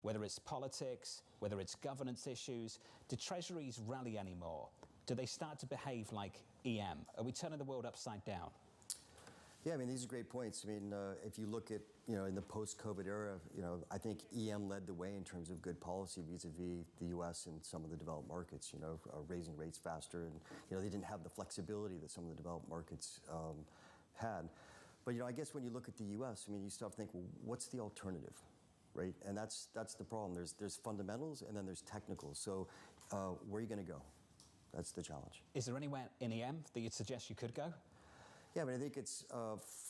Whether it's politics, whether it's governance issues, do treasuries rally anymore? Do they start to behave like EM? Are we turning the world upside down? Yeah, I mean, these are great points. I mean, if you look at, in the post-COVID era, I think EM led the way in terms of good policy vis-a-vis the U.S. and some of the developed markets, raising rates faster. And, they didn't have the flexibility that some of the developed markets had. But, I guess when you look at the U.S., I mean, you start to think, well, what's the alternative? Right? And that's the problem. There's fundamentals and then there's technicals. So where are you going to go? That's the challenge. Is there anywhere in EM that you'd suggest you could go? Yeah, I mean, I think it's,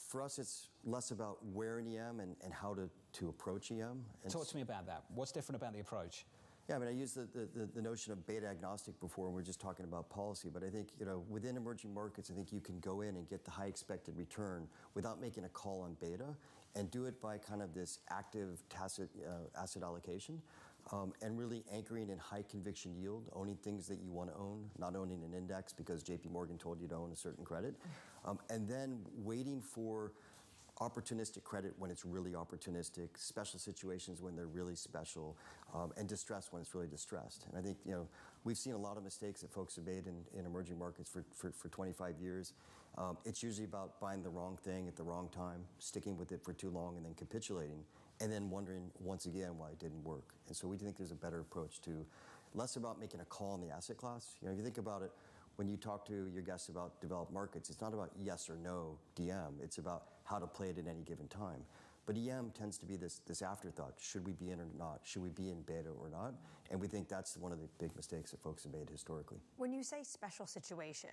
for us, it's less about where in EM and how to approach EM. And talk to me about that. What's different about the approach? Yeah, I mean, I used the notion of beta agnostic before, and we were just talking about policy. But I think, within emerging markets, I think you can go in and get the high expected return without making a call on beta, and do it by kind of this active, tacit asset allocation, and really anchoring in high conviction yield, owning things that you want to own, not owning an index because JP Morgan told you to own a certain credit, and then waiting for opportunistic credit when it's really opportunistic, special situations when they're really special, and distress when it's really distressed. And I think, we've seen a lot of mistakes that folks have made in emerging markets for 25 years. It's usually about buying the wrong thing at the wrong time, sticking with it for too long, and then capitulating, and then wondering once again why it didn't work. And so we think there's a better approach to, less about making a call on the asset class. If you think about it, when you talk to your guests about developed markets, it's not about yes or no DM. It's about how to play it at any given time. But EM tends to be this afterthought. Should we be in or not? Should we be in beta or not? And we think that's one of the big mistakes that folks have made historically. When you say special situation,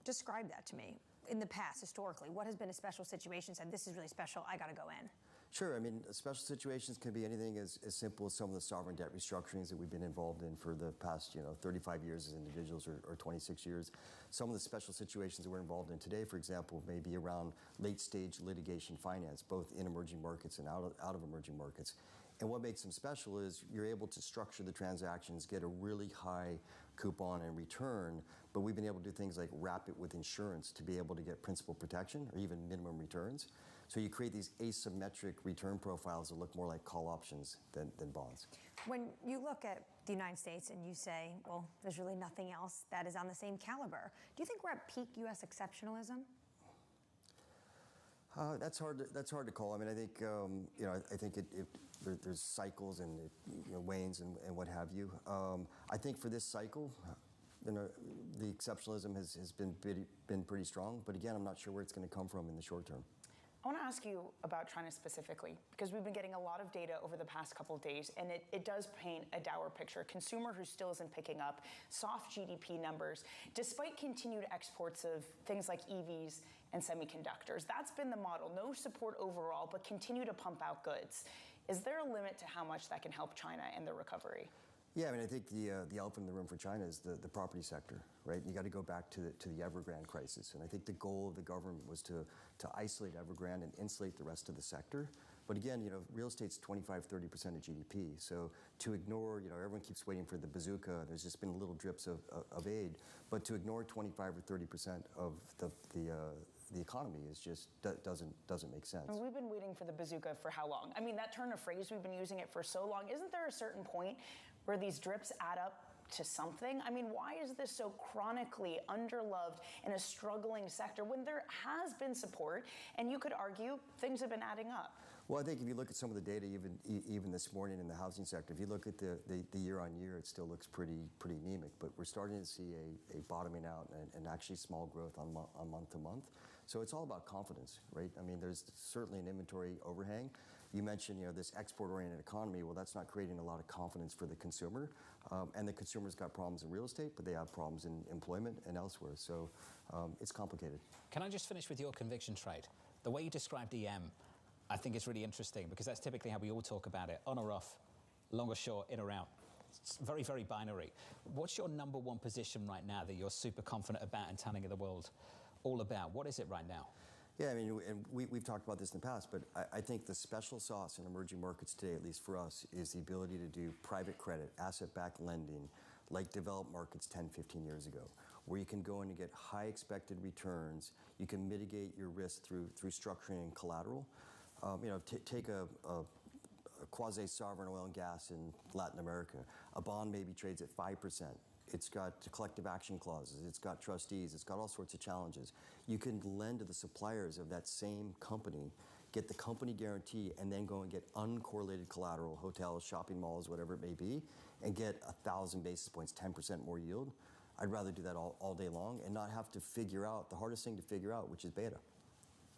describe that to me. In the past, historically, what has been a special situation said, this is really special, I got to go in? Sure. I mean, special situations can be anything as simple as some of the sovereign debt restructurings that we've been involved in for the past, 35 years as individuals or 26 years. Some of the special situations that we're involved in today, for example, may be around late-stage litigation finance, both in emerging markets and out of emerging markets. And what makes them special is you're able to structure the transactions, get a really high coupon and return, but we've been able to do things like wrap it with insurance to be able to get principal protection or even minimum returns. So you create these asymmetric return profiles that look more like call options than bonds. When you look at the United States and you say, well, there's really nothing else that is on the same caliber, do you think we're at peak U.S. exceptionalism? That's hard to call. I mean, I think I think there's cycles and it wanes and what have you. I think for this cycle, the exceptionalism has been pretty strong. But again, I'm not sure where it's going to come from in the short term. I want to ask you about China specifically, because we've been getting a lot of data over the past couple of days, and it does paint a dour picture. A consumer who still isn't picking up, soft GDP numbers, despite continued exports of things like EVs and semiconductors. That's been the model. No support overall, but continue to pump out goods. Is there a limit to how much that can help China and their recovery? Yeah, I mean, I think the elephant in the room for China is the property sector, right? You got to go back to the Evergrande crisis, and I think the goal of the government was to isolate Evergrande and insulate the rest of the sector. But again, real estate's 25–30% of GDP, so to ignore, everyone keeps waiting for the bazooka. There's just been little drips of aid, but to ignore 25 or 30% of the economy is just doesn't make sense. And we've been waiting for the bazooka for how long? I mean, that turn of phrase, we've been using it for so long. Isn't there a certain point where these drips add up to something? I mean, why is this so chronically underloved in a struggling sector when there has been support, and you could argue things have been adding up? Well, I think if you look at some of the data, even this morning in the housing sector, if you look at the year-on-year, it still looks pretty anemic. But we're starting to see a bottoming out and actually small growth on month to month. So it's all about confidence, right? I mean, there's certainly an inventory overhang. You mentioned, this export-oriented economy. Well, that's not creating a lot of confidence for the consumer, and the consumer's got problems in real estate, but they have problems in employment and elsewhere. So it's complicated. Can I just finish with your conviction trade? The way you described EM, I think is really interesting because that's typically how we all talk about it: on or off, long or short, in or out. It's very, very binary. What's your number one position right now that you're super confident about and telling the world all about? What is it right now? Yeah, I mean, and we've talked about this in the past, but I think the special sauce in emerging markets today, at least for us, is the ability to do private credit, asset-backed lending, like developed markets 10, 15 years ago, where you can go in and get high expected returns. You can mitigate your risk through structuring and collateral. Take a quasi-sovereign oil and gas in Latin America. A bond maybe trades at 5%. It's got collective action clauses. It's got trustees. It's got all sorts of challenges. You can lend to the suppliers of that same company, get the company guarantee, and then go and get uncorrelated collateral, hotels, shopping malls, whatever it may be, and get 1,000 basis points, 10% more yield. I'd rather do that all day long and not have to figure out the hardest thing to figure out, which is beta.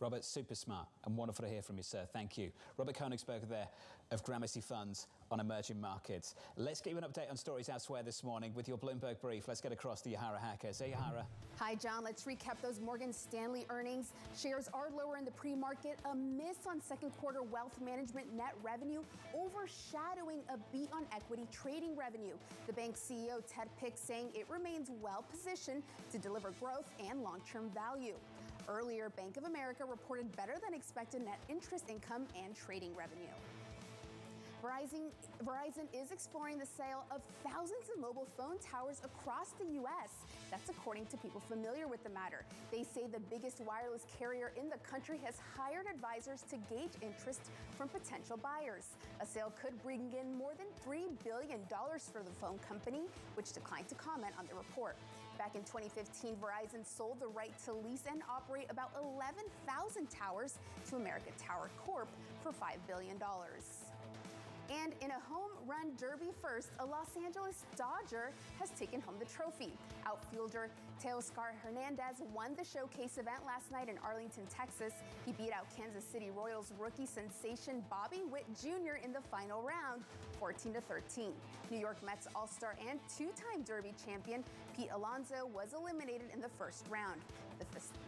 Robert, super smart and wonderful to hear from you, sir. Thank you. Robert Koenigsberger there of Gramercy Funds on emerging markets. Let's give you an update on stories elsewhere this morning with your Bloomberg Brief. Let's get across to Yahara Hackers. Hey, Yahara. Hi, John. Let's recap those Morgan Stanley earnings. Shares are lower in the pre-market. A miss on second quarter wealth management net revenue, overshadowing a beat on equity trading revenue. The bank's CEO, Ted Pick, saying it remains well-positioned to deliver growth and long-term value. Earlier, Bank of America reported better than expected net interest income and trading revenue. Verizon is exploring the sale of thousands of mobile phone towers across the U.S. That's according to people familiar with the matter. They say the biggest wireless carrier in the country has hired advisors to gauge interest from potential buyers. A sale could bring in more than $3 billion for the phone company, which declined to comment on the report. Back in 2015, Verizon sold the right to lease and operate about 11,000 towers to America Tower Corp for $5 billion. And in a home run derby first, a Los Angeles Dodger has taken home the trophy. Outfielder Teoscar Hernandez won the showcase event last night in Arlington, Texas. He beat out Kansas City Royals rookie sensation Bobby Witt Jr. in the final round, 14-13. New York Mets All-Star and two-time Derby champion Pete Alonso was eliminated in the first round.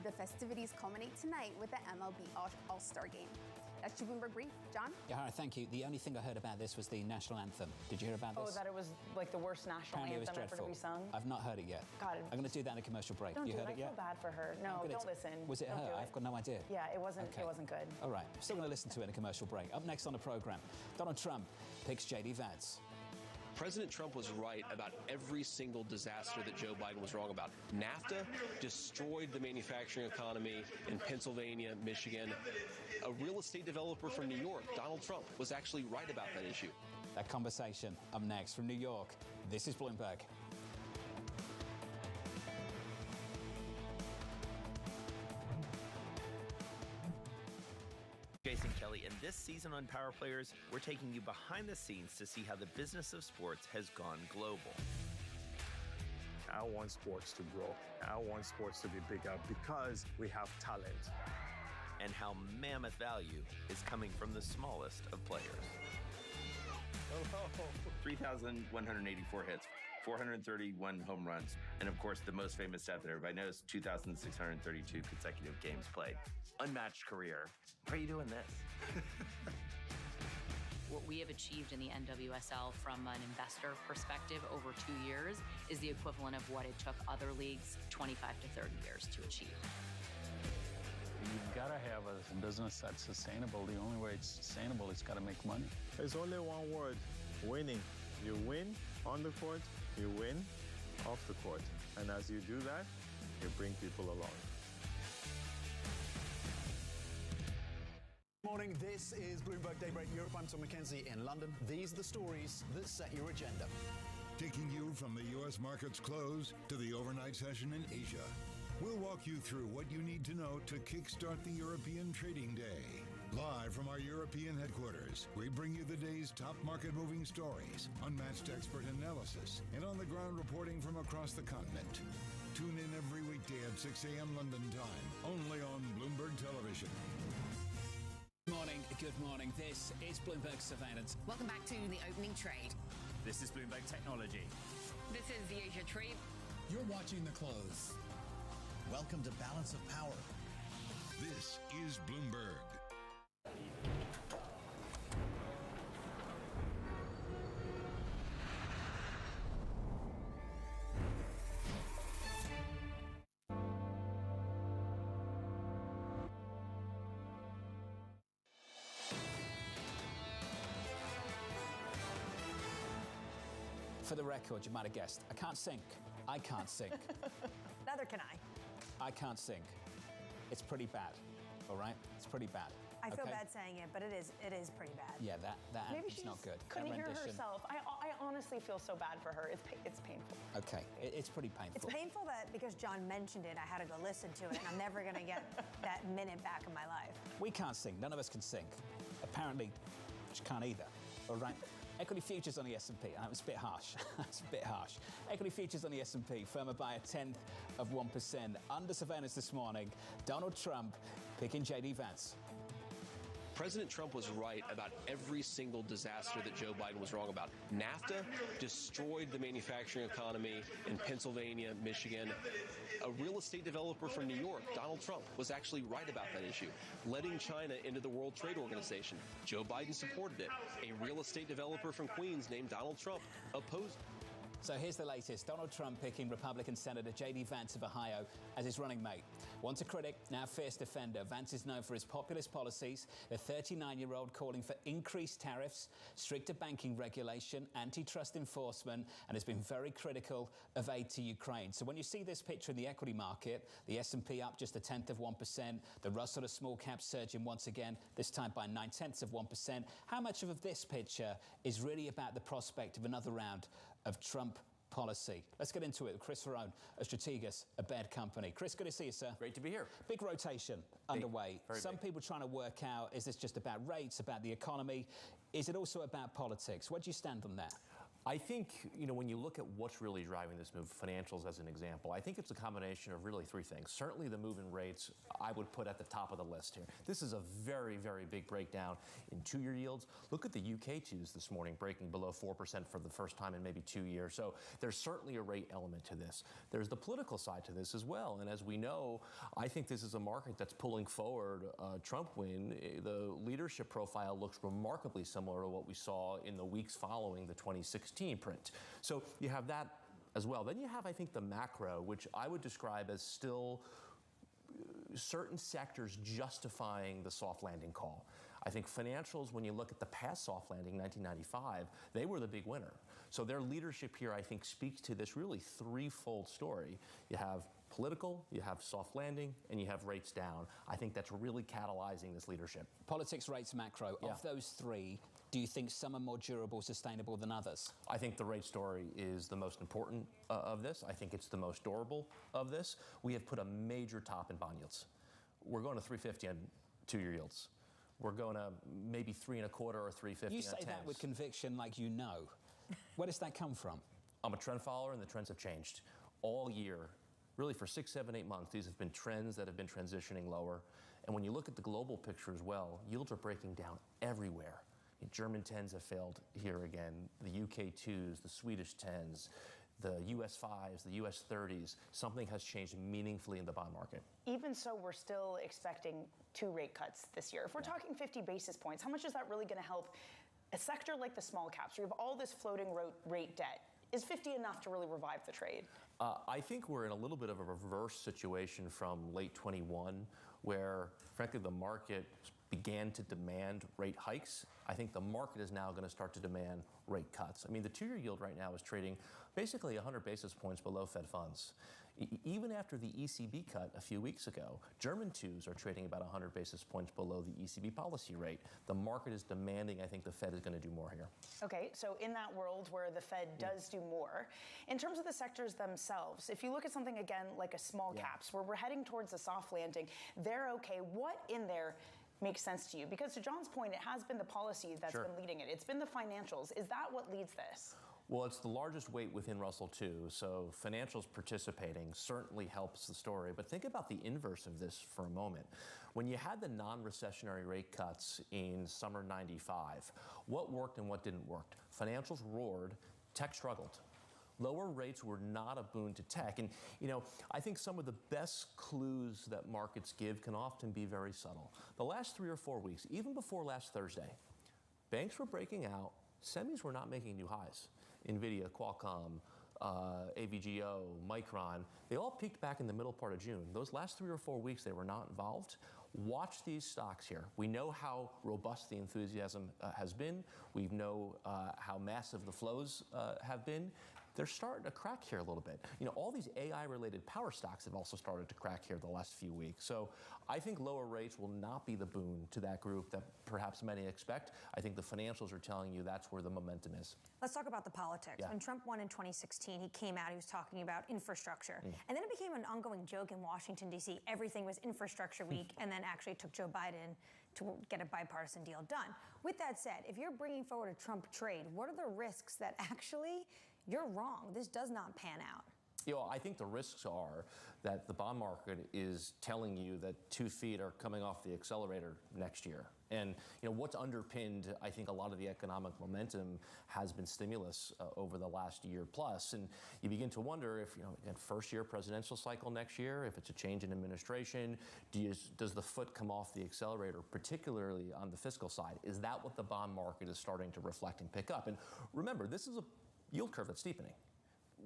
The festivities culminate tonight with the MLB All-Star Game. That's your Bloomberg Brief. John? Yahara, thank you. The only thing I heard about this was the national anthem. Did you hear about this? Oh, that it was like the worst national Apparently anthem ever to be sung? I've not heard it yet. God, I'm going to do that in a commercial break. Don't you do heard it. it yet? I feel bad for her. No, don't listen. Was it Don't her? do it. I've got no idea. Yeah, it wasn't. Okay. It wasn't good. All right. I'm still going to listen to it in a commercial break. Up next on the program, Donald Trump picks J.D. Vance. President Trump was right about every single disaster that Joe Biden was wrong about. NAFTA destroyed the manufacturing economy in Pennsylvania, Michigan. A real estate developer from New York, Donald Trump, was actually right about that issue. That conversation up next from New York. This is Bloomberg. Jason Kelly, and this season on Power Players, we're taking you behind the scenes to see how the business of sports has gone global. I want sports to grow. I want sports to be bigger because we have talent. And how mammoth value is coming from the smallest of players. 3,184 hits, 431 home runs, and of course the most famous stat that everybody knows, 2,632 consecutive games played. Unmatched career. Why are you doing this? What we have achieved in the NWSL from an investor perspective over 2 years is the equivalent of what it took other leagues 25 to 30 years to achieve. You've got to have a business that's sustainable. The only way it's sustainable is got to make money. There's only one word, winning. You win on the court, you win off the court. And as you do that, you bring people along. Morning, this is Bloomberg Daybreak Europe. I'm Tom McKenzie in London. These are the stories that set your agenda. Taking you from the U.S. market's close to the overnight session in Asia. We'll walk you through what you need to know to kickstart the European trading day. Live from our European headquarters, we bring you the day's top market-moving stories, unmatched expert analysis, and on-the-ground reporting from across the continent. Tune in every weekday at 6 a.m. London time, only on Bloomberg Television. Good morning. This is Bloomberg Surveillance. Welcome back to the opening trade. This is Bloomberg Technology. This is the Asia trade. You're watching the close. Welcome to Balance of Power. This is Bloomberg. For the record, you might have guessed, I can't sing. I can't sing. Neither can I. I can't sing. It's pretty bad, all right? It's pretty bad. I feel Okay. bad saying it, but it is pretty bad. Yeah, that Maybe it's she not just good. couldn't That hear rendition. herself. I honestly feel so bad for her. It's painful. Okay, it's pretty painful. It's painful that because John mentioned it, I had to go listen to it, and I'm never going to get that minute back in my life. We can't sing. None of us can sing. Apparently, she can't either. All right. Equity futures on the S&P. That was a bit harsh. That's a bit harsh. Equity futures on the S&P firmer by 0.1%. Under surveillance this morning, Donald Trump picking J.D. Vance. President Trump was right about every single disaster that Joe Biden was wrong about. NAFTA destroyed the manufacturing economy in Pennsylvania, Michigan. A real estate developer from New York, Donald Trump, was actually right about that issue. Letting China into the World Trade Organization, Joe Biden supported it. A real estate developer from Queens named Donald Trump opposed it. So here's the latest. Donald Trump picking Republican Senator J.D. Vance of Ohio as his running mate. Once a critic, now fierce defender, Vance is known for his populist policies, the 39-year-old calling for increased tariffs, stricter banking regulation, antitrust enforcement, and has been very critical of aid to Ukraine. So when you see this picture in the equity market, the S&P up just 0.1%, the Russell of small caps surging once again, this time by 0.9%. How much of this picture is really about the prospect of another round of Trump policy? Let's get into it with Chris Ferrone of Strategas, a bed company. Chris, good to see you, sir. Great to be here. Big rotation underway. Some big. people trying to work out, is this just about rates, about the economy? Is it also about politics? Where do you stand on that? I think, when you look at what's really driving this move, financials as an example, I think it's a combination of really three things. Certainly the move in rates, I would put at the top of the list here. This is a very, very big breakdown in two-year yields. Look at the UK twos this morning, breaking below 4% for the first time in maybe 2 years. So there's certainly a rate element to this. There's the political side to this as well. And as we know, I think this is a market that's pulling forward a Trump win. The leadership profile looks remarkably similar to what we saw in the weeks following the 2016 print. So you have that as well. Then you have, I think, the macro, which I would describe as still certain sectors justifying the soft landing call. I think financials, when you look at the past soft landing, 1995, they were the big winner. So their leadership here, I think, speaks to this really threefold story. You have political, you have soft landing, and you have rates down. I think that's really catalyzing this leadership. Politics, rates, macro. Yeah. Of those three, do you think some are more durable, sustainable than others? I think the rate story is the most important of this. I think it's the most durable of this. We have put a major top in bond yields. We're going to 350 on two-year yields. We're going to maybe 3.25 or 350 You on say 10s. that with conviction like you know. Where does that come from? I'm a trend follower, and the trends have changed all year. Really, for 6, 7, 8 months, these have been trends that have been transitioning lower. And when you look at the global picture as well, yields are breaking down everywhere. The German 10s have failed here again, the UK 2s, the Swedish 10s, the US 5s, the US 30s. Something has changed meaningfully in the bond market. Even so, we're still expecting 2 rate cuts this year. If we're talking 50 basis points, how much is that really going to help a sector like the small caps, where you have all this floating rate debt? Is 50 enough to really revive the trade? I think we're in a little bit of a reverse situation from late 21, where, frankly, the market began to demand rate hikes. I think the market is now going to start to demand rate cuts. I mean, the two-year yield right now is trading basically 100 basis points below Fed funds. Even after the ECB cut a few weeks ago, German 2s are trading about 100 basis points below the ECB policy rate. The market is demanding, I think the Fed is going to do more here. Okay, so in that world where the Fed does do more, in terms of the sectors themselves, if you look at something again like a small caps, where we're heading towards a soft landing, they're okay. What in there makes sense to you? Because to John's point, it has been the policy that's been leading it. It's been the financials. Is that what leads this? Well, it's the largest weight within Russell 2, so financials participating certainly helps the story. But think about the inverse of this for a moment. When you had the non-recessionary rate cuts in summer 95, what worked and what didn't work? Financials roared, tech struggled. Lower rates were not a boon to tech. And, I think some of the best clues that markets give can often be very subtle. The last 3 or 4 weeks, even before last Thursday, banks were breaking out, semis were not making new highs. NVIDIA, Qualcomm, AVGO, Micron, they all peaked back in the middle part of June. Those last 3 or 4 weeks, they were not involved. Watch these stocks here. We know how robust the enthusiasm has been. We know how massive the flows have been. they're starting to crack here a little bit. You know, all these AI-related power stocks have also started to crack here the last few weeks. So I think lower rates will not be the boon to that group that perhaps many expect. I think the financials are telling you that's where the momentum is. Let's talk about the politics. Yeah. When Trump won in 2016, he came out, he was talking about infrastructure. And then it became an ongoing joke in Washington, D.C. Everything was infrastructure week, and then actually it took Joe Biden to get a bipartisan deal done. With that said, if you're bringing forward a Trump trade, what are the risks that actually you're wrong, this does not pan out? You know, I think the risks are that the bond market is telling you that 2 feet are coming off the accelerator next year. And you know what's underpinned, I think, a lot of the economic momentum has been stimulus over the last year plus. And you begin to wonder if, you know, again, first-year presidential cycle next year, if it's a change in administration, does the foot come off the accelerator, particularly on the fiscal side? Is that what the bond market is starting to reflect and pick up? And remember, this is a yield curve that's steepening.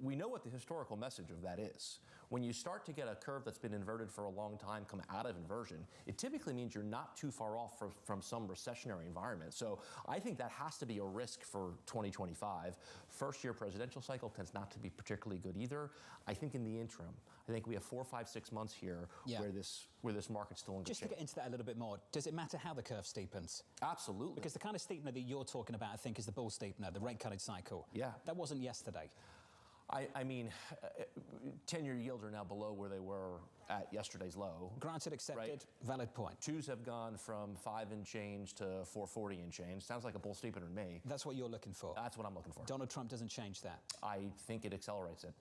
We know what the historical message of that is. When you start to get a curve that's been inverted for a long time come out of inversion, it typically means you're not too far off from some recessionary environment. So I think that has to be a risk for 2025. First-year presidential cycle tends not to be particularly good either. I think in the interim, I think we have 4, 5, 6 months here where this market's still in good Just shape. to get into that a little bit more, does it matter how the curve steepens? Absolutely. Because the kind of steepener that you're talking about, I think, is the bull steepener, the rate-cutting cycle. Yeah. That wasn't yesterday. I mean, 10-year yields are now below where they were at yesterday's low. Granted, accepted, right? Valid point. Twos have gone from 5 and change to 440 and change. Sounds like a bull steepener to me. That's what you're looking for. That's what I'm looking for. Donald Trump doesn't change that. I think it accelerates it.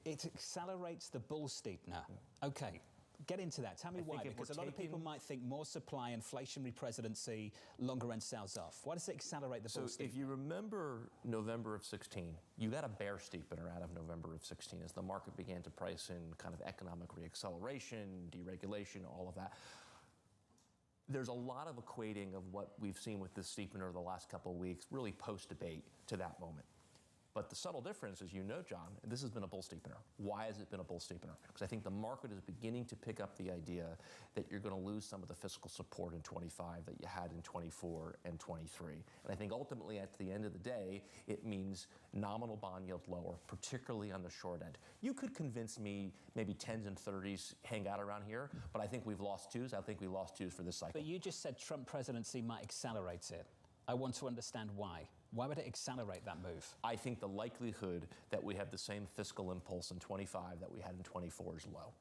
It accelerates the bull steepener. Okay. Get into that. Tell me why, because a lot of people might think more supply, inflationary presidency, longer end sells off. Why does it accelerate the bull steepener? So if you remember November of 16, you got a bear steepener out of November of 16 as the market began to price in kind of economic reacceleration, deregulation, all of that. There's a lot of equating of what we've seen with this steepener the last couple of weeks, really post-debate to that moment. But the subtle difference, as you know, John, this has been a bull steepener. Why has it been a bull steepener? Because I think the market is beginning to pick up the idea that you're going to lose some of the fiscal support in 25 that you had in 24 and 23. And I think ultimately, at the end of the day, it means nominal bond yield lower, particularly on the short end. You could convince me maybe 10s and 30s hang out around here, but I think we've lost 2s. I think we lost 2s for this cycle. But you just said Trump presidency might accelerate it. I want to understand why. Why would it accelerate that move? I think the likelihood that we have the same fiscal impulse in 25 that we had in 24 is low.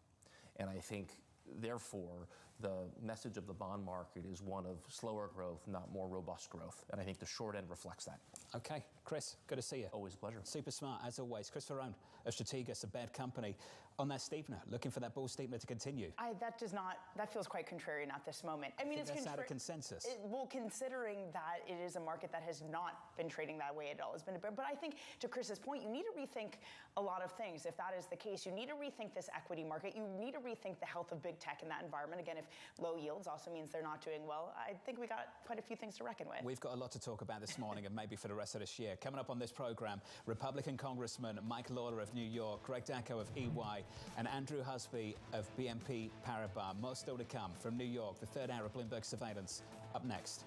And I think, therefore, the message of the bond market is one of slower growth, not more robust growth. And I think the short end reflects that. Okay. Chris, good to see you. Always a pleasure. Super smart, as always. Chris Ferrone of Strategas, a bad company, on that steepener, looking for that bull steepener to continue. That feels quite contrarian at this moment. I mean, it's out of consensus. Well, considering that it is a market that has not been trading that way at all. But I think, to Chris's point, you need to rethink a lot of things. If that is the case, you need to rethink this equity market. You need to rethink the health of big tech in that environment. Again, if low yields also means they're not doing well, I think we got quite a few things to reckon with. We've got a lot to talk about this morning and maybe for the rest of this year. Coming up on this program, Republican Congressman Mike Lawler of New York, Greg Dacko of EY, and Andrew Husby of BNP Paribas. More still to come from New York. The third hour of Bloomberg Surveillance up next.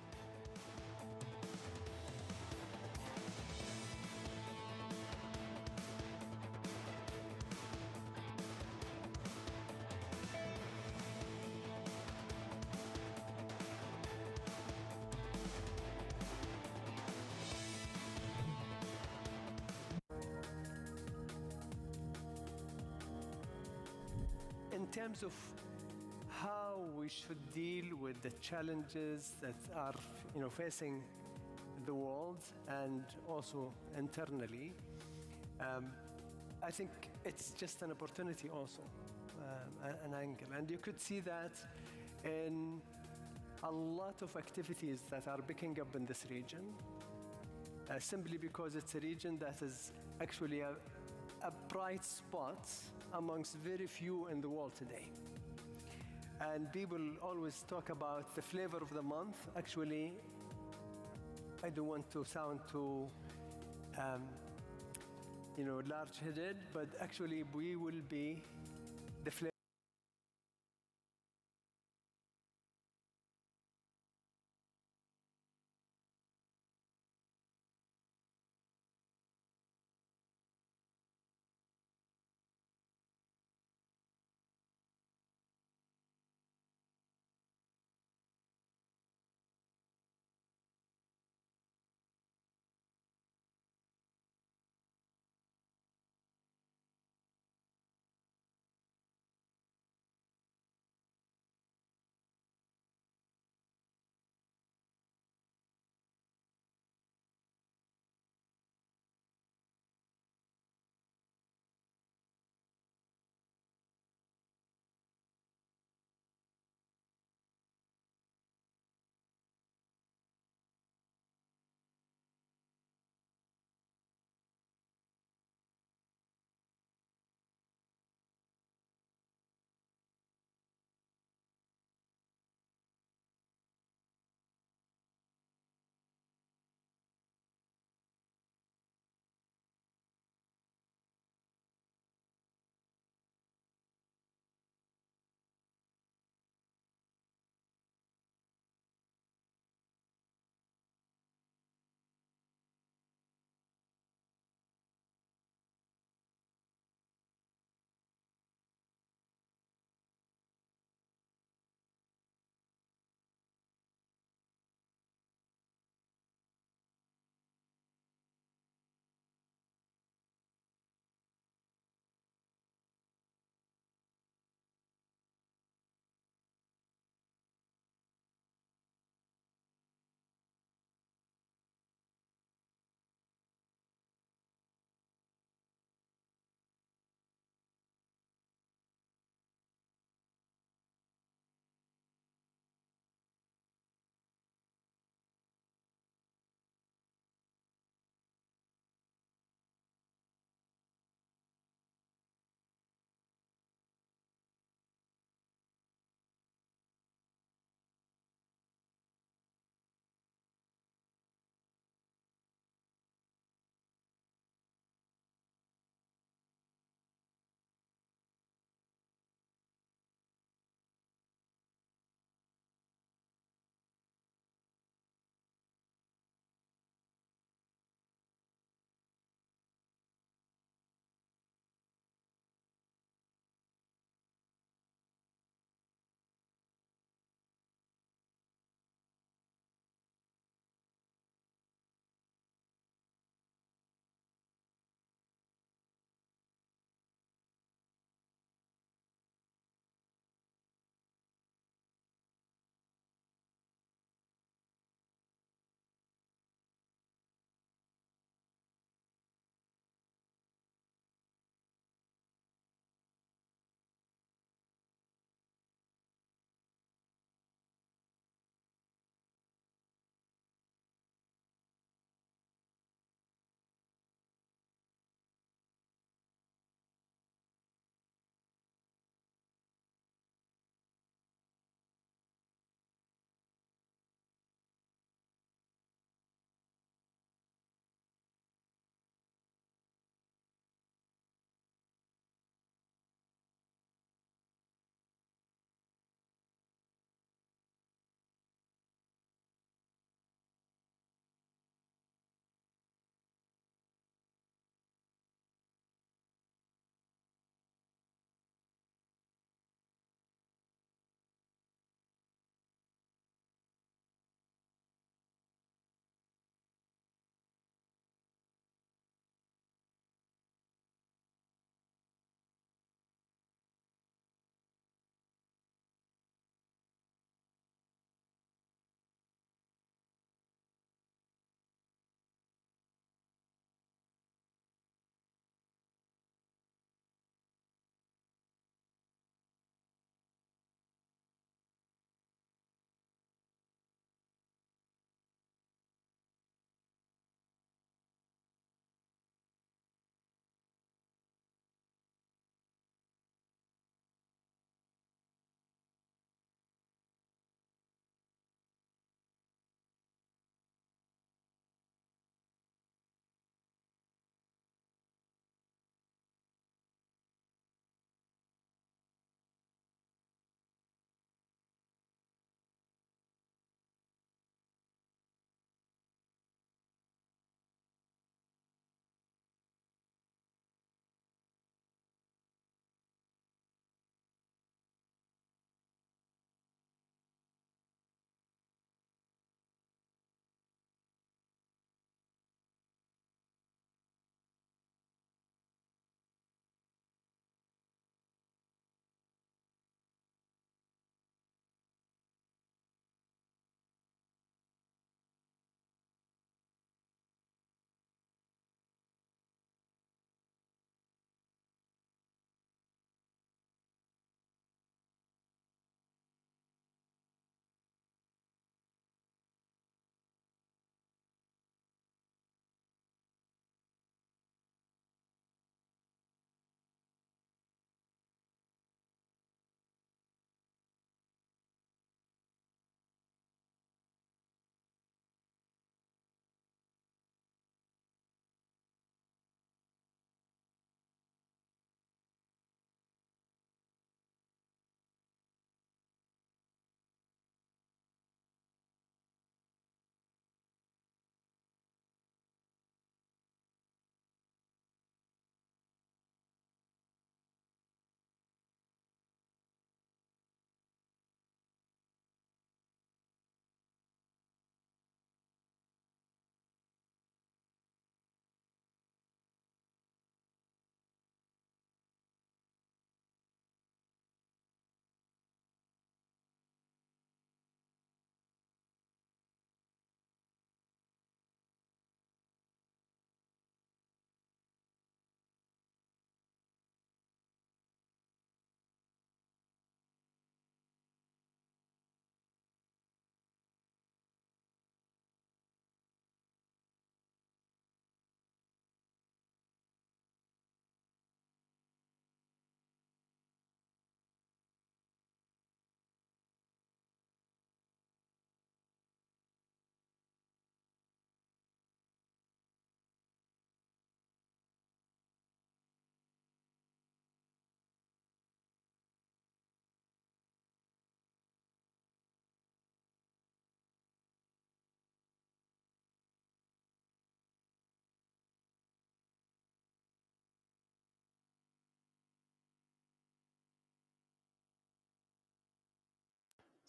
In terms of how we should deal with the challenges that are, facing the world and also internally, I think it's just an opportunity also, an angle. And you could see that in a lot of activities that are picking up in this region, simply because it's a region that is actually a bright spot amongst very few in the world today. And people always talk about the flavor of the month. Actually, I don't want to sound too, large-headed, but actually we will be the flavor.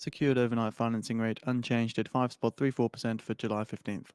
Secured overnight financing rate unchanged at 5.34% for July 15th.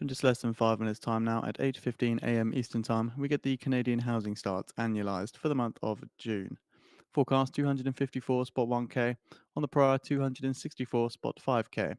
So in just less than 5 minutes time now, at 8:15 a.m. Eastern Time, we get the Canadian housing starts annualized for the month of June. Forecast 254 spot 1k on the prior 264 spot 5k.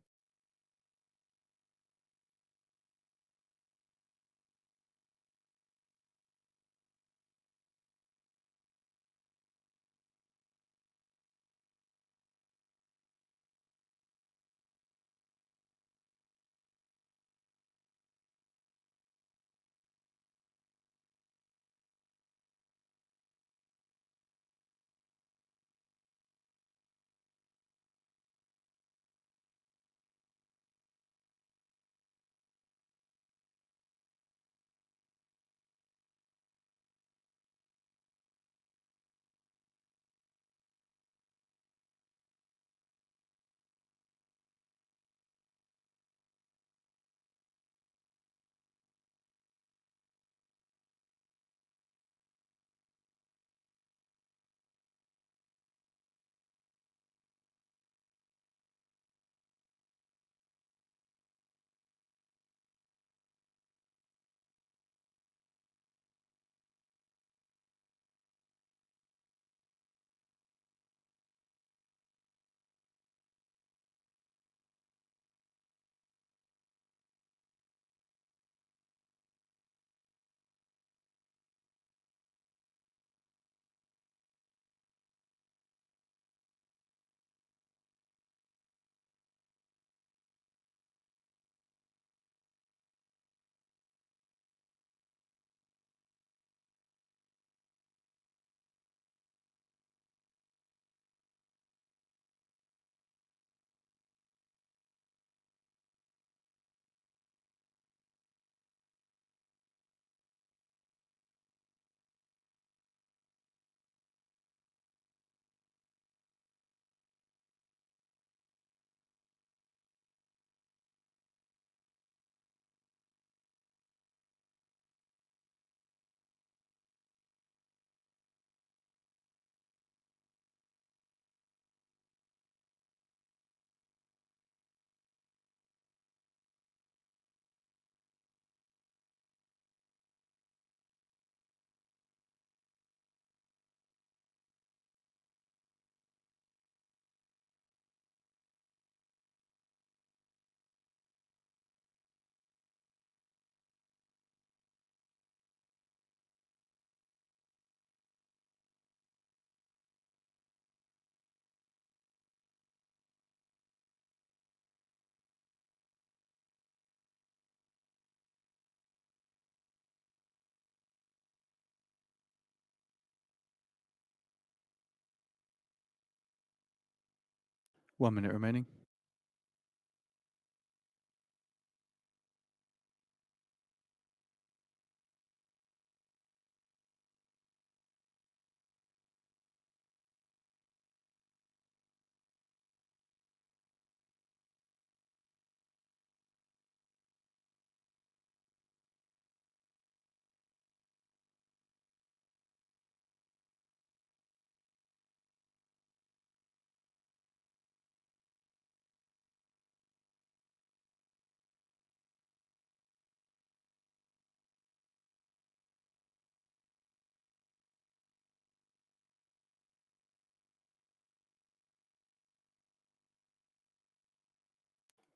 One minute remaining.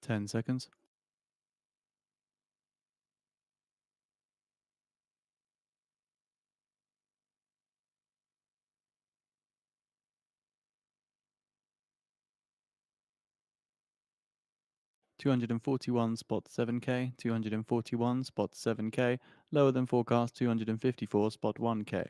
Ten seconds. 241 spot 7k, 241 spot 7k, lower than forecast 254 spot 1k.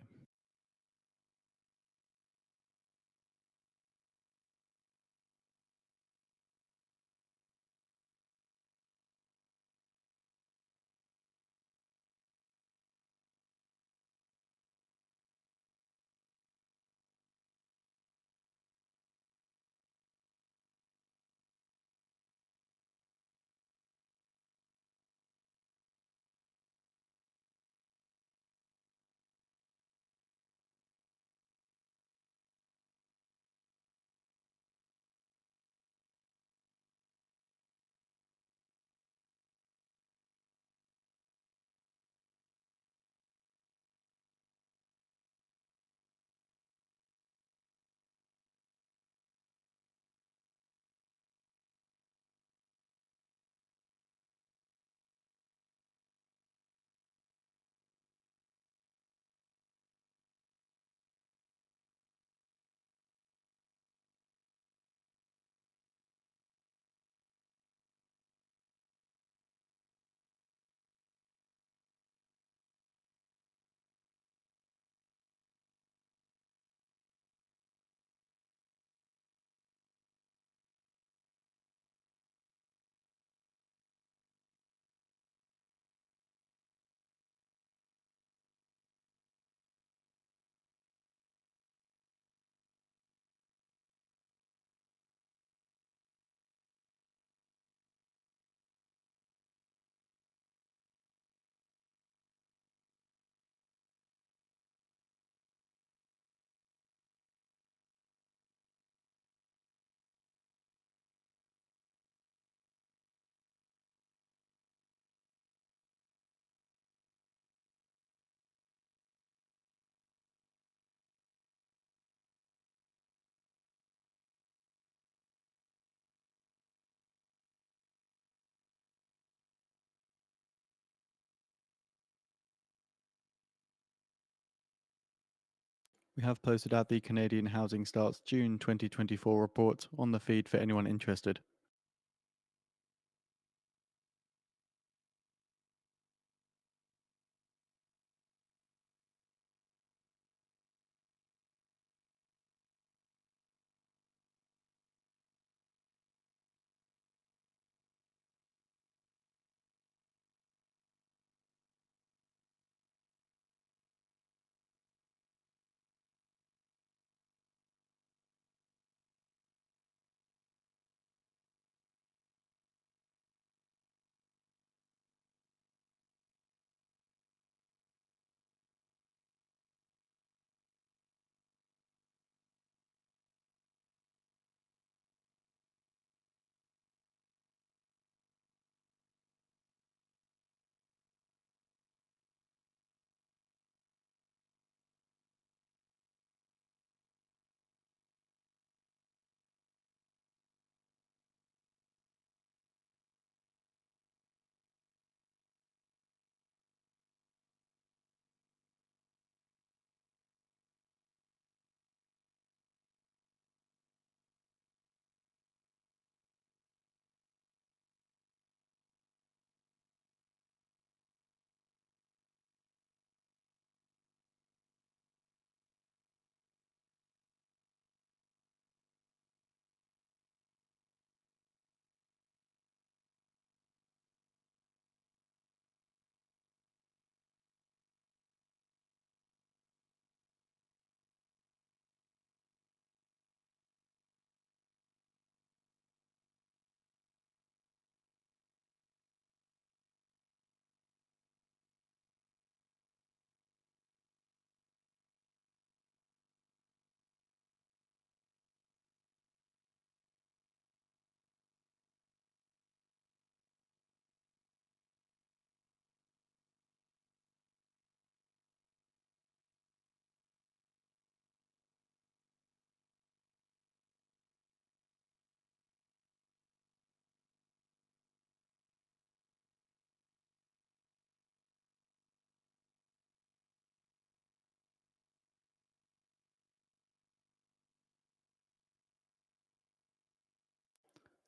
We have posted out the Canadian Housing Starts June 2024 report on the feed for anyone interested.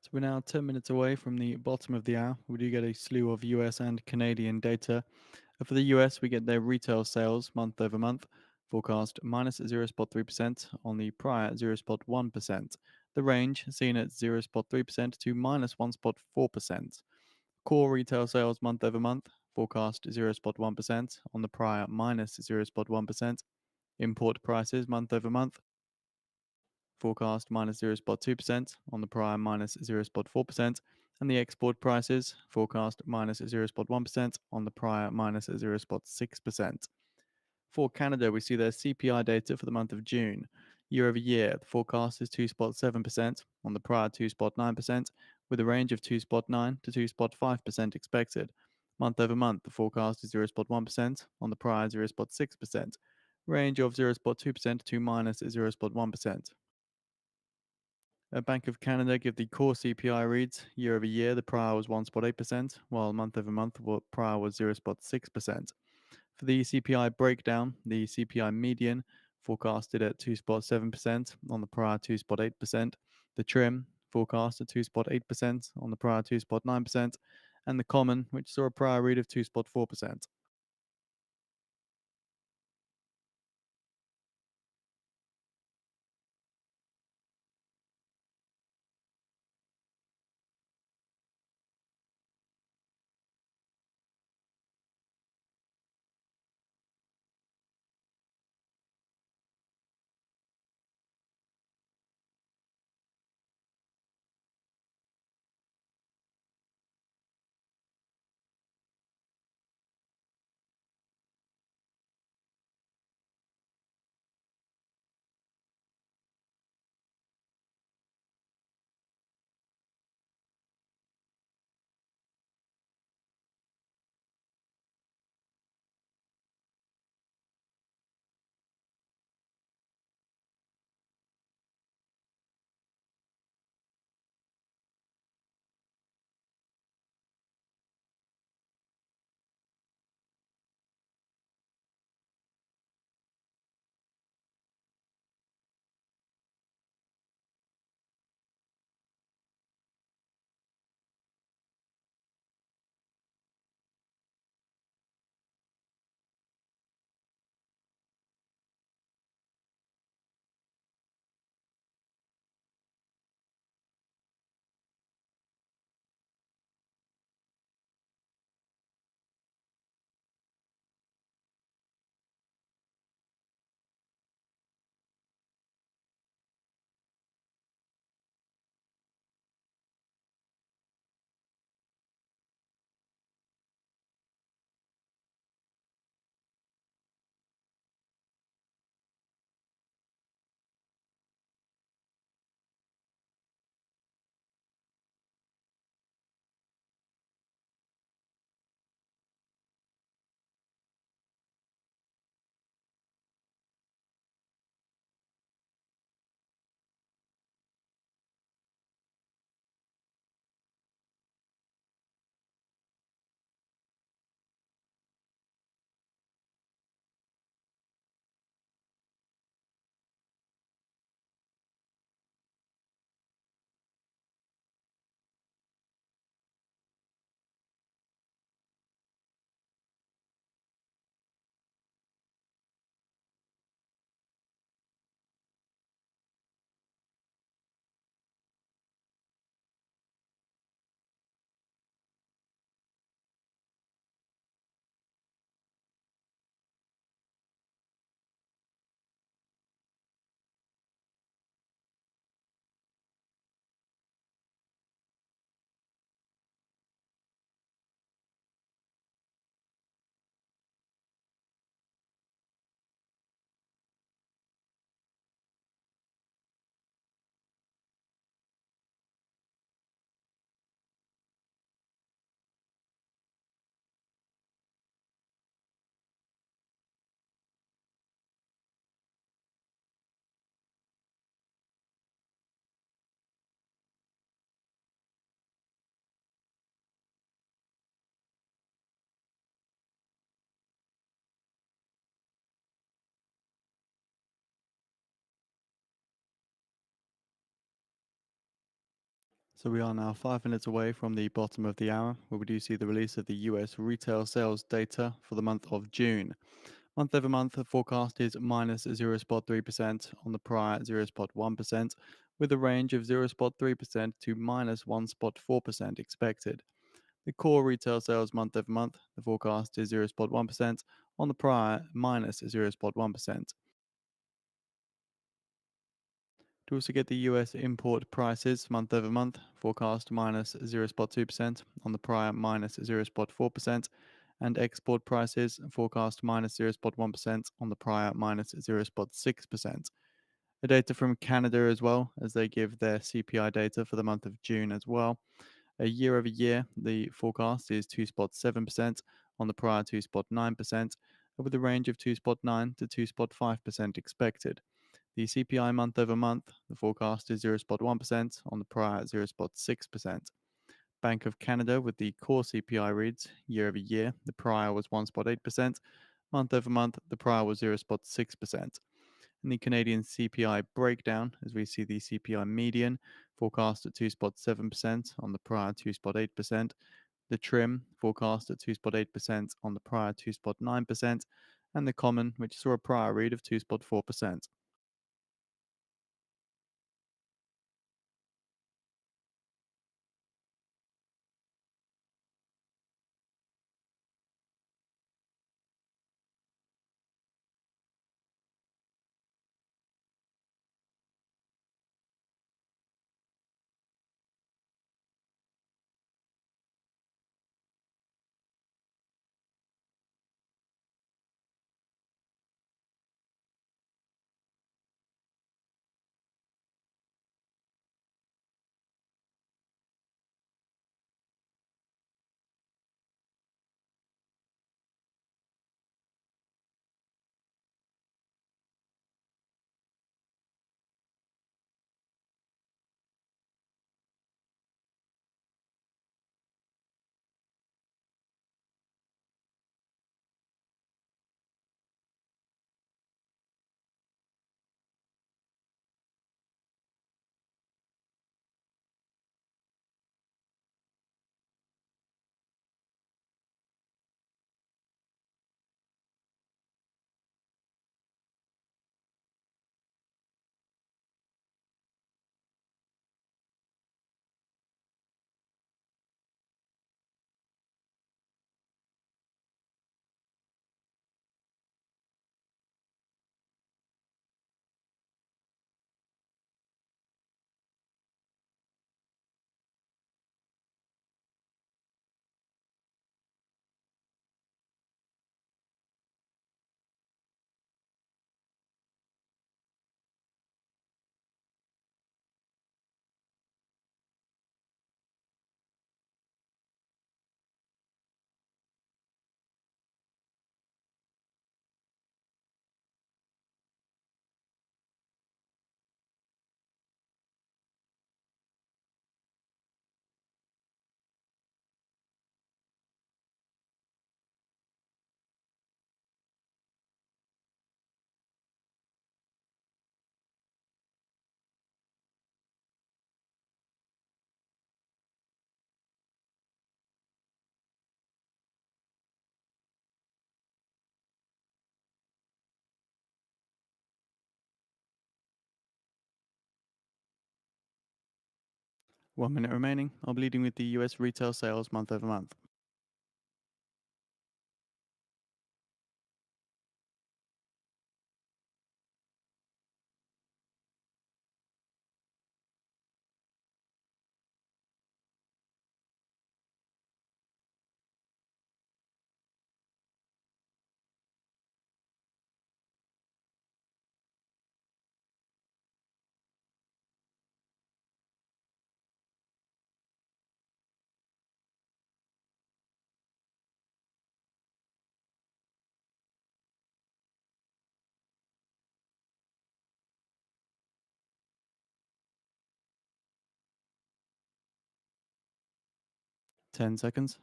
So we're now 10 minutes away from the bottom of the hour. We do get a slew of US and Canadian data. For the US, we get their retail sales month over month forecast minus 0.3% on the prior 0.1%. The range seen at 0.3% to minus 1.4%. Core retail sales month over month forecast 0.1% on the prior minus 0.1%. Import prices month over month forecast minus 0.2% on the prior minus 0.4%, and the export prices forecast minus 0.1% on the prior minus 0.6%. For Canada, we see their CPI data for the month of June. Year over year, the forecast is 2.7% on the prior 2.9%, with a range of 2.9 to 2.5% expected. Month over month, the forecast is 0.1% on the prior 0.6%, range of 0.2% to minus 0.1%. Bank of Canada give the core CPI reads year over year. The prior was 1.8%, while month over month the prior was 0.6%. For the CPI breakdown, the CPI median forecasted at 2.7% on the prior 2.8%. The trim forecast at 2.8% on the prior 2.9%, and the common, which saw a prior read of 2.4%. So we are now 5 minutes away from the bottom of the hour, where we do see the release of the US retail sales data for the month of June. Month over month, the forecast is minus 0.3% on the prior 0.1%, with a range of 0.3% to minus 1.4% expected. The core retail sales month over month, the forecast is 0.1% on the prior minus 0.1%. To also get the US import prices month over month, forecast minus 0.2% on the prior minus 0.4%, and export prices forecast minus 0.1% on the prior minus 0.6%. The data from Canada as well, as they give their CPI data for the month of June as well. A year over year, the forecast is 2.7% on the prior 2.9%, with a range of 2.9 to 2.5% expected. The CPI month over month, the forecast is 0.1% on the prior 0.6%. Bank of Canada with the core CPI reads year over year, the prior was 1.8%, month over month, the prior was 0.6%. And the Canadian CPI breakdown, as we see the CPI median forecast at 2.7% on the prior 2.8%, the trim forecast at 2.8% on the prior 2.9%, and the common, which saw a prior read of 2.4%. One minute remaining. I'll be leading with the US retail sales month over month. $10.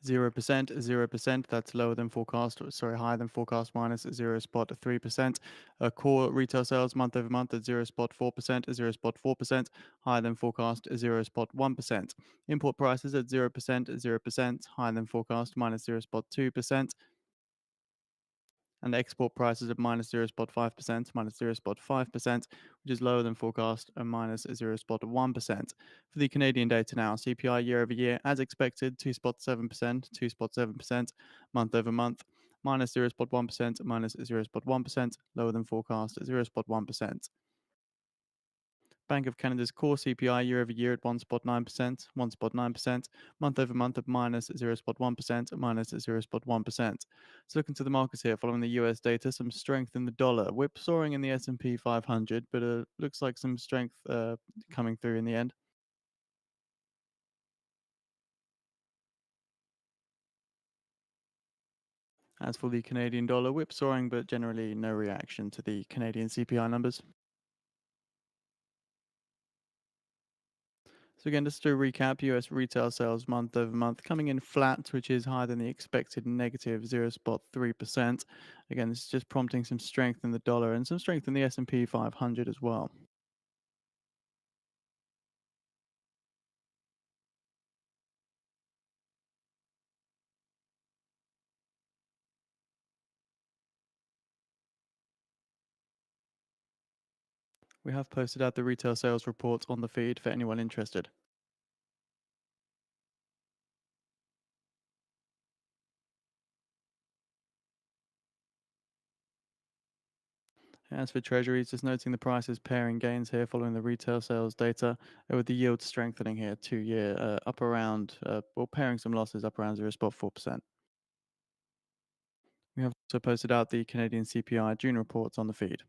0%, 0%. That's lower than forecast. Sorry, higher than forecast, minus 0.3%. Core retail sales month over month at 0.4%, 0.4%. Higher than forecast, 0.1%. Import prices at 0%, 0%. Higher than forecast, minus 0.2%. And export prices at minus 0.5%, minus 0.5%, which is lower than forecast, and minus 0.1%. For the Canadian data now, CPI year over year, as expected, 2.7%, 2.7%, month over month, minus 0.1%, minus 0.1%, lower than forecast, 0.1%. Bank of Canada's core CPI year over year at 1.9%, 1.9%, month over month at minus 0.1%, minus 0.1%. So looking to the markets here, following the US data, some strength in the dollar. Whip soaring in the S&P 500, but looks like some strength coming through in the end. As for the Canadian dollar, whip soaring, but generally no reaction to the Canadian CPI numbers. So again, just to recap, US retail sales month over month coming in flat, which is higher than the expected negative 0.3%. Again, this is just prompting some strength in the dollar and some strength in the S&P 500 as well. We have posted out the retail sales report on the feed for anyone interested. As for Treasuries, just noting the prices pairing gains here following the retail sales data, with the yield strengthening here 2-year up around, well, pairing some losses up around 0.4%. We have also posted out the Canadian CPI June reports on the feed.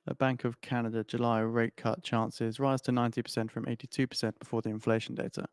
A Bank of Canada July rate cut chances rise to 90% from 82% before the inflation data.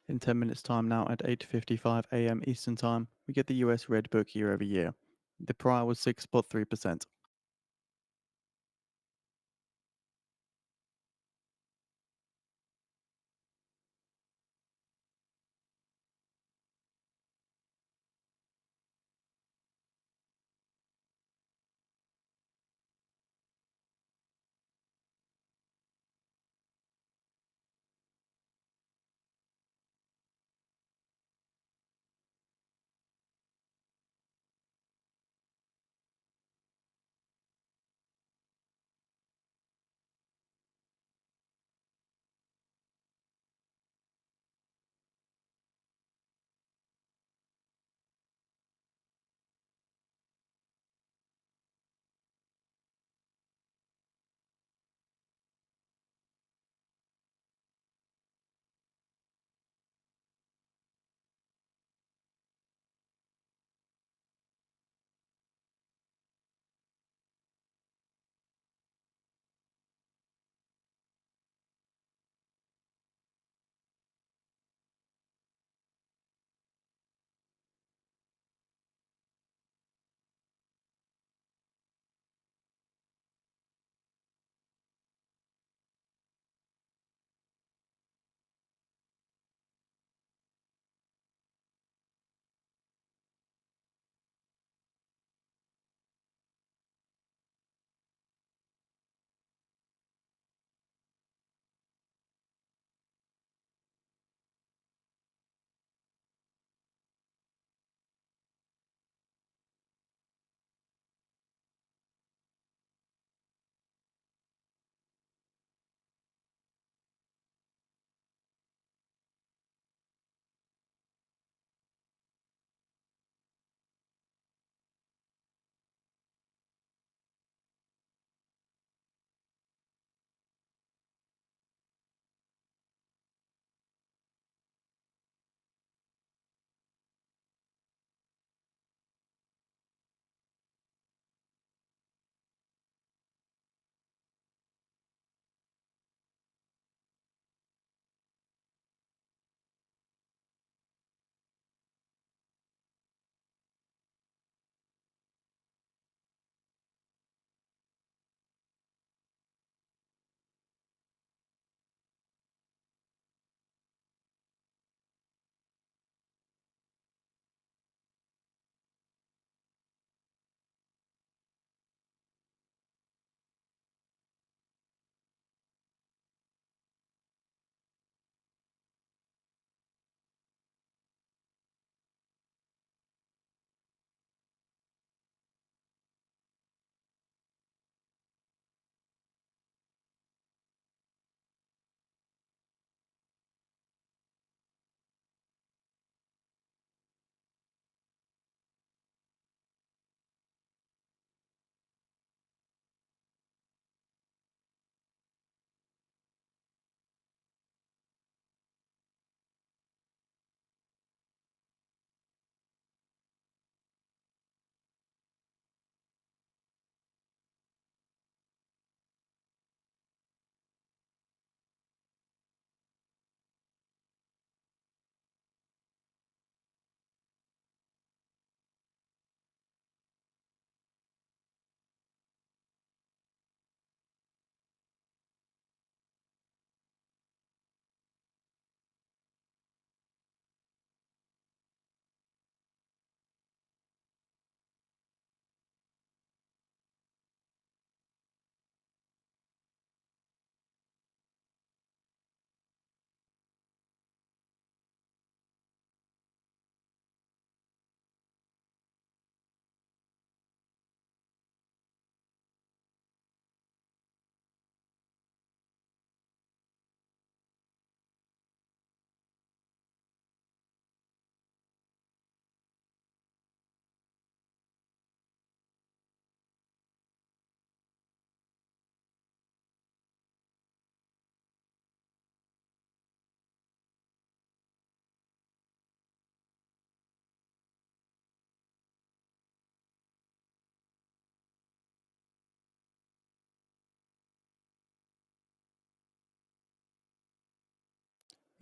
In 10 minutes' time now at 8:55 a.m. Eastern Time, we get the US Red Book year over year. The prior was 6.3%.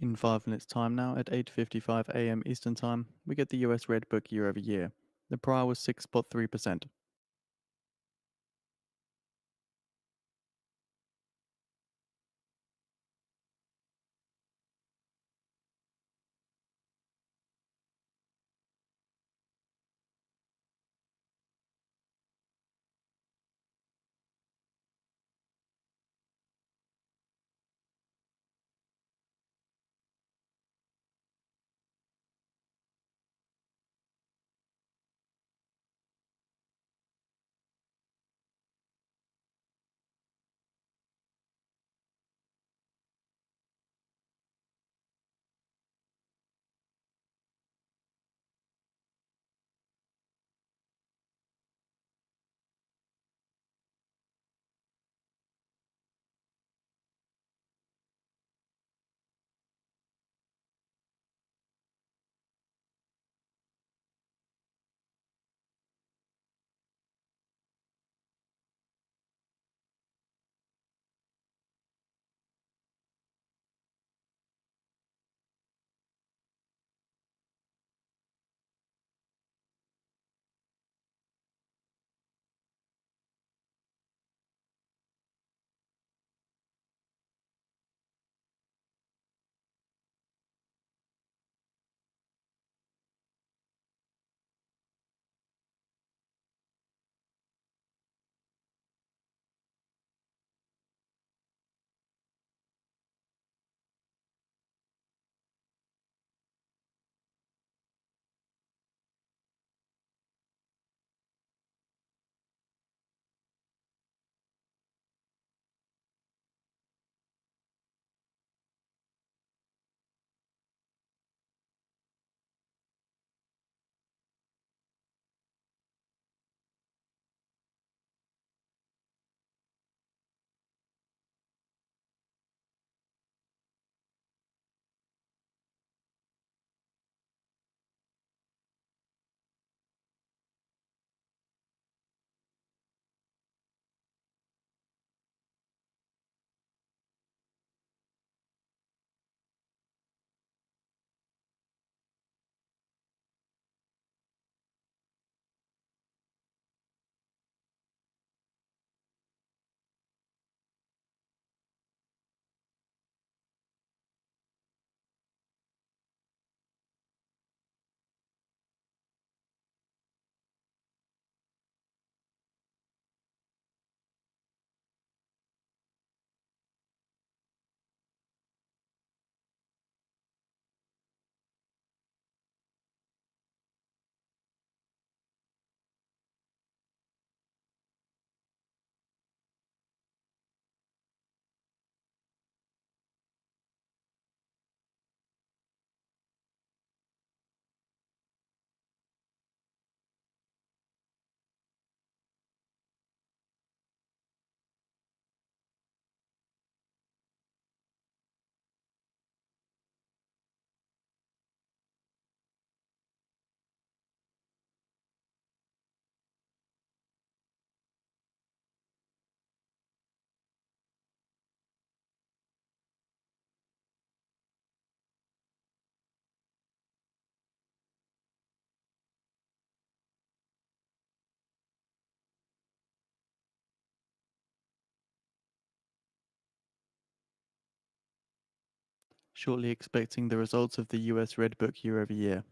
In 5 minutes' time now, at 8:55 a.m. Eastern Time, we get the US Red Book year over year. The prior was 6.3%. Shortly expecting the results of the US Red Book year over year.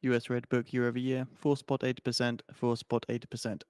US Red Book year over year, 4.8%, 4.8%.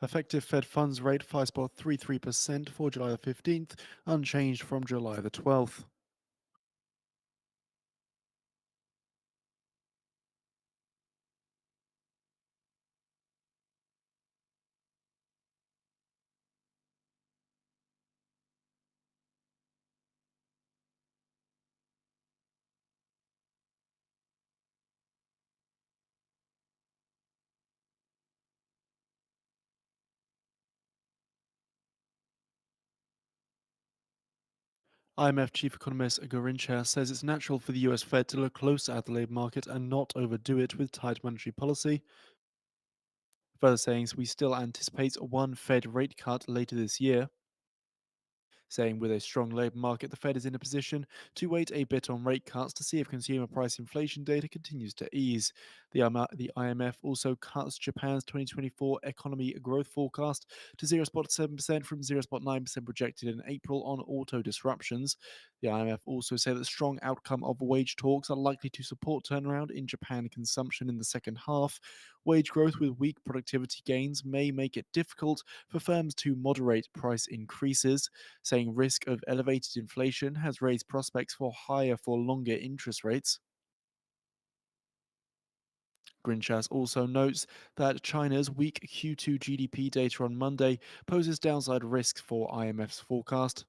Effective Fed funds rate 5.33% for July the 15th, unchanged from July the 12th. IMF chief economist Gorincha says it's natural for the US Fed to look closer at the labour market and not overdo it with tight monetary policy. Further saying we still anticipate one Fed rate cut later this year. Saying with a strong labour market, the Fed is in a position to wait a bit on rate cuts to see if consumer price inflation data continues to ease. The IMF also cuts Japan's 2024 economy growth forecast to 0.7% from 0.9% projected in April on auto disruptions. The IMF also said that the strong outcome of wage talks are likely to support turnaround in Japan consumption in the second half. Wage growth with weak productivity gains may make it difficult for firms to moderate price increases, saying risk of elevated inflation has raised prospects for higher for longer interest rates. Grinchas also notes that China's weak Q2 GDP data on Monday poses downside risks for IMF's forecast,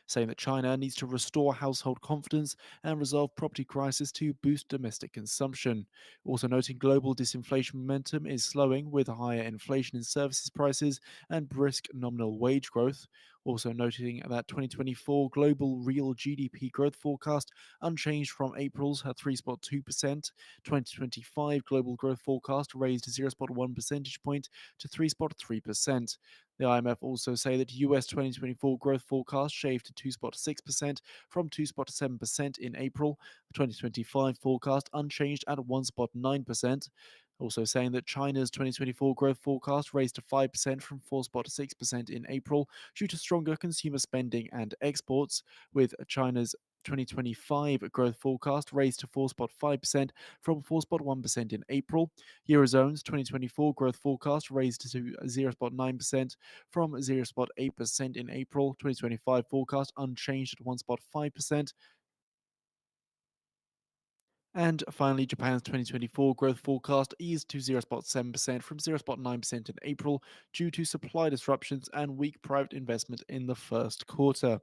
saying that China needs to restore household confidence and resolve property crisis to boost domestic consumption. Also noting global disinflation momentum is slowing with higher inflation in services prices and brisk nominal wage growth. Also noting that 2024 global real GDP growth forecast unchanged from April's at 3.2%. 2025 global growth forecast raised 0.1 percentage point to 3.3%. The IMF also say that US 2024 growth forecast shaved to 2.6% from 2.7% in April. The 2025 forecast unchanged at 1.9%. Also saying that China's 2024 growth forecast raised to 5% from 4.6% in April due to stronger consumer spending and exports, with China's 2025 growth forecast raised to 4.5% from 4.1% in April. Eurozone's 2024 growth forecast raised to 0.9% from 0.8% in April. 2025 forecast unchanged at 1.5%. And finally, Japan's 2024 growth forecast eased to 0.7% from 0.9% in April due to supply disruptions and weak private investment in the first quarter.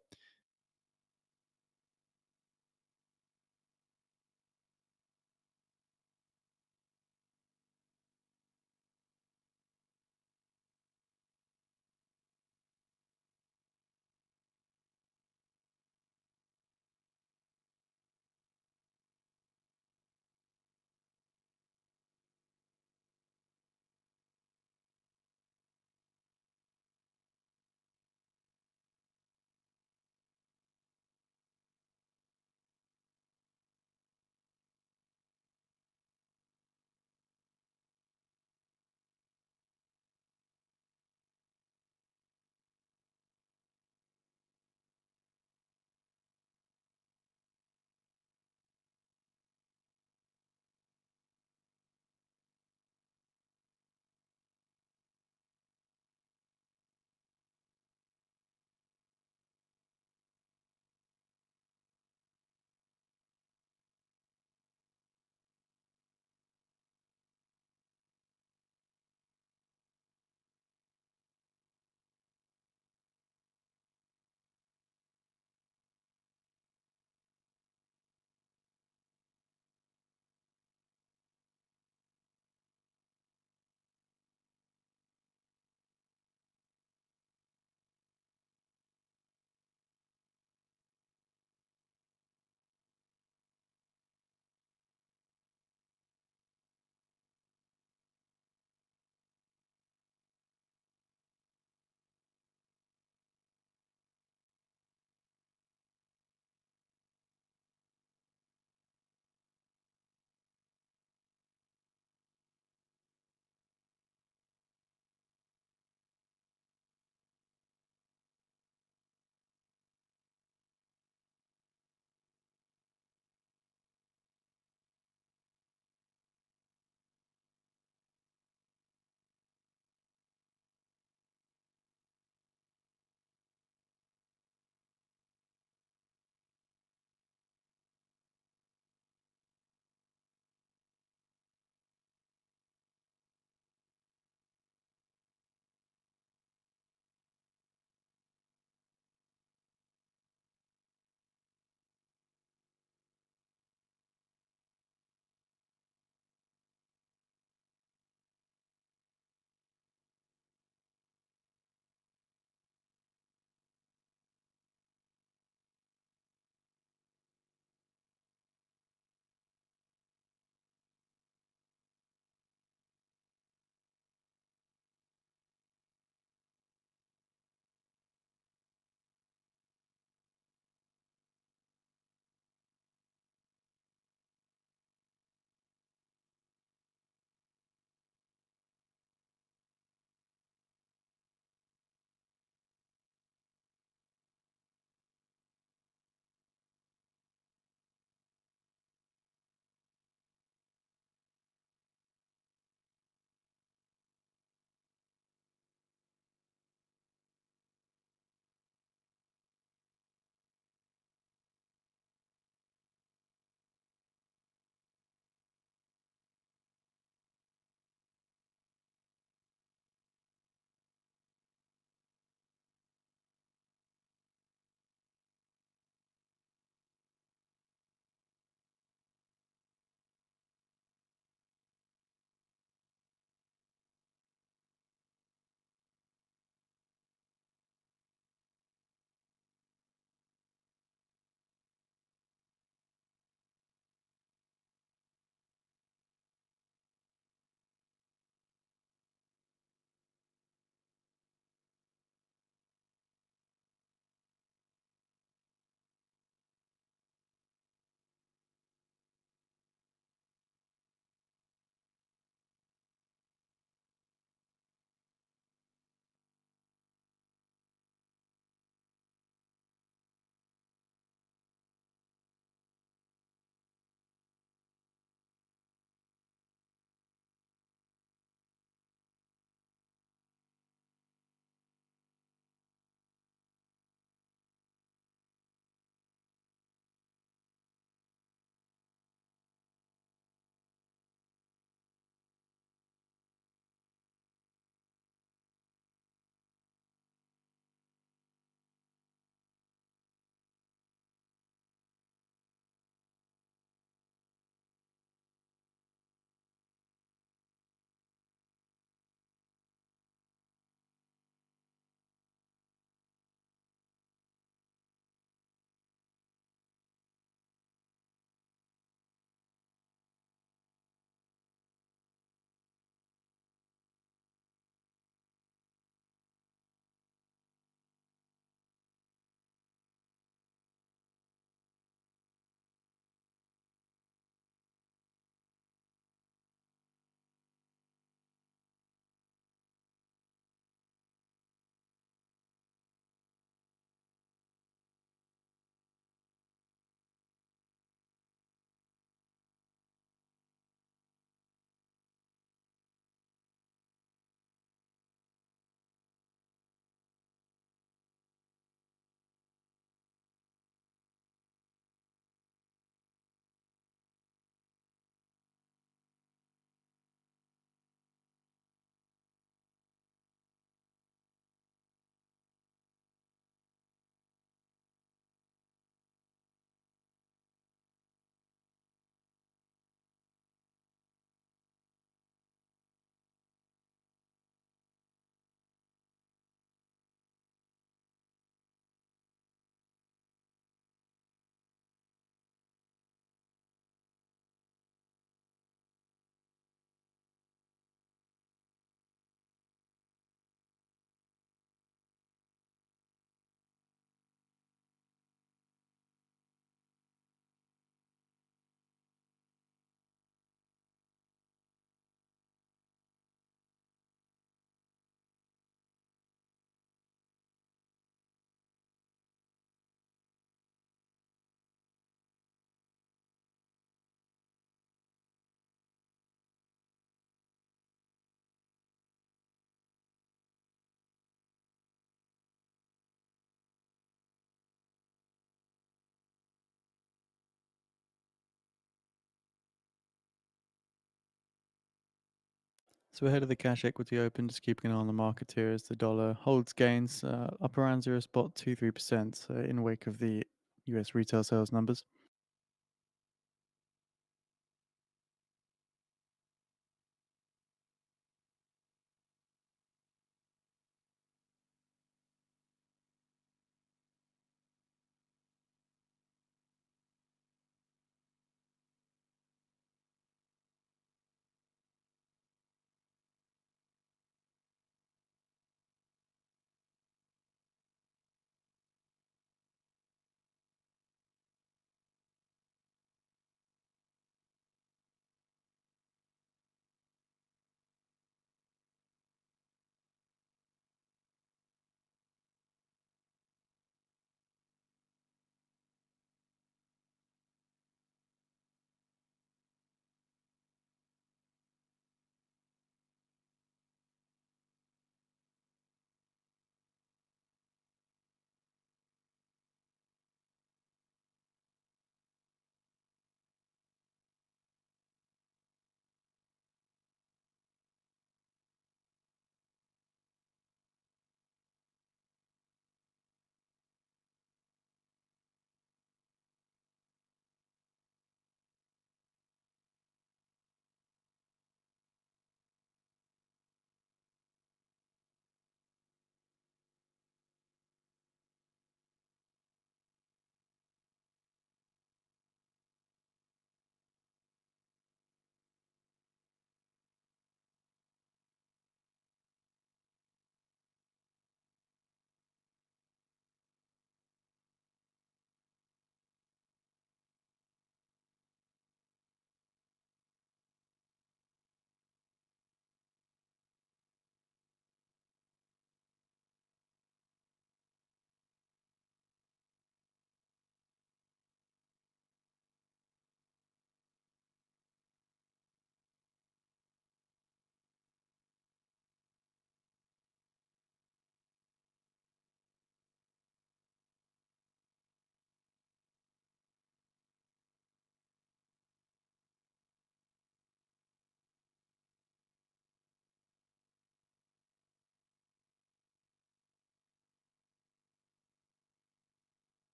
So ahead of the cash equity open, just keeping an eye on the market here as the dollar holds gains up around 0.23% in wake of the US retail sales numbers.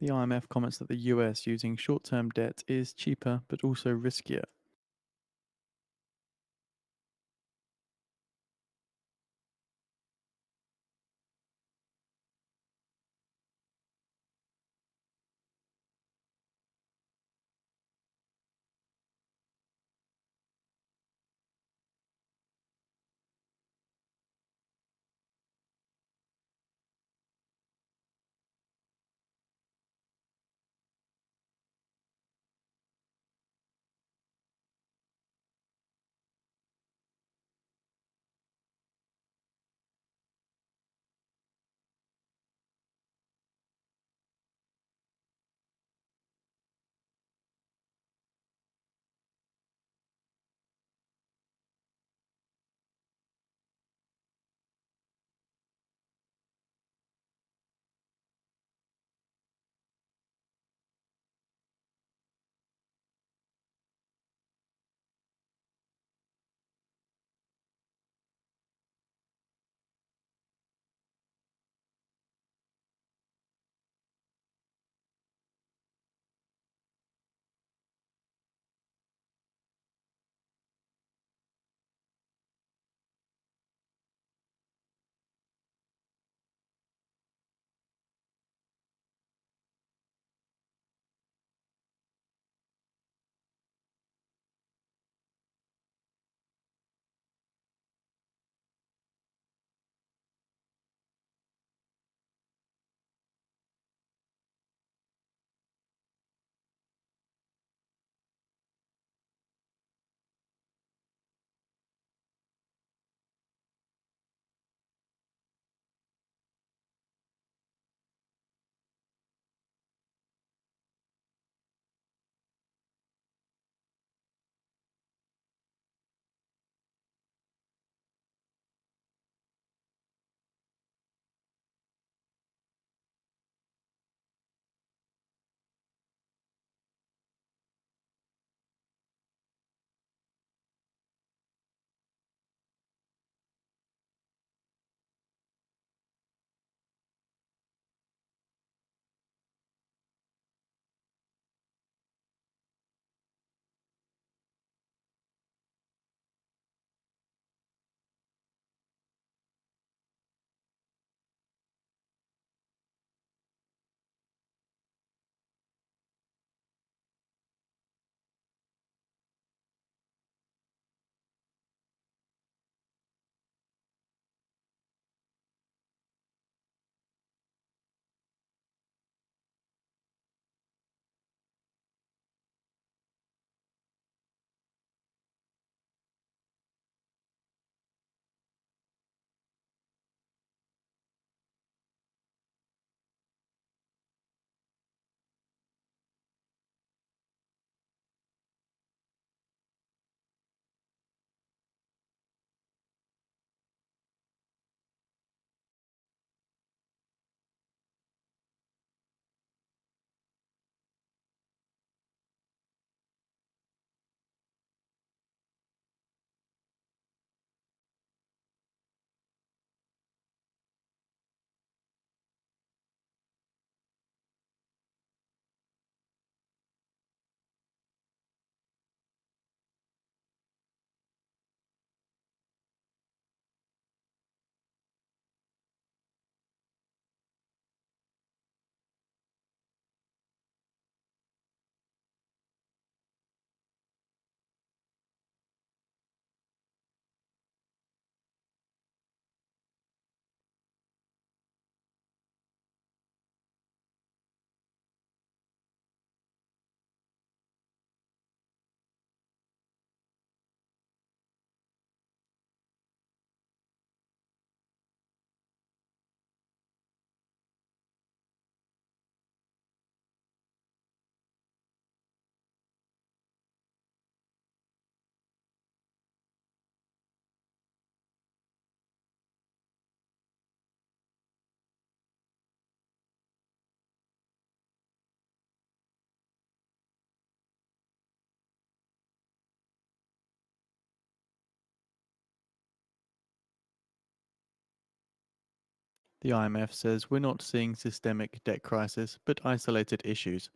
The IMF comments that the US using short term debt is cheaper but also riskier. The IMF says we're not seeing systemic debt crisis, but isolated issues.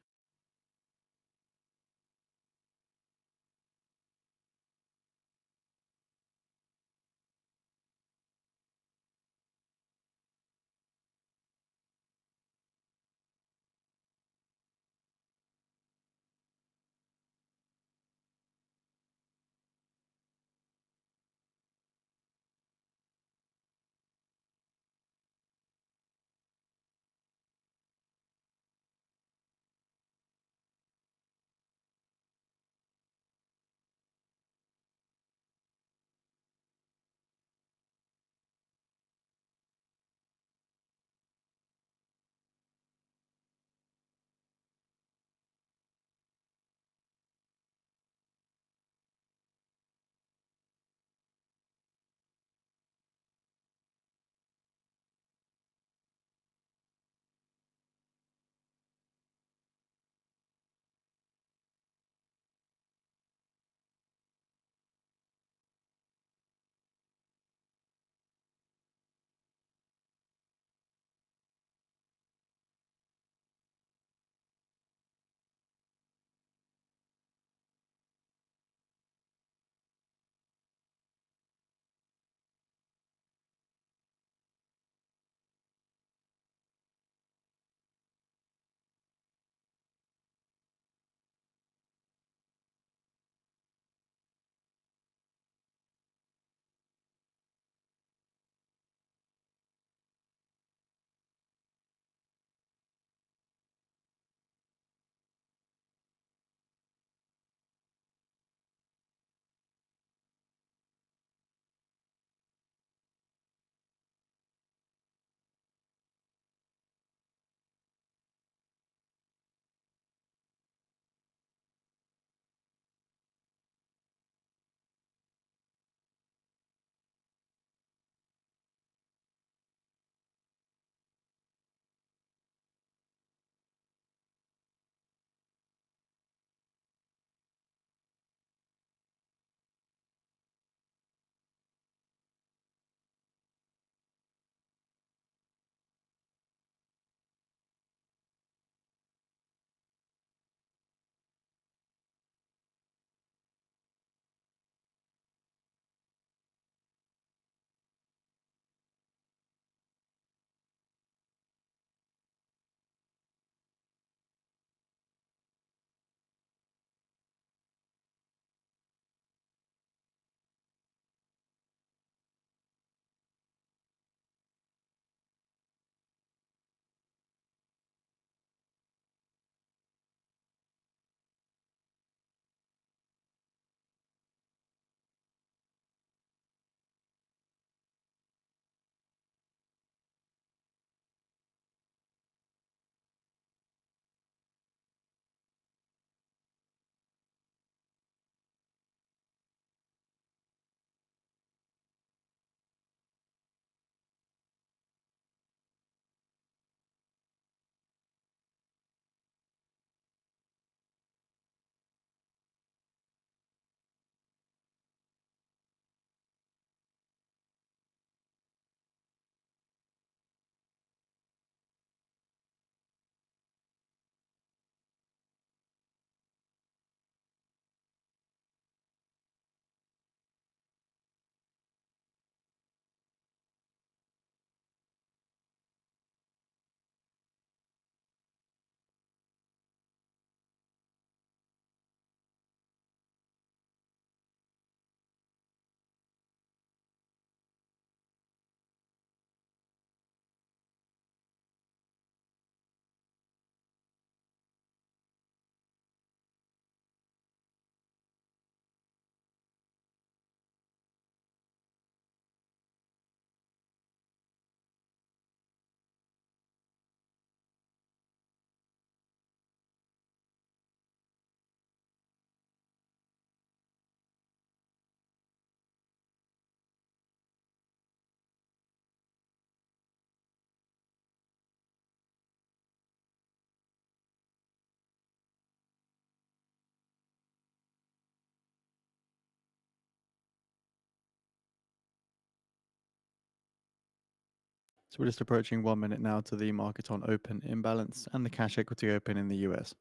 So we're just approaching 1 minute now to the market on open imbalance and the cash equity open in the US.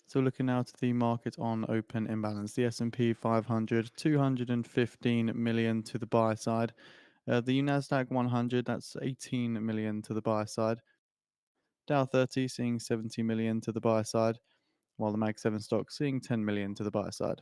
So looking now to the market on open imbalance, the S&P 500, 215 million to the buy side. The NASDAQ 100, that's 18 million to the buy side. Dow 30 seeing 70 million to the buy side, while the Mag 7 stock seeing 10 million to the buy side.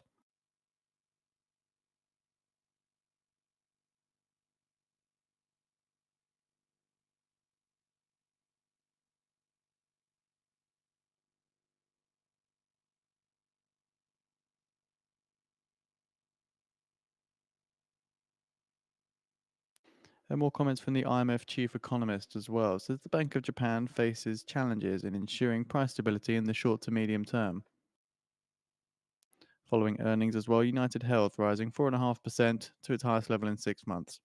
And more comments from the IMF chief economist as well. Says the Bank of Japan faces challenges in ensuring price stability in the short to medium term. Following earnings as well, United Health rising 4.5% to its highest level in 6 months.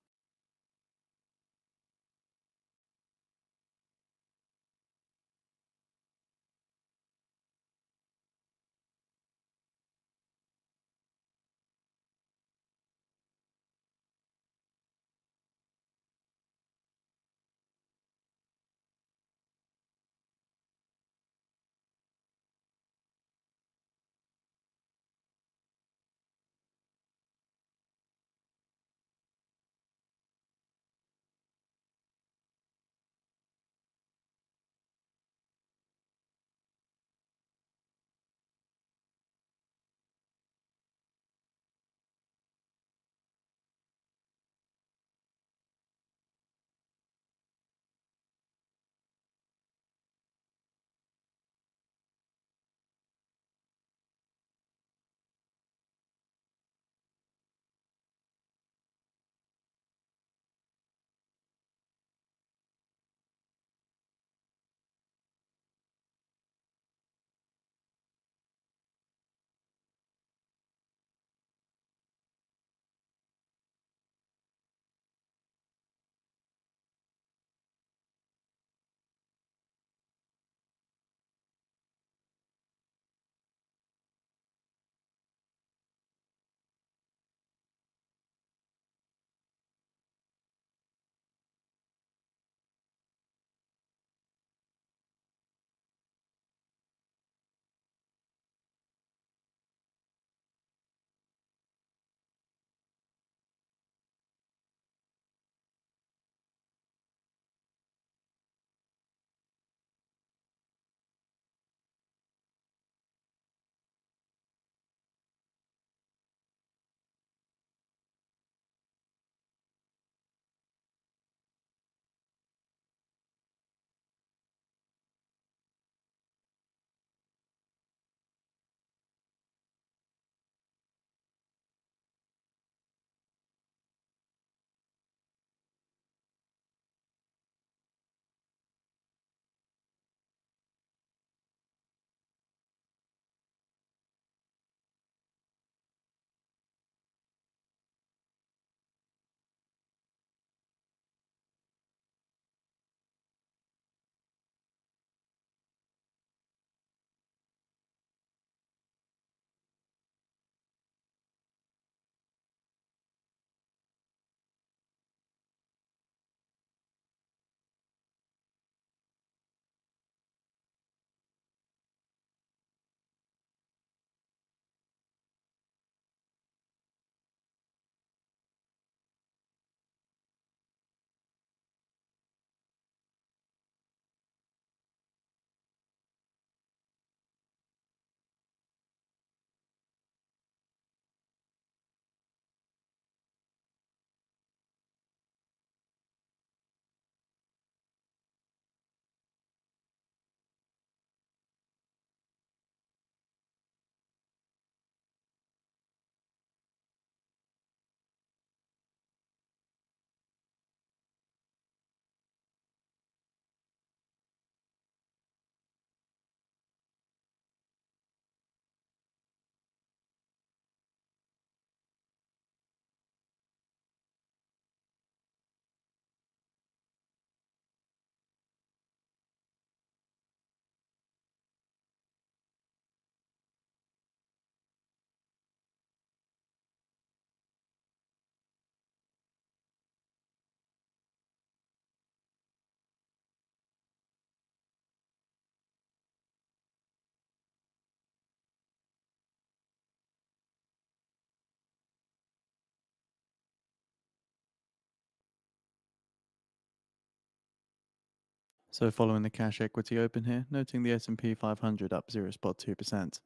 So following the cash equity open here, noting the S&P 500 up 0.2%.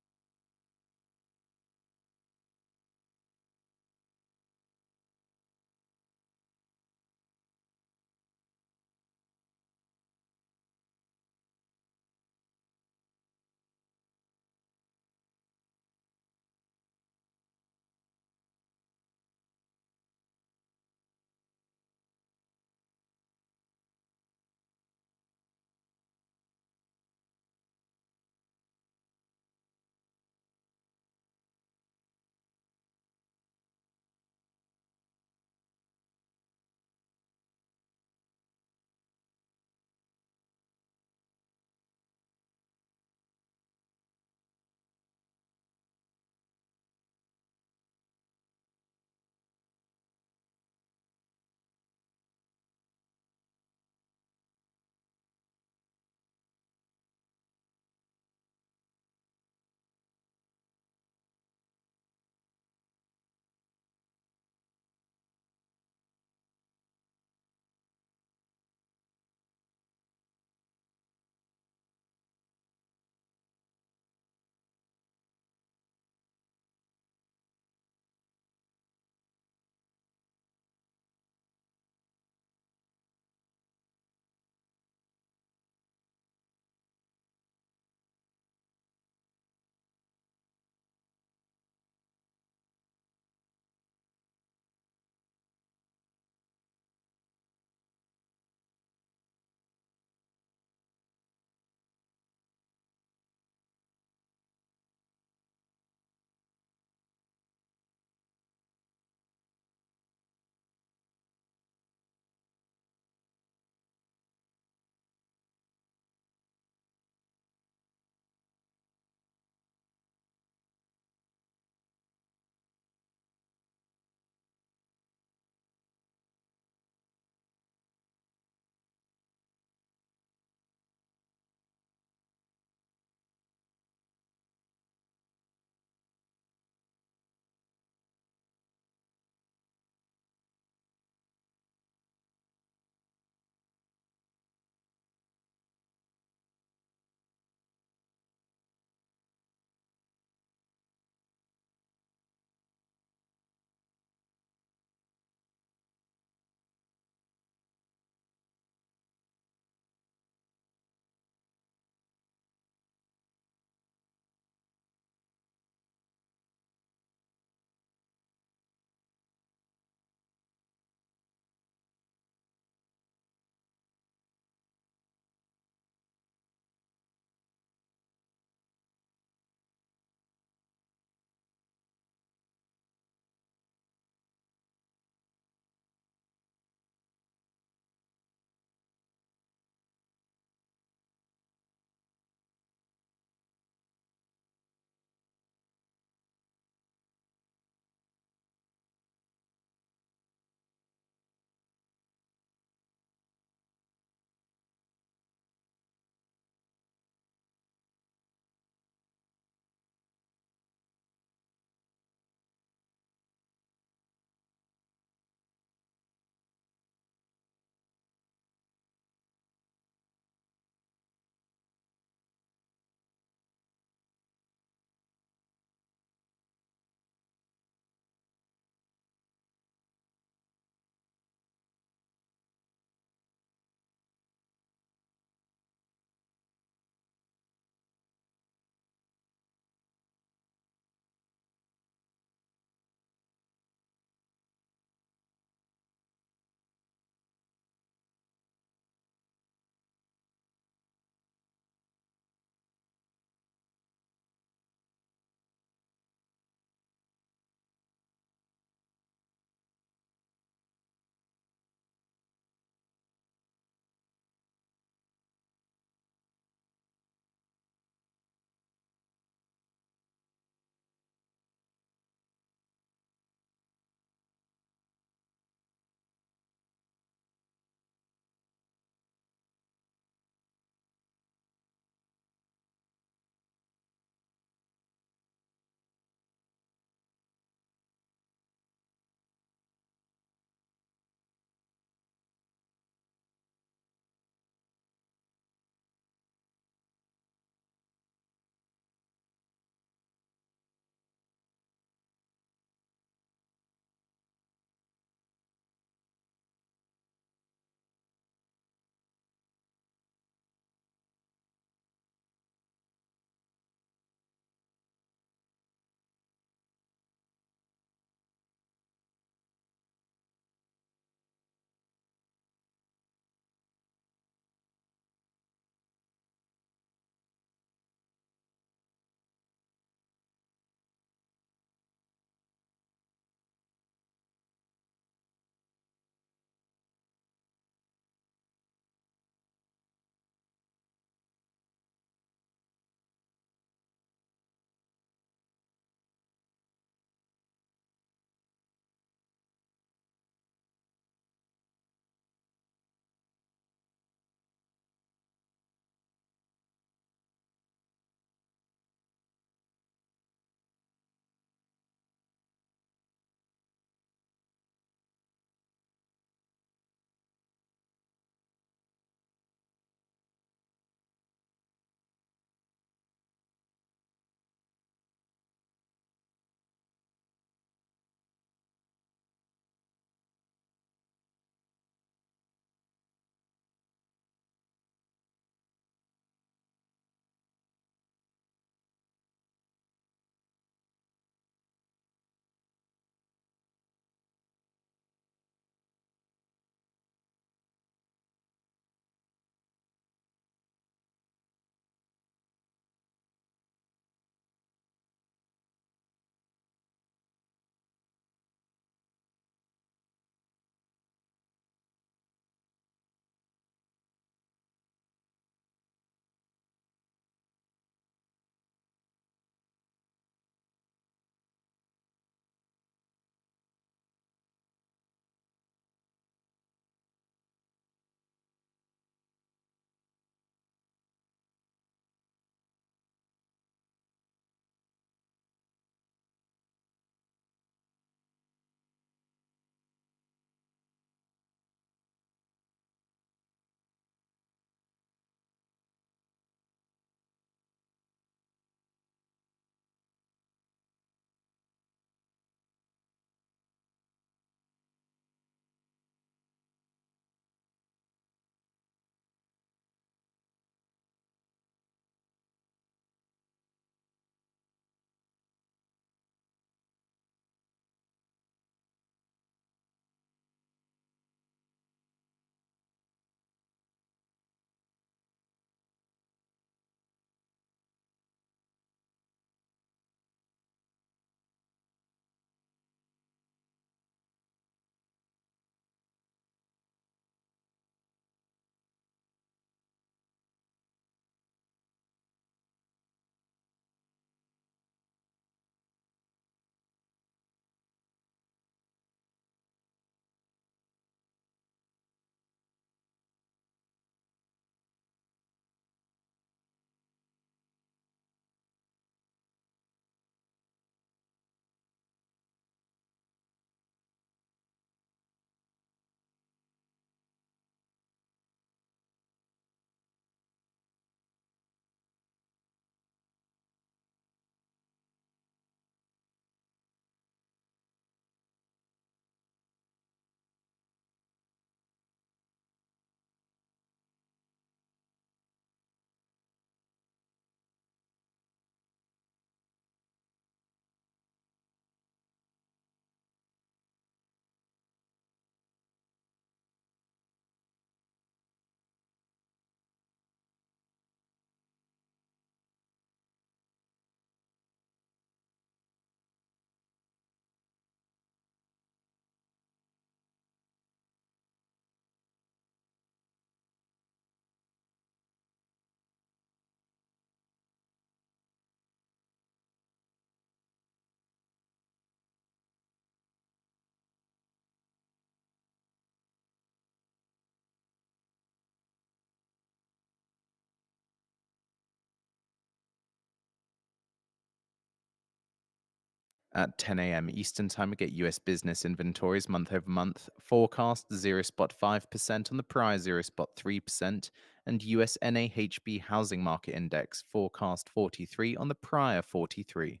At 10 a.m. Eastern Time, we get US business inventories month over month. Forecast 0.5% on the prior 0.3%, and US NAHB housing market index forecast 43 on the prior 43.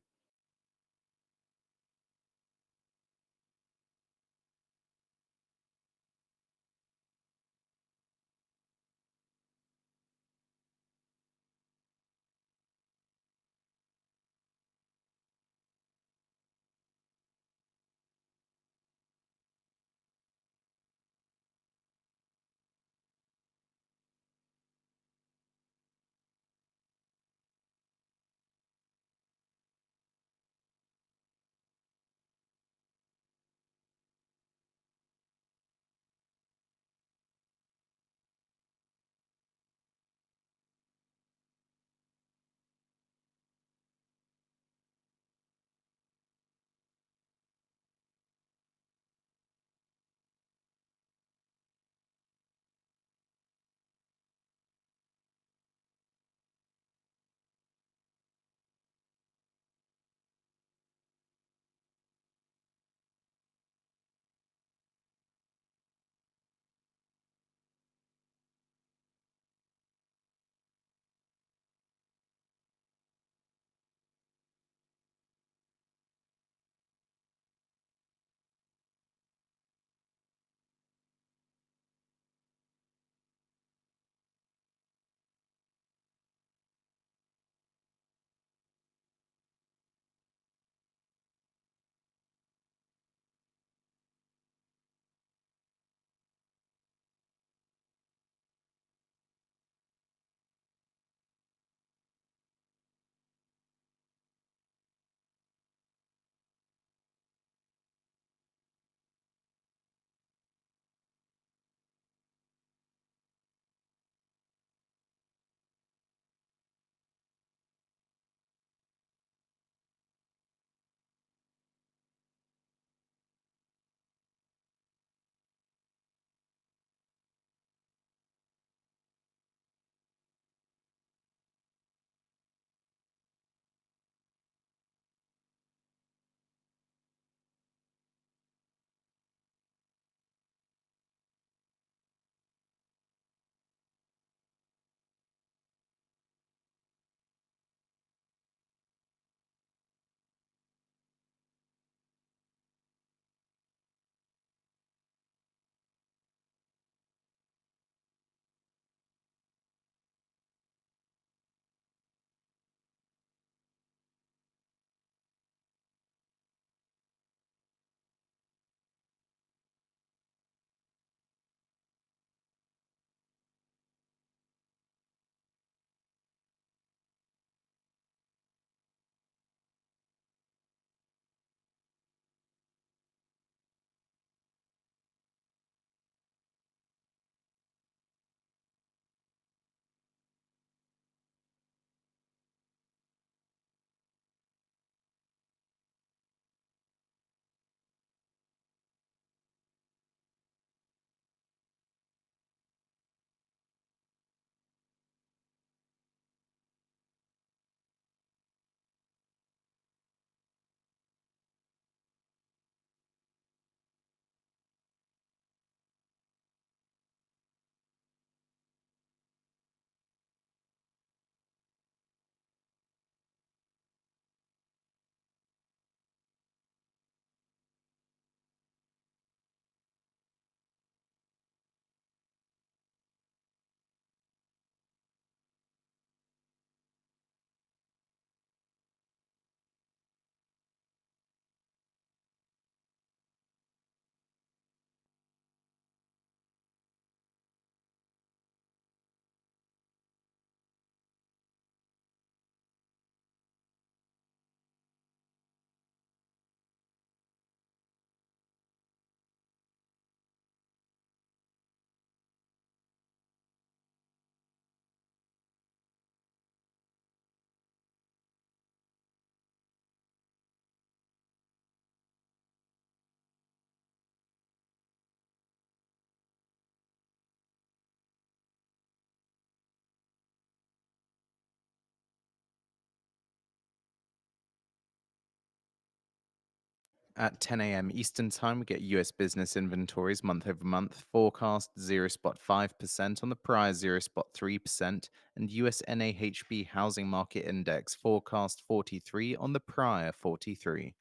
At 10 a.m. Eastern Time, we get US business inventories month over month, forecast 0.5% on the prior 0.3%, and US NAHB housing market index forecast 43 on the prior 43.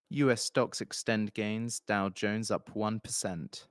US stocks extend gains, Dow Jones up 1%.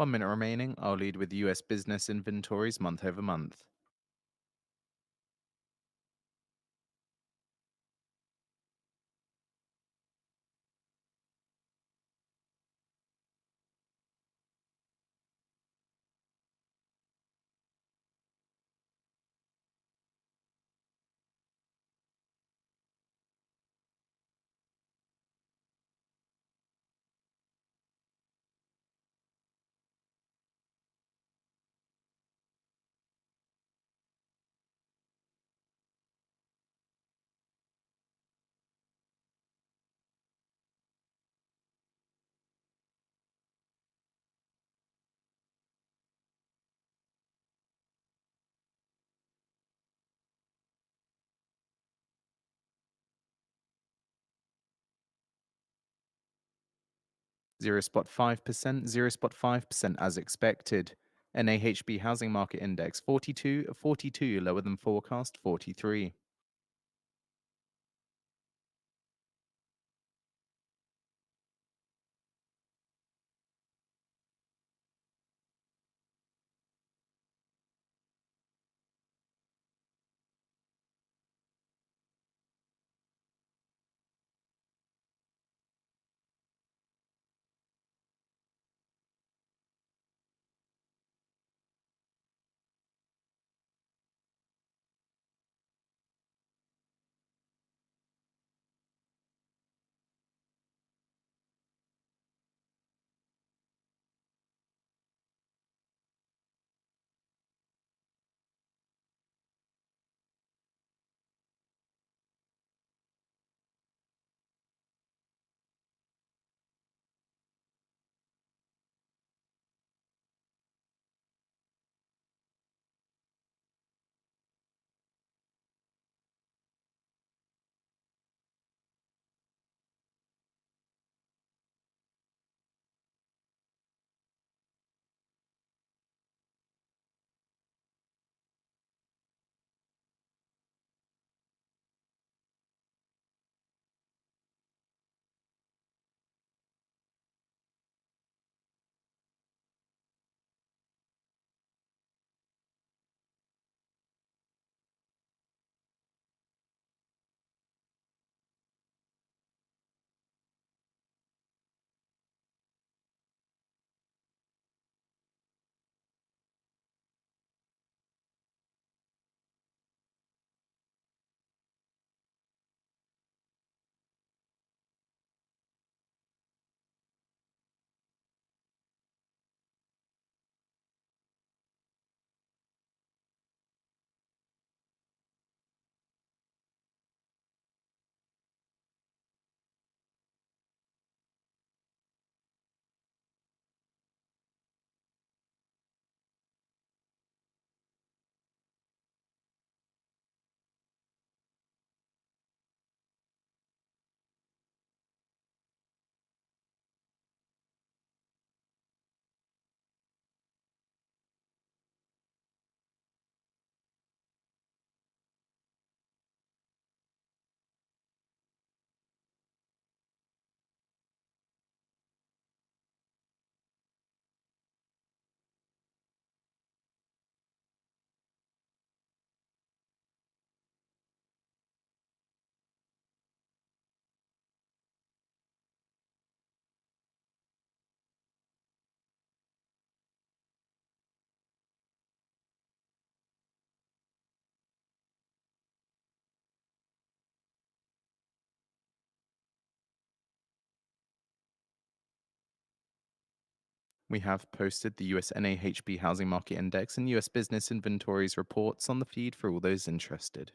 One minute remaining. I'll lead with US business inventories month over month. Zero spot 5%, 0.5% as expected. NAHB Housing Market Index 42, lower than forecast 43. We have posted the US NAHB Housing Market Index and US Business Inventories reports on the feed for all those interested.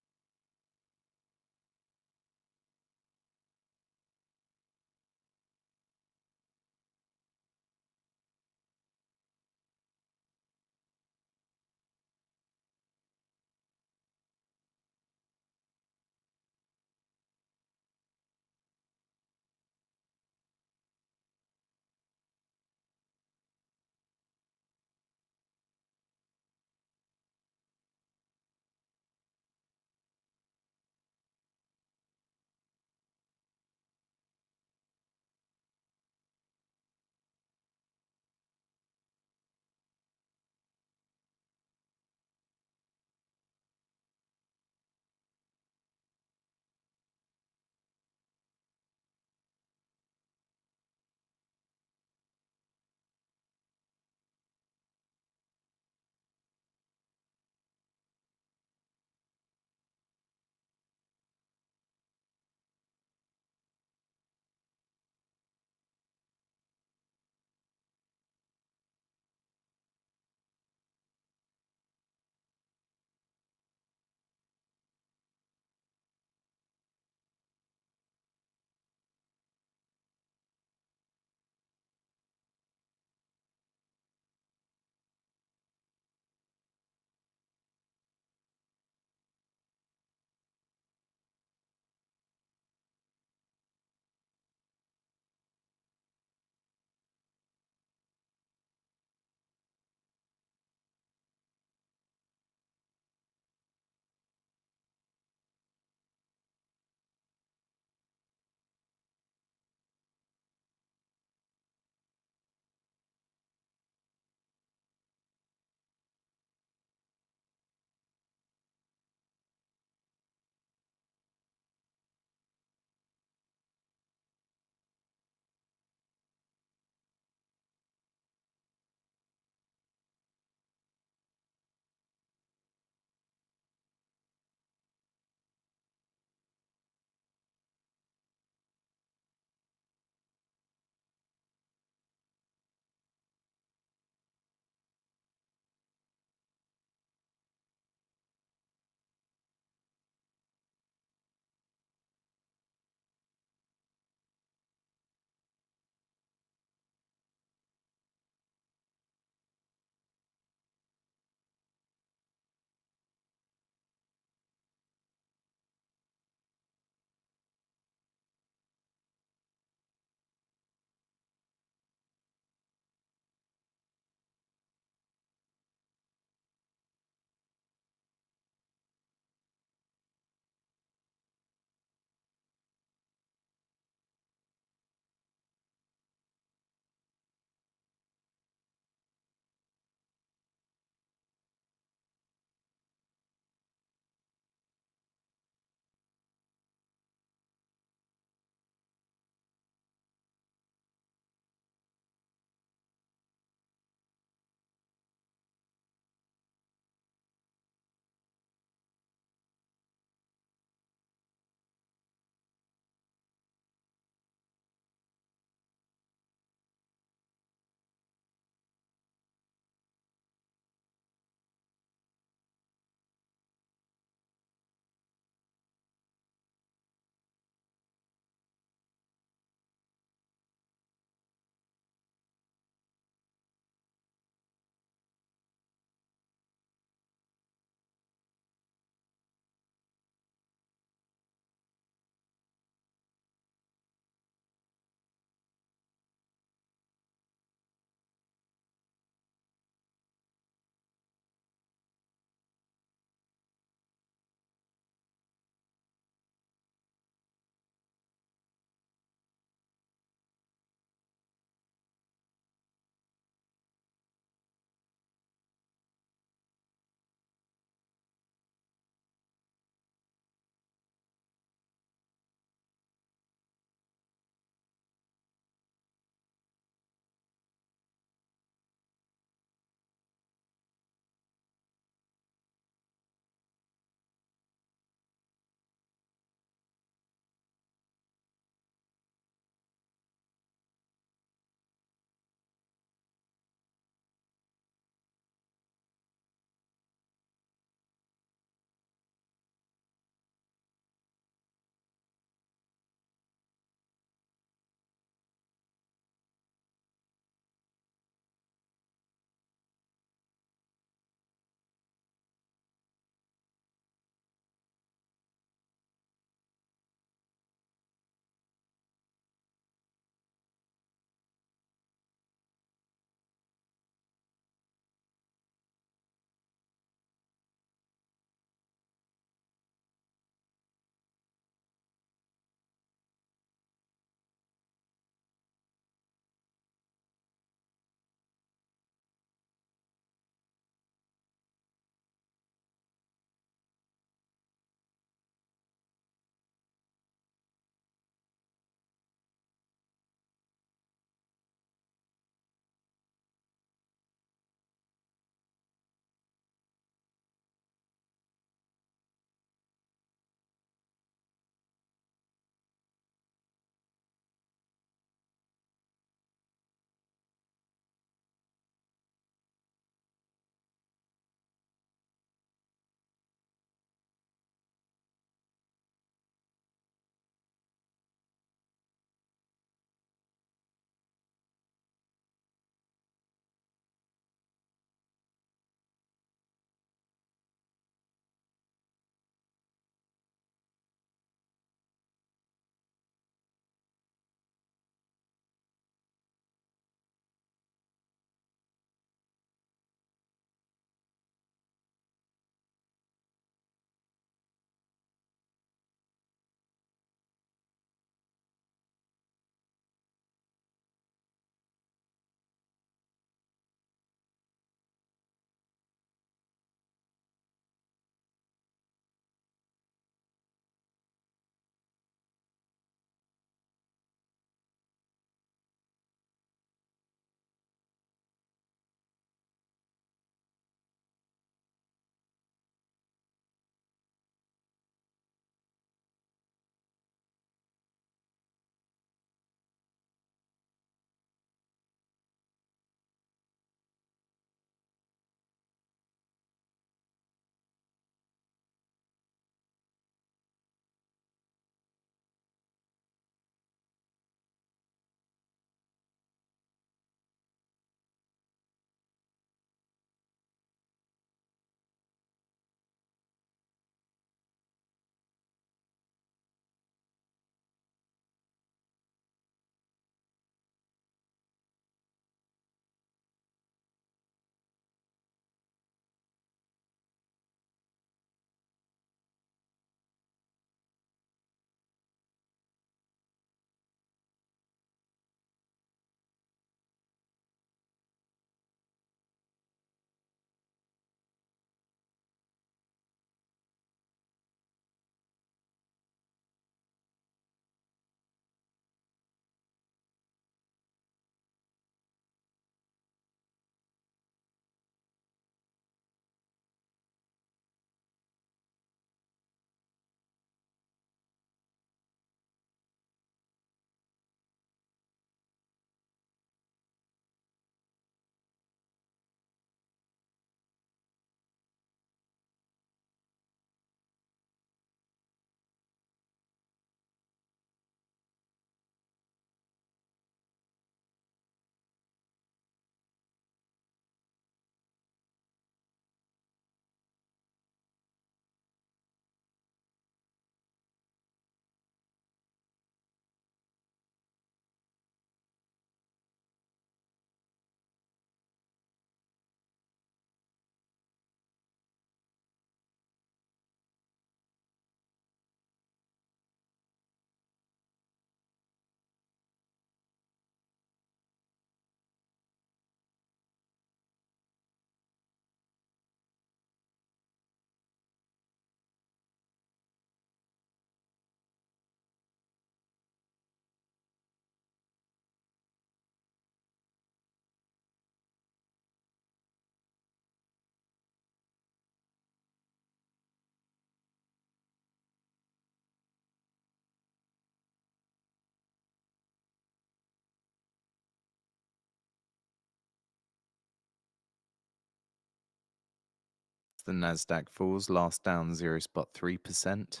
The NASDAQ falls, last down 0.3%.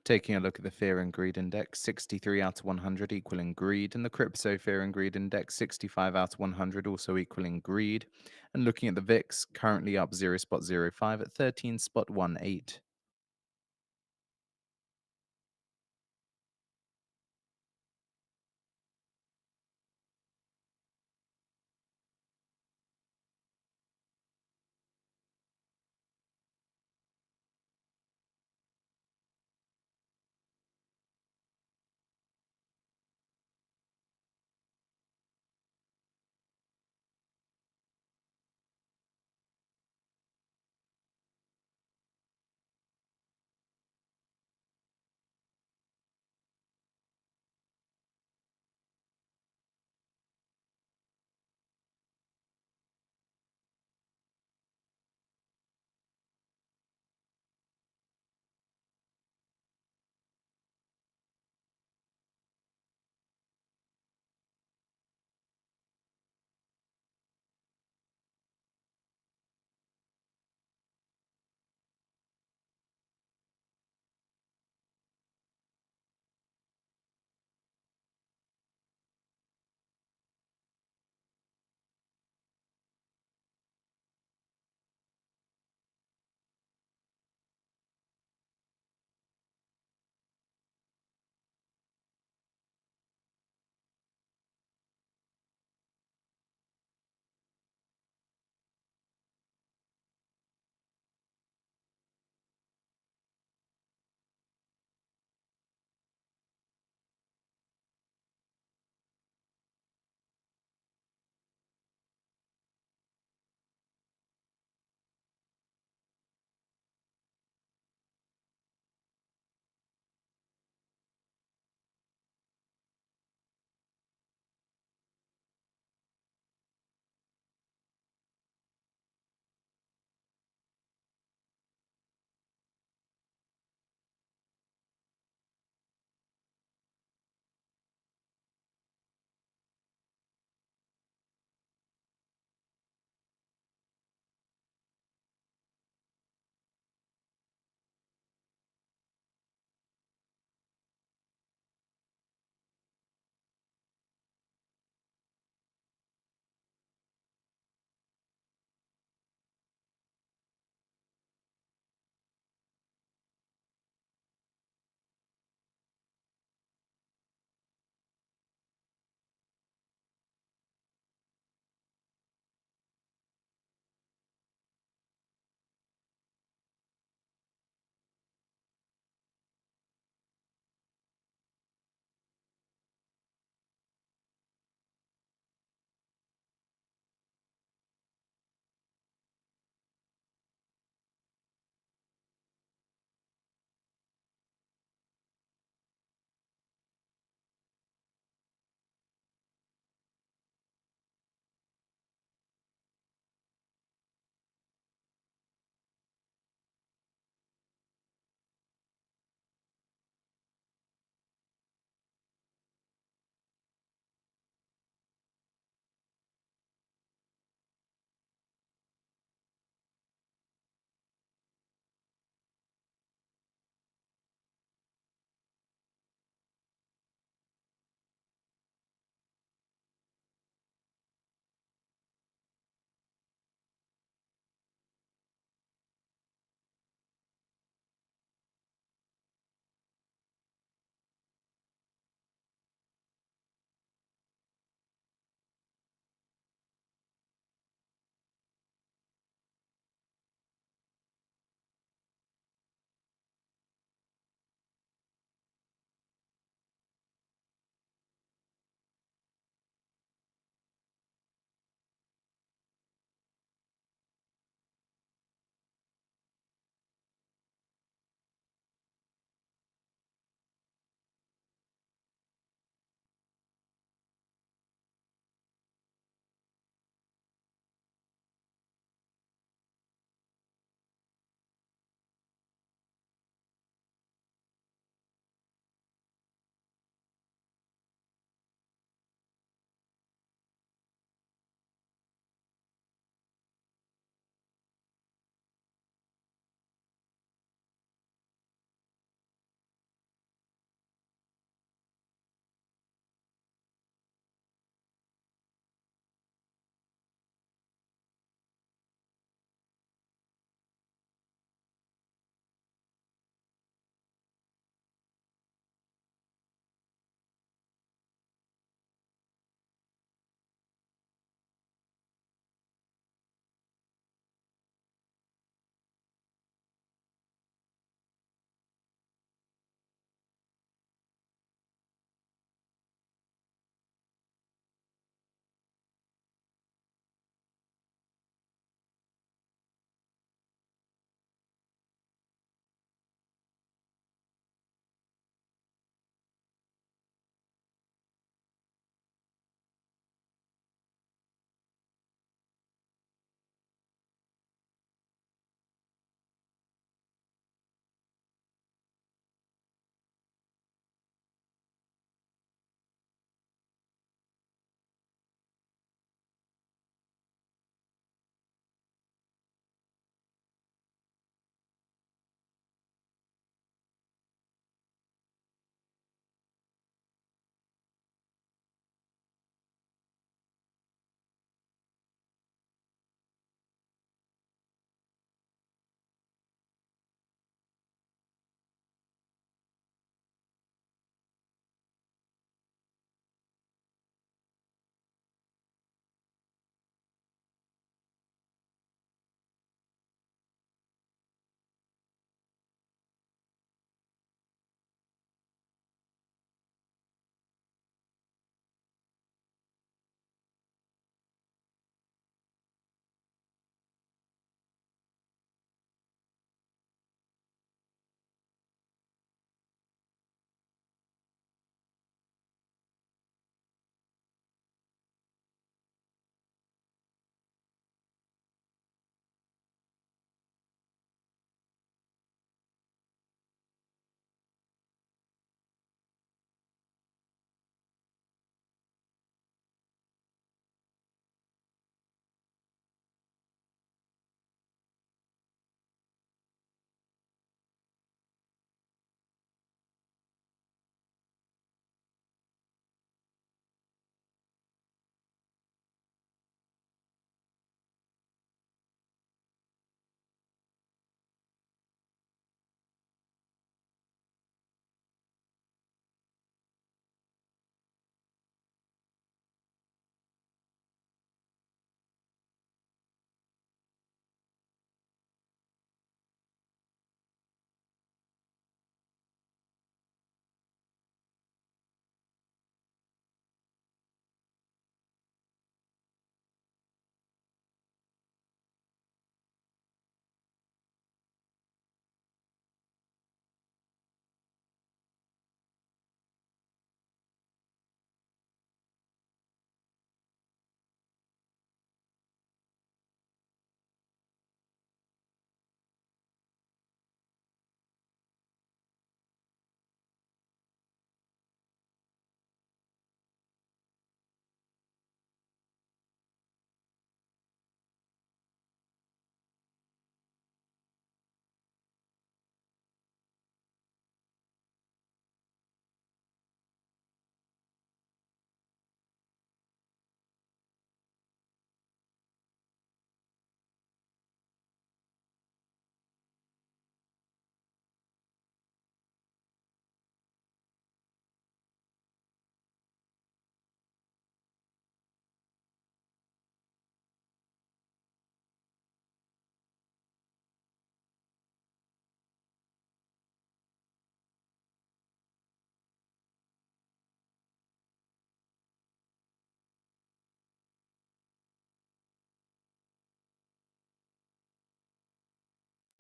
Taking a look at the Fear and Greed Index, 63 out of 100 equaling greed, and the Crypto Fear and Greed Index, 65 out of 100 also equaling greed. And looking at the VIX, currently up 0.05 at 13.18.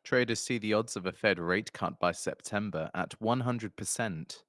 Traders see the odds of a Fed rate cut by September at 100%.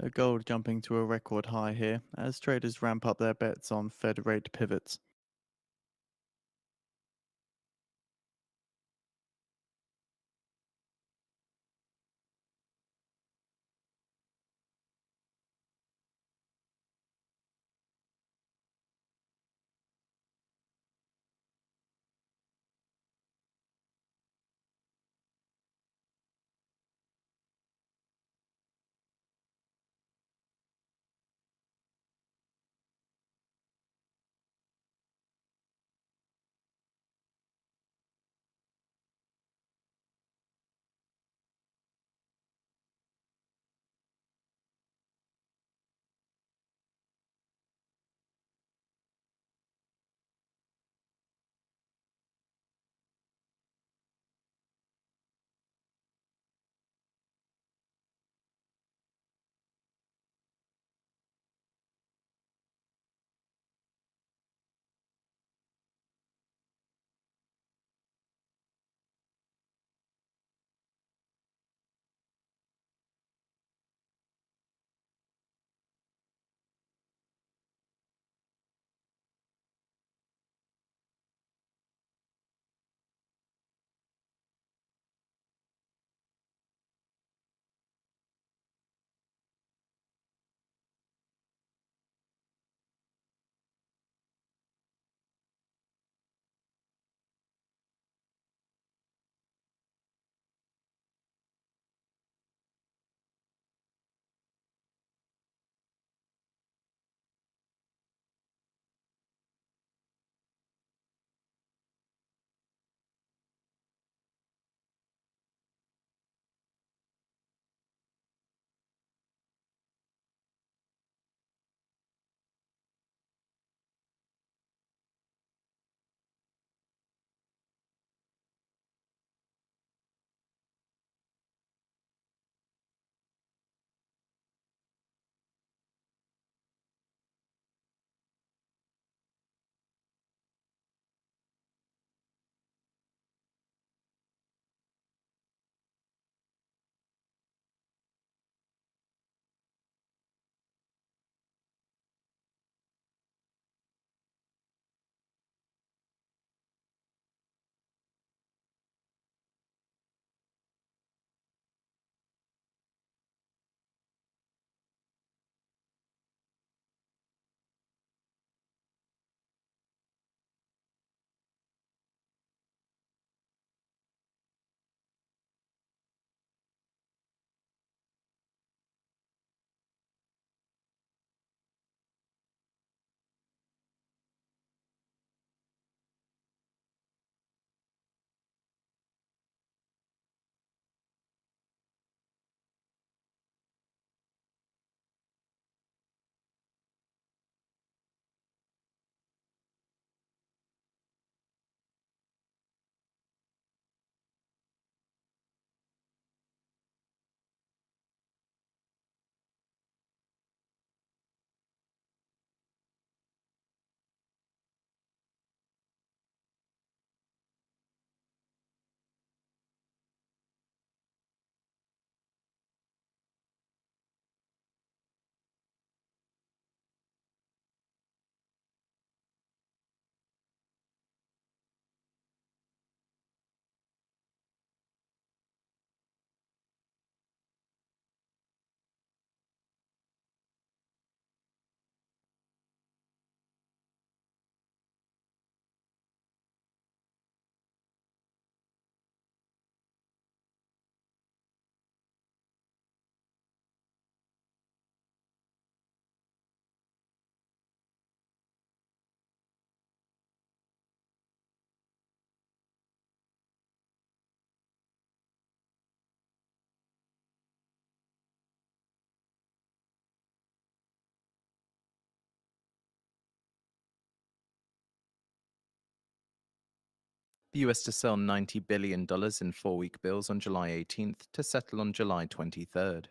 Gold jumping to a record high here as traders ramp up their bets on Fed rate pivots. The US to sell $90 billion in 4-week bills on July 18th to settle on July 23rd.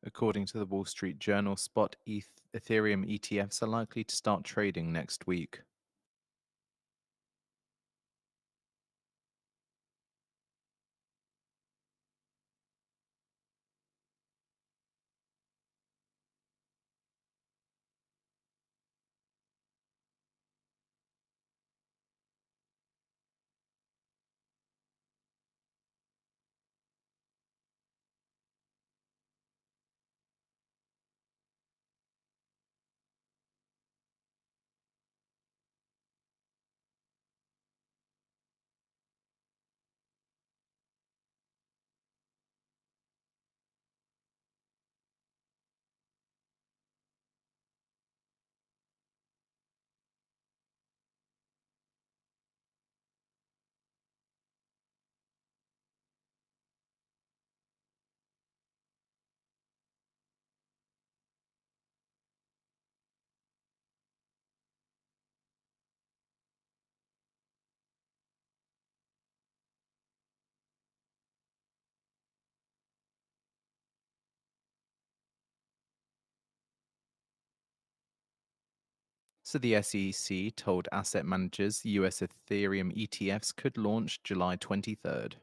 According to the Wall Street Journal, spot Ethereum ETFs are likely to start trading next week. So the SEC told asset managers US Ethereum ETFs could launch July 23rd.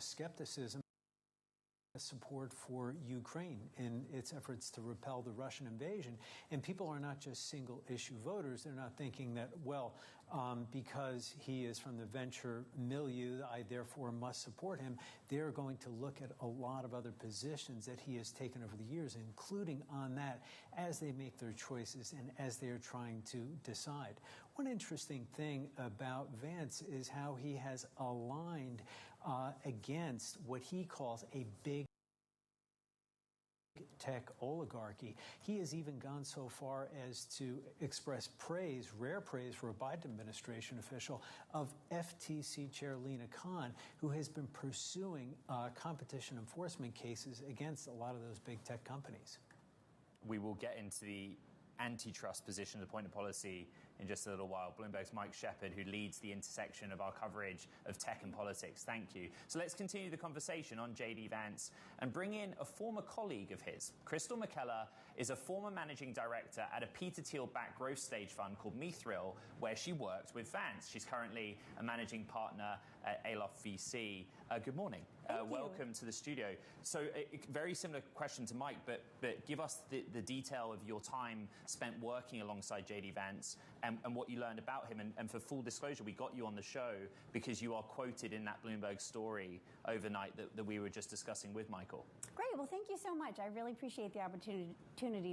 skepticism. Support for Ukraine in its efforts to repel the Russian invasion. And people are not just single issue voters. They're not thinking that, well, because he is from the venture milieu, I therefore must support him. They're going to look at a lot of other positions that he has taken over the years, including on that, as they make their choices and as they are trying to decide. One interesting thing about Vance is how he has aligned against what he calls a big tech oligarchy. He has even gone so far as to express praise, rare praise for a Biden administration official, of FTC Chair Lena Khan, who has been pursuing competition enforcement cases against a lot of those big tech companies. We will get into the antitrust position of the point of policy in just a little while. Bloomberg's Mike Shepard, who leads the intersection of our coverage of tech and politics. Thank you. So let's continue the conversation on J.D. Vance and bring in a former colleague of his. Crystal McKellar is a former managing director at a Peter Thiel-backed growth stage fund called Mithril, where she worked with Vance. She's currently a managing partner at Aloft VC. Good morning. Welcome to the studio. So a very similar question to Mike, but give us the detail of your time spent working alongside J.D. Vance and what you learned about him. And for full disclosure, we got you on the show because you are quoted in that Bloomberg story overnight that we were just discussing with Michael. Great. Well, thank you so much. I really appreciate the opportunity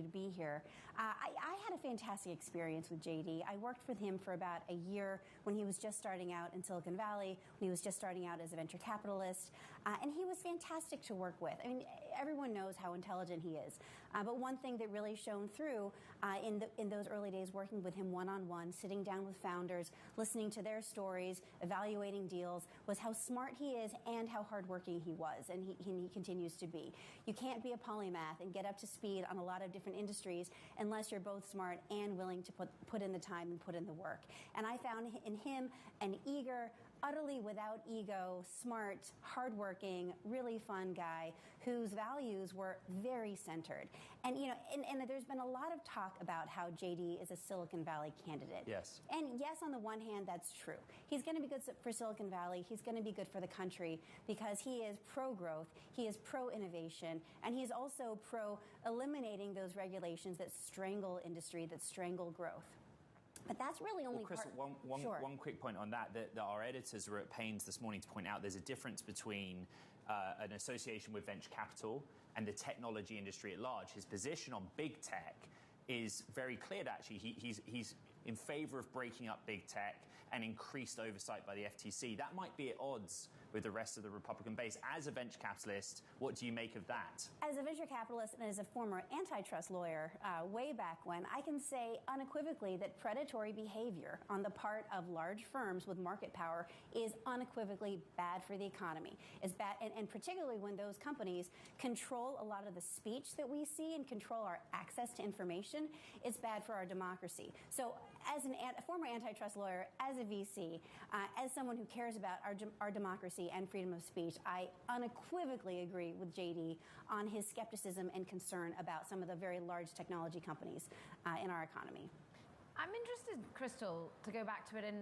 to be here. I had a fantastic experience with JD. I worked with him for about a year when he was just starting out in Silicon Valley, when he was just starting out as a venture capitalist, and he was fantastic to work with. I mean, everyone knows how intelligent he is. But one thing that really shone through in those early days working with him one-on-one, sitting down with founders, listening to their stories, evaluating deals, was how smart he is and how hardworking he was, and he continues to be. You can't be a polymath and get up to speed on a lot of different industries unless you're both smart and willing to put in the time and put in the work. And I found in him an eager, utterly without ego, smart, hardworking, really fun guy whose values were very centered. And, you know, and there's been a lot of talk about how JD is a Silicon Valley candidate. Yes. And yes, on the one hand, that's true. He's going to be good for Silicon Valley. He's going to be good for the country because he is pro-growth, he is pro-innovation, and he's also pro-eliminating those regulations that strangle industry, that strangle growth. But that's really only Crystal, one quick point on that our editors were at pains this morning to point out there's a difference between an association with venture capital and the technology industry at large. His position on big tech is very clear, actually. He's in favor of breaking up big tech and increased oversight by the FTC. That might be at odds with the rest of the Republican base. As a venture capitalist, what do you make of that? As a venture capitalist and as a former antitrust lawyer way back when, I can say unequivocally that predatory behavior on the part of large firms with market power is unequivocally bad for the economy. It's bad, and particularly when those companies control a lot of the speech that we see and control our access to information, it's bad for our democracy. So as a former antitrust lawyer, as a VC, as someone who cares about our democracy and freedom of speech, I unequivocally agree with JD on his skepticism and concern about some of the very large technology companies in our economy. I'm interested, Crystal, to go back to it. And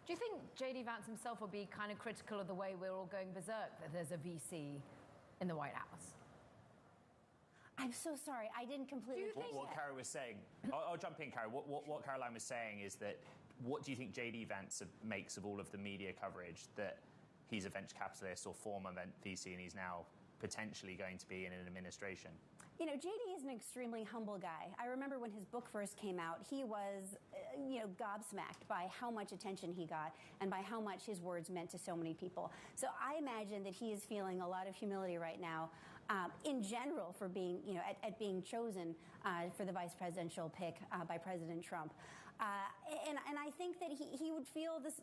do you think JD Vance himself will be kind of critical of the way we're all going berserk that there's a VC in the White House? I'm so sorry. I didn't completely catch what Carol was saying. I'll jump in, Carol. What Caroline was saying is that what do you think J.D. Vance makes of all of the media coverage that he's a venture capitalist or former VC and he's now potentially going to be in an administration? You know, JD is an extremely humble guy. I remember when his book first came out, he was, gobsmacked by how much attention he got and by how much his words meant to so many people. So I imagine that he is feeling a lot of humility right now, in general, for being, at being chosen for the vice presidential pick by President Trump. And I think that he would feel this,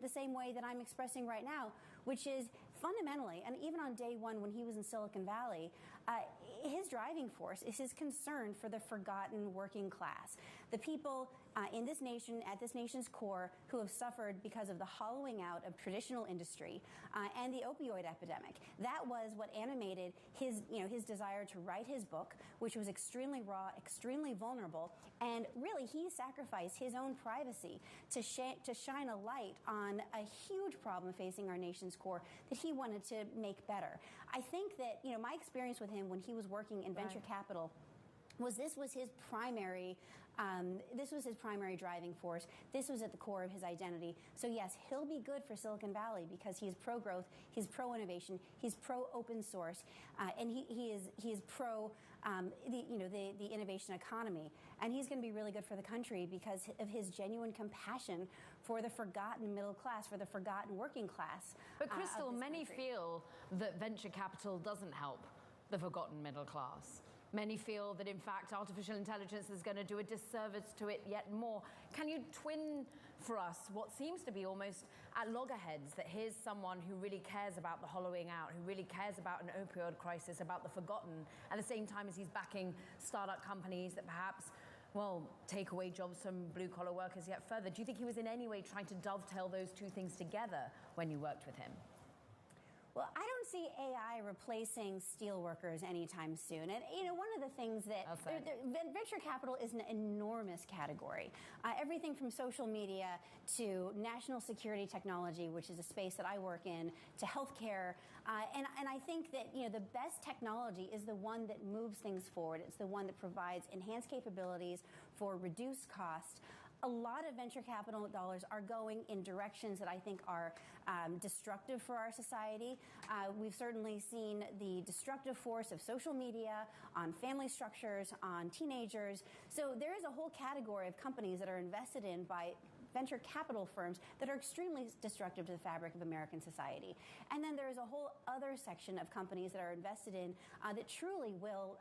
the same way that I'm expressing right now, which is fundamentally, and even on day one when he was in Silicon Valley, his driving force is his concern for the forgotten working class, the people in this nation, at this nation's core, who have suffered because of the hollowing out of traditional industry and the opioid epidemic. That was what animated his desire to write his book, which was extremely raw, extremely vulnerable, and really he sacrificed his own privacy to shine a light on a huge problem facing our nation's core that he wanted to make better. I think that, my experience with him when he was working in venture capital was this was his primary driving force. This was at the core of his identity. So yes, he'll be good for Silicon Valley because he is pro-growth, he's pro-innovation, he's pro-open source, and he is pro the innovation economy. And he's going to be really good for the country because of his genuine compassion for the forgotten middle class, for the forgotten working class. But Crystal, many feel that venture capital doesn't help the forgotten middle class. Many feel that, in fact, artificial intelligence is going to do a disservice to it yet more. Can you twin for us what seems to be almost at loggerheads, that here's someone who really cares about the hollowing out, who really cares about an opioid crisis, about the forgotten, at the same time as he's backing startup companies that perhaps, take away jobs from blue-collar workers yet further? Do you think he was in any way trying to dovetail those two things together when you worked with him? Well, I don't see AI replacing steelworkers anytime soon. And, one of the things that venture capital is an enormous category. Everything from social media to national security technology, which is a space that I work in, to healthcare. And I think that, the best technology is the one that moves things forward. It's the one that provides enhanced capabilities for reduced cost. A lot of venture capital dollars are going in directions that I think are destructive for our society. We've certainly seen the destructive force of social media on family structures, on teenagers. So there is a whole category of companies that are invested in by venture capital firms that are extremely destructive to the fabric of American society. And then there is a whole other section of companies that are invested in that truly will,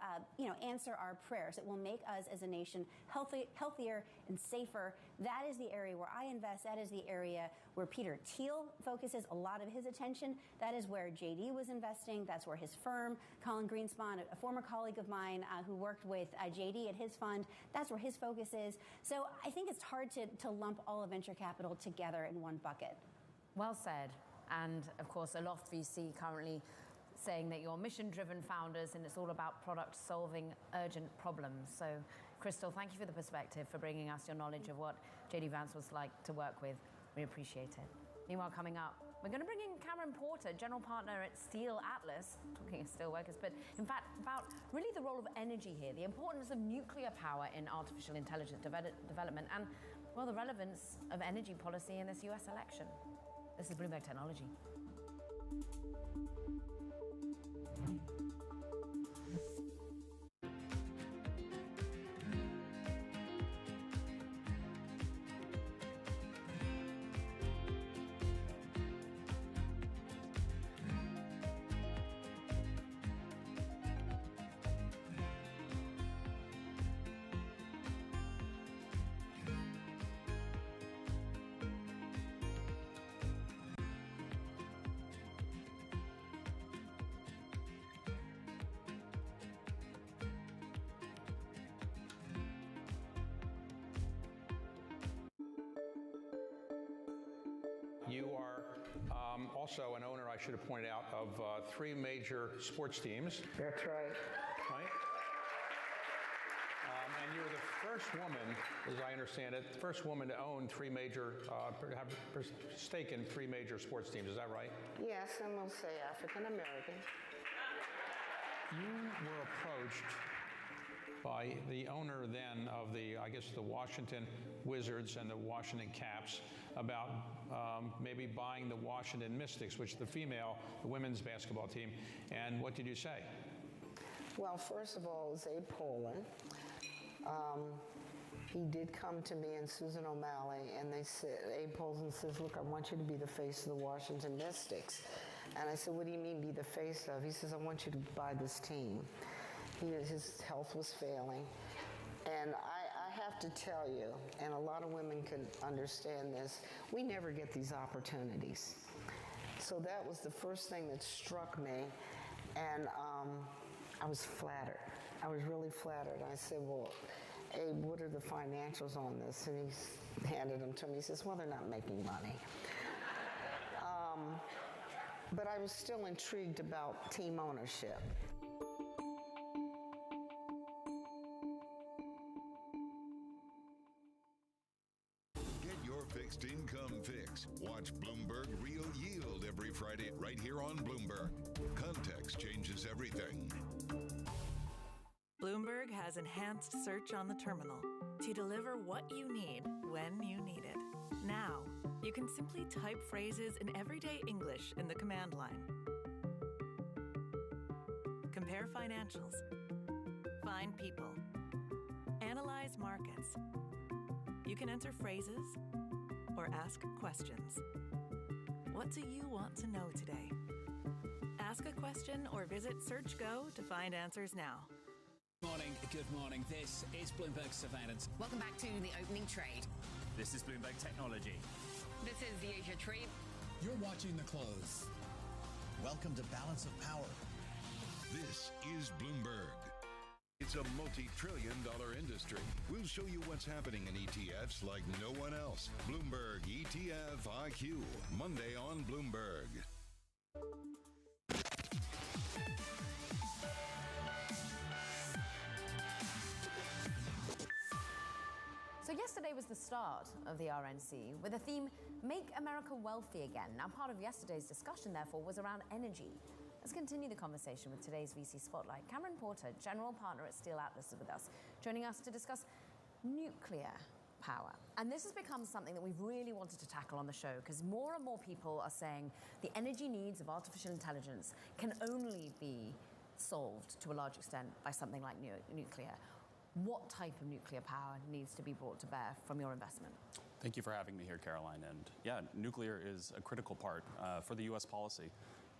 answer our prayers. It will make us as a nation healthier and safer. That is the area where I invest. That is the area where Peter Thiel focuses a lot of his attention. That is where JD was investing. That's where his firm, Colin Greenspan, a former colleague of mine who worked with JD at his fund, that's where his focus is. So I think it's hard to lump all of venture capital together in one bucket. Well said. And of course, Aloft VC currently saying that you're mission-driven founders and it's all about product-solving urgent problems. So, Crystal, thank you for the perspective, for bringing us your knowledge of what JD Vance was like to work with. We appreciate it. Meanwhile, coming up, we're going to bring in Cameron Porter, general partner at Steel Atlas, talking of steel workers, but in fact about really the role of energy here, the importance of nuclear power in artificial intelligence development, and, the relevance of energy policy in this US election. This is Bloomberg Technology. You are also an owner, I should have pointed out, of 3 major sports teams. That's right. Right? And you're the first woman, as I understand it, the first woman to own 3 major, have stake in 3 major sports teams. Is that right? Yes, and we'll say African American. You were approached by the owner then of the Washington Wizards and the Washington Caps about maybe buying the Washington Mystics, which is the women's basketball team. And what did you say? Well, first of all, it was Abe Pollin. He did come to me and Susan O'Malley, and they said, Abe Pollin says, look, I want you to be the face of the Washington Mystics. And I said, what do you mean be the face of? He says, I want you to buy this team. His health was failing. And I have to tell you, and a lot of women can understand this, we never get these opportunities. So that was the first thing that struck me. And I was flattered. I was really flattered. I said, well, Abe, what are the financials on this? And he handed them to me. He says, well, they're not making money. But I was still intrigued about team ownership. Get your fixed income fix. Watch Bloomberg Real Yield every Friday right here on Bloomberg. Context changes everything. Bloomberg has enhanced search on the terminal to deliver what you need when you need it. Now, you can simply type phrases in everyday English in the command line. Compare financials. Find people. Analyze markets. You can enter phrases or ask questions. What do you want to know today? Ask a question or visit SearchGo to find answers now. Good morning. This is Bloomberg Surveillance. Welcome back to the opening trade. This is Bloomberg Technology. This is the Asia Trade. You're watching the close. Welcome to Balance of Power. This is Bloomberg. It's a multi-trillion-dollar industry. We'll show you what's happening in ETFs like no one else. Bloomberg ETF IQ, Monday on Bloomberg. So yesterday was the start of the RNC with a theme, Make America Wealthy Again. Now, part of yesterday's discussion, therefore, was around energy. Let's continue the conversation with today's VC Spotlight. Cameron Porter, General Partner at Steel Atlas, is with us, joining us to discuss nuclear power. And this has become something that we've really wanted to tackle on the show because more and more people are saying the energy needs of artificial intelligence can only be solved to a large extent by something like nuclear. What type of nuclear power needs to be brought to bear from your investment? Thank you for having me here, Caroline. And yeah, nuclear is a critical part for the U.S. policy,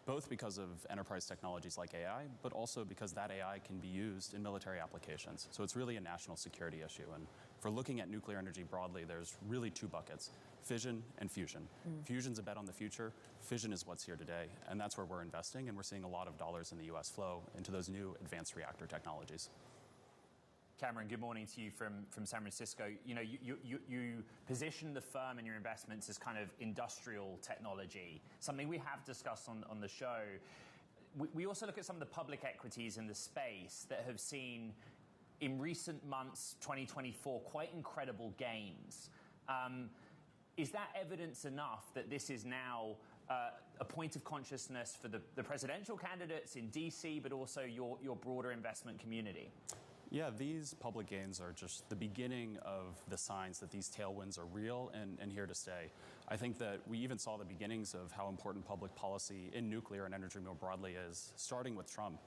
both because of enterprise technologies like AI, but also because that AI can be used in military applications. So it's really a national security issue. And for looking at nuclear energy broadly, there's really two buckets, fission and fusion. Fusion's a bet on the future. Fission is what's here today. And that's where we're investing. And we're seeing a lot of dollars in the U.S. flow into those new advanced reactor technologies. Cameron, good morning to you from San Francisco. You know, you position the firm and your investments as kind of industrial technology, something we have discussed on the show. We also look at some of the public equities in the space that have seen, in recent months, 2024, quite incredible gains. Is that evidence enough that this is now a point of consciousness for the presidential candidates in DC, but also your broader investment community? Yeah, these public gains are just the beginning of the signs that these tailwinds are real and here to stay. I think that we even saw the beginnings of how important public policy in nuclear and energy more broadly is, starting with Trump.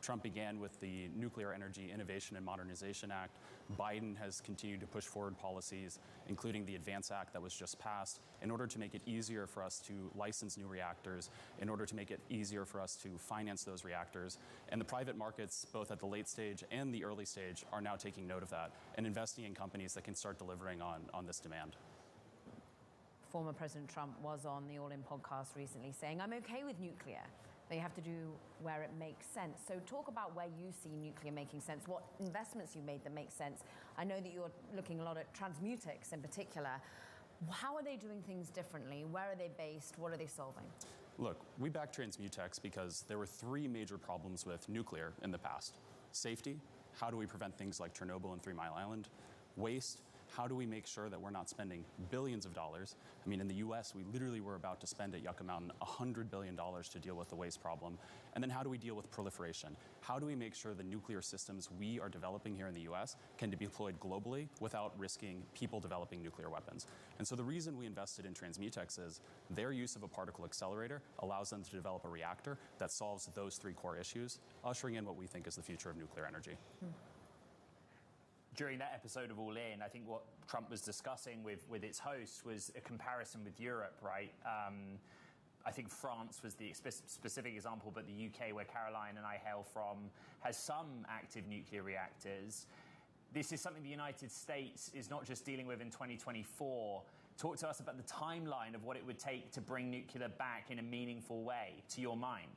Trump began with the Nuclear Energy Innovation and Modernization Act. Biden has continued to push forward policies, including the ADVANCE Act that was just passed, in order to make it easier for us to license new reactors, in order to make it easier for us to finance those reactors. And the private markets, both at the late stage and the early stage, are now taking note of that and investing in companies that can start delivering on this demand. Former President Trump was on the All In podcast recently saying, I'm okay with nuclear. They have to do where it makes sense. So talk about where you see nuclear making sense, what investments you made that make sense. I know that you're looking a lot at Transmutix in particular. How are they doing things differently? Where are they based? What are they solving? Look, we backed Transmutix because there were three major problems with nuclear in the past. Safety, how do we prevent things like Chernobyl and 3 Mile Island? Waste, how do we make sure that we're not spending billions of dollars? I mean, in the US, we literally were about to spend at Yucca Mountain $100 billion to deal with the waste problem. And then how do we deal with proliferation? How do we make sure the nuclear systems we are developing here in the US can be deployed globally without risking people developing nuclear weapons? And so the reason we invested in Transmutix is their use of a particle accelerator allows them to develop a reactor that solves those three core issues, ushering in what we think is the future of nuclear energy. During that episode of All In, I think what Trump was discussing with its host was a comparison with Europe, right? I think France was the specific example, but the UK, where Caroline and I hail from, has some active nuclear reactors. This is something the United States is not just dealing with in 2024. Talk to us about the timeline of what it would take to bring nuclear back in a meaningful way, to your mind.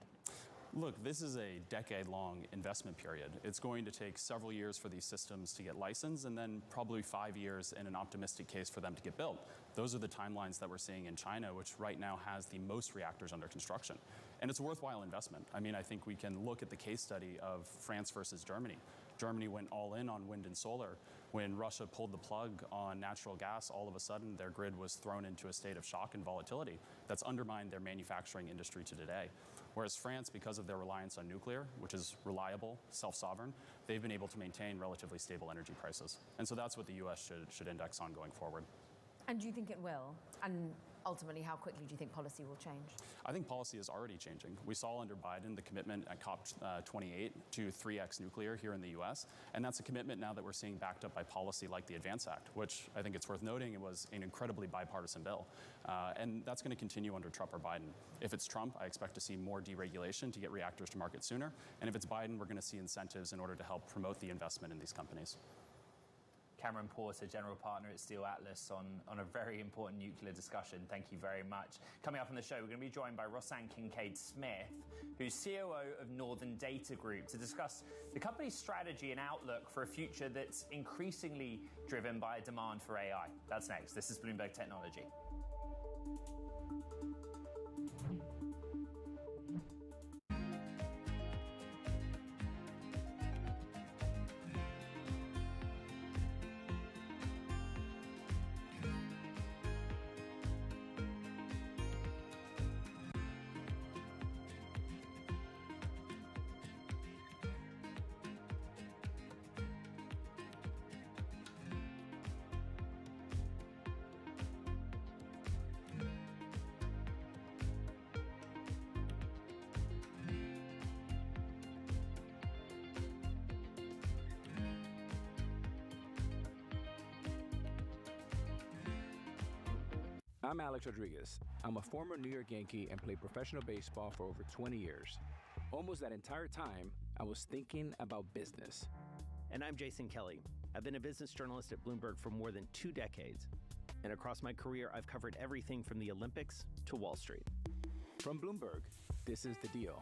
Look, this is a decade-long investment period. It's going to take several years for these systems to get licensed and then probably 5 years in an optimistic case for them to get built. Those are the timelines that we're seeing in China, which right now has the most reactors under construction. And it's a worthwhile investment. I mean, I think we can look at the case study of France versus Germany. Germany went all in on wind and solar. When Russia pulled the plug on natural gas, all of a sudden their grid was thrown into a state of shock and volatility that's undermined their manufacturing industry to today. Whereas France, because of their reliance on nuclear, which is reliable, self-sovereign, they've been able to maintain relatively stable energy prices. And so that's what the US should index on going forward. And do you think it will? And ultimately, how quickly do you think policy will change? I think policy is already changing. We saw under Biden the commitment at COP28 to 3x nuclear here in the US. And that's a commitment now that we're seeing backed up by policy like the ADVANCE Act, which I think it's worth noting it was an incredibly bipartisan bill. And that's going to continue under Trump or Biden. If it's Trump, I expect to see more deregulation to get reactors to market sooner. And if it's Biden, we're going to see incentives in order to help promote the investment in these companies. Cameron Porter, General Partner at Steel Atlas, on a very important nuclear discussion. Thank you very much. Coming up on the show, we're going to be joined by Rosanne Kincaid-Smith, who's COO of Northern Data Group, to discuss the company's strategy and outlook for a future that's increasingly driven by a demand for AI. That's next. This is Bloomberg Technology. I'm Alex Rodriguez. I'm a former New York Yankee and played professional baseball for over 20 years. Almost that entire time, I was thinking about business. And I'm Jason Kelly. I've been a business journalist at Bloomberg for more than 2 decades. And across my career, I've covered everything from the Olympics to Wall Street. From Bloomberg, this is The Deal.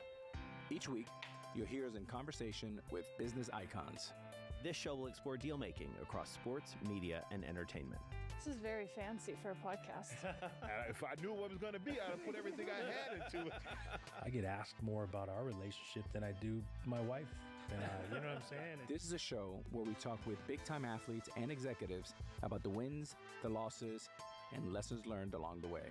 Each week, you'll hear us in conversation with business icons. This show will explore deal-making across sports, media, and entertainment. This is very fancy for a podcast. If I knew what it was going to be, I'd have put everything I had into it. I get asked more about our relationship than I do my wife. And you know what I'm saying? This is a show where we talk with big-time athletes and executives about the wins, the losses, and lessons learned along the way.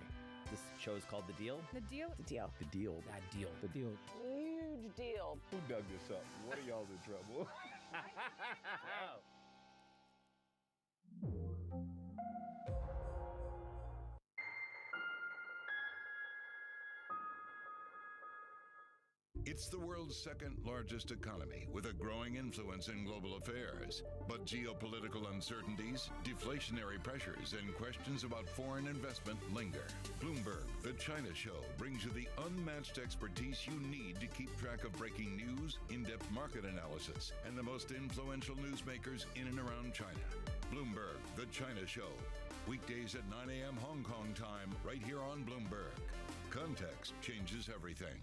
This show is called The Deal. The Deal? The Deal. The Deal. That deal. The Deal. Huge deal. Who dug this up? What are y'all's in trouble? Wow. It's the world's second largest economy with a growing influence in global affairs. But geopolitical uncertainties, deflationary pressures, and questions about foreign investment linger. Bloomberg, The China Show, brings you the unmatched expertise you need to keep track of breaking news, in-depth market analysis, and the most influential newsmakers in and around China. Bloomberg, The China Show. Weekdays at 9 a.m. Hong Kong time, right here on Bloomberg. Context changes everything.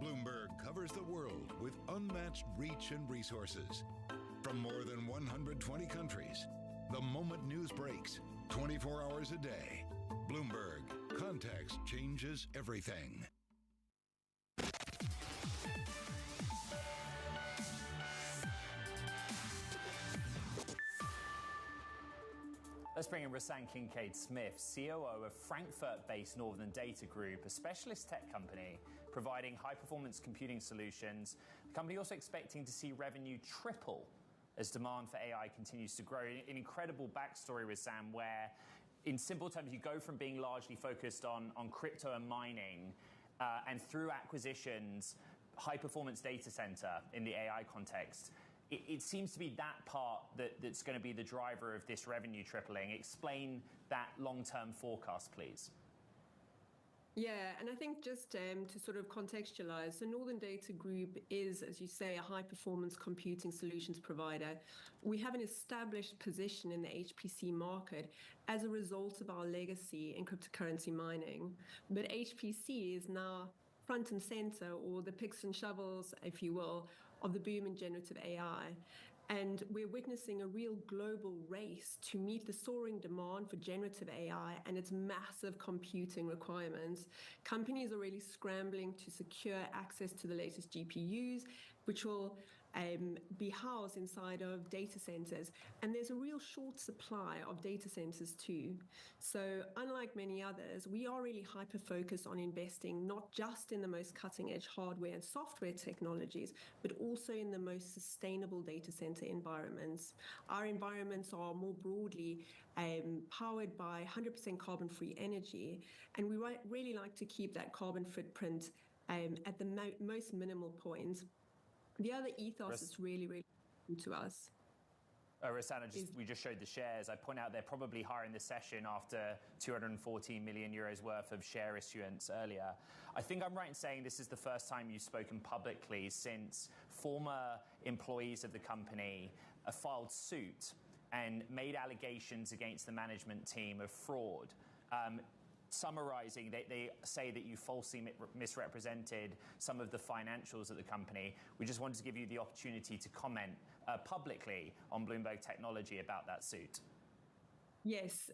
Bloomberg covers the world with unmatched reach and resources. From more than 120 countries, the moment news breaks, 24 hours a day. Bloomberg, context changes everything. Let's bring in Rosanne Kincaid-Smith, COO of Frankfurt-based Northern Data Group, a specialist tech company providing high-performance computing solutions. The company also expecting to see revenue triple as demand for AI continues to grow. An incredible backstory, Rosanne, where, in simple terms, you go from being largely focused on crypto and mining, and through acquisitions, high-performance data center in the AI context. It seems to be that part that's going to be the driver of this revenue tripling. Explain that long-term forecast, please. Yeah, and I think just to sort of contextualize, the Northern Data Group is, as you say, a high-performance computing solutions provider. We have an established position in the HPC market as a result of our legacy in cryptocurrency mining. But HPC is now front and center, or the picks and shovels, if you will, of the boom in generative AI. And we're witnessing a real global race to meet the soaring demand for generative AI and its massive computing requirements. Companies are really scrambling to secure access to the latest GPUs, which will be housed inside of data centers. And there's a real short supply of data centers too. So unlike many others, we are really hyper-focused on investing not just in the most cutting-edge hardware and software technologies, but also in the most sustainable data center environments. Our environments are more broadly powered by 100% carbon-free energy, and we really like to keep that carbon footprint at the most minimal point. The other ethos is really, really important to us. Rosanna, we just showed the shares. I point out they're probably higher in this session after 214 million euros worth of share issuance earlier. I think I'm right in saying this is the first time you've spoken publicly since former employees of the company filed suit and made allegations against the management team of fraud. Summarizing, they say that you falsely misrepresented some of the financials of the company. We just wanted to give you the opportunity to comment publicly on Bloomberg Technology about that suit. Yes.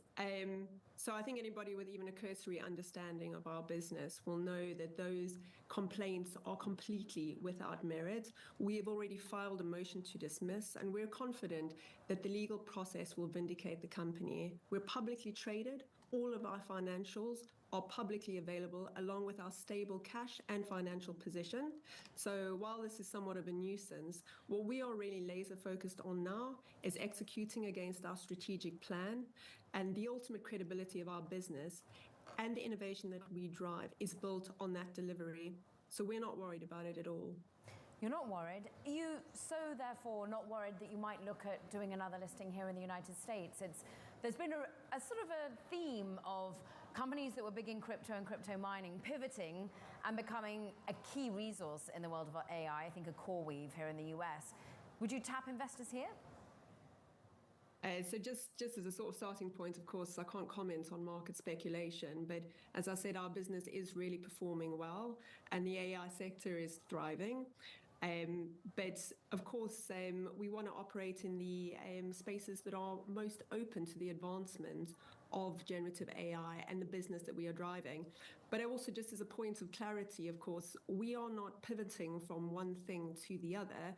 So I think anybody with even a cursory understanding of our business will know that those complaints are completely without merit. We have already filed a motion to dismiss, and we're confident that the legal process will vindicate the company. We're publicly traded. All of our financials are publicly available, along with our stable cash and financial position. So while this is somewhat of a nuisance, what we are really laser focused on now is executing against our strategic plan, and the ultimate credibility of our business and the innovation that we drive is built on that delivery. So we're not worried about it at all. You're not worried. Are you so therefore not worried that you might look at doing another listing here in the United States? There's been a sort of a theme of companies that were big in crypto and crypto mining pivoting and becoming a key resource in the world of AI, I think a CoreWeave here in the US. Would you tap investors here? So just as a sort of starting point, of course, I can't comment on market speculation, but as I said, our business is really performing well and the AI sector is thriving. But of course, we want to operate in the spaces that are most open to the advancement of generative AI and the business that we are driving. But also, just as a point of clarity, of course, we are not pivoting from one thing to the other.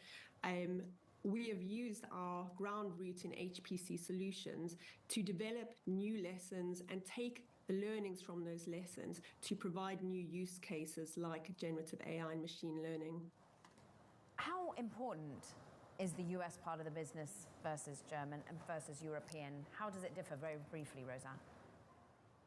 We have used our ground root in HPC solutions to develop new lessons and take the learnings from those lessons to provide new use cases like generative AI and machine learning. How important is the US part of the business versus German and versus European? How does it differ, very briefly, Rosanne?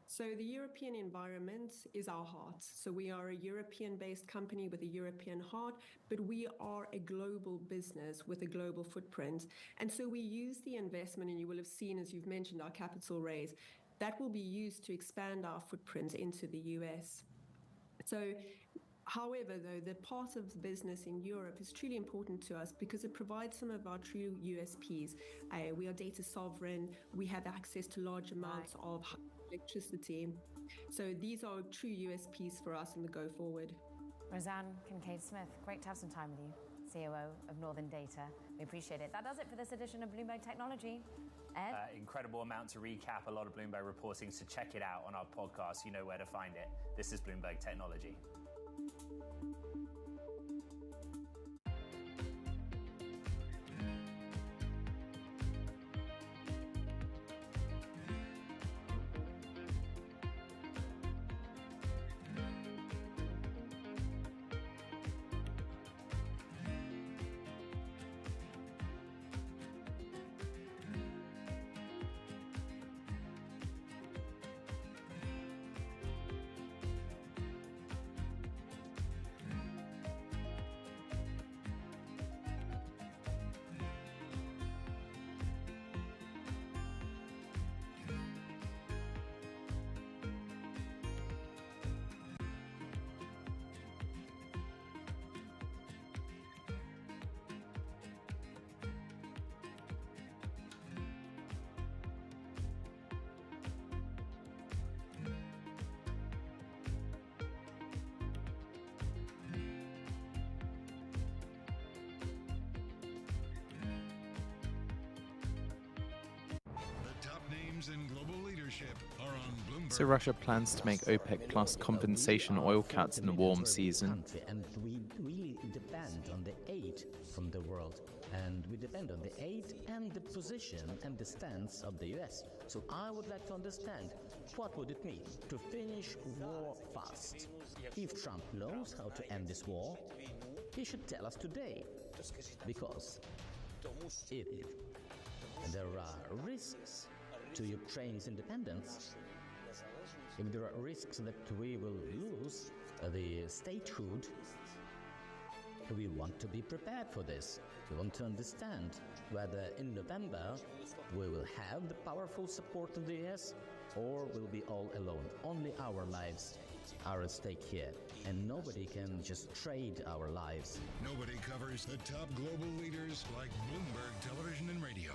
So the European environment is our heart. So we are a European-based company with a European heart, but we are a global business with a global footprint. And so we use the investment, and you will have seen, as you've mentioned, our capital raise, that will be used to expand our footprint into the US. So however, though, the part of the business in Europe is truly important to us because it provides some of our true USPs. We are data sovereign. We have access to large amounts of electricity. So these are true USPs for us in the go forward. Rosanne Kincaid-Smith, great to have some time with you, COO of Northern Data. We appreciate it. That does it for this edition of Bloomberg Technology. Ed? Incredible amount to recap, a lot of Bloomberg reporting, so check it out on our podcast. You know where to find it. This is Bloomberg Technology. names in global leadership are on Bloomberg. So Russia plans to make OPEC Plus compensation oil cuts in the warm season. Country, and we really depend on the aid from the world. And we depend on the aid and the position and the stance of the US. So I would like to understand, what would it mean to finish war fast? If Trump knows how to end this war, he should tell us today. Because if there are risks to Ukraine's independence, if there are risks that we will lose the statehood, we want to be prepared for this. We want to understand whether in November we will have the powerful support of the US or we'll be all alone. Only our lives are at stake here, and nobody can just trade our lives. Nobody covers the top global leaders like Bloomberg Television and Radio.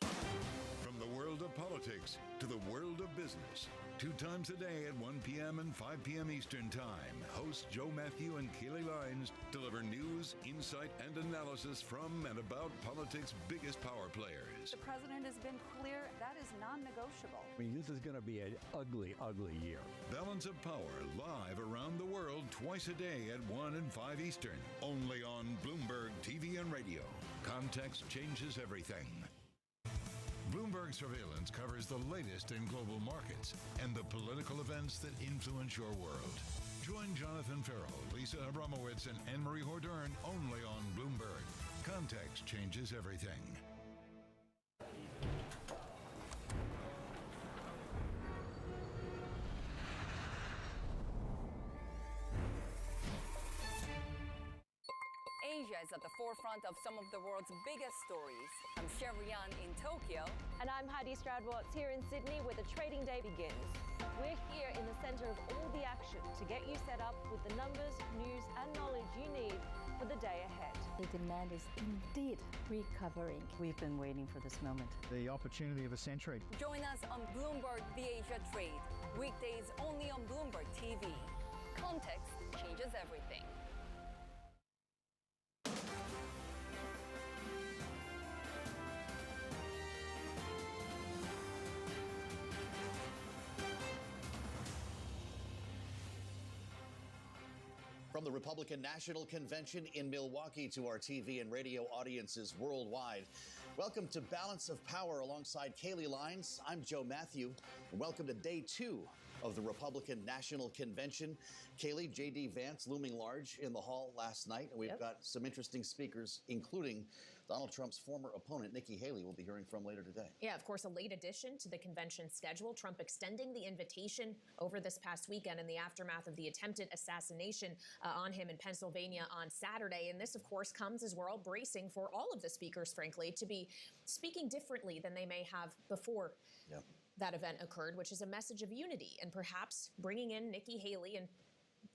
From the world of politics to the world of business, 2 times a day at 1 p.m. and 5 p.m. Eastern Time, hosts Joe Matthew and Kaylee Lines deliver news, insight, and analysis from and about politics' biggest power players. The president has been clear that is non-negotiable. I mean, this is going to be an ugly, ugly year. Balance of Power, live around the world twice a day at 1 and 5 Eastern, only on Bloomberg TV and Radio. Context changes everything. Bloomberg Surveillance covers the latest in global markets and the political events that influence your world. Join Jonathan Farrell, Lisa Abramowitz, and Anne-Marie Hordern only on Bloomberg. Context changes everything. Asia is at the forefront of some of the world's biggest stories. I'm Sherrian in Tokyo. And I'm Heidi Stroud-Watts here in Sydney, where the trading day begins. We're here in the centre of all the action to get you set up with the numbers, news and knowledge you need for the day ahead. The demand is indeed recovering. We've been waiting for this moment. The opportunity of a century. Join us on Bloomberg The Asia Trade. Weekdays only on Bloomberg TV. Context changes everything. From the Republican National Convention in Milwaukee to our TV and radio audiences worldwide, welcome to Balance of Power alongside Kaylee Lines. I'm Joe Matthew, and welcome to day 2 of the Republican National Convention. Kaylee, J.D. Vance looming large in the hall last night, and we've got some interesting speakers, including Donald Trump's former opponent, Nikki Haley, we'll be hearing from later today. Yeah, of course, a late addition to the convention schedule. Trump extending the invitation over this past weekend in the aftermath of the attempted assassination on him in Pennsylvania on Saturday. And this, of course, comes as we're all bracing for all of the speakers, frankly, to be speaking differently than they may have before. Yeah. That event occurred, which is a message of unity and perhaps bringing in Nikki Haley. And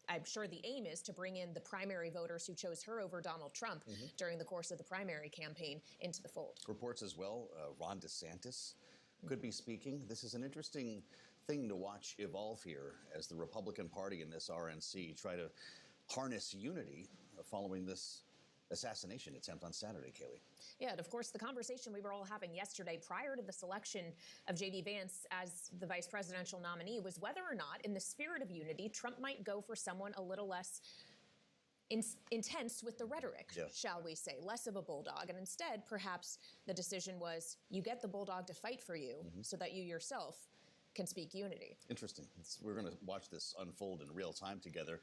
I'm sure the aim is to bring in the primary voters who chose her over Donald Trump during the course of the primary campaign into the fold. Reports as well, Ron DeSantis could be speaking. This is an interesting thing to watch evolve here as the Republican Party and this RNC try to harness unity following this assassination attempt on Saturday, Kaylee. Yeah, and of course, the conversation we were all having yesterday prior to the selection of J.D. Vance as the vice presidential nominee was whether or not, in the spirit of unity, Trump might go for someone a little less intense with the rhetoric, shall we say, less of a bulldog. And instead, perhaps the decision was you get the bulldog to fight for you so that you yourself can speak unity. Interesting. We're going to watch this unfold in real time together.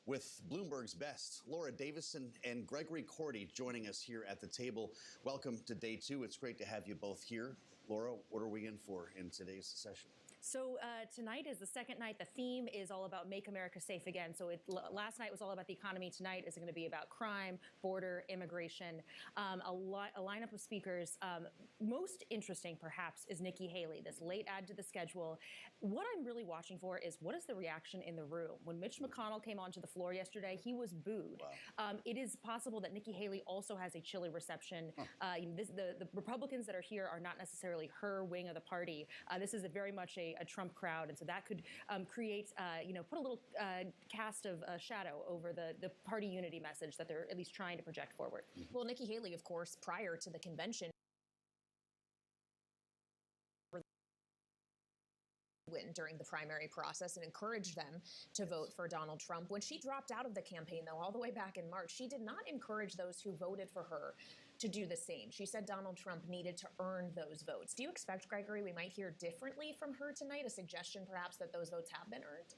With Bloomberg's best, Laura Davison and Gregory Cordy joining us here at the table. Welcome to day 2. It's great to have you both here. Laura, what are we in for in today's session? So tonight is the second night. The theme is all about Make America Safe Again. So last night was all about the economy. Tonight is going to be about crime, border, immigration. A lineup of speakers. Most interesting, perhaps, is Nikki Haley, this late add to the schedule. What I'm really watching for is what is the reaction in the room? When Mitch McConnell came onto the floor yesterday, he was booed. Wow. It is possible that Nikki Haley also has a chilly reception. The Republicans that are here are not necessarily her wing of the party. This is very much a Trump crowd, and so that could create, put a little cast of shadow over the party unity message that they're at least trying to project forward. Well, Nikki Haley, of course, prior to the convention, win during the primary process and encouraged them to vote for Donald Trump. When she dropped out of the campaign, though, all the way back in March, she did not encourage those who voted for her to do the same. She said Donald Trump needed to earn those votes. Do you expect, Gregory, we might hear differently from her tonight, a suggestion perhaps that those votes have been earned?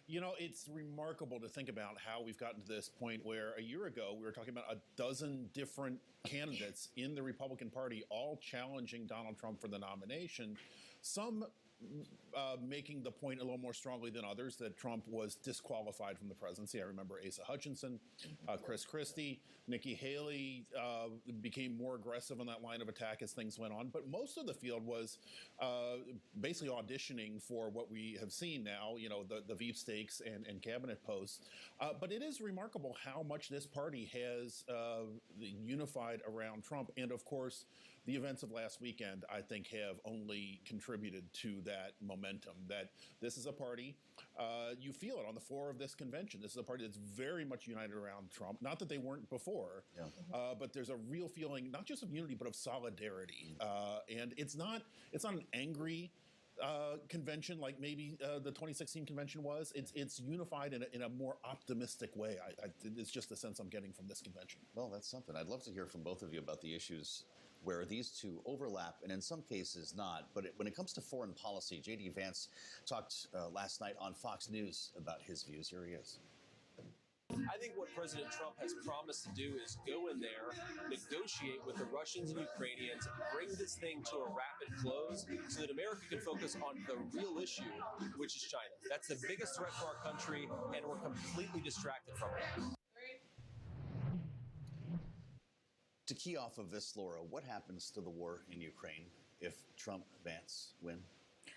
You know, it's remarkable to think about how we've gotten to this point where a year ago we were talking about a dozen different candidates in the Republican Party all challenging Donald Trump for the nomination. Some making the point a little more strongly than others that Trump was disqualified from the presidency. I remember Asa Hutchinson, Chris Christie, Nikki Haley became more aggressive on that line of attack as things went on. But most of the field was basically auditioning for what we have seen now, you know, the Veep stakes and cabinet posts. But it is remarkable how much this party has unified around Trump. And of course, the events of last weekend, I think, have only contributed to that momentum, that this is a party, you feel it on the floor of this convention. This is a party that's very much united around Trump. Not that they weren't before, but there's a real feeling, not just of unity, but of solidarity. And it's not an angry convention like maybe the 2016 convention was. It's unified in a more optimistic way. It's just the sense I'm getting from this convention. Well, that's something. I'd love to hear from both of you about the issues where these two overlap, and in some cases not. But when it comes to foreign policy, J.D. Vance talked last night on Fox News about his views. Here he is. I think what President Trump has promised to do is go in there, negotiate with the Russians and Ukrainians, bring this thing to a rapid close so that America can focus on the real issue, which is China. That's the biggest threat for our country, and we're completely distracted from it. To key off of this, Laura, what happens to the war in Ukraine if Trump, Vance win?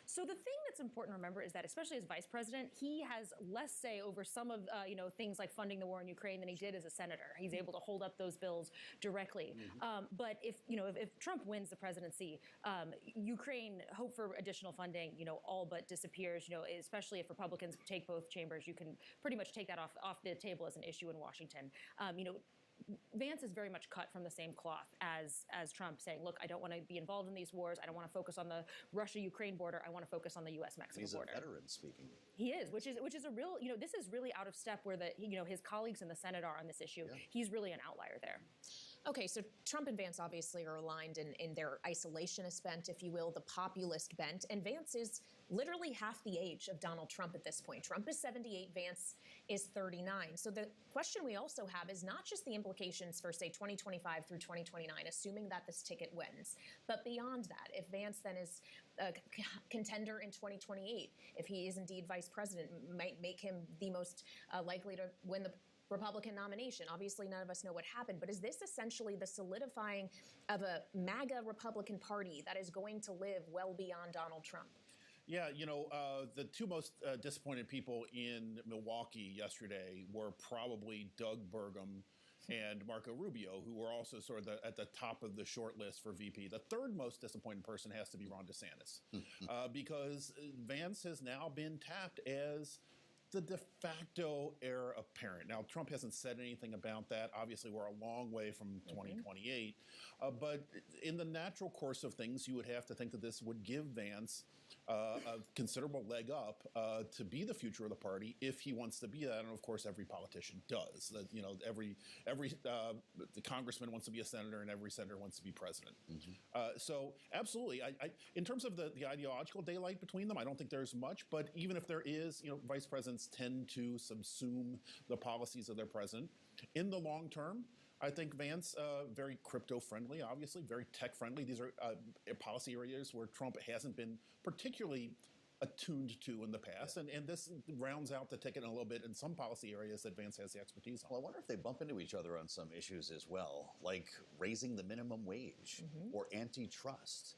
So the thing that's important to remember is that, especially as vice president, he has less say over some of things like funding the war in Ukraine than he did as a senator. He's able to hold up those bills directly. But if Trump wins the presidency, Ukraine, hope for additional funding, all but disappears. Especially if Republicans take both chambers, you can pretty much take that off the table as an issue in Washington. Vance is very much cut from the same cloth as Trump, saying, look, I don't want to be involved in these wars. I don't want to focus on the Russia-Ukraine border. I want to focus on the U.S.-Mexico border. He's a veteran speaking. He is, which is a real, this is really out of step where his colleagues in the Senate are on this issue. Yeah. He's really an outlier there. Okay, so Trump and Vance obviously are aligned in their isolationist bent, if you will, the populist bent. And Vance is literally half the age of Donald Trump at this point. Trump is 78, Vance is 39. So the question we also have is not just the implications for, say, 2025 through 2029, assuming that this ticket wins, but beyond that, if Vance then is a contender in 2028, if he is indeed vice president, might make him the most likely to win the Republican nomination. Obviously, none of us know what happened, but is this essentially the solidifying of a MAGA Republican Party that is going to live well beyond Donald Trump? Yeah, the two most disappointed people in Milwaukee yesterday were probably Doug Burgum and Marco Rubio, who were also sort of at the top of the short list for VP. The third most disappointed person has to be Ron DeSantis, because Vance has now been tapped as the de facto heir apparent. Now, Trump hasn't said anything about that. Obviously, we're a long way from 2028. But in the natural course of things, you would have to think that this would give Vance a considerable leg up to be the future of the party if he wants to be that. And of course, every politician does. Every the congressman wants to be a senator, and every senator wants to be president. So absolutely, I in terms of the ideological daylight between them, I don't think there's much. But even if there is, vice presidents tend to subsume the policies of their president. In the long term, I think Vance, very crypto-friendly, obviously, very tech-friendly. These are policy areas where Trump hasn't been particularly attuned to in the past, and this rounds out the ticket a little bit in some policy areas that Vance has the expertise on. Well, I wonder if they bump into each other on some issues as well, like raising the minimum wage or antitrust.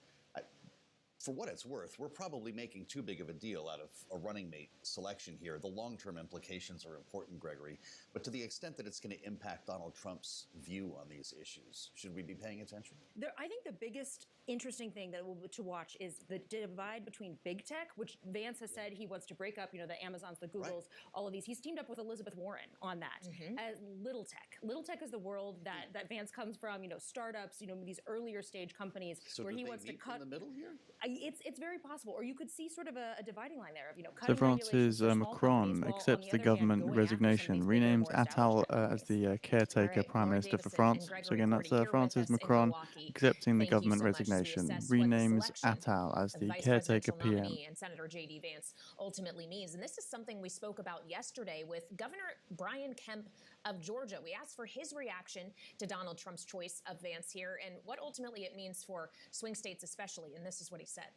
For what it's worth, we're probably making too big of a deal out of a running mate selection here. The long-term implications are important, Gregory, but to the extent that it's going to impact Donald Trump's view on these issues, should we be paying attention? I think the biggest interesting thing to watch is the divide between big tech, which Vance has said he wants to break up, the Amazons, the Googles, all of these. He's teamed up with Elizabeth Warren on that. As little tech. Little tech is the world that Vance comes from, startups, these earlier stage companies where he wants to cut in the middle here. It's very possible, or you could see sort of a dividing line there of So cutting France's Macron accepts the government resignation, renames Attal as the caretaker Prime Minister for France. So again, that's France's Macron accepting the government resignation, renames Attal as the caretaker PM. And Senator J.D. Vance ultimately means. And this is something we spoke about yesterday with Governor Brian Kemp of Georgia. We asked for his reaction to Donald Trump's choice of Vance here and what ultimately it means for swing states especially. And this is what he said.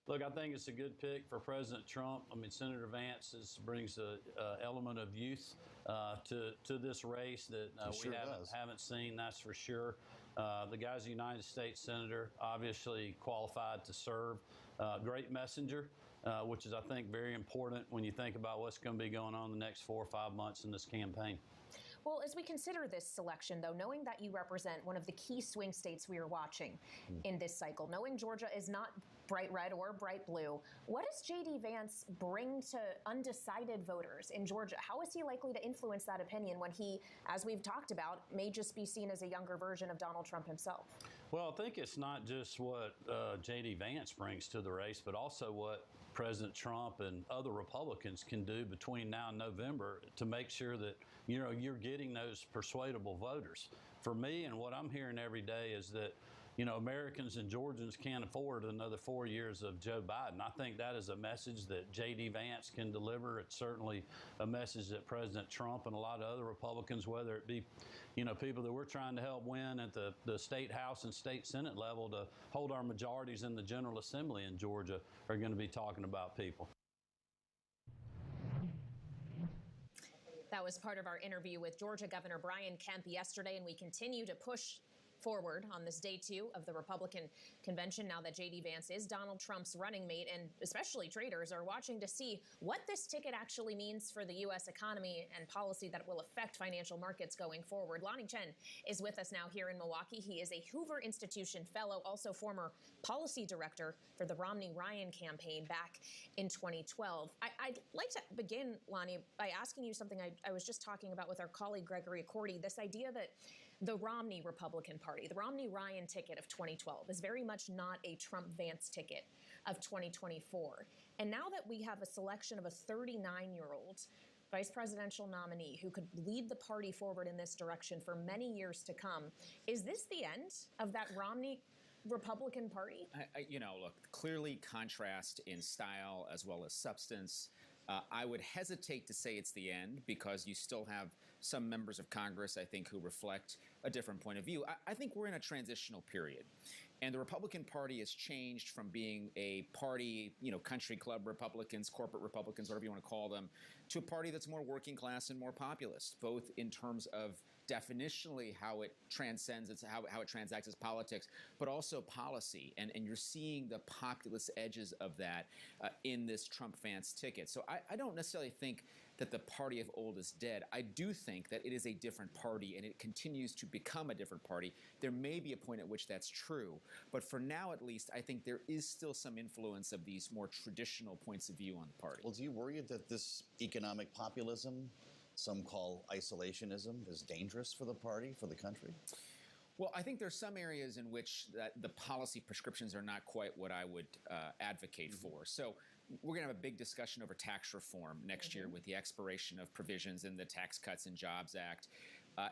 Look, I think it's a good pick for President Trump. I mean, Senator Vance brings an element of youth to this race that we haven't seen, that's for sure. The guy's a United States Senator, obviously qualified to serve. Great messenger, which is, I think, very important when you think about what's going to be going on the next 4 or 5 months in this campaign. Well, as we consider this selection, though, knowing that you represent one of the key swing states we are watching in this cycle, knowing Georgia is not bright red or bright blue, what does J.D. Vance bring to undecided voters in Georgia? How is he likely to influence that opinion when he, as we've talked about, may just be seen as a younger version of Donald Trump himself? Well, I think it's not just what J.D. Vance brings to the race, but also what President Trump and other Republicans can do between now and November to make sure that, you're getting those persuadable voters. For me, and what I'm hearing every day is that, Americans and Georgians can't afford another 4 years of Joe Biden. I think that is a message that J.D. Vance can deliver. It's certainly a message that President Trump and a lot of other Republicans, whether it be, people that we're trying to help win at the state house and state senate level to hold our majorities in the General Assembly in Georgia, are going to be talking about people. That was part of our interview with Georgia Governor Brian Kemp yesterday, and we continue to push forward on this day 2 of the Republican convention now that J.D. Vance is Donald Trump's running mate, and especially traders are watching to see what this ticket actually means for the U.S. economy and policy that will affect financial markets going forward. Lonnie Chen is with us now here in Milwaukee. He is a Hoover Institution fellow, also former policy director for the Romney-Ryan campaign back in 2012. I'd like to begin, Lonnie, by asking you something I was just talking about with our colleague Gregory Accordi, this idea that the Romney Republican Party, the Romney-Ryan ticket of 2012 is very much not a Trump-Vance ticket of 2024. And now that we have a selection of a 39-year-old vice presidential nominee who could lead the party forward in this direction for many years to come, is this the end of that Romney Republican Party? Look, clearly contrast in style as well as substance. I would hesitate to say it's the end because you still have some members of Congress, I think, who reflect a different point of view. I think we're in a transitional period. And the Republican Party has changed from being a party, country club Republicans, corporate Republicans, whatever you want to call them, to a party that's more working class and more populist, both in terms of definitionally how it transcends, how it transacts as politics, but also policy. And you're seeing the populist edges of that in this Trump-Vance ticket. So I don't necessarily think that the party of old is dead. I do think that it is a different party and it continues to become a different party. There may be a point at which that's true, but for now at least, I think there is still some influence of these more traditional points of view on the party. Well, do you worry that this economic populism, some call isolationism, is dangerous for the party, for the country? Well, I think there's some areas in which the policy prescriptions are not quite what I would advocate for. So we're going to have a big discussion over tax reform next year with the expiration of provisions in the Tax Cuts and Jobs Act.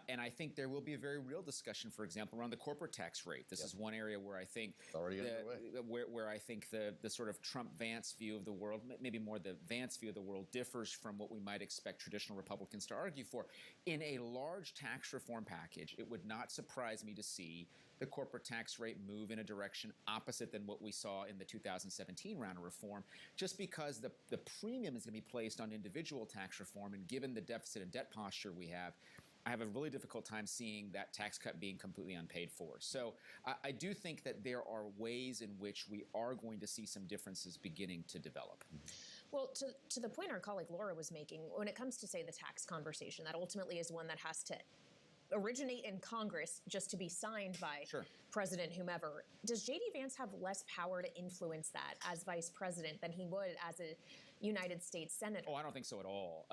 And I think there will be a very real discussion, for example, around the corporate tax rate. This is one area where I think where I think the sort of Trump-Vance view of the world, maybe more the Vance view of the world, differs from what we might expect traditional Republicans to argue for. In a large tax reform package, it would not surprise me to see the corporate tax rate move in a direction opposite than what we saw in the 2017 round of reform, just because the premium is going to be placed on individual tax reform, and given the deficit and debt posture we have, I have a really difficult time seeing that tax cut being completely unpaid for. So I do think that there are ways in which we are going to see some differences beginning to develop. Well, to the point our colleague Laura was making, when it comes to, say, the tax conversation, that ultimately is one that has to originate in Congress just to be signed by President whomever. Does J.D. Vance have less power to influence that as vice president than he would as a United States senator? Oh, I don't think so at all.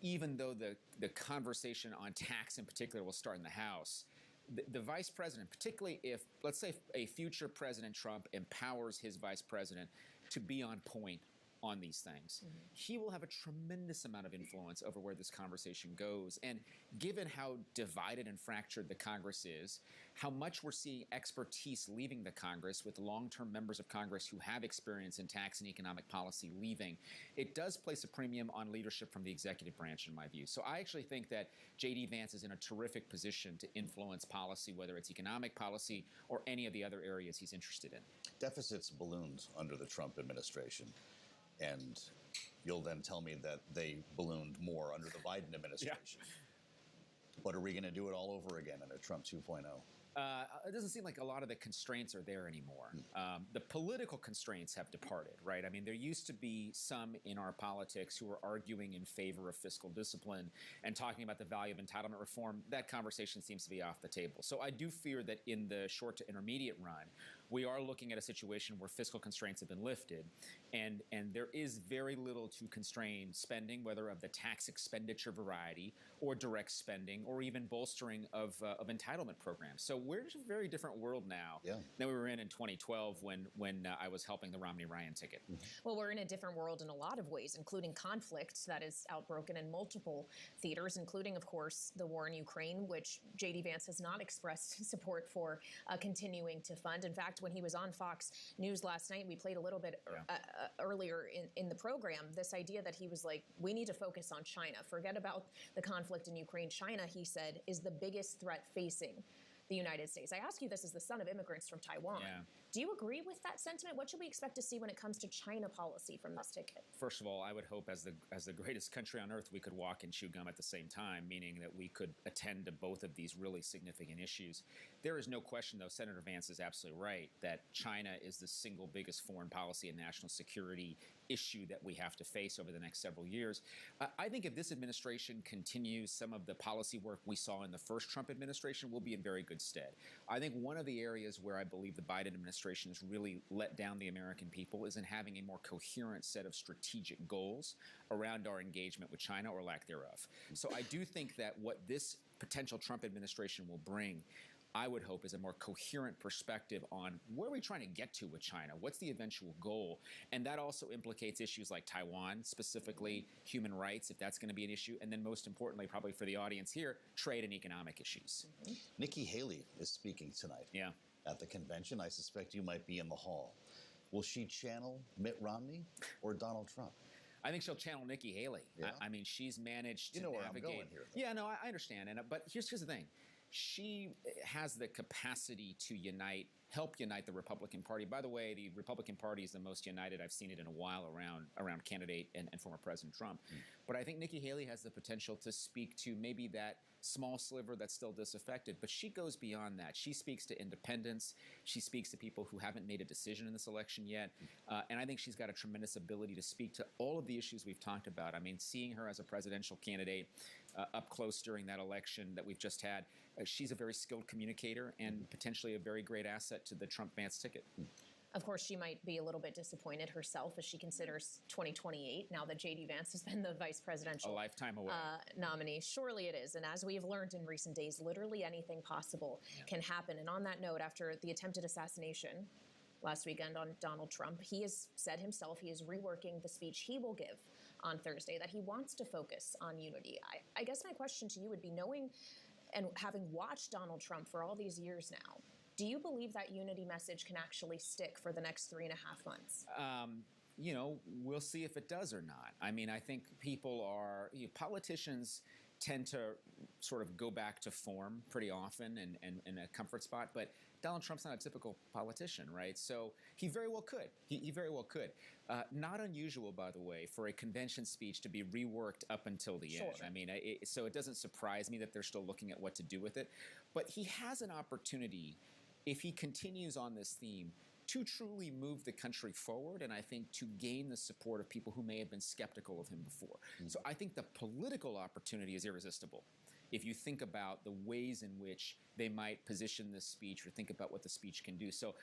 Even though the conversation on tax in particular will start in the House, the vice president, particularly if, let's say, a future President Trump empowers his vice president to be on point on these things, he will have a tremendous amount of influence over where this conversation goes. And given how divided and fractured the Congress is, how much we're seeing expertise leaving the Congress with long-term members of Congress who have experience in tax and economic policy leaving, it does place a premium on leadership from the executive branch, in my view. So I actually think that J.D. Vance is in a terrific position to influence policy, whether it's economic policy or any of the other areas he's interested in. Deficits ballooned under the Trump administration. And you'll then tell me that they ballooned more under the Biden administration. But are we going to do it all over again in a Trump 2.0? It doesn't seem like a lot of the constraints are there anymore. The political constraints have departed, right? I mean, there used to be some in our politics who were arguing in favor of fiscal discipline and talking about the value of entitlement reform. That conversation seems to be off the table. So I do fear that in the short to intermediate run, we are looking at a situation where fiscal constraints have been lifted, and there is very little to constrain spending, whether of the tax expenditure variety or direct spending or even bolstering of entitlement programs. So we're in a very different world now than we were in 2012 when I was helping the Romney-Ryan ticket. Well, we're in a different world in a lot of ways, including conflict that is outbroken in multiple theaters, including, of course, the war in Ukraine, which J.D. Vance has not expressed support for continuing to fund. In fact, when he was on Fox News last night, we played a little bit earlier in the program, this idea that he was like, we need to focus on China. Forget about the conflict in Ukraine. China, he said, is the biggest threat facing the United States. I ask you this as the son of immigrants from Taiwan. Do you agree with that sentiment? What should we expect to see when it comes to China policy from this ticket? First of all, I would hope as the greatest country on earth, we could walk and chew gum at the same time, meaning that we could attend to both of these really significant issues. There is no question, though, Senator Vance is absolutely right, that China is the single biggest foreign policy and national security issue that we have to face over the next several years. I think if this administration continues some of the policy work we saw in the first Trump administration, we'll be in very good stead. I think one of the areas where I believe the Biden administration has really let down the American people is in having a more coherent set of strategic goals around our engagement with China, or lack thereof. So I do think that what this potential Trump administration will bring, I would hope, is a more coherent perspective on where are we trying to get to with China? What's the eventual goal? And that also implicates issues like Taiwan, specifically human rights, if that's going to be an issue. And then most importantly, probably for the audience here, trade and economic issues. Nikki Haley is speaking tonight at the convention. I suspect you might be in the hall. Will she channel Mitt Romney or Donald Trump? I think she'll channel Nikki Haley. I mean, she's managed to navigate. I'm going here, though. Yeah, no, I understand. But here's the thing. She has the capacity to help unite the Republican Party. By the way, the Republican Party is the most united I've seen it in a while around candidate and former President Trump. But I think Nikki Haley has the potential to speak to maybe that small sliver that's still disaffected. But she goes beyond that. She speaks to independents. She speaks to people who haven't made a decision in this election yet. And I think she's got a tremendous ability to speak to all of the issues we've talked about. I mean, seeing her as a presidential candidate up close during that election that we've just had, she's a very skilled communicator and potentially a very great asset to the Trump-Vance ticket. Of course, she might be a little bit disappointed herself as she considers 2028, now that J.D. Vance has been the vice presidential lifetime away nominee. Surely it is. And as we have learned in recent days, literally anything possible can happen. And on that note, after the attempted assassination last weekend on Donald Trump, he has said himself he is reworking the speech he will give on Thursday, that he wants to focus on unity. I guess my question to you would be, knowing and having watched Donald Trump for all these years now, do you believe that unity message can actually stick for the next 3.5 months? You know, we'll see if it does or not. I mean, I think politicians tend to sort of go back to form pretty often and in a comfort spot, but Donald Trump's not a typical politician, right? So he very well could. He very well could. Not unusual, by the way, for a convention speech to be reworked up until the end. I mean, so it doesn't surprise me that they're still looking at what to do with it. But he has an opportunity, if he continues on this theme, to truly move the country forward, and I think to gain the support of people who may have been skeptical of him before. So I think the political opportunity is irresistible. if you think about the ways in which they might position this speech or think about what the speech can do. So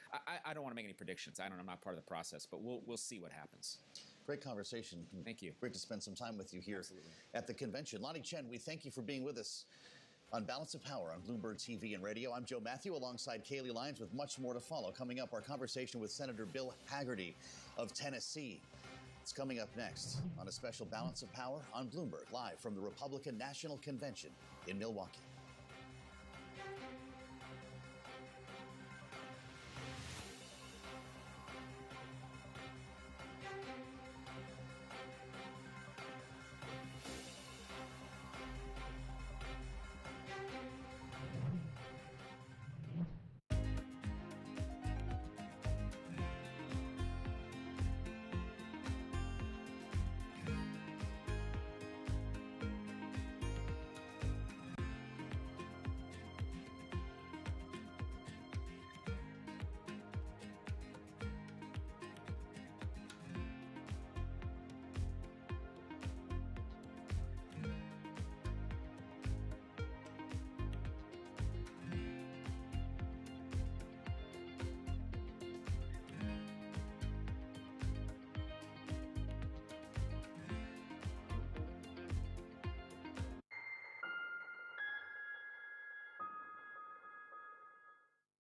I don't want to make any predictions. I'm not part of the process, but we'll see what happens. Great conversation. Thank you. Great to spend some time with you here Absolutely. at the convention. Lonnie Chen, we thank you for being with us on Balance of Power on Bloomberg TV and radio. I'm Joe Matthew alongside Kaylee Lyons with much more to follow. Coming up, our conversation with Senator Bill Hagerty of Tennessee. It's coming up next on a special Balance of Power on Bloomberg, live from the Republican National Convention in Milwaukee.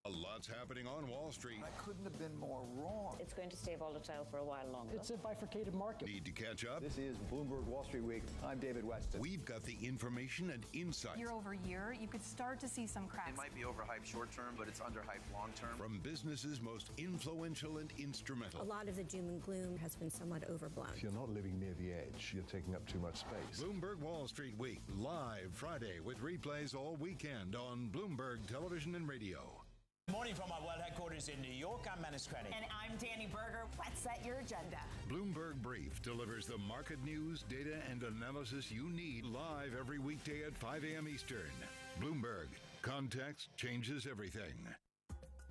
A lot's happening on Wall Street. I couldn't have been more wrong. It's going to stay volatile for a while longer. It's a bifurcated market. Need to catch up? This is Bloomberg Wall Street Week. I'm David Weston. We've got the information and insight. Year over year, you could start to see some cracks. It might be overhyped short term, but it's underhyped long term. From businesses most influential and instrumental. A lot of the doom and gloom has been somewhat overblown. If you're not living near the edge, you're taking up too much space. Bloomberg Wall Street Week, live Friday with replays all weekend on Bloomberg Television and Radio. Good morning from our world headquarters in New York. I'm Menace Credit. And I'm Danny Berger. Let's set your agenda. Bloomberg Brief delivers the market news, data, and analysis you need live every weekday at 5 a.m. Eastern. Bloomberg. Context changes everything.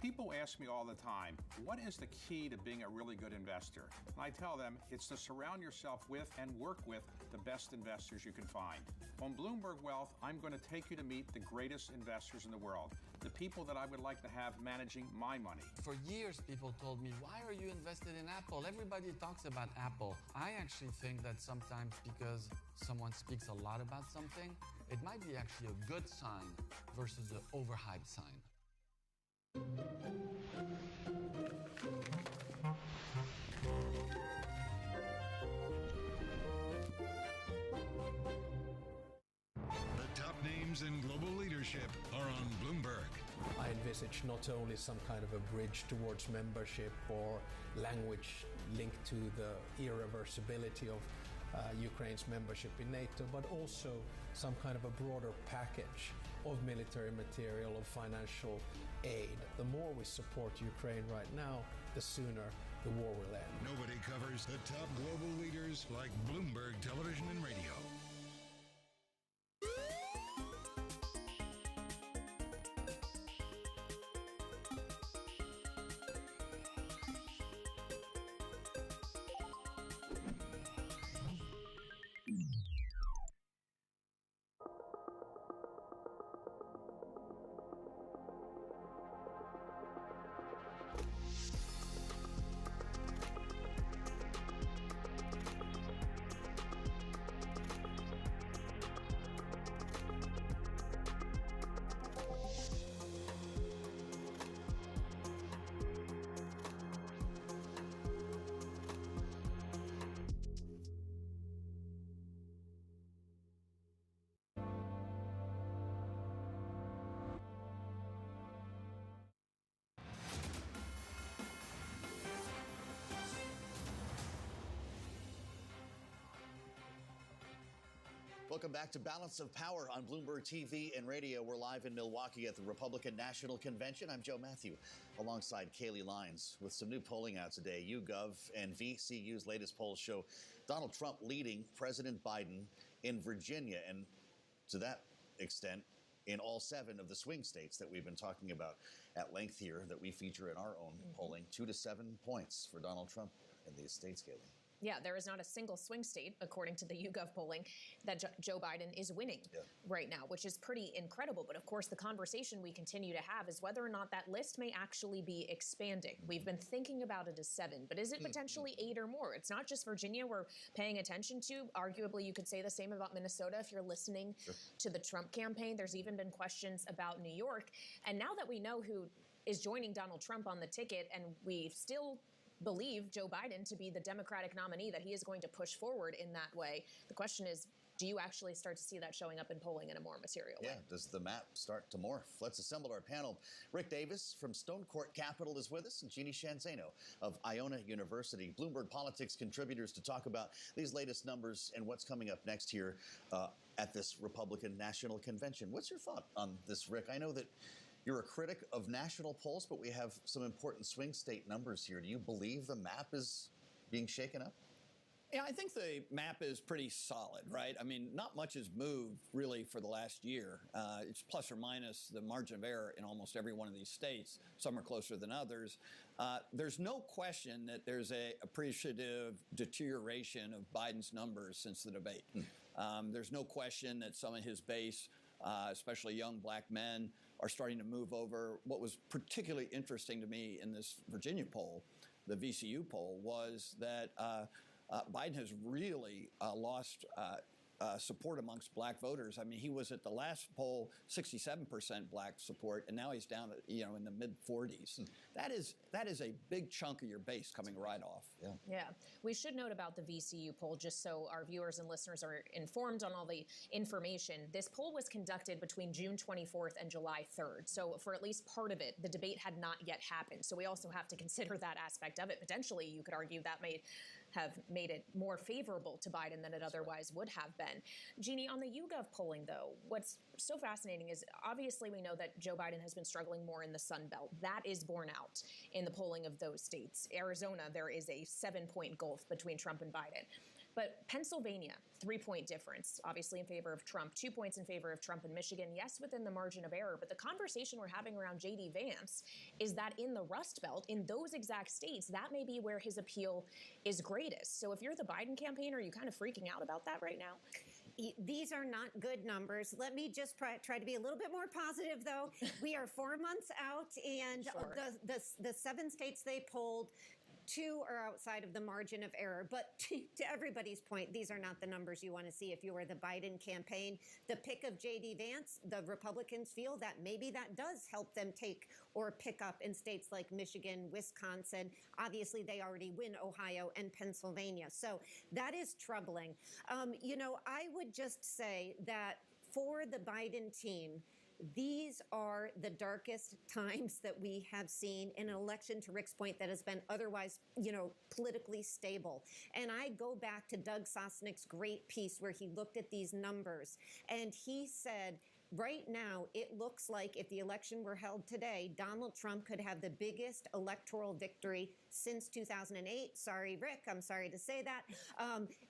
People ask me all the time, what is the key to being a really good investor? And I tell them it's to surround yourself with and work with the best investors you can find. On Bloomberg Wealth, I'm going to take you to meet the greatest investors in the world, the people that I would like to have managing my money. For years, people told me, why are you invested in Apple? Everybody talks about Apple. I actually think that sometimes because someone speaks a lot about something, it might be actually a good sign versus the overhyped sign. The top names in global leadership are on Bloomberg. I envisage not only some kind of a bridge towards membership or language linked to the irreversibility of Ukraine's membership in NATO, but also some kind of a broader package of military material, of financial aid. The more we support Ukraine right now, the sooner the war will end. Nobody covers the top global leaders like Bloomberg Television and Radio. Welcome back to Balance of Power on Bloomberg TV and radio. We're live in Milwaukee at the Republican National Convention. I'm Joe Matthew, alongside Kaylee Lyons. With some new polling out today, YouGov and VCU's latest polls show Donald Trump leading President Biden in Virginia, and to that extent, in all 7 of the swing states that we've been talking about at length here, that we feature in our own polling. 2 to 7 points for Donald Trump in these states, Kaylee. Yeah, there is not a single swing state, according to the YouGov polling, that Joe Biden is winning right now, which is pretty incredible. But of course, the conversation we continue to have is whether or not that list may actually be expanding. We've been thinking about it as 7, but is it potentially 8 or more? It's not just Virginia we're paying attention to. Arguably, you could say the same about Minnesota if you're listening to the Trump campaign. There's even been questions about New York. And now that we know who is joining Donald Trump on the ticket, and we still believe Joe Biden to be the Democratic nominee, that he is going to push forward in that way, the question is, do you actually start to see that showing up in polling in a more material way? Yeah, does the map start to morph? Let's assemble our panel. Rick Davis from Stone Court Capital is with us, and Jeannie Shanzano of Iona University, Bloomberg Politics contributors, to talk about these latest numbers and what's coming up next here at this Republican National Convention. What's your thought on this, Rick? I know that you're a critic of national polls, but we have some important swing state numbers here. Do you believe the map is being shaken up? Yeah, I think the map is pretty solid, right? I mean, not much has moved really for the last year. It's plus or minus the margin of error in almost every one of these states. Some are closer than others. There's no question that there's a appreciative deterioration of Biden's numbers since the debate. There's no question that some of his base, especially young black men, are starting to move over. What was particularly interesting to me in this Virginia poll, the VCU poll, was that Biden has really lost support amongst black voters. I mean, he was at the last poll 67% black support, and now he's down at, in the mid 40s. That is a big chunk of your base coming right off. Yeah. We should note about the VCU poll, just so our viewers and listeners are informed on all the information. This poll was conducted between June 24th and July 3rd. So for at least part of it, the debate had not yet happened. So we also have to consider that aspect of it. Potentially, you could argue that may have made it more favorable to Biden than it otherwise would have been. Jeannie, on the YouGov polling, though, what's so fascinating is obviously we know that Joe Biden has been struggling more in the Sun Belt. That is borne out in the polling of those states. Arizona, there is a 7-point gulf between Trump and Biden. But Pennsylvania, 3-point difference, obviously in favor of Trump, 2 points in favor of Trump. And Michigan, yes, within the margin of error. But the conversation we're having around J.D. Vance is that in the Rust Belt, in those exact states, that may be where his appeal is greatest. So if you're the Biden campaign, are you kind of freaking out about that right now? These are not good numbers. Let me just try to be a little bit more positive, though. We are 4 months out, and the 7 states they polled, 2 are outside of the margin of error. But to everybody's point, these are not the numbers you want to see if you were the Biden campaign. The pick of J.D. Vance, the Republicans feel that maybe that does help them take or pick up in states like Michigan, Wisconsin. Obviously, they already win Ohio and Pennsylvania. So that is troubling. I would just say that for the Biden team, these are the darkest times that we have seen in an election, to Rick's point, that has been otherwise, politically stable. And I go back to Doug Sosnick's great piece where he looked at these numbers and he said, right now, it looks like if the election were held today, Donald Trump could have the biggest electoral victory since 2008. Sorry, Rick, I'm sorry to say that.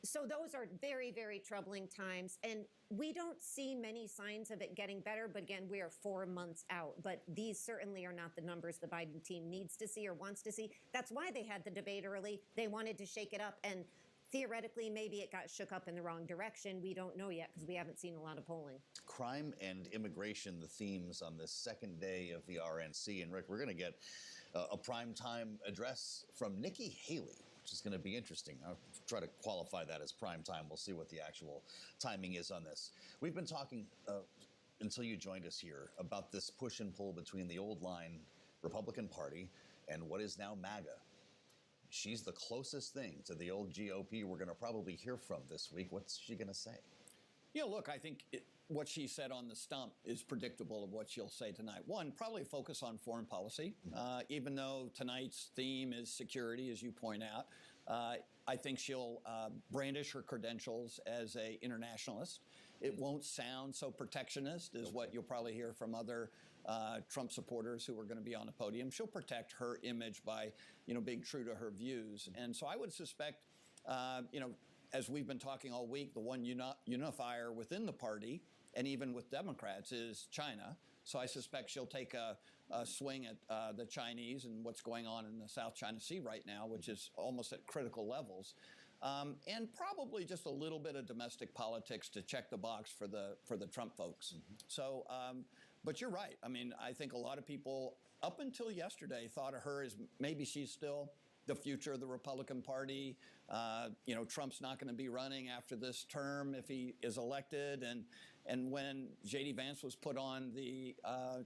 So those are very, very troubling times. And we don't see many signs of it getting better. But again, we are 4 months out. But these certainly are not the numbers the Biden team needs to see or wants to see. That's why they had the debate early. They wanted to shake it up. And theoretically, maybe it got shook up in the wrong direction. We don't know yet because we haven't seen a lot of polling. Crime and immigration, the themes on this second day of the RNC. And Rick, we're going to get a primetime address from Nikki Haley, which is going to be interesting. I'll try to qualify that as prime time. We'll see what the actual timing is on this. We've been talking until you joined us here about this push and pull between the old line Republican Party and what is now MAGA. She's the closest thing to the old GOP we're going to probably hear from this week. What's she going to say? Look, I think what she said on the stump is predictable of what she'll say tonight. One, probably focus on foreign policy, even though tonight's theme is security, as you point out. I think she'll brandish her credentials as an internationalist. It won't sound so protectionist as what you'll probably hear from other Trump supporters who are going to be on the podium. She'll protect her image by, being true to her views. And so I would suspect, as we've been talking all week, the one unifier within the party and even with Democrats is China. So I suspect she'll take a swing at the Chinese and what's going on in the South China Sea right now, which is almost at critical levels. and probably just a little bit of domestic politics to check the box for the Trump folks. So, but you're right. I mean, I think a lot of people up until yesterday thought of her as maybe she's still the future of the Republican Party. You know, Trump's not going to be running after this term if he is elected. And when J.D. Vance was put on the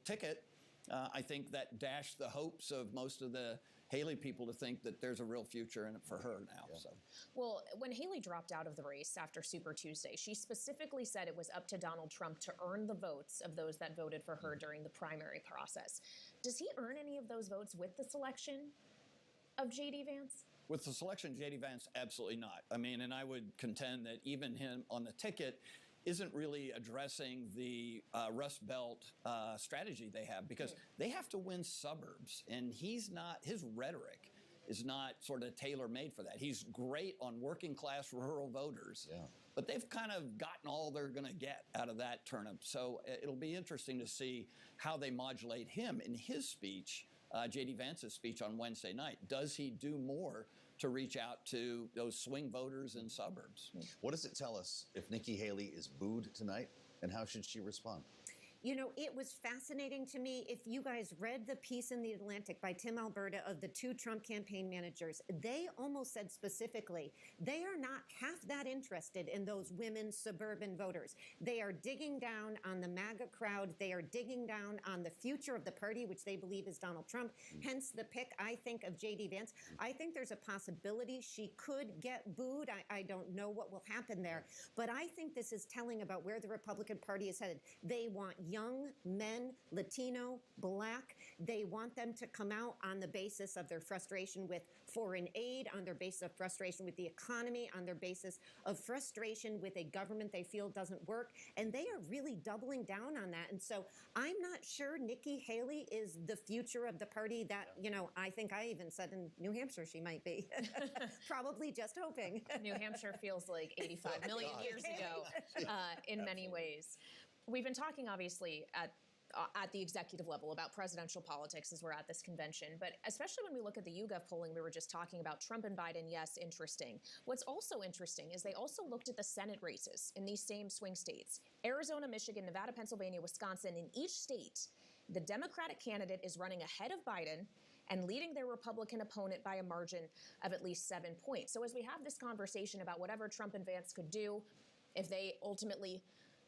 ticket, I think that dashed the hopes of most of the Haley people to think that there's a real future in it for her now. Yeah. So. Well, when Haley dropped out of the race after Super Tuesday, she specifically said it was up to Donald Trump to earn the votes of those that voted for her during the primary process. Does he earn any of those votes with the selection of J.D. Vance? With the selection of J.D. Vance, absolutely not. I mean, and I would contend that even him on the ticket isn't really addressing the Rust Belt strategy they have, because they have to win suburbs, and he's not, his rhetoric is not sort of tailor-made for that. He's great on working class rural voters, but they've kind of gotten all they're going to get out of that turnip. So it'll be interesting to see how they modulate him in his speech, J.D. Vance's speech on Wednesday night. Does he do more to reach out to those swing voters in suburbs? What does it tell us if Nikki Haley is booed tonight, and how should she respond? You know, it was fascinating to me. If you guys read the piece in The Atlantic by Tim Alberta of the two Trump campaign managers, they almost said specifically, they are not half that interested in those women suburban voters. They are digging down on the MAGA crowd. They are digging down on the future of the party, which they believe is Donald Trump. Hence the pick, I think, of J.D. Vance. I think there's a possibility she could get booed. I don't know what will happen there. But I think this is telling about where the Republican Party is headed. They want young men, Latino, Black. They want them to come out on the basis of their frustration with foreign aid, on their basis of frustration with the economy, on their basis of frustration with a government they feel doesn't work. And they are really doubling down on that. And so I'm not sure Nikki Haley is the future of the party that, you know, I think I even said in New Hampshire she might be. Probably just hoping. New Hampshire feels like 85 million years ago in many ways. We've been talking, obviously, at the executive level about presidential politics as we're at this convention, but especially when we look at the YouGov polling we were just talking about, Trump and Biden, yes, interesting. What's also interesting is they also looked at the Senate races in these same swing states. Arizona, Michigan, Nevada, Pennsylvania, Wisconsin. In each state, the Democratic candidate is running ahead of Biden and leading their Republican opponent by a margin of at least 7 points. So as we have this conversation about whatever Trump and Vance could do, if they ultimately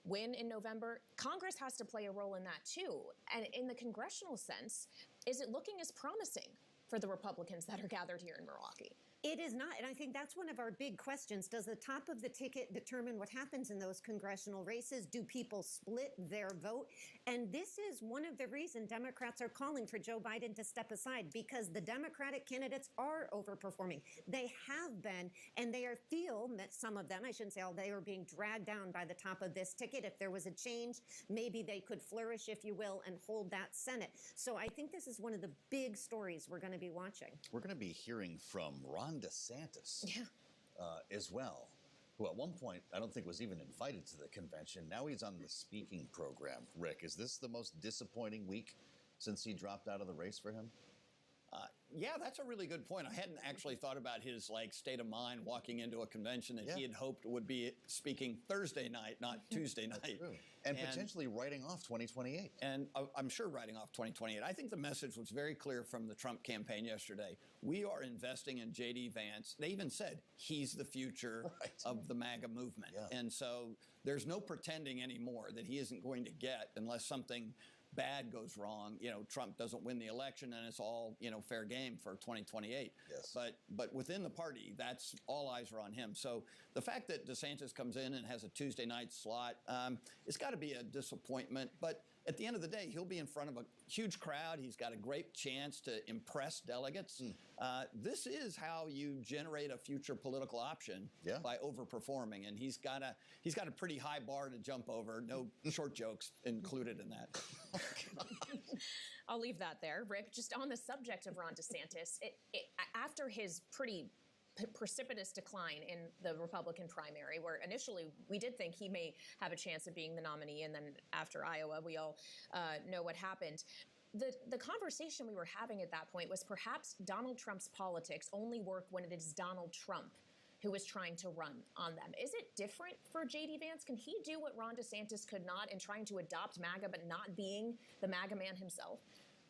win in November, Congress has to play a role in that too. And in the congressional sense, is it looking as promising for the Republicans that are gathered here in Milwaukee? It is not, and I think that's one of our big questions. Does the top of the ticket determine what happens in those congressional races? Do people split their vote? And this is one of the reasons Democrats are calling for Joe Biden to step aside, because the Democratic candidates are overperforming. They have been, and they feel that some of them, I shouldn't say all, they are being dragged down by the top of this ticket. If there was a change, maybe they could flourish, if you will, and hold that Senate. So I think this is one of the big stories we're going to be watching. We're going to be hearing from Ron DeSantis as well, who at one point I don't think was even invited to the convention. Now he's on the speaking program. Rick, is this the most disappointing week since he dropped out of the race for him? Yeah, that's a really good point. I hadn't actually thought about his state of mind walking into a convention that he had hoped would be speaking Thursday night, not Tuesday night. And potentially writing off 2028. And I'm sure writing off 2028. I think the message was very clear from the Trump campaign yesterday. We are investing in J.D. Vance. They even said he's the future of the MAGA movement. And so there's no pretending anymore that he isn't going to get, unless something bad goes wrong, Trump doesn't win the election, and it's all, fair game for 2028. Yes. But within the party, that's all eyes are on him. So the fact that DeSantis comes in and has a Tuesday night slot, it's got to be a disappointment. But at the end of the day, he'll be in front of a huge crowd. He's got a great chance to impress delegates. This is how you generate a future political option by overperforming. And he's got a pretty high bar to jump over. No short jokes included in that. I'll leave that there. Rick, just on the subject of Ron DeSantis, after his pretty precipitous decline in the Republican primary, where initially we did think he may have a chance of being the nominee, and then after Iowa, we all know what happened. The conversation we were having at that point was perhaps Donald Trump's politics only work when it is Donald Trump who was trying to run on them. Is it different for J.D. Vance? Can he do what Ron DeSantis could not in trying to adopt MAGA but not being the MAGA man himself?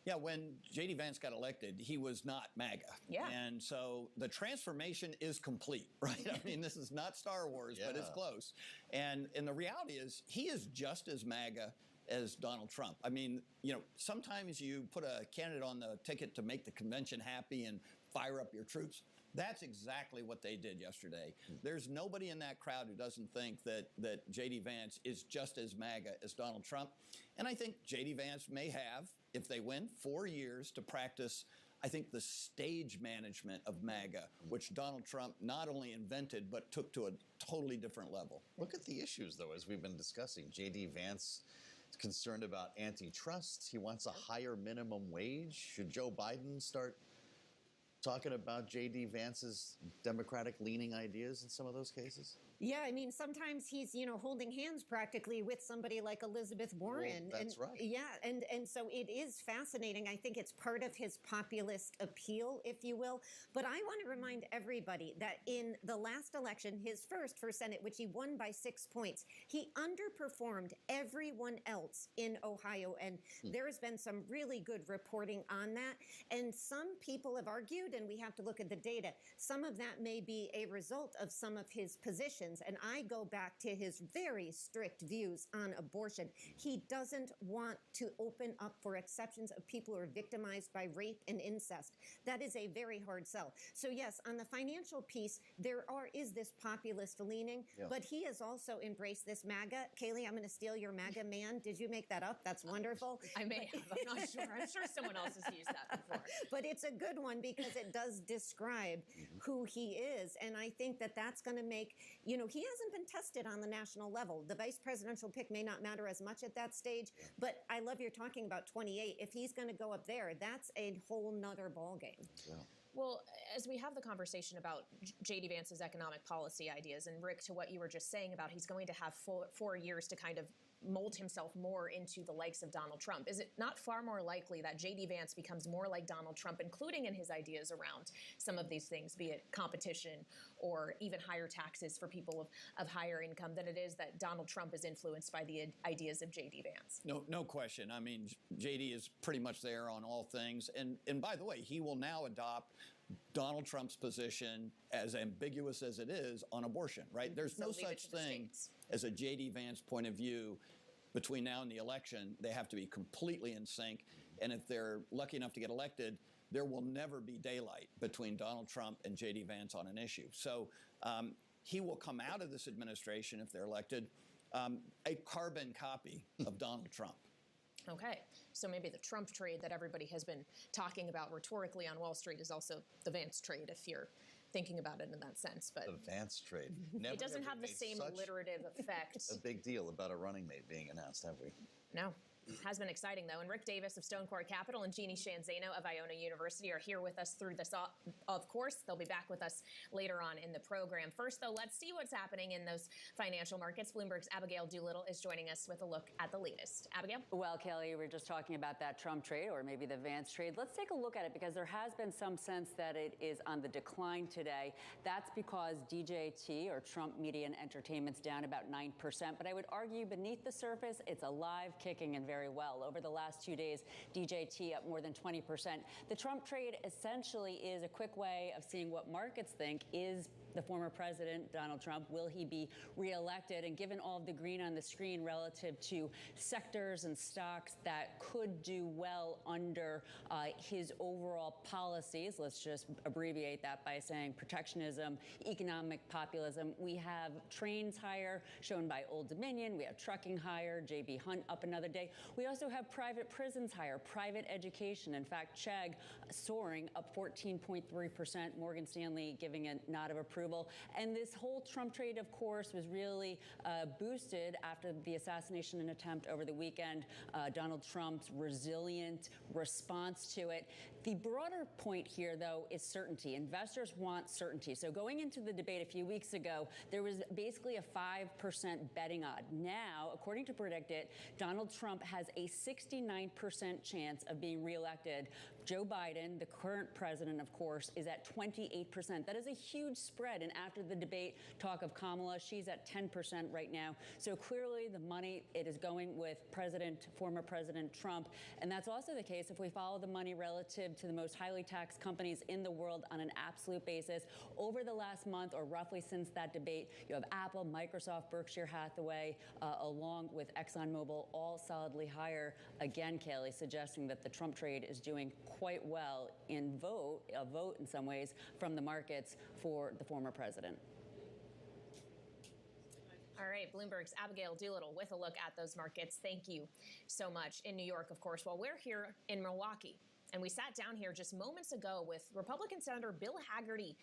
Yeah, when J.D. Vance got elected, he was not MAGA. Yeah. And so the transformation is complete, right? I mean, this is not Star Wars, but it's close. And the reality is he is just as MAGA as Donald Trump. I mean, you know, sometimes you put a candidate on the ticket to make the convention happy and fire up your troops. That's exactly what they did yesterday. There's nobody in that crowd who doesn't think that J.D. Vance is just as MAGA as Donald Trump. And I think J.D. Vance may have, if they win, 4 years to practice, I think, the stage management of MAGA, which Donald Trump not only invented, but took to a totally different level. Look at the issues, though, as we've been discussing. J.D. Vance is concerned about antitrust. He wants a higher minimum wage. Should Joe Biden start talking about J.D. Vance's Democratic-leaning ideas in some of those cases? Yeah, I mean, sometimes he's, you know, holding hands practically with somebody like Elizabeth Warren. Well, that's right. Yeah, and so it is fascinating. I think it's part of his populist appeal, if you will. But I want to remind everybody that in the last election, his first for Senate, which he won by 6 points, he underperformed everyone else in Ohio. And there has been some really good reporting on that. And some people have argued, and we have to look at the data, some of that may be a result of some of his positions. And I go back to his very strict views on abortion. He doesn't want to open up for exceptions of people who are victimized by rape and incest. That is a very hard sell. So yes, on the financial piece, is this populist leaning, but he has also embraced this MAGA. Kaylee, I'm going to steal your MAGA man. Did you make that up? That's wonderful. I may have. I'm not sure. I'm sure someone else has used that before. But it's a good one because it does describe who he is. And I think that that's going to make, you know, he hasn't been tested on the national level. The vice presidential pick may not matter as much at that stage, but I love you're talking about 28. If he's going to go up there, that's a whole nother ballgame. Yeah. Well, as we have the conversation about J.D. Vance's economic policy ideas, and Rick, to what you were just saying about he's going to have 4 years to kind of mold himself more into the likes of Donald Trump, is it not far more likely that J.D. Vance becomes more like Donald Trump, including in his ideas around some of these things, be it competition or even higher taxes for people of higher income, than it is that Donald Trump is influenced by the ideas of J.D. Vance? No question. I mean, J.D. is pretty much there on all things. And by the way, he will now adopt Donald Trump's position, as ambiguous as it is, on abortion, right? There's no such thing as a J.D. Vance point of view between now and the election. They have to be completely in sync. And if they're lucky enough to get elected, there will never be daylight between Donald Trump and J.D. Vance on an issue. So he will come out of this administration, if they're elected, a carbon copy of Donald Trump. Okay, so maybe the Trump trade that everybody has been talking about rhetorically on Wall Street is also the Vance trade, if you're thinking about it in that sense. But the Vance trade. It doesn't have the same alliterative effect. A big deal about a running mate being announced, have we? No. Has been exciting, though. And Rick Davis of Stone Court Capital and Jeannie Shanzano of Iona University are here with us through this, of course. They'll be back with us later on in the program. First, though, let's see what's happening in those financial markets. Bloomberg's Abigail Doolittle is joining us with a look at the latest. Abigail? Well, Kelly, we were just talking about that Trump trade, or maybe the Vance trade. Let's take a look at it, because there has been some sense that it is on the decline today. That's because DJT, or Trump Media and Entertainment's down about 9%. But I would argue beneath the surface, it's alive, kicking, and very well. Over the last 2 days, DJT up more than 20%. The Trump trade essentially is a quick way of seeing what markets think is the former president, Donald Trump. Will he be reelected? And given all of the green on the screen relative to sectors and stocks that could do well under his overall policies, let's just abbreviate that by saying protectionism, economic populism. We have trains higher, shown by Old Dominion. We have trucking higher, JB Hunt up another day. We also have private prisons higher, private education. In fact, Chegg soaring up 14.3%, Morgan Stanley giving a nod of approval. And this whole Trump trade, of course, was really boosted after the assassination attempt over the weekend. Donald Trump's resilient response to it. The broader point here, though, is certainty. Investors want certainty. So going into the debate a few weeks ago, there was basically a 5% betting odd. Now, according to Predictit, Donald Trump has a 69% chance of being reelected. Joe Biden, the current president, of course, is at 28%. That is a huge spread. And after the debate, talk of Kamala, she's at 10% right now. So clearly the money, it is going with former President Trump. And that's also the case if we follow the money relative to the most highly taxed companies in the world on an absolute basis. Over the last month, or roughly since that debate, you have Apple, Microsoft, Berkshire Hathaway, along with ExxonMobil, all solidly higher. Again, Kayleigh, suggesting that the Trump trade is doing quite well in a vote in some ways from the markets for the former president. All right, Bloomberg's Abigail Doolittle with a look at those markets. Thank you so much. In New York, of course, while we're here in Milwaukee. And we sat down here just moments ago with Republican Senator Bill Hagerty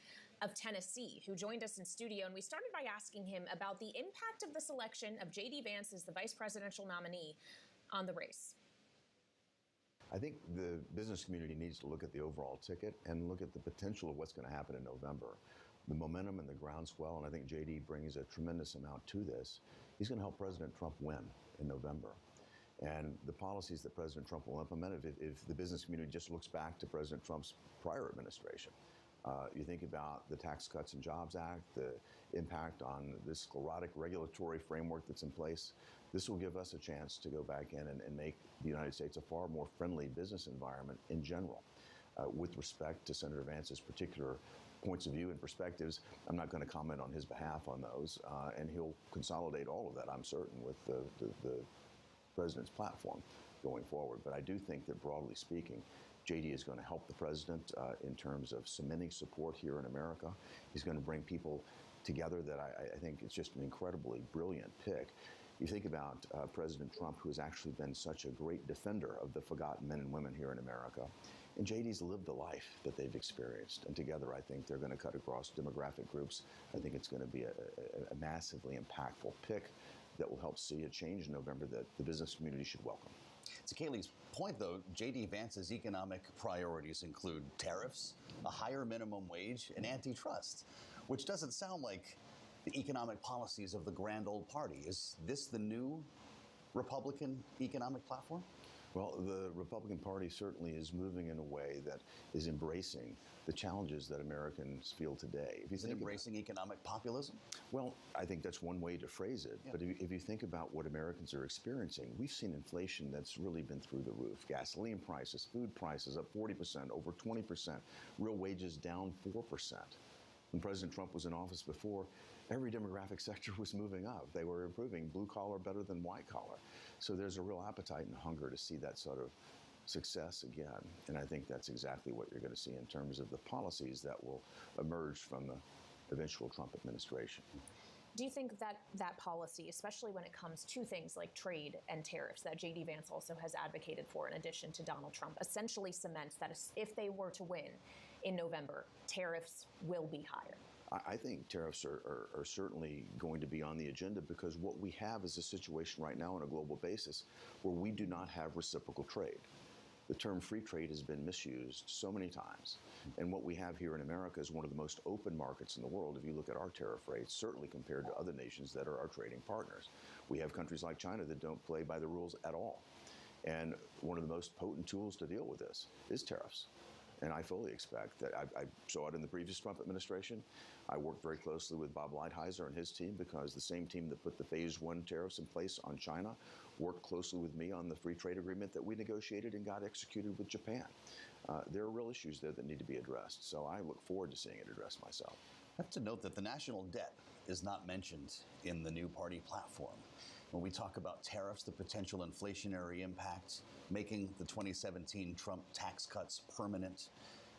of Tennessee, who joined us in studio. And we started by asking him about the impact of the selection of J.D. Vance as the vice presidential nominee on the race. I think the business community needs to look at the overall ticket and look at the potential of what's going to happen in November. The momentum and the groundswell, and I think J.D. brings a tremendous amount to this. He's going to help President Trump win in November. And the policies that President Trump will implement, if the business community just looks back to President Trump's prior administration, you think about the Tax Cuts and Jobs Act, the impact on this sclerotic regulatory framework that's in place. This will give us a chance to go back in and make the United States a far more friendly business environment in general. With respect to Senator Vance's particular points of view and perspectives, I'm not going to comment on his behalf on those, and he'll consolidate all of that, I'm certain, with the president's platform going forward. But I do think that, broadly speaking, J.D. is going to help the president in terms of cementing support here in America. He's going to bring people together that I think it's just an incredibly brilliant pick. You think about President Trump, who has actually been such a great defender of the forgotten men and women here in America. And J.D.'s lived the life that they've experienced. And together, I think they're going to cut across demographic groups. I think it's going to be a massively impactful pick that will help see a change in November that the business community should welcome. To Kayleigh's point, though, J.D. Vance's economic priorities include tariffs, a higher minimum wage, and antitrust, which doesn't sound like the economic policies of the grand old party. Is this the new Republican economic platform? Well, the Republican Party certainly is moving in a way that is embracing the challenges that Americans feel today. Is it embracing economic populism? Well, I think that's one way to phrase it. Yeah. But if you think about what Americans are experiencing, we've seen inflation that's really been through the roof. Gasoline prices, food prices up 40%, over 20%, real wages down 4%. When President Trump was in office before, every demographic sector was moving up. They were improving blue collar better than white collar. So there's a real appetite and hunger to see that sort of success again. And I think that's exactly what you're going to see in terms of the policies that will emerge from the eventual Trump administration. Do you think that that policy, especially when it comes to things like trade and tariffs that J.D. Vance also has advocated for in addition to Donald Trump, essentially cements that if they were to win in November, tariffs will be higher? I think tariffs are certainly going to be on the agenda because what we have is a situation right now on a global basis where we do not have reciprocal trade. The term free trade has been misused so many times. And what we have here in America is one of the most open markets in the world if you look at our tariff rates, certainly compared to other nations that are our trading partners. We have countries like China that don't play by the rules at all. And one of the most potent tools to deal with this is tariffs. And I fully expect that. I saw it in the previous Trump administration. I worked very closely with Bob Lighthizer and his team because the same team that put the phase 1 tariffs in place on China worked closely with me on the free trade agreement that we negotiated and got executed with Japan. There are real issues there that need to be addressed. So I look forward to seeing it addressed myself. I have to note that the national debt is not mentioned in the new party platform. When we talk about tariffs, the potential inflationary impact, making the 2017 Trump tax cuts permanent,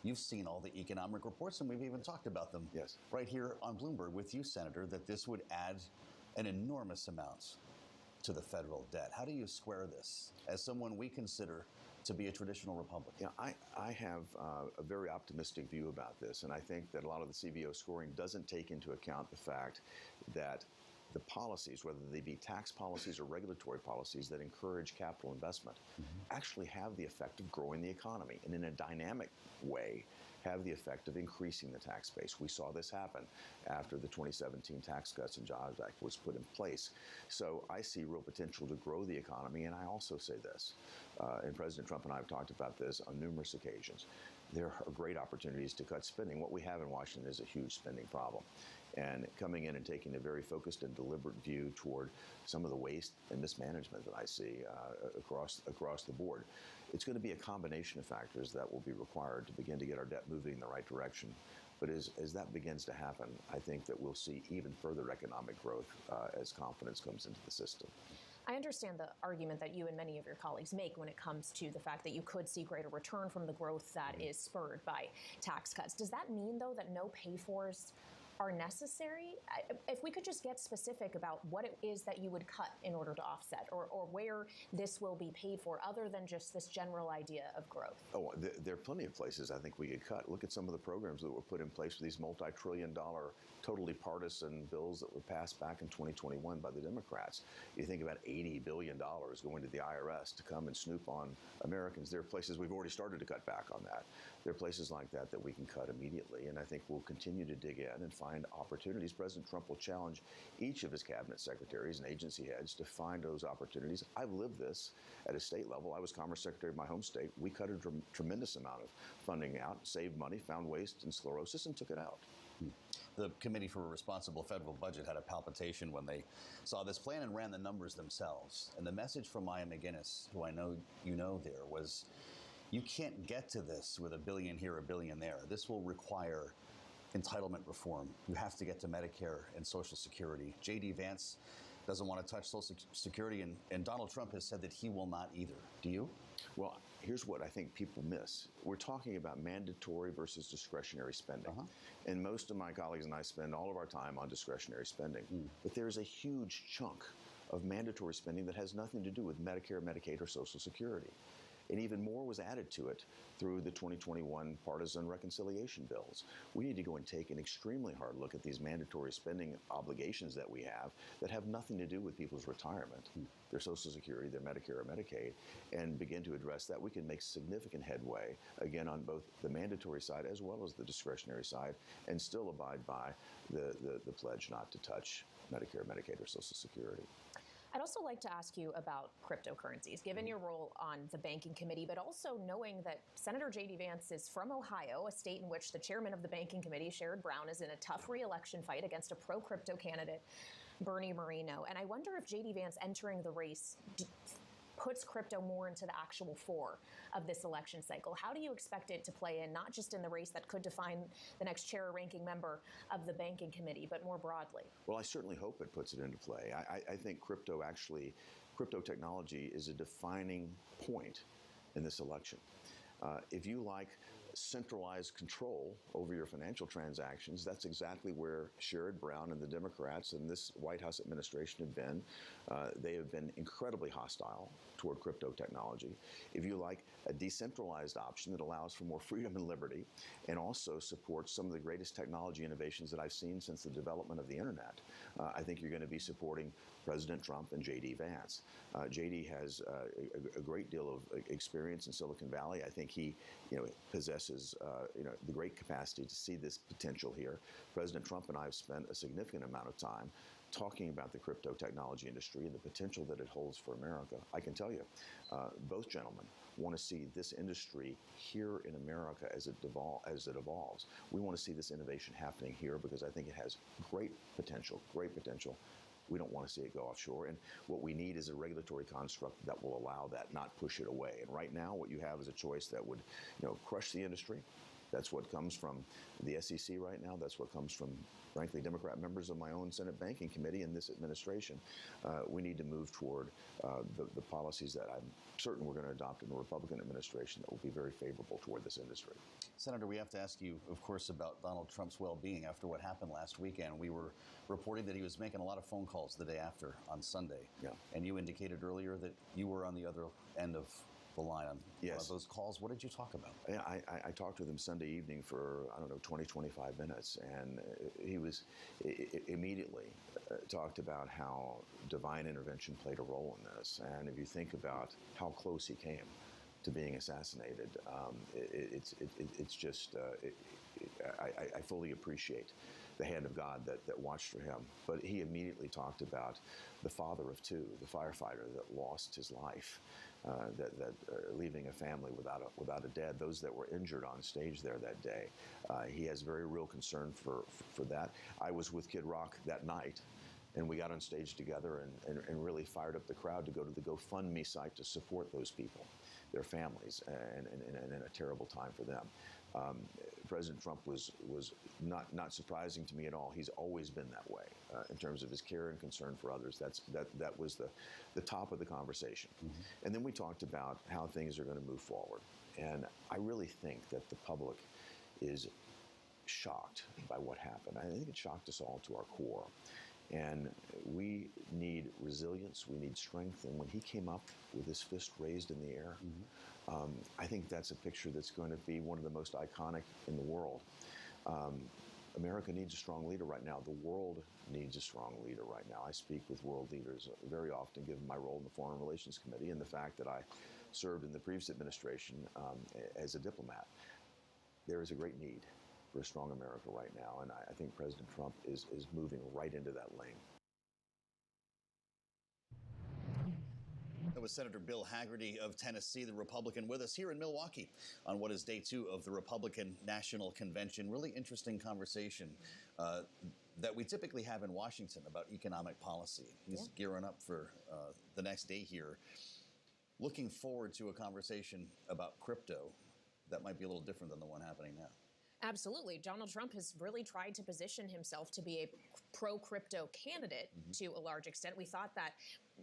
you've seen all the economic reports, and we've even talked about them right here on Bloomberg with you, Senator, that this would add an enormous amount to the federal debt. How do you square this as someone we consider to be a traditional Republican? Yeah, I have a very optimistic view about this, and I think that a lot of the CBO scoring doesn't take into account the fact that the policies, whether they be tax policies or regulatory policies that encourage capital investment, actually have the effect of growing the economy, and in a dynamic way have the effect of increasing the tax base. We saw this happen after the 2017 Tax Cuts and Jobs Act was put in place. So I see real potential to grow the economy, and I also say this, and President Trump and I have talked about this on numerous occasions. There are great opportunities to cut spending. What we have in Washington is a huge spending problem. And coming in and taking a very focused and deliberate view toward some of the waste and mismanagement that I see across the board. It's going to be a combination of factors that will be required to begin to get our debt moving in the right direction. But as that begins to happen, I think that we'll see even further economic growth as confidence comes into the system. I understand the argument that you and many of your colleagues make when it comes to the fact that you could see greater return from the growth that is spurred by tax cuts. Does that mean, though, that no pay-fors are necessary? If we could just get specific about what it is that you would cut in order to offset, or where this will be paid for, other than just this general idea of growth. Oh, there are plenty of places I think we could cut. Look at some of the programs that were put in place for these multi-trillion-dollar, totally partisan bills that were passed back in 2021 by the Democrats. You think about $80 billion going to the IRS to come and snoop on Americans. There are places we've already started to cut back on that. There are places like that that we can cut immediately, and I think we'll continue to dig in and find opportunities. President Trump will challenge each of his cabinet secretaries and agency heads to find those opportunities. I've lived this at a state level. I was Commerce Secretary of my home state. We cut a tremendous amount of funding out, saved money, found waste and sclerosis, and took it out. The Committee for a Responsible Federal Budget had a palpitation when they saw this plan and ran the numbers themselves. And the message from Maya McGinnis, who I know you know there, was you can't get to this with $1 billion here, $1 billion there. This will require entitlement reform. You have to get to Medicare and Social Security. J.D. Vance doesn't want to touch Social Security, and Donald Trump has said that he will not either. Do you? Well, here's what I think people miss. We're talking about mandatory versus discretionary spending. And most of my colleagues and I spend all of our time on discretionary spending. But there's a huge chunk of mandatory spending that has nothing to do with Medicare, Medicaid, or Social Security. And even more was added to it through the 2021 partisan reconciliation bills. We need to go and take an extremely hard look at these mandatory spending obligations that we have nothing to do with people's retirement, their Social Security, their Medicare or Medicaid, and begin to address that. We can make significant headway, again, on both the mandatory side as well as the discretionary side, and still abide by the pledge not to touch Medicare, Medicaid, or Social Security. I'd also like to ask you about cryptocurrencies, given your role on the banking committee, but also knowing that Senator J.D. Vance is from Ohio, a state in which the chairman of the banking committee, Sherrod Brown, is in a tough re-election fight against a pro-crypto candidate, Bernie Moreno. And I wonder if J.D. Vance entering the race puts crypto more into the actual fore of this election cycle. How do you expect it to play in, not just in the race that could define the next chair or ranking member of the banking committee, but more broadly? Well, I certainly hope it puts it into play. I think crypto technology is a defining point in this election. If you like centralized control over your financial transactions, that's exactly where Sherrod Brown and the Democrats and this White House administration have been. They have been incredibly hostile toward crypto technology. If you like a decentralized option that allows for more freedom and liberty and also supports some of the greatest technology innovations that I've seen since the development of the internet, I think you're going to be supporting President Trump and J.D. Vance. J.D. has a great deal of experience in Silicon Valley. I think he possesses the great capacity to see this potential here. President Trump and I have spent a significant amount of time talking about the crypto technology industry and the potential that it holds for America. I can tell you, both gentlemen want to see this industry here in America as it evolves. We want to see this innovation happening here because I think it has great potential. We don't want to see it go offshore. And what we need is a regulatory construct that will allow that, not push it away. And right now, what you have is a choice that would, crush the industry. That's what comes from the SEC right now. That's what comes from, frankly, Democrat members of my own Senate Banking Committee and this administration. We need to move toward the policies that I'm certain we're going to adopt in the Republican administration that will be very favorable toward this industry. Senator, we have to ask you, of course, about Donald Trump's well-being after what happened last weekend. We were reporting that he was making a lot of phone calls the day after on Sunday. Yeah. And you indicated earlier that you were on the other end of the line on Yes. one of those calls. What did you talk about? Yeah, I talked with him Sunday evening for, I don't know, 20, 25 minutes, and he was immediately talked about how divine intervention played a role in this. And if you think about how close he came to being assassinated, it's just, I fully appreciate the hand of God that watched for him. But he immediately talked about the father of two, the firefighter that lost his life, leaving a family without a dad, those that were injured on stage there that day. He has very real concern for that. I was with Kid Rock that night, and we got on stage together and really fired up the crowd to go to the GoFundMe site to support those people, their families, and a terrible time for them. President Trump was not surprising to me at all. He's always been that way in terms of his care and concern for others. That was the top of the conversation. Mm-hmm. And then we talked about how things are going to move forward. And I really think that the public is shocked by what happened. I think it shocked us all to our core. And we need resilience, we need strength. And when he came up with his fist raised in the air, I think that's a picture that's going to be one of the most iconic in the world. America needs a strong leader right now. The world needs a strong leader right now. I speak with world leaders very often, given my role in the Foreign Relations Committee and the fact that I served in the previous administration as a diplomat. There is a great need for a strong America right now, and I think President Trump is moving right into that lane. That was Senator Bill Hagerty of Tennessee, the Republican, with us here in Milwaukee on what is day 2 of the Republican National Convention. Really interesting conversation that we typically have in Washington about economic policy. He's gearing up for the next day here. Looking forward to a conversation about crypto that might be a little different than the one happening now. Absolutely. Donald Trump has really tried to position himself to be a pro-crypto candidate to a large extent. We thought that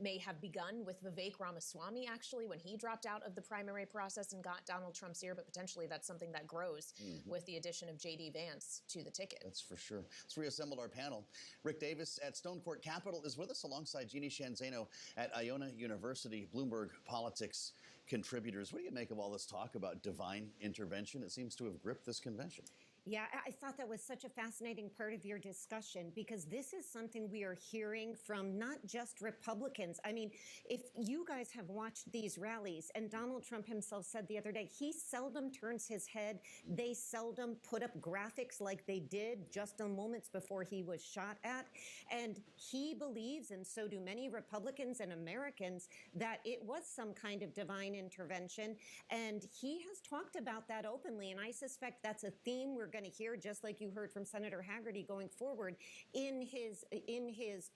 may have begun with Vivek Ramaswamy, actually, when he dropped out of the primary process and got Donald Trump's ear, but potentially that's something that grows with the addition of J.D. Vance to the ticket. That's for sure. Let's reassemble our panel. Rick Davis at Stone Court Capital is with us alongside Jeannie Shanzano at Iona University, Bloomberg Politics contributors. What do you make of all this talk about divine intervention? It seems to have gripped this convention. Yeah, I thought that was such a fascinating part of your discussion, because this is something we are hearing from not just Republicans. I mean, if you guys have watched these rallies, and Donald Trump himself said the other day, he seldom turns his head. They seldom put up graphics like they did just a moments before he was shot at. And he believes, and so do many Republicans and Americans, that it was some kind of divine intervention. And he has talked about that openly. And I suspect that's a theme we're going to hear, just like you heard from Senator Hagerty going forward in his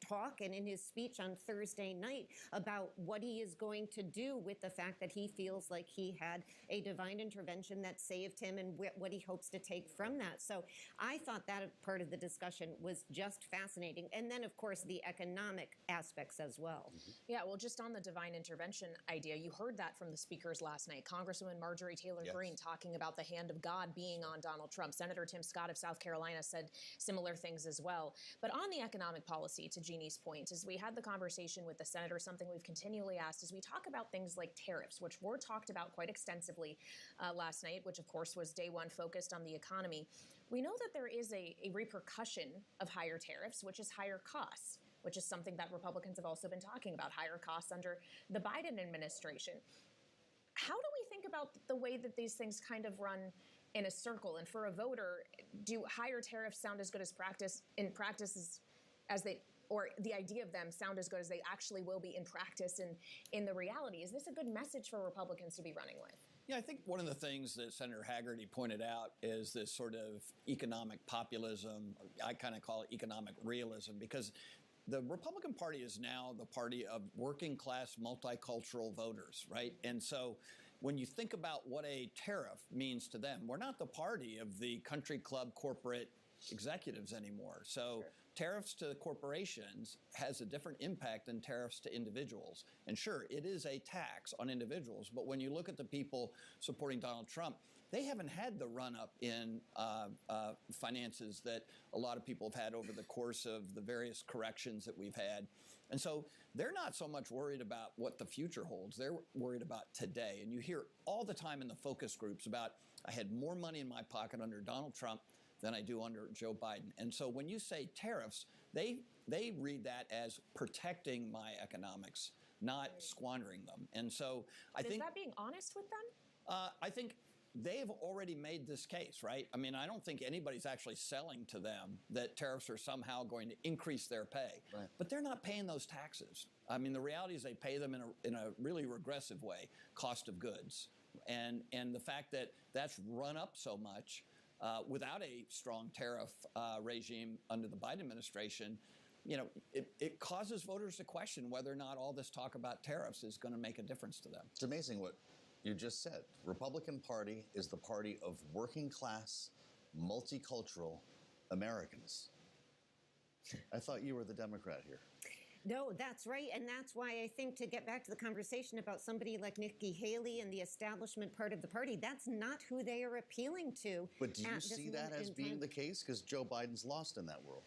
talk and in his speech on Thursday night about what he is going to do with the fact that he feels like he had a divine intervention that saved him and what he hopes to take from that. So I thought that part of the discussion was just fascinating. And then, of course, the economic aspects as well. Yeah, well, just on the divine intervention idea, you heard that from the speakers last night. Congresswoman Marjorie Taylor Greene talking about the hand of God being on Donald Trump. Senator Tim Scott of South Carolina said similar things as well. But on the economic policy, to Jeannie's point, as we had the conversation with the senator, something we've continually asked is we talk about things like tariffs, which were talked about quite extensively last night, which of course was day one focused on the economy. We know that there is a repercussion of higher tariffs, which is higher costs, which is something that Republicans have also been talking about, higher costs under the Biden administration. How do we think about the way that these things kind of run in a circle? And for a voter, do higher tariffs sound as good as or the idea of them sound as good as they actually will be in practice and in the reality? Is this a good message for Republicans to be running with? Yeah, I think one of the things that Senator Hagerty pointed out is this sort of economic populism. I kind of call it economic realism, because the Republican Party is now the party of working class multicultural voters, right? And so when you think about what a tariff means to them, we're not the party of the country club corporate executives anymore. So tariffs to corporations has a different impact than tariffs to individuals. And sure, it is a tax on individuals, but when you look at the people supporting Donald Trump, they haven't had the run-up in finances that a lot of people have had over the course of the various corrections that we've had. And so they're not so much worried about what the future holds. They're worried about today. And you hear all the time in the focus groups about, I had more money in my pocket under Donald Trump than I do under Joe Biden. And so when you say tariffs, they read that as protecting my economics, not squandering them. And so I think... Is that being honest with them? I think they've already made this case, right? I mean, I don't think anybody's actually selling to them that tariffs are somehow going to increase their pay. Right. But they're not paying those taxes. I mean, the reality is they pay them in a really regressive way, cost of goods. And the fact that that's run up so much without a strong tariff regime under the Biden administration, it causes voters to question whether or not all this talk about tariffs is going to make a difference to them. It's amazing what you just said. Republican Party is the party of working class, multicultural Americans. I thought you were the Democrat here. No, that's right. And that's why I think, to get back to the conversation about somebody like Nikki Haley and the establishment part of the party, that's not who they are appealing to. But do you see that as being the case? Because Joe Biden's lost in that world.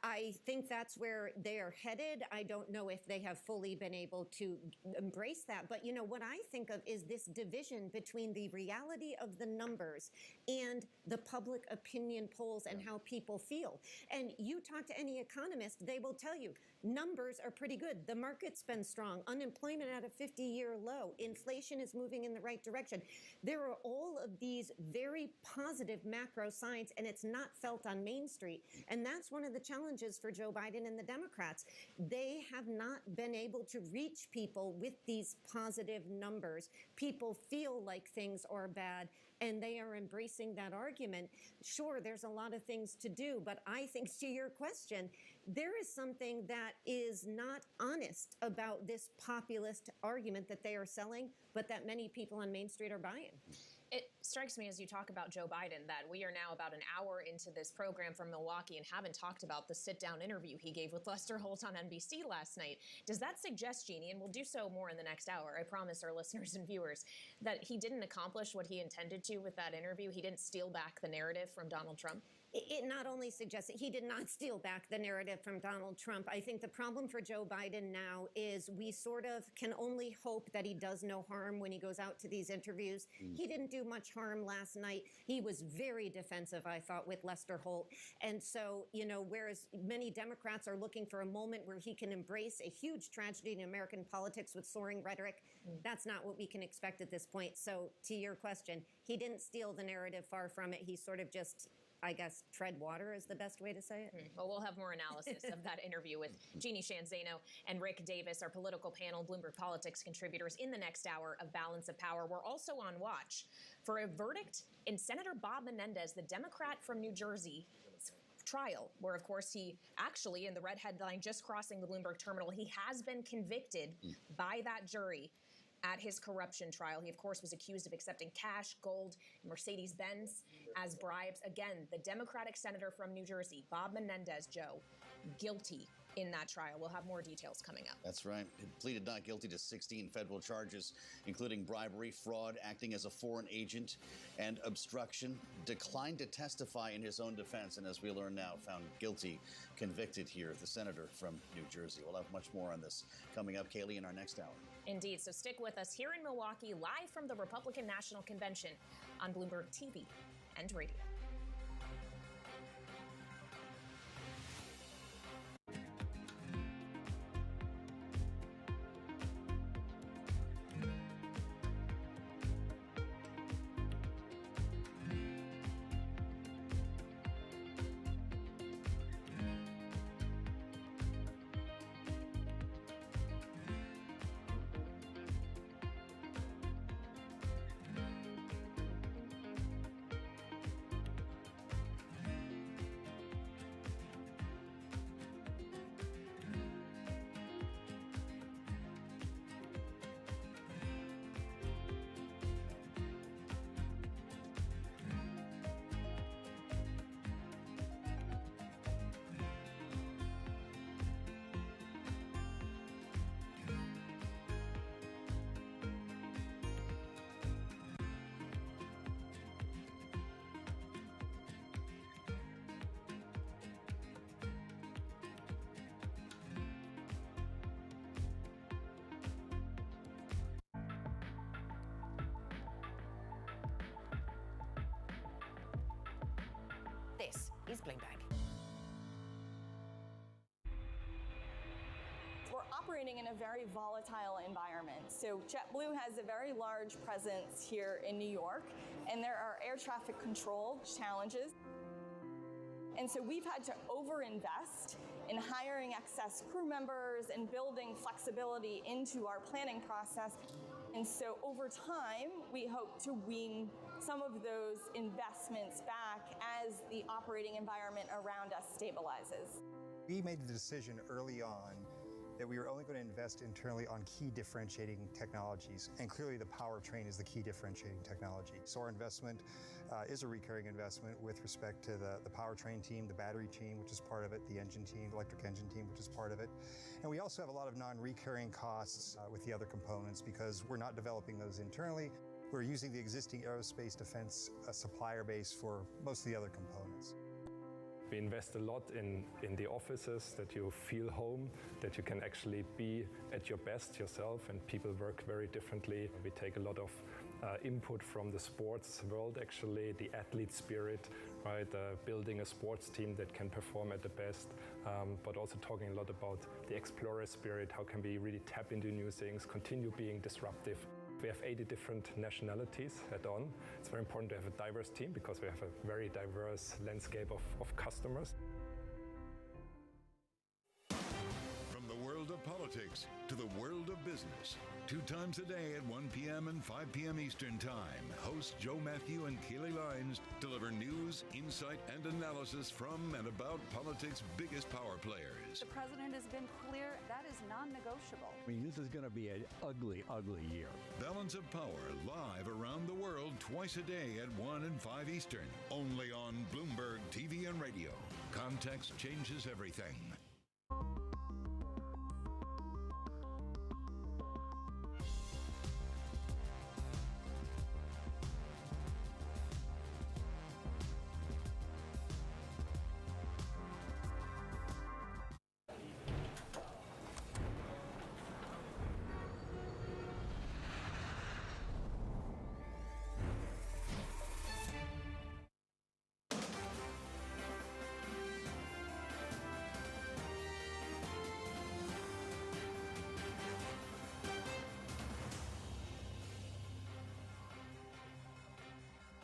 I think that's where they are headed. I don't know if they have fully been able to embrace that. But, what I think of is this division between the reality of the numbers and the public opinion polls and how people feel. And you talk to any economist, they will tell you, numbers are pretty good. The market's been strong. Unemployment at a 50-year low. Inflation is moving in the right direction. There are all of these very positive macro signs, and it's not felt on Main Street. And that's one of the challenges for Joe Biden and the Democrats. They have not been able to reach people with these positive numbers. People feel like things are bad, and they are embracing that argument. Sure, there's a lot of things to do, but I think, to your question, there is something that is not honest about this populist argument that they are selling, but that many people on Main Street are buying. It strikes me as you talk about Joe Biden that we are now about an hour into this program from Milwaukee and haven't talked about the sit-down interview he gave with Lester Holt on NBC last night. Does that suggest, Jeannie, and we'll do so more in the next hour, I promise our listeners and viewers, that he didn't accomplish what he intended to with that interview? He didn't steal back the narrative from Donald Trump? It not only suggests that he did not steal back the narrative from Donald Trump. I think the problem for Joe Biden now is we sort of can only hope that he does no harm when he goes out to these interviews. He didn't do much harm last night. He was very defensive, I thought, with Lester Holt. And so, whereas many Democrats are looking for a moment where he can embrace a huge tragedy in American politics with soaring rhetoric, that's not what we can expect at this point. So to your question, he didn't steal the narrative, far from it. He sort of just, I guess, tread water is the best way to say it. Well, we'll have more analysis of that interview with Jeannie Shanzano and Rick Davis, our political panel, Bloomberg Politics contributors, in the next hour of Balance of Power. We're also on watch for a verdict in Senator Bob Menendez, the Democrat from New Jersey, trial, where, of course, he actually, in the red headline just crossing the Bloomberg terminal, he has been convicted by that jury at his corruption trial. He, of course, was accused of accepting cash, gold, Mercedes-Benz as bribes. Again, the Democratic senator from New Jersey, Bob Menendez, Joe, guilty in that trial. We'll have more details coming up. That's right. He pleaded not guilty to 16 federal charges, including bribery, fraud, acting as a foreign agent, and obstruction. Declined to testify in his own defense, and as we learn now, found guilty, convicted here, the senator from New Jersey. We'll have much more on this coming up, Kaylee, in our next hour. Indeed. So stick with us here in Milwaukee, live from the Republican National Convention on Bloomberg TV and radio. Here's Bloomberg. We're operating in a very volatile environment. So JetBlue has a very large presence here in New York, and there are air traffic control challenges. And so we've had to overinvest in hiring excess crew members and building flexibility into our planning process. And so over time, we hope to wean some of those investments back as the operating environment around us stabilizes. We made the decision early on that we were only going to invest internally on key differentiating technologies, and clearly the powertrain is the key differentiating technology. So our investment is a recurring investment with respect to the powertrain team, the battery team, which is part of it, the engine team, electric engine team, which is part of it. And we also have a lot of non-recurring costs with the other components because we're not developing those internally. We're using the existing aerospace defense supplier base for most of the other components. We invest a lot in the offices, that you feel home, that you can actually be at your best yourself, and people work very differently. We take a lot of input from the sports world, actually, the athlete spirit, right? Building a sports team that can perform at the best, but also talking a lot about the explorer spirit. How can we really tap into new things, continue being disruptive? We have 80 different nationalities head-on. It's very important to have a diverse team because we have a very diverse landscape of customers. From the world of politics to the world of business, 2 times a day at 1 p.m. and 5 p.m. Eastern Time, hosts Joe Matthew and Keely Lines deliver news, insight, and analysis from and about politics' biggest power players. The president has been clear that is non-negotiable. I mean, this is going to be an ugly, ugly year. Balance of Power, live around the world twice a day at 1 and 5 Eastern, only on Bloomberg TV and radio. Context changes everything.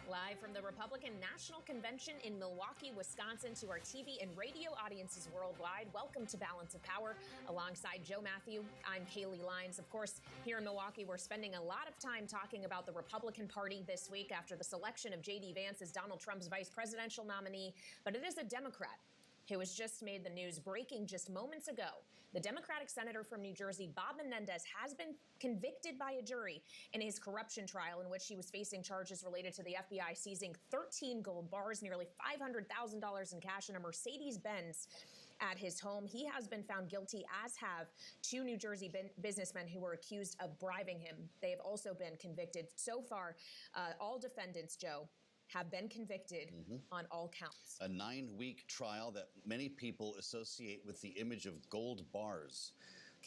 Live from the Republican National Convention in Milwaukee, Wisconsin, to our TV and radio audiences worldwide, welcome to Balance of Power. Alongside Joe Matthew, I'm Kaylee Lines. Of course, here in Milwaukee, we're spending a lot of time talking about the Republican Party this week after the selection of J.D. Vance as Donald Trump's vice presidential nominee. But it is a Democrat who has just made the news, breaking just moments ago. The Democratic senator from New Jersey, Bob Menendez, has been convicted by a jury in his corruption trial in which he was facing charges related to the FBI seizing 13 gold bars, nearly $500,000 in cash, and a Mercedes-Benz at his home. He has been found guilty, as have 2 New Jersey businessmen who were accused of bribing him. They have also been convicted. So far, all defendants, Joe, have been convicted on all counts. A 9-week trial that many people associate with the image of gold bars,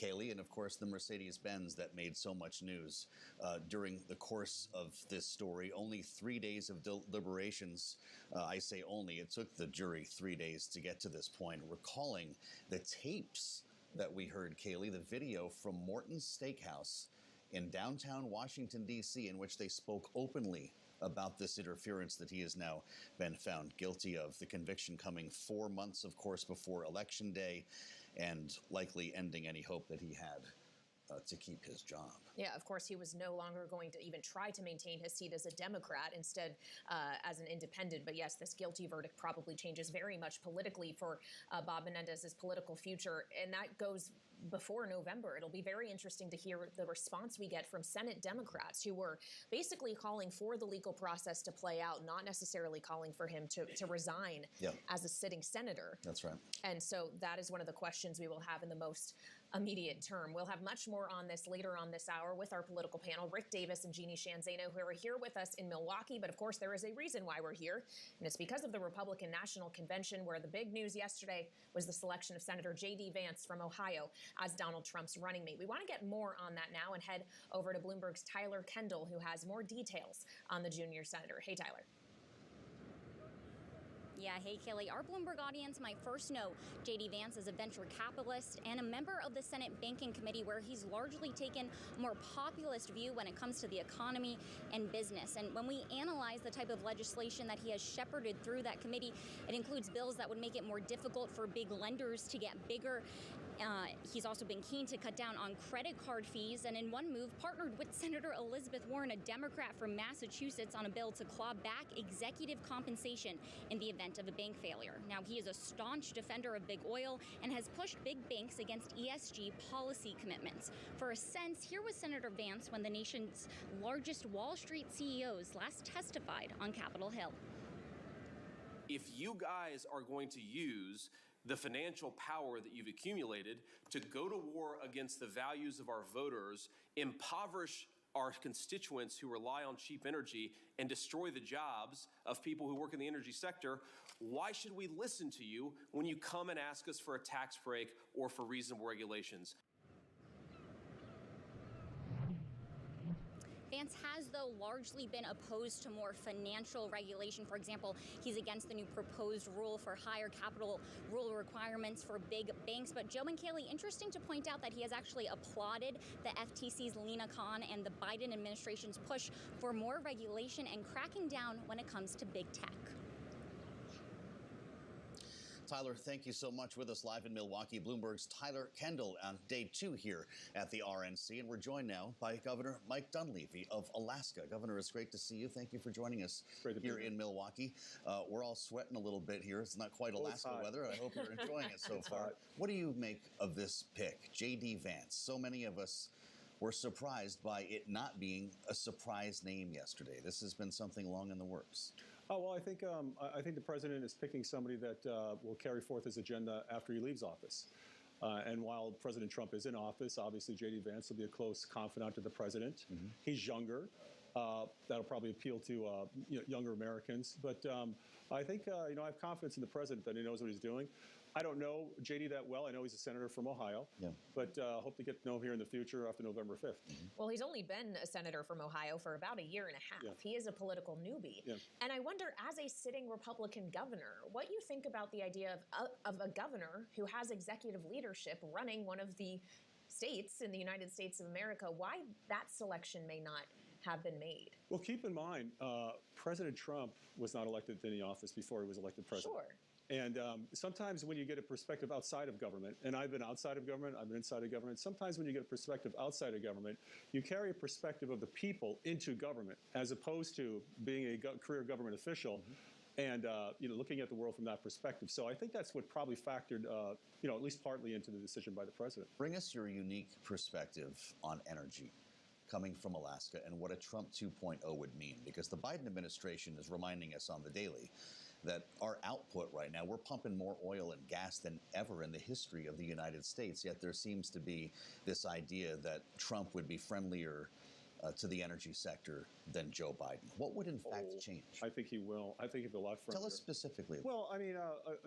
Kaylee, and of course the Mercedes-Benz that made so much news during the course of this story. Only 3 days of deliberations. I say only. It took the jury 3 days to get to this point. Recalling the tapes that we heard, Kaylee, the video from Morton's Steakhouse in downtown Washington, D.C., in which they spoke openly about this interference that he has now been found guilty of. The conviction coming 4 months, of course, before Election Day, and likely ending any hope that he had to keep his job. Yeah, of course, he was no longer going to even try to maintain his seat as a Democrat, instead as an independent. But yes, this guilty verdict probably changes very much politically for Bob Menendez's political future, and that goes before November. It'll be very interesting to hear the response we get from Senate Democrats, who were basically calling for the legal process to play out, not necessarily calling for him to resign as a sitting senator. That's right. And so that is one of the questions we will have in the most immediate term. We'll have much more on this later on this hour with our political panel, Rick Davis and Jeannie Shanzano, who are here with us in Milwaukee. But of course, there is a reason why we're here, and it's because of the Republican National Convention, where the big news yesterday was the selection of Senator J.D. Vance from Ohio as Donald Trump's running mate. We want to get more on that now and head over to Bloomberg's Tyler Kendall, who has more details on the junior senator. Hey, Tyler. Yeah, hey, Kelly. Our Bloomberg audience might first know J.D. Vance is a venture capitalist and a member of the Senate Banking Committee, where he's largely taken a more populist view when it comes to the economy and business. And when we analyze the type of legislation that he has shepherded through that committee, it includes bills that would make it more difficult for big lenders to get bigger. He's also been keen to cut down on credit card fees, and in one move partnered with Senator Elizabeth Warren, a Democrat from Massachusetts, on a bill to claw back executive compensation in the event of a bank failure. Now, he is a staunch defender of big oil and has pushed big banks against ESG policy commitments. For a sense, here was Senator Vance when the nation's largest Wall Street CEOs last testified on Capitol Hill. If you guys are going to use the financial power that you've accumulated to go to war against the values of our voters, impoverish our constituents who rely on cheap energy, and destroy the jobs of people who work in the energy sector, why should we listen to you when you come and ask us for a tax break or for reasonable regulations? Vance has, though, largely been opposed to more financial regulation. For example, he's against the new proposed rule for higher capital rule requirements for big banks. But Joe and Kaylee, interesting to point out that he has actually applauded the FTC's Lena Khan and the Biden administration's push for more regulation and cracking down when it comes to big tech. Tyler, thank you so much. With us live in Milwaukee, Bloomberg's Tyler Kendall on day 2 here at the RNC. And we're joined now by Governor Mike Dunleavy of Alaska. Governor, it's great to see you. Thank you for joining us here in Milwaukee. We're all sweating a little bit here. It's not quite Alaska weather. I hope you're enjoying it so far. What do you make of this pick, J.D. Vance? So many of us were surprised by it not being a surprise name yesterday. This has been something long in the works. Oh, well, I think the president is picking somebody that will carry forth his agenda after he leaves office. And while President Trump is in office, obviously J.D. Vance will be a close confidant of the president. He's younger. That'll probably appeal to younger Americans. But I think, I have confidence in the president that he knows what he's doing. I don't know J.D. that well. I know he's a senator from Ohio, but hope to get to know him here in the future after November 5th. Well, he's only been a senator from Ohio for about a year and a half. He is a political newbie. And I wonder, as a sitting Republican governor, what you think about the idea of a governor who has executive leadership running one of the states in the United States of America, why that selection may not have been made. Well, keep in mind, President Trump was not elected to any office before he was elected president. Sure. And sometimes when you get a perspective outside of government, and I've been outside of government, I've been inside of government, sometimes when you get a perspective outside of government, you carry a perspective of the people into government, as opposed to being a career government official and looking at the world from that perspective. So I think that's what probably factored, at least partly into the decision by the president. Bring us your unique perspective on energy coming from Alaska and what a Trump 2.0 would mean, because the Biden administration is reminding us on the daily that our output right now, we're pumping more oil and gas than ever in the history of the United States, yet there seems to be this idea that Trump would be friendlier to the energy sector than Joe Biden. What would in fact change? I think he will. I think he'll be a lot friendlier. Tell us specifically. Well, I mean,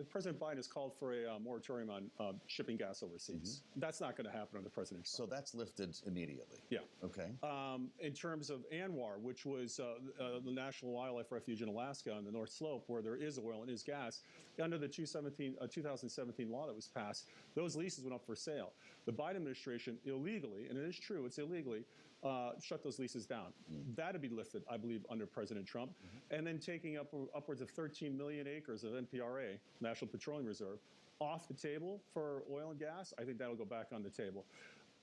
President Biden has called for a moratorium on shipping gas overseas. That's not going to happen under President Trump. So that's lifted immediately? Yeah. Okay. In terms of ANWR, which was the National Wildlife Refuge in Alaska on the North Slope, where there is oil and is gas, under the 2017 law that was passed, those leases went up for sale. The Biden administration illegally, and it is true, it's illegally, shut those leases down. That'd be lifted, I believe, under President Trump. And then taking up upwards of 13 million acres of NPRA, National Petroleum Reserve, off the table for oil and gas, I think that'll go back on the table.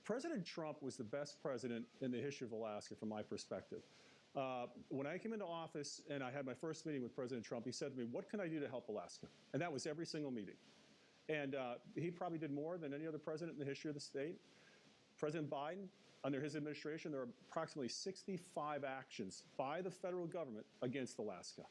President Trump was the best president in the history of Alaska, from my perspective. When I came into office and I had my first meeting with President Trump, he said to me, "What can I do to help Alaska?" And that was every single meeting. And he probably did more than any other president in the history of the state. President Biden, under his administration, there are approximately 65 actions by the federal government against Alaska.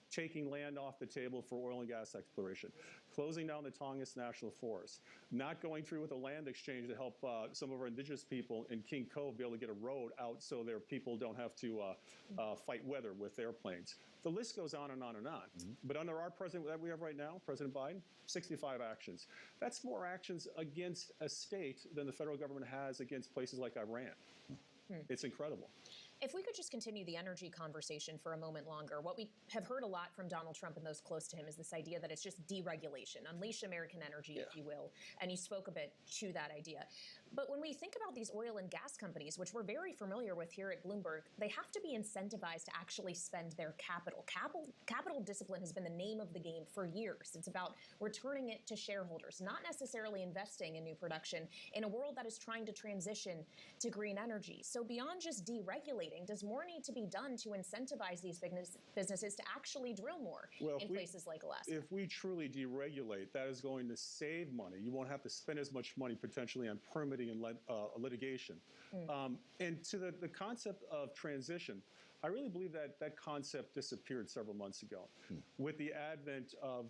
Taking land off the table for oil and gas exploration, closing down the Tongass National Forest, not going through with a land exchange to help some of our indigenous people in King Cove be able to get a road out so their people don't have to fight weather with airplanes. The list goes on and on and on. But under our president that we have right now, President Biden, 65 actions. That's more actions against a state than the federal government has against places like Iran. It's incredible. If we could just continue the energy conversation for a moment longer, what we have heard a lot from Donald Trump and those close to him is this idea that it's just deregulation, unleash American energy, if you will. And you spoke a bit to that idea. But when we think about these oil and gas companies, which we're very familiar with here at Bloomberg, they have to be incentivized to actually spend their capital. Capital discipline has been the name of the game for years. It's about returning it to shareholders, not necessarily investing in new production in a world that is trying to transition to green energy. So beyond just deregulating, does more need to be done to incentivize these businesses to actually drill more in places like Alaska? If we truly deregulate, that is going to save money. You won't have to spend as much money potentially on permitting and litigation. And to the concept of transition, I really believe that that concept disappeared several months ago. With the advent of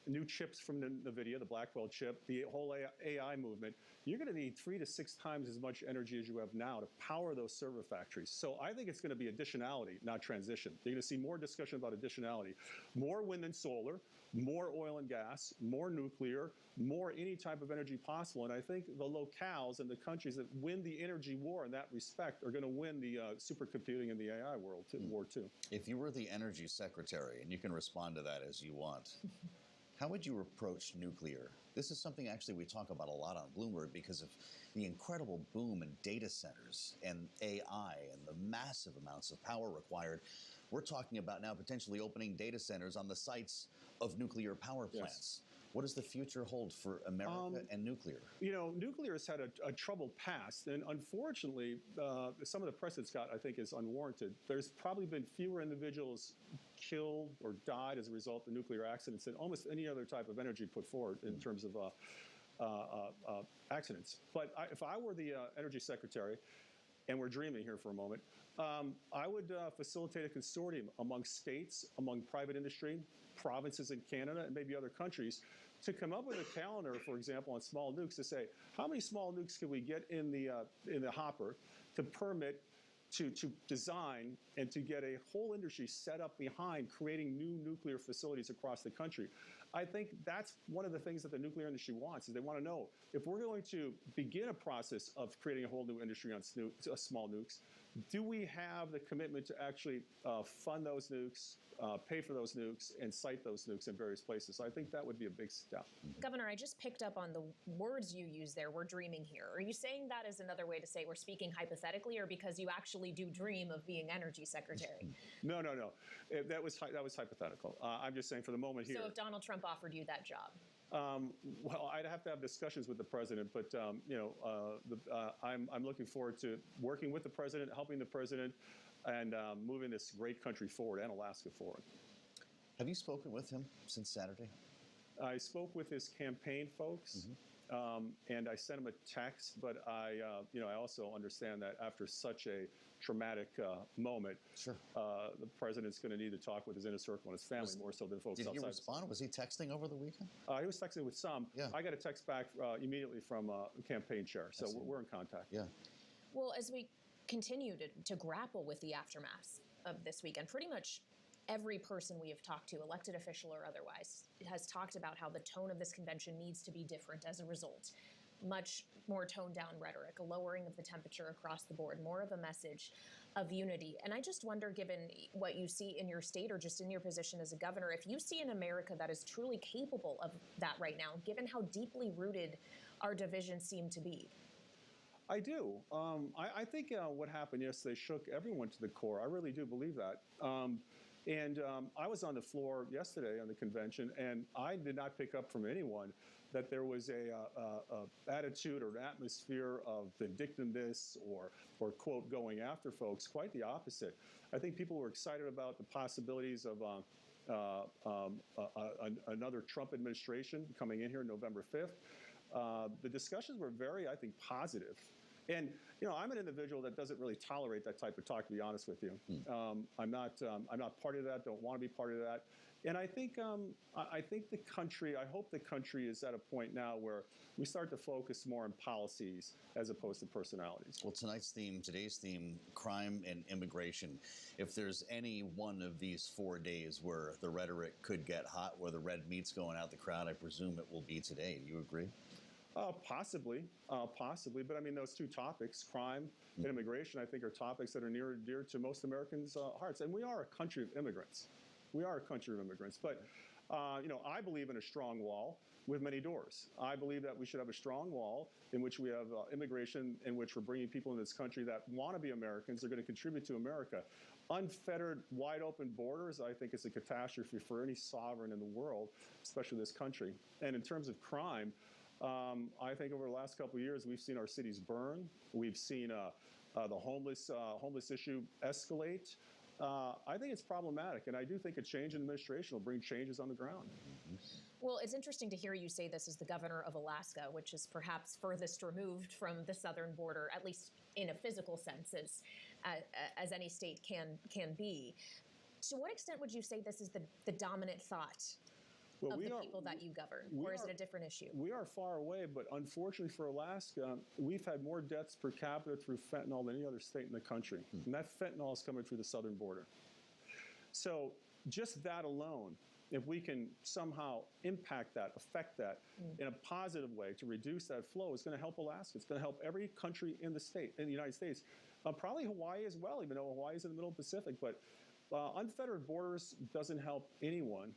new chips from NVIDIA, the Blackwell chip, the whole AI movement, you're going to need 3 to 6 times as much energy as you have now to power those server factories. So I think it's going to be additionality, not transition. You're going to see more discussion about additionality. More wind and solar, more oil and gas, more nuclear, more any type of energy possible. And I think the locales and the countries that win the energy war in that respect are going to win the supercomputing and the AI war too. If you were the energy secretary, and you can respond to that as you want, how would you approach nuclear? This is something actually we talk about a lot on Bloomberg because of the incredible boom in data centers and AI and the massive amounts of power required. We're talking about now potentially opening data centers on the sites of nuclear power plants. Yes. What does the future hold for America and nuclear? You know, nuclear has had a troubled past, and unfortunately, some of the press it's got, I think, is unwarranted. There's probably been fewer individuals killed or died as a result of nuclear accidents than almost any other type of energy put forward in terms of accidents. But if I were the energy secretary, and we're dreaming here for a moment, I would facilitate a consortium among states, among private industry, provinces in Canada, and maybe other countries to come up with a calendar, for example, on small nukes to say, how many small nukes can we get in the hopper to permit, to design, and to get a whole industry set up behind creating new nuclear facilities across the country. I think that's one of the things that the nuclear industry wants, is they want to know, if we're going to begin a process of creating a whole new industry on small nukes, do we have the commitment to actually fund those nukes, pay for those nukes, and site those nukes in various places? So I think that would be a big step. Governor, I just picked up on the words you used there, we're dreaming here. Are you saying that as another way to say we're speaking hypothetically, or because you actually do dream of being energy secretary? No. That was hypothetical. I'm just saying for the moment here. So if Donald Trump offered you that job? Well, I'd have to have discussions with the president, but I'm looking forward to working with the president, helping the president, and moving this great country forward and Alaska forward. Have you spoken with him since Saturday? I spoke with his campaign folks, and I sent him a text. But I also understand that after such a traumatic moment, the president's going to need to talk with his inner circle and his family more so than folks outside. Did he respond? Was he texting over the weekend? He was texting with some. Yeah. I got a text back immediately from the campaign chair, so we're in contact. Yeah. Well, as we continue to grapple with the aftermath of this weekend, pretty much every person we have talked to, elected official or otherwise, has talked about how the tone of this convention needs to be different as a result. Much more toned down rhetoric, a lowering of the temperature across the board, more of a message of unity. And I just wonder, given what you see in your state or just in your position as a governor, if you see an America that is truly capable of that right now, given how deeply rooted our divisions seem to be. I do. I think what happened yesterday shook everyone to the core. I really do believe that. I was on the floor yesterday on the convention, and I did not pick up from anyone that there was a attitude or an atmosphere of vindictiveness or quote, going after folks. Quite the opposite. I think people were excited about the possibilities of another Trump administration coming in here November 5th. The discussions were very, I think, positive. And, I'm an individual that doesn't really tolerate that type of talk, to be honest with you. I'm not part of that, don't want to be part of that. And I think the country, I hope the country is at a point now where we start to focus more on policies as opposed to personalities. Well, today's theme, crime and immigration. If there's any one of these 4 days where the rhetoric could get hot, where the red meat's going out the crowd, I presume it will be today. Do you agree? Possibly. But I mean, those two topics, crime and immigration, I think are topics that are near and dear to most Americans' hearts. And we are a country of immigrants. But, I believe in a strong wall with many doors. I believe that we should have a strong wall in which we have immigration, in which we're bringing people in this country that want to be Americans. They're going to contribute to America. Unfettered, wide open borders, I think, is a catastrophe for any sovereign in the world, especially this country. And in terms of crime, I think over the last couple of years, we've seen our cities burn. We've seen the homeless issue escalate. I think it's problematic, and I do think a change in administration will bring changes on the ground. Well, it's interesting to hear you say this as the governor of Alaska, which is perhaps furthest removed from the southern border, at least in a physical sense, as any state can be. To what extent would you say this is the dominant thought of the people that you govern, or is it a different issue? We are far away, but unfortunately for Alaska, we've had more deaths per capita through fentanyl than any other state in the country. And that fentanyl is coming through the southern border. So just that alone, if we can somehow impact that, affect that in a positive way to reduce that flow, is going to help Alaska. It's going to help every country in the United States, probably Hawaii as well, even though Hawaii is in the middle of the Pacific. But unfettered borders doesn't help anyone.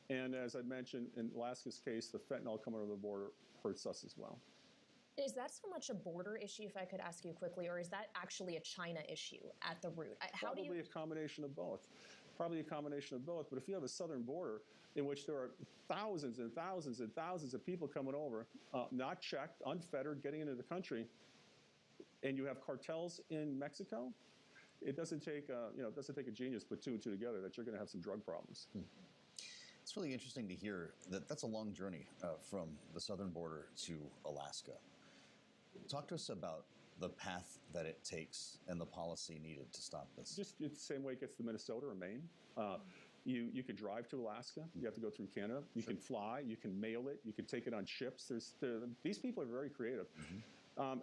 And as I mentioned, in Alaska's case, the fentanyl coming over the border hurts us as well. Is that so much a border issue, if I could ask you quickly, or is that actually a China issue at the root? Probably a combination of both. But if you have a southern border in which there are thousands and thousands and thousands of people coming over, not checked, unfettered, getting into the country, and you have cartels in Mexico, it doesn't take a genius to put two and two together that you're going to have some drug problems. It's really interesting to hear that that's a long journey from the southern border to Alaska. Talk to us about the path that it takes and the policy needed to stop this. Just it's the same way it gets to Minnesota or Maine. You could drive to Alaska. You have to go through Canada. You can fly. You can mail it. You can take it on ships. These people are very creative.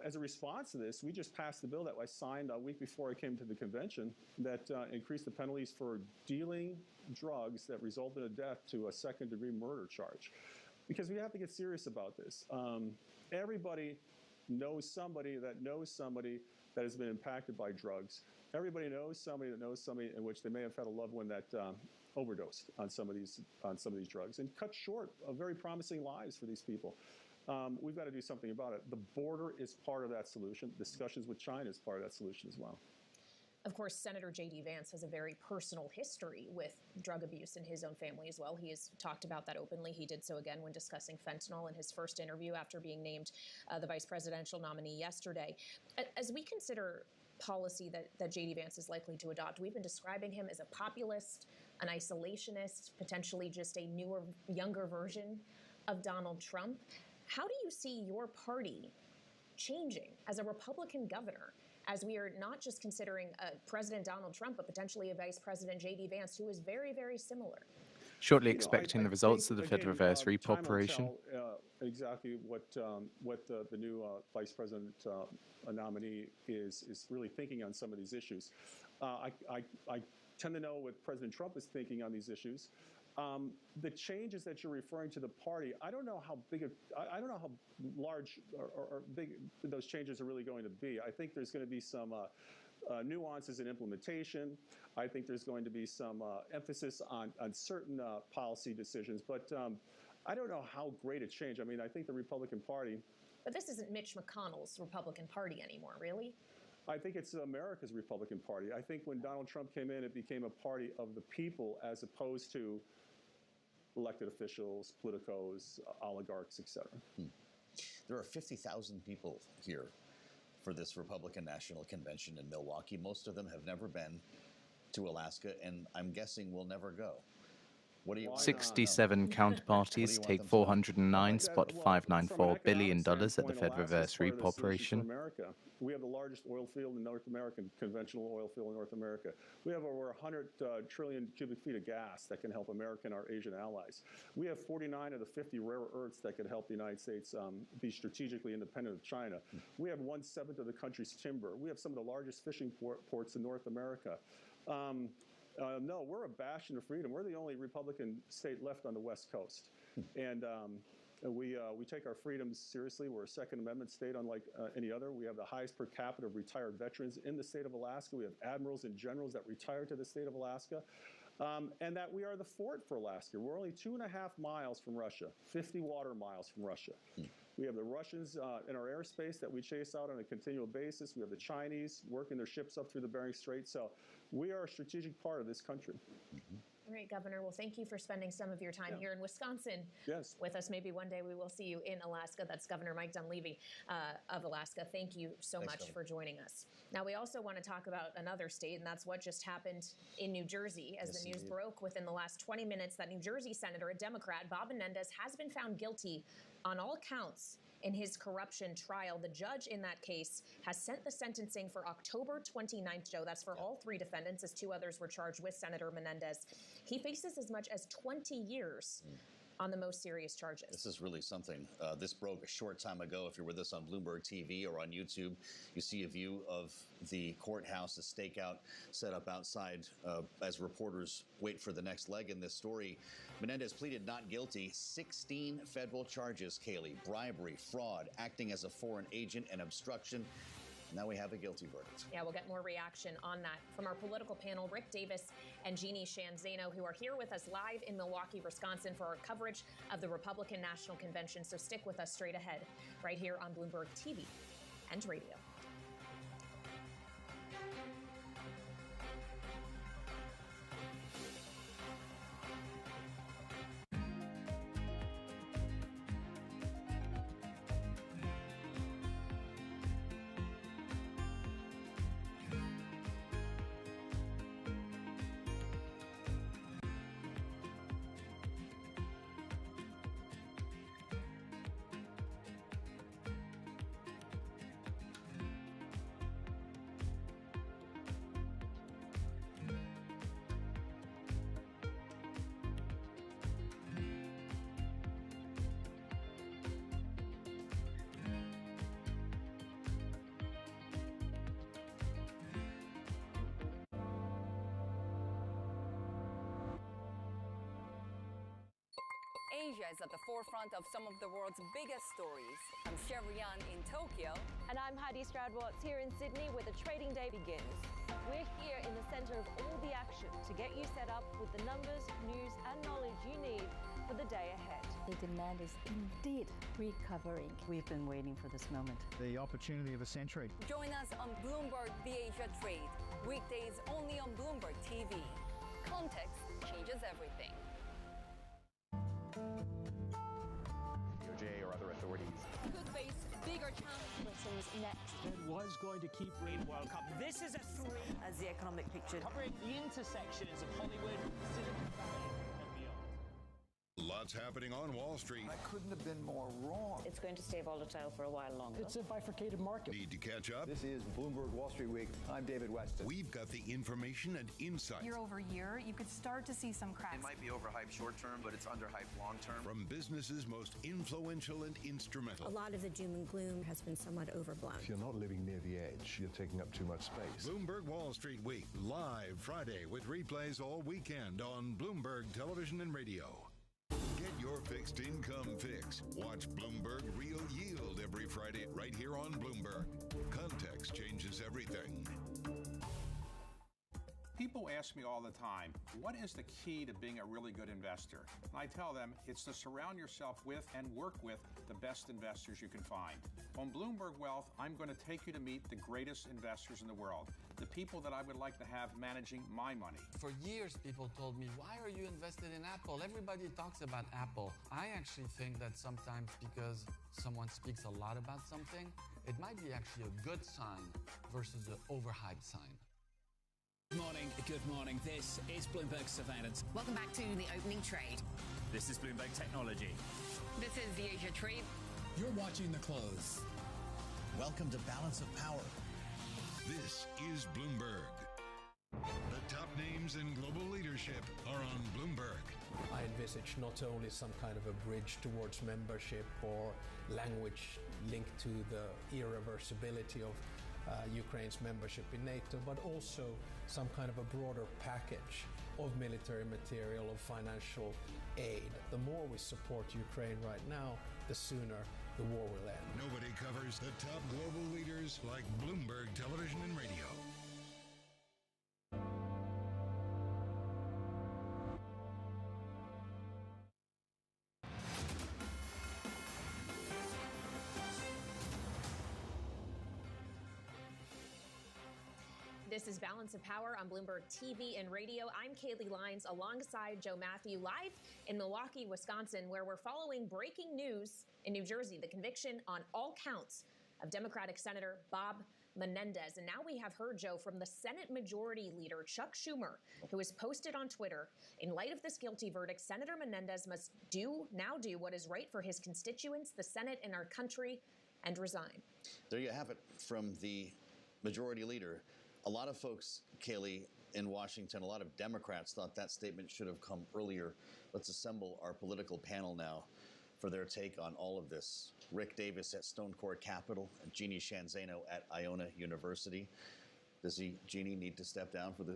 As a response to this, we just passed the bill that I signed a week before I came to the convention that increased the penalties for dealing drugs that result in a death to a second-degree murder charge. Because we have to get serious about this. Everybody knows somebody that has been impacted by drugs. Everybody knows somebody that knows somebody in which they may have had a loved one that overdosed on some of these drugs and cut short of very promising lives for these people. We've got to do something about it. The border is part of that solution. Discussions with China is part of that solution as well. Of course, Senator J.D. Vance has a very personal history with drug abuse in his own family as well. He has talked about that openly. He did so again when discussing fentanyl in his first interview after being named the vice presidential nominee yesterday. As we consider policy that J.D. Vance is likely to adopt, we've been describing him as a populist, an isolationist, potentially just a newer, younger version of Donald Trump. How do you see your party changing as a Republican governor, as we are not just considering President Donald Trump, but potentially a Vice President J.D. Vance, who is very, very similar? Shortly expecting the results of the Federal Reserve repo operation. Exactly what the new Vice President nominee is really thinking on some of these issues. I tend to know what President Trump is thinking on these issues. The changes that you're referring to the party, I don't know how large or big those changes are really going to be. I think there's going to be some nuances in implementation. I think there's going to be some emphasis on certain policy decisions, but I don't know how great a change. I mean, I think the Republican Party. But this isn't Mitch McConnell's Republican Party anymore, really? I think it's America's Republican Party. I think when Donald Trump came in, it became a party of the people as opposed to elected officials, politicos, oligarchs, etc. There are 50,000 people here for this Republican National Convention in Milwaukee. Most of them have never been to Alaska, and I'm guessing will never go. What do you 67 counterparties take $409.594 billion at the Federal Reserve repo operation. We have the largest oil field in North America, conventional oil field in North America. We have over 100 trillion cubic feet of gas that can help America and our Asian allies. We have 49 of the 50 rare earths that could help the United States be strategically independent of China. We have 1/7 of the country's timber. We have some of the largest fishing ports in North America. No, we're a bastion of freedom. We're the only Republican state left on the West Coast. And We take our freedoms seriously. We're a Second Amendment state unlike any other. We have the highest per capita of retired veterans in the state of Alaska. We have admirals and generals that retired to the state of Alaska. And that we are the fort for Alaska. We're only 2.5 miles from Russia, 50 water miles from Russia. We have the Russians in our airspace that we chase out on a continual basis. We have the Chinese working their ships up through the Bering Strait. So we are a strategic part of this country. All right, Governor. Well, thank you for spending some of your time here in Wisconsin with us. Maybe one day we will see you in Alaska. That's Governor Mike Dunleavy of Alaska. Thank you so much for joining us. Now, we also want to talk about another state, and that's what just happened in New Jersey. As the news broke within the last 20 minutes that New Jersey Senator, a Democrat, Bob Menendez, has been found guilty on all counts in his corruption trial. The judge in that case has sent the sentencing for October 29th, Joe. That's for all 3 defendants, as 2 others were charged with Senator Menendez. He faces as much as 20 years on the most serious charges. This is really something. This broke a short time ago. If you're with us on Bloomberg TV or on YouTube, you see a view of the courthouse, a stakeout set up outside as reporters wait for the next leg in this story. Menendez pleaded not guilty. 16 federal charges, Kaylee: bribery, fraud, acting as a foreign agent, and obstruction. Now we have a guilty verdict. Yeah, we'll get more reaction on that from our political panel, Rick Davis and Jeannie Shanzano, who are here with us live in Milwaukee, Wisconsin, for our coverage of the Republican National Convention. So stick with us straight ahead, right here on Bloomberg TV and radio. Asia is at the forefront of some of the world's biggest stories. I'm Shevrian in Tokyo. And I'm Heidi Stroud-Watts here in Sydney, where the trading day begins. We're here in the center of all the action to get you set up with the numbers, news, and knowledge you need for the day ahead. The demand is indeed recovering. We've been waiting for this moment. The opportunity of a century. Join us on Bloomberg The Asia Trade. Weekdays only on Bloomberg TV. Context changes everything. DOJ or other authorities could face bigger challenges. Britain's next. It was going to keep Rain World Cup. This is a three. As the economic picture. Covering the intersections of Hollywood, Silicon Valley, and beyond. Lots happening on Wall Street. I couldn't have been more wrong. It's going to stay volatile for a while longer. It's a bifurcated market. Need to catch up? This is Bloomberg Wall Street Week. I'm David Weston. We've got the information and insight. Year over year, you could start to see some cracks. It might be overhyped short term, but it's underhyped long term. From businesses most influential and instrumental. A lot of the doom and gloom has been somewhat overblown. If you're not living near the edge, you're taking up too much space. Bloomberg Wall Street Week, live Friday with replays all weekend on Bloomberg Television and Radio. Get your fixed income fix. Watch Bloomberg Real Yield every Friday right here on Bloomberg. Context changes everything. People ask me all the time, what is the key to being a really good investor? And I tell them it's to surround yourself with and work with the best investors you can find. On Bloomberg Wealth, I'm going to take you to meet the greatest investors in the world, the people that I would like to have managing my money. For years, people told me, why are you invested in Apple? Everybody talks about Apple. I actually think that sometimes because someone speaks a lot about something, it might be actually a good sign versus an overhyped sign. Good morning. This is Bloomberg Surveillance. Welcome back to the opening trade. This is Bloomberg Technology. This is the Asia Trade. You're watching the close. Welcome to Balance of Power. This is Bloomberg. The top names in global leadership are on Bloomberg. I envisage not only some kind of a bridge towards membership or language linked to the irreversibility of Ukraine's membership in NATO, but also some kind of a broader package of military material, of financial aid. The more we support Ukraine right now, the sooner the war will end. Nobody covers the top global leaders like Bloomberg Television and Radio. This is Balance of Power on Bloomberg TV and radio. I'm Kaylee Lyons alongside Joe Matthew live in Milwaukee, Wisconsin, where we're following breaking news in New Jersey, the conviction on all counts of Democratic Senator Bob Menendez. And now we have heard, Joe, from the Senate Majority Leader, Chuck Schumer, who has posted on Twitter, in light of this guilty verdict, Senator Menendez must now do what is right for his constituents, the Senate, and our country, and resign. There you have it from the Majority Leader. A lot of folks, Kaylee, in Washington, a lot of Democrats thought that statement should have come earlier. Let's assemble our political panel now for their take on all of this. Rick Davis at Stone Court Capital and Jeannie Shanzano at Iona University. Does Jeannie, need to step down for the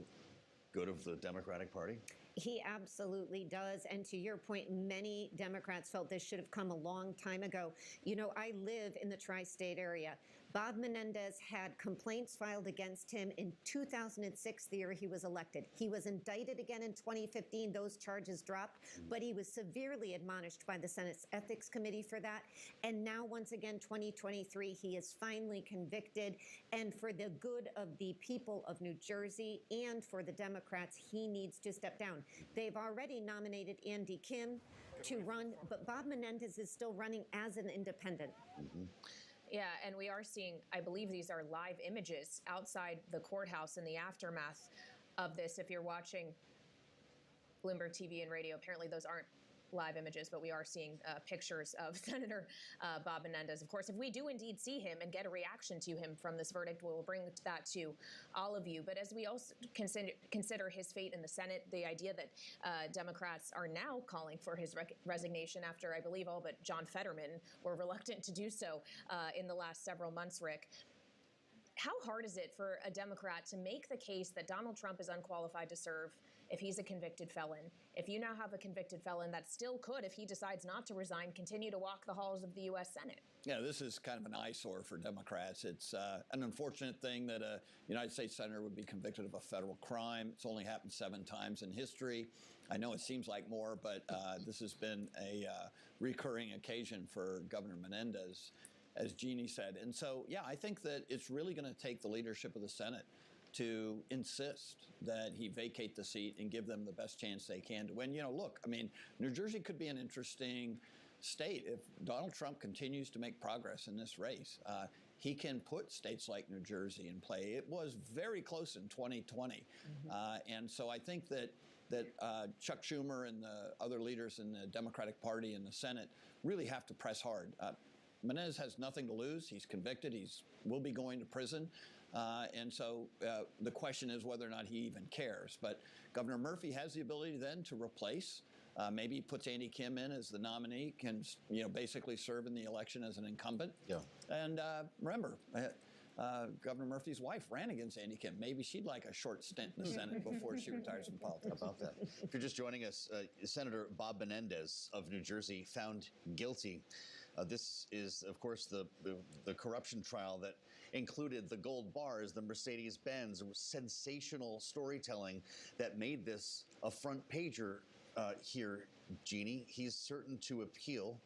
good of the Democratic Party? He absolutely does. And to your point, many Democrats felt this should have come a long time ago. You know, I live in the tri-state area. Bob Menendez had complaints filed against him in 2006, the year he was elected. He was indicted again in 2015. Those charges dropped, but he was severely admonished by the Senate's Ethics Committee for that. And now, once again, 2023, he is finally convicted. And for the good of the people of New Jersey and for the Democrats, he needs to step down. They've already nominated Andy Kim to run, but Bob Menendez is still running as an independent. Yeah, and we are seeing, I believe these are live images outside the courthouse in the aftermath of this. If you're watching Bloomberg TV and radio, apparently those aren't live images, but we are seeing pictures of Senator Bob Menendez. Of course, if we do indeed see him and get a reaction to him from this verdict, we'll bring that to all of you. But as we also consider his fate in the Senate, the idea that Democrats are now calling for his resignation after, I believe, all but John Fetterman were reluctant to do so in the last several months, Rick. How hard is it for a Democrat to make the case that Donald Trump is unqualified to serve if he's a convicted felon? If you now have a convicted felon that still could, if he decides not to resign, continue to walk the halls of the U.S. Senate? Yeah, this is kind of an eyesore for Democrats. It's an unfortunate thing that a United States senator would be convicted of a federal crime. It's only happened 7 times in history. I know it seems like more, but this has been a recurring occasion for Governor Menendez, as Jeannie said. And so, yeah, I think that it's really going to take the leadership of the Senate to insist that he vacate the seat and give them the best chance they can to win. You know, look, I mean, New Jersey could be an interesting state if Donald Trump continues to make progress in this race. He can put states like New Jersey in play. It was very close in 2020. And so I think that Chuck Schumer and the other leaders in the Democratic Party and the Senate really have to press hard. Menendez has nothing to lose. He's convicted. Will be going to prison. And so the question is whether or not he even cares. But Governor Murphy has the ability then to replace. Maybe he puts Andy Kim in as the nominee, can basically serve in the election as an incumbent. Yeah. And remember, Governor Murphy's wife ran against Andy Kim. Maybe she'd like a short stint in the Senate before she retires from politics. How about that? If you're just joining us, Senator Bob Menendez of New Jersey found guilty. This is, of course, the corruption trial that included the gold bars, the Mercedes-Benz, sensational storytelling that made this a front pager here, Jeannie. He's certain to appeal.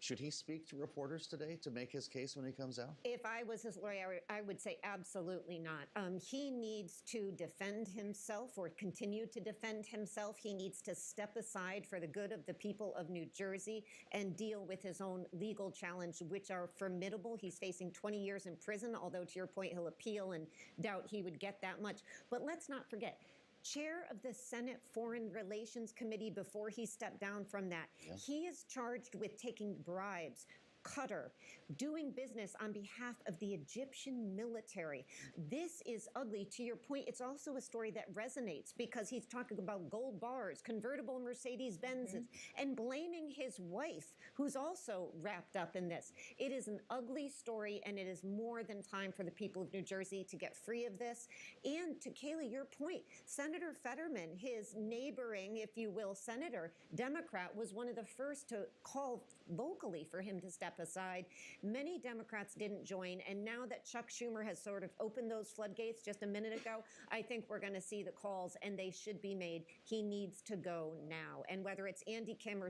Should he speak to reporters today to make his case when he comes out? If I was his lawyer, I would say absolutely not. He needs to defend himself or continue to defend himself. He needs to step aside for the good of the people of New Jersey and deal with his own legal challenge, which are formidable. He's facing 20 years in prison, although to your point, he'll appeal and doubt he would get that much. But let's not forget, chair of the Senate Foreign Relations Committee before he stepped down from that. Yeah. He is charged with taking bribes Qatar, doing business on behalf of the Egyptian military. This is ugly. To your point, it's also a story that resonates because he's talking about gold bars, convertible Mercedes-Benzes, and blaming his wife, who's also wrapped up in this. It is an ugly story, and it is more than time for the people of New Jersey to get free of this. And to Kaylee, your point, Senator Fetterman, his neighboring, if you will, senator, Democrat, was one of the first to call vocally for him to step aside. Many Democrats didn't join, and now that Chuck Schumer has sort of opened those floodgates just a minute ago, I think we're going to see the calls, and they should be made. He needs to go now. And whether it's Andy Kim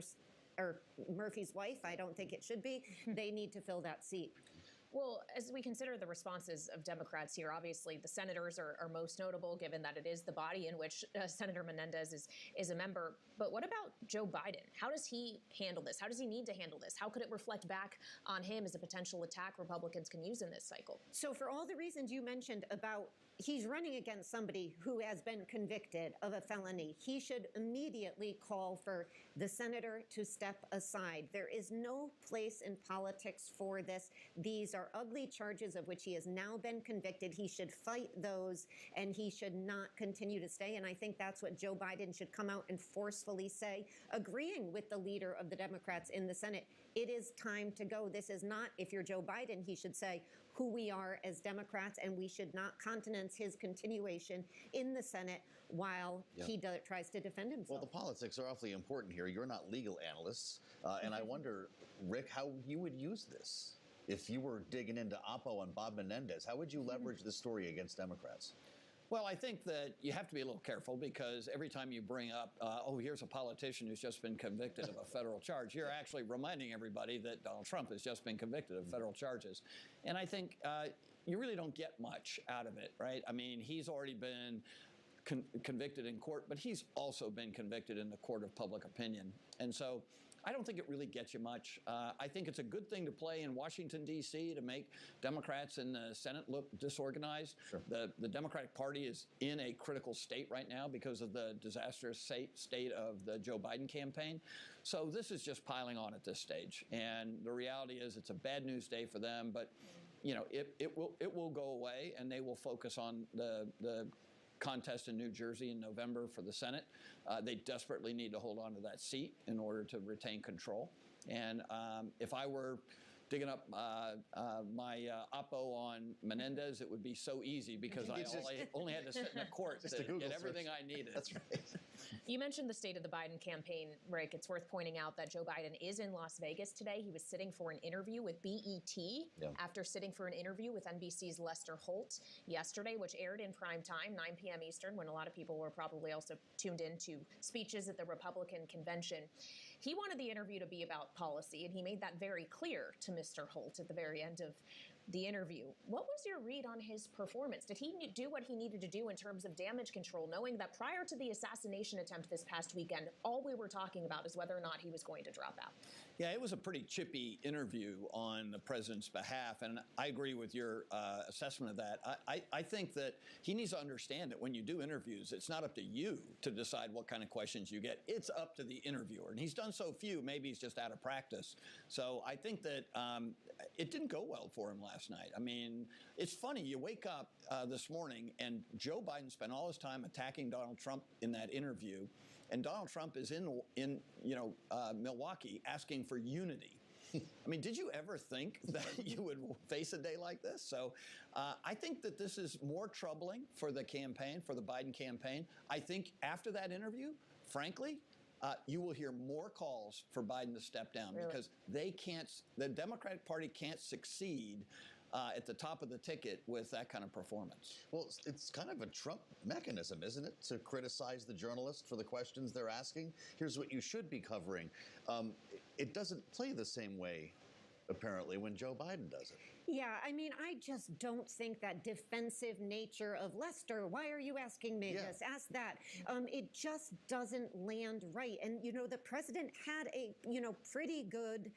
or Murphy's wife, I don't think it should be, they need to fill that seat. Well, as we consider the responses of Democrats here, obviously the senators are most notable, given that it is the body in which Senator Menendez is a member. But what about Joe Biden? How does he handle this? How does he need to handle this? How could it reflect back on him as a potential attack Republicans can use in this cycle? So for all the reasons you mentioned about he's running against somebody who has been convicted of a felony, he should immediately call for the senator to step aside. There is no place in politics for this. These are ugly charges of which he has now been convicted. He should fight those, and he should not continue to stay. And I think that's what Joe Biden should come out and forcefully say, agreeing with the leader of the Democrats in the Senate. It is time to go. This is not, if you're Joe Biden, he should say who we are as Democrats, and we should not countenance his continuation in the Senate while he tries to defend himself. Well, the politics are awfully important here. You're not legal analysts, and I wonder, Rick, how you would use this. If you were digging into Oppo and Bob Menendez, how would you leverage this story against Democrats? Well, I think that you have to be a little careful because every time you bring up, oh, here's a politician who's just been convicted of a federal charge, you're actually reminding everybody that Donald Trump has just been convicted of federal charges. And I think you really don't get much out of it, right? I mean, he's already been convicted in court, but he's also been convicted in the court of public opinion. And so I don't think it really gets you much. I think it's a good thing to play in Washington, D.C. to make Democrats in the Senate look disorganized. Sure. The Democratic Party is in a critical state right now because of the disastrous state of the Joe Biden campaign. So this is just piling on at this stage. And the reality is it's a bad news day for them, but you know, it will go away, and they will focus on the contest in New Jersey in November for the Senate. They desperately need to hold on to that seat in order to retain control. And if I were digging up my oppo on Menendez, it would be so easy because I only had to sit in a court to get everything I needed. That's right. You mentioned the state of the Biden campaign, Rick. It's worth pointing out that Joe Biden is in Las Vegas today. He was sitting for an interview with BET after sitting for an interview with NBC's Lester Holt yesterday, which aired in prime time, 9 p.m. Eastern, when a lot of people were probably also tuned in to speeches at the Republican convention. He wanted the interview to be about policy, and he made that very clear to Mr. Holt at the very end of the interview. What was your read on his performance? Did he do what he needed to do in terms of damage control, knowing that prior to the assassination attempt this past weekend, all we were talking about is whether or not he was going to drop out? Yeah, it was a pretty chippy interview on the president's behalf, and I agree with your assessment of that. I think that he needs to understand that when you do interviews, it's not up to you to decide what kind of questions you get. It's up to the interviewer, and he's done so few, maybe he's just out of practice. So I think that it didn't go well for him last night. I mean, it's funny, you wake up this morning, and Joe Biden spent all his time attacking Donald Trump in that interview, and Donald Trump is in Milwaukee asking for unity. I mean, did you ever think that you would face a day like this? So I think that this is more troubling for the campaign, for the Biden campaign. I think after that interview, frankly, you will hear more calls for Biden to step down because the Democratic Party can't succeed at the top of the ticket with that kind of performance. Well, it's kind of a Trump mechanism, isn't it, to criticize the journalist for the questions they're asking? Here's what you should be covering. It doesn't play the same way, apparently, when Joe Biden does it. Yeah, I mean, I just don't think that defensive nature of Lester, why are you asking me this? Ask that. It just doesn't land right. And, you know, the president had a, pretty good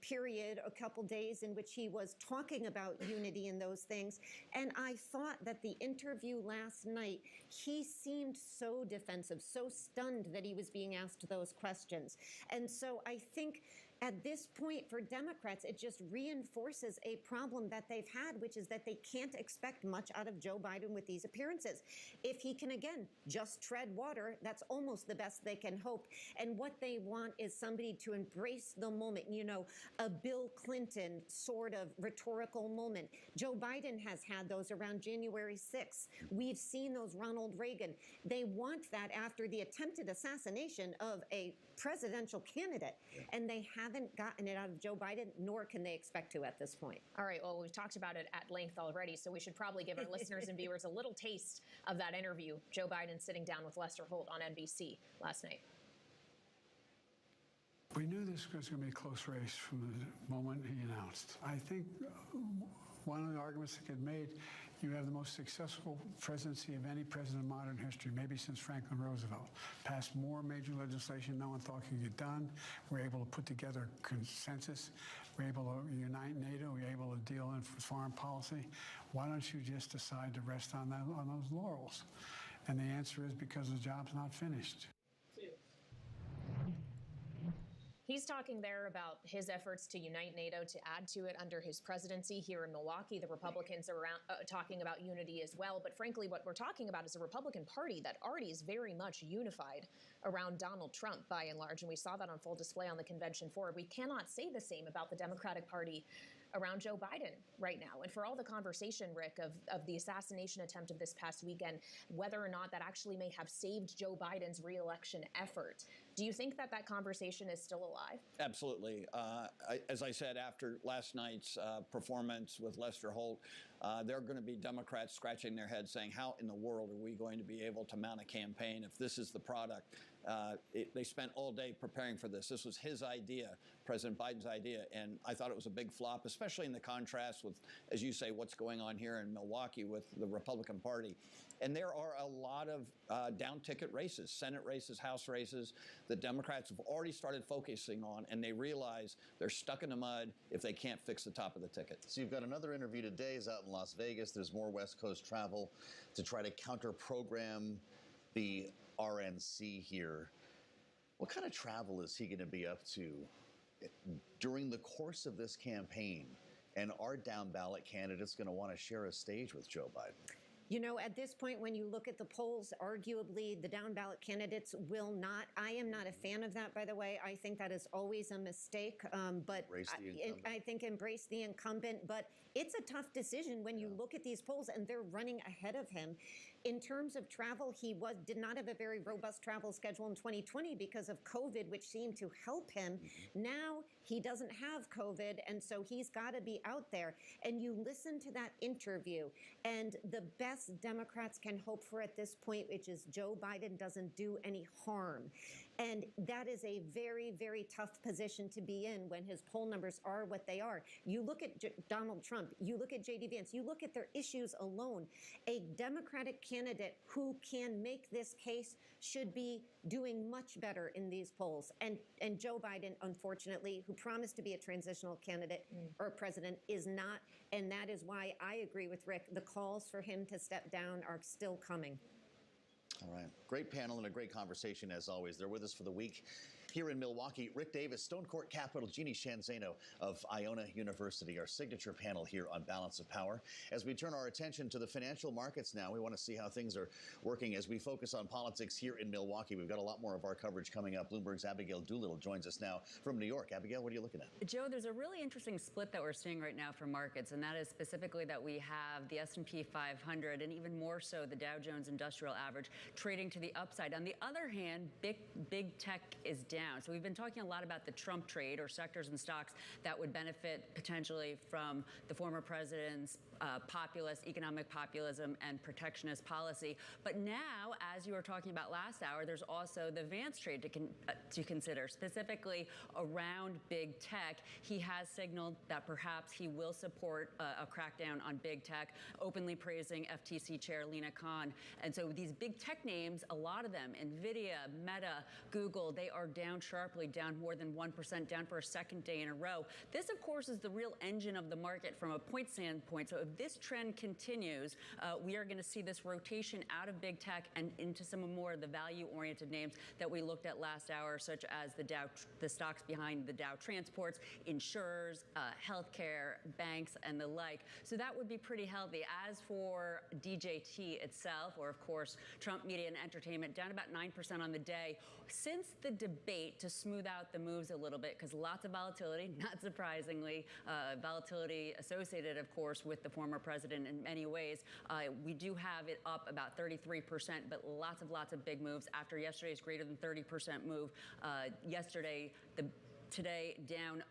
period, a couple days in which he was talking about unity and those things. And I thought that the interview last night, he seemed so defensive, so stunned that he was being asked those questions. And so I think At this point, for Democrats, it just reinforces a problem that they've had, which is that they can't expect much out of Joe Biden with these appearances. If he can, again, just tread water, that's almost the best they can hope. And what they want is somebody to embrace the moment, you know, a Bill Clinton sort of rhetorical moment. Joe Biden has had those around January 6th. We've seen those Ronald Reagan. They want that after the attempted assassination of a presidential candidate, and they haven't gotten it out of Joe Biden, nor can they expect to at this point. All right, well, we've talked about it at length already, so we should probably give our listeners and viewers a little taste of that interview, Joe Biden sitting down with Lester Holt on NBC last night. We knew this was going to be a close race from the moment he announced. I think one of the arguments that get made, you have the most successful presidency of any president in modern history, maybe since Franklin Roosevelt. Passed more major legislation no one thought could get done. We're able to put together consensus. We're able to unite NATO. We're able to deal in foreign policy. Why don't you just decide to rest on those laurels? And the answer is because the job's not finished. He's talking there about his efforts to unite NATO, to add to it under his presidency here in Milwaukee. The Republicans are talking about unity as well. But frankly, what we're talking about is a Republican Party that already is very much unified around Donald Trump, by and large. And we saw that on full display on the convention floor. We cannot say the same about the Democratic Party around Joe Biden right now. And for all the conversation, Rick, of the assassination attempt of this past weekend, whether or not that actually may have saved Joe Biden's reelection effort, do you think that that conversation is still alive? Absolutely. As I said, after last night's performance with Lester Holt, there are going to be Democrats scratching their heads saying, how in the world are we going to be able to mount a campaign if this is the product? They spent all day preparing for this. This was his idea, President Biden's idea, and I thought it was a big flop, especially in the contrast with, as you say, what's going on here in Milwaukee with the Republican Party. And there are a lot of down-ticket races, Senate races, House races, that Democrats have already started focusing on, and they realize they're stuck in the mud if they can't fix the top of the ticket. So you've got another interview today is out in Las Vegas. There's more West Coast travel to try to counter-program the RNC here. What kind of travel is he going to be up to during the course of this campaign? And are down-ballot candidates going to want to share a stage with Joe Biden? You know, at this point, when you look at the polls, arguably the down-ballot candidates will not. I am not a fan of that, by the way. I think that is always a mistake. But I think embrace the incumbent. But it's a tough decision when you look at these polls, and they're running ahead of him. In terms of travel, he did not have a very robust travel schedule in 2020 because of COVID, which seemed to help him. Now he doesn't have COVID, and so he's got to be out there. And you listen to that interview, and the best Democrats can hope for at this point, which is Joe Biden doesn't do any harm. And that is a very, very tough position to be in when his poll numbers are what they are. You look at Donald Trump, you look at J.D. Vance, you look at their issues alone. A Democratic candidate who can make this case should be doing much better in these polls. And Joe Biden, unfortunately, who promised to be a transitional candidate or president, is not. And that is why I agree with Rick. The calls for him to step down are still coming. All right. Great panel and a great conversation, as always. They're with us for the week here in Milwaukee. Rick Davis, Stone Court Capital, Jeannie Shanzano of Iona University, our signature panel here on Balance of Power. As we turn our attention to the financial markets now, we want to see how things are working as we focus on politics here in Milwaukee. We've got a lot more of our coverage coming up. Bloomberg's Abigail Doolittle joins us now from New York. Abigail, what are you looking at? Joe, there's a really interesting split that we're seeing right now for markets, and that is specifically that we have the S&P 500 and even more so the Dow Jones Industrial Average trading to the upside. On the other hand, big tech is down. So we've been talking a lot about the Trump trade, or sectors and stocks that would benefit potentially from the former president's economic populism and protectionist policy. But now, as you were talking about last hour, there's also the Vance trade to consider, specifically around big tech. He has signaled that perhaps he will support a crackdown on big tech, openly praising FTC Chair Lina Khan. And so these big tech names, a lot of them, NVIDIA, Meta, Google, they are down down sharply, down more than 1%, down for a second day in a row. This, of course, is the real engine of the market from a point standpoint. So if this trend continues, we are going to see this rotation out of big tech and into some more of the value-oriented names that we looked at last hour, such as the stocks behind the Dow transports, insurers, healthcare, banks, and the like. So that would be pretty healthy. As for DJT itself, or of course Trump Media and Entertainment, down about 9% on the day. Since the debate, to smooth out the moves a little bit, because lots of volatility, not surprisingly, volatility associated, of course, with the former president in many ways. We do have it up about 33%, but lots of big moves after yesterday's greater than 30% move. Today down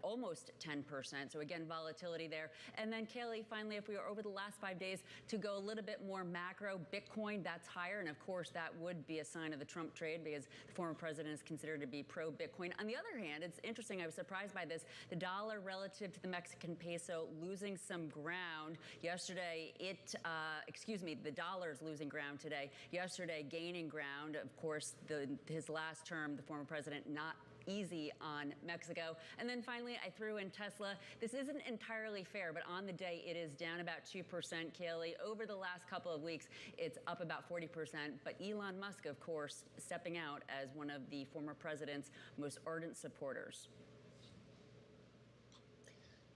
almost 10%. So again, volatility there. And then Kaylee, finally, if we are over the last 5 days to go a little bit more macro, Bitcoin, that's higher. And of course, that would be a sign of the Trump trade because the former president is considered to be pro-Bitcoin. On the other hand, it's interesting. I was surprised by this. The dollar relative to the Mexican peso losing some ground. Yesterday, the dollar's losing ground today. Yesterday, gaining ground. Of course, his last term, the former president, not easy on Mexico. And then finally, I threw in Tesla. This isn't entirely fair, but on the day, it is down about 2%, Kaylee. Over the last couple of weeks, it's up about 40%. But Elon Musk, of course, stepping out as one of the former president's most ardent supporters.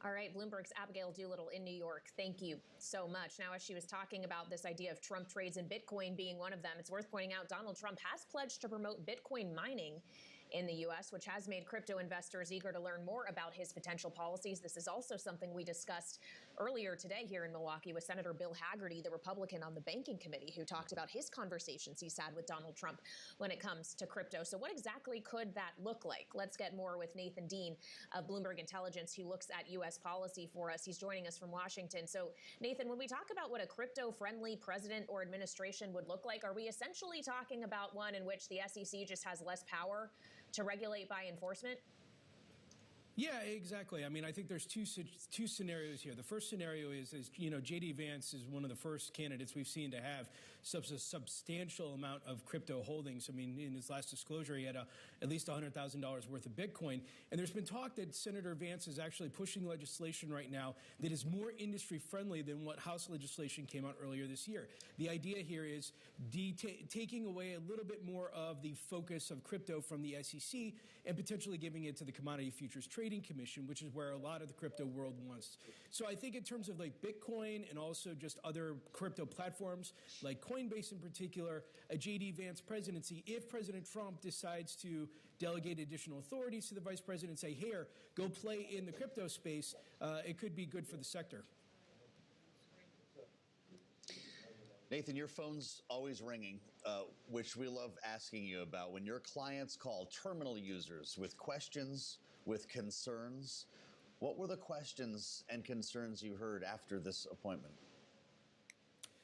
All right, Bloomberg's Abigail Doolittle in New York. Thank you so much. Now, as she was talking about this idea of Trump trades and Bitcoin being one of them, it's worth pointing out Donald Trump has pledged to promote Bitcoin mining in the U.S., which has made crypto investors eager to learn more about his potential policies. This is also something we discussed earlier today here in Milwaukee with Senator Bill Hagerty, the Republican on the Banking Committee, who talked about his conversations he's had with Donald Trump when it comes to crypto. So what exactly could that look like? Let's get more with Nathan Dean of Bloomberg Intelligence, who looks at U.S. policy for us. He's joining us from Washington. So, Nathan, when we talk about what a crypto-friendly president or administration would look like, are we essentially talking about one in which the SEC just has less power to regulate by enforcement? Yeah, exactly. I mean, I think there's two scenarios here. The first scenario is J.D. Vance is one of the first candidates we've seen to have such a substantial amount of crypto holdings. I mean, in his last disclosure, he had at least $100,000 worth of Bitcoin. And there's been talk that Senator Vance is actually pushing legislation right now that is more industry friendly than what House legislation came out earlier this year. The idea here is taking away a little bit more of the focus of crypto from the SEC and potentially giving it to the Commodity Futures Trading Commission, which is where a lot of the crypto world wants. So I think in terms of like Bitcoin and also just other crypto platforms, like Coinbase in particular, a J.D. Vance presidency, if President Trump decides to delegate additional authorities to the vice president and say, here, go play in the crypto space, it could be good for the sector. Nathan, your phone's always ringing, which we love asking you about. When your clients call terminal users with questions, with concerns, what were the questions and concerns you heard after this appointment?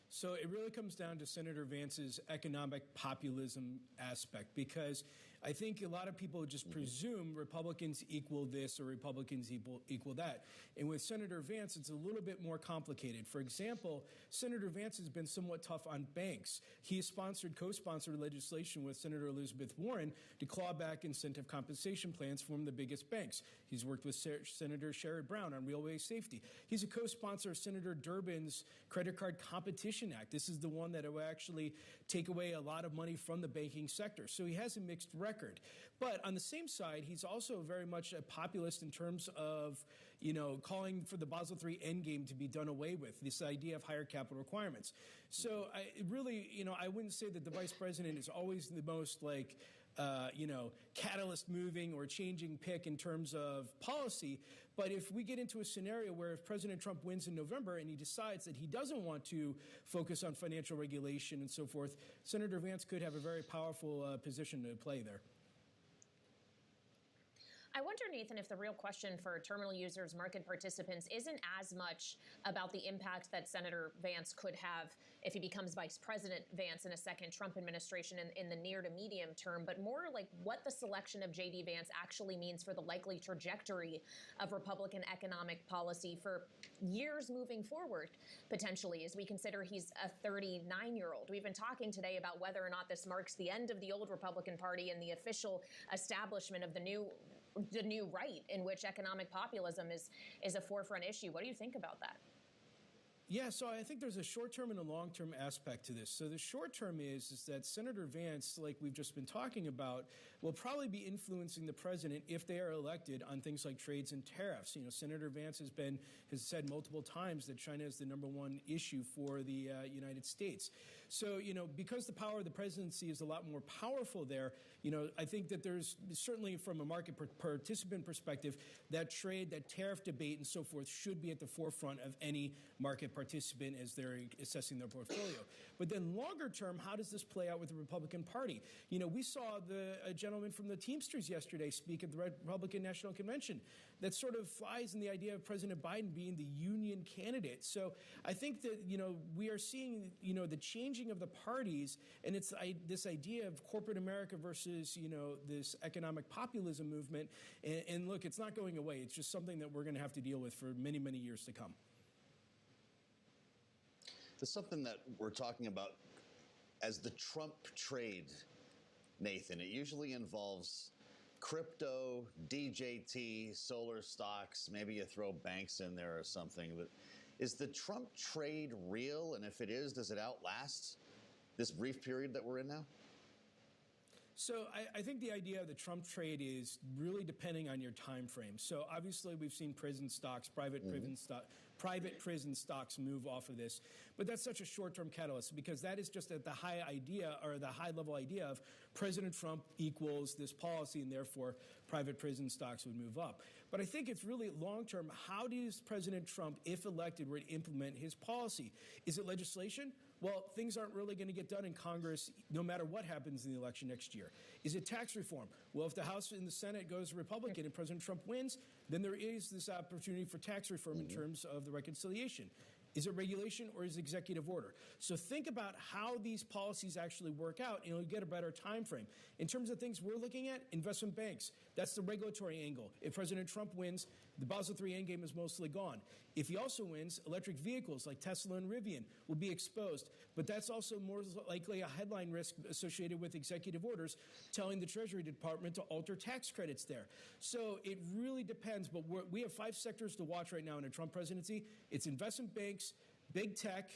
So it really comes down to Senator Vance's economic populism aspect, because I think a lot of people just presume Republicans equal this or Republicans equal that. And with Senator Vance, it's a little bit more complicated. For example, Senator Vance has been somewhat tough on banks. He has co-sponsored legislation with Senator Elizabeth Warren to claw back incentive compensation plans from the biggest banks. He's worked with Senator Sherrod Brown on railway safety. He's a co-sponsor of Senator Durbin's Credit Card Competition Act. This is the one that will actually take away a lot of money from the banking sector. So he has a mixed record. But on the same side, he's also very much a populist in terms of, calling for the Basel III endgame to be done away with, this idea of higher capital requirements. So I wouldn't say that the vice president is always the most catalyst moving or changing pick in terms of policy. But if we get into a scenario where if President Trump wins in November and he decides that he doesn't want to focus on financial regulation and so forth, Senator Vance could have a very powerful position to play there. I wonder, Nathan, if the real question for terminal users, market participants, isn't as much about the impact that Senator Vance could have if he becomes Vice President Vance in a second Trump administration in the near to medium term, but more like what the selection of J.D. Vance actually means for the likely trajectory of Republican economic policy for years moving forward, potentially, as we consider he's a 39-year-old. We've been talking today about whether or not this marks the end of the old Republican Party and the official establishment of the new right in which economic populism is a forefront issue. What do you think about that? Yeah, so I think there's a short-term and a long-term aspect to this. So the short-term is that Senator Vance, like we've just been talking about, will probably be influencing the president if they are elected on things like trades and tariffs. You know, Senator Vance has said multiple times that China is the #1 issue for the United States. So, you know, because the power of the presidency is a lot more powerful there, you know, I think that there's certainly from a market participant perspective, that trade, that tariff debate and so forth should be at the forefront of any market participant as they're assessing their portfolio. But then longer term, how does this play out with the Republican Party? You know, we saw a gentleman from the Teamsters yesterday speak at the Republican National Convention that sort of flies in the idea of President Biden being the union candidate. So I think that, you know, we are seeing, you know, the changing of the parties, and it's this idea of corporate America versus, you know, this economic populism movement. And look, it's not going away. It's just something that we're going to have to deal with for many, many years to come. There's something that we're talking about as the Trump trade, Nathan. It usually involves crypto, DJT, solar stocks, maybe you throw banks in there or something. But is the Trump trade real? And if it is, does it outlast this brief period that we're in now? So I think the idea of the Trump trade is really depending on your time frame. So obviously we've seen prison stocks, private prison stocks move off of this. But that's such a short-term catalyst because that is just at the high idea or the high-level idea of President Trump equals this policy and therefore private prison stocks would move up. But I think it's really long-term. How does President Trump, if elected, were to implement his policy? Is it legislation? Well, things aren't really going to get done in Congress no matter what happens in the election next year. Is it tax reform? Well, if the House and the Senate goes Republican and President Trump wins, then there is this opportunity for tax reform in terms of the reconciliation. Is it regulation or is it executive order? So think about how these policies actually work out, and you'll get a better time frame. In terms of things we're looking at, investment banks, that's the regulatory angle. If President Trump wins, the Basel III endgame is mostly gone. If he also wins, electric vehicles like Tesla and Rivian will be exposed. But that's also more likely a headline risk associated with executive orders telling the Treasury Department to alter tax credits there. So it really depends. But we have 5 sectors to watch right now in a Trump presidency. It's investment banks, big tech,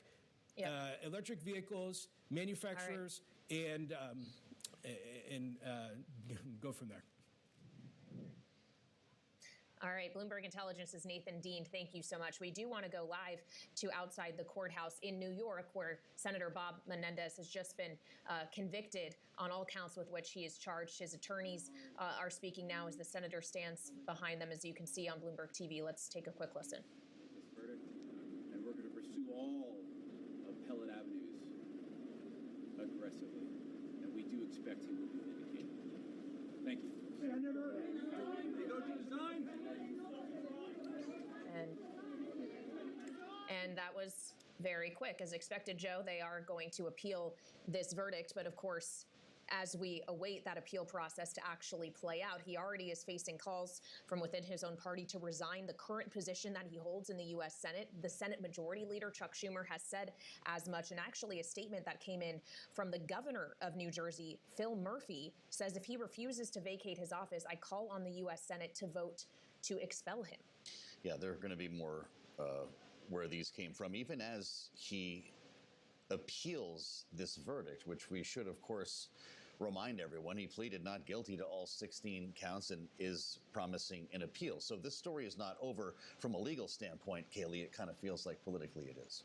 electric vehicles, manufacturers, and go from there. All right, Bloomberg Intelligence's Nathan Dean, thank you so much. We do want to go live to outside the courthouse in New York, where Senator Bob Menendez has just been convicted on all counts with which he is charged. His attorneys are speaking now as the senator stands behind them, as you can see on Bloomberg TV. Let's take a quick listen. This verdict, and we're going to pursue all appellate avenues aggressively, and we do expect he will be vindicated. Thank you. And that was very quick. As expected, Joe, they are going to appeal this verdict. But of course, as we await that appeal process to actually play out, he already is facing calls from within his own party to resign the current position that he holds in the U.S. Senate. The Senate Majority Leader, Chuck Schumer, has said as much. And actually, a statement that came in from the governor of New Jersey, Phil Murphy, says if he refuses to vacate his office, I call on the U.S. Senate to vote to expel him. Yeah, there are going to be more where these came from, even as he appeals this verdict, which we should, of course, remind everyone. He pleaded not guilty to all 16 counts and is promising an appeal. So this story is not over from a legal standpoint, Kaylee. It kind of feels like politically it is.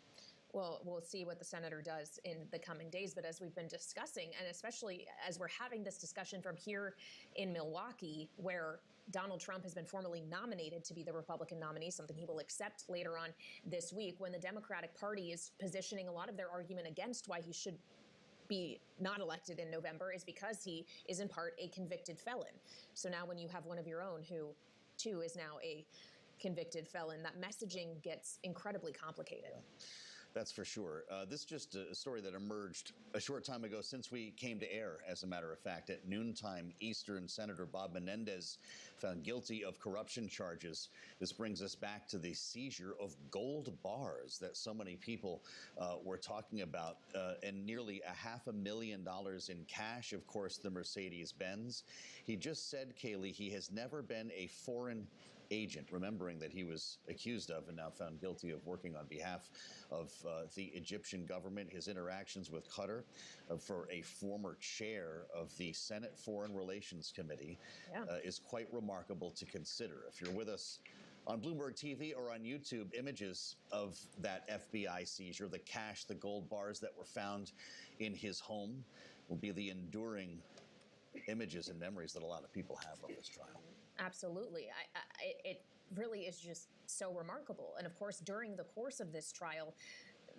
Well, we'll see what the senator does in the coming days. But as we've been discussing, and especially as we're having this discussion from here in Milwaukee, where Donald Trump has been formally nominated to be the Republican nominee, something he will accept later on this week, when the Democratic Party is positioning a lot of their argument against why he should be not elected in November is because he is in part a convicted felon. So now when you have one of your own who, too, is now a convicted felon, that messaging gets incredibly complicated. That's for sure. This is just a story that emerged a short time ago since we came to air, as a matter of fact. At noontime Eastern, Senator Bob Menendez found guilty of corruption charges. This brings us back to the seizure of gold bars that so many people were talking about, and nearly $500,000 in cash, of course, the Mercedes-Benz. He just said, Kaylee, he has never been a foreign agent, remembering that he was accused of and now found guilty of working on behalf of the Egyptian government. His interactions with Qatar for a former chair of the Senate Foreign Relations Committee is quite remarkable to consider. If you're with us on Bloomberg TV or on YouTube, images of that FBI seizure, the cash, the gold bars that were found in his home, will be the enduring images and memories that a lot of people have of this trial. Absolutely. It really is just so remarkable. And of course, during the course of this trial,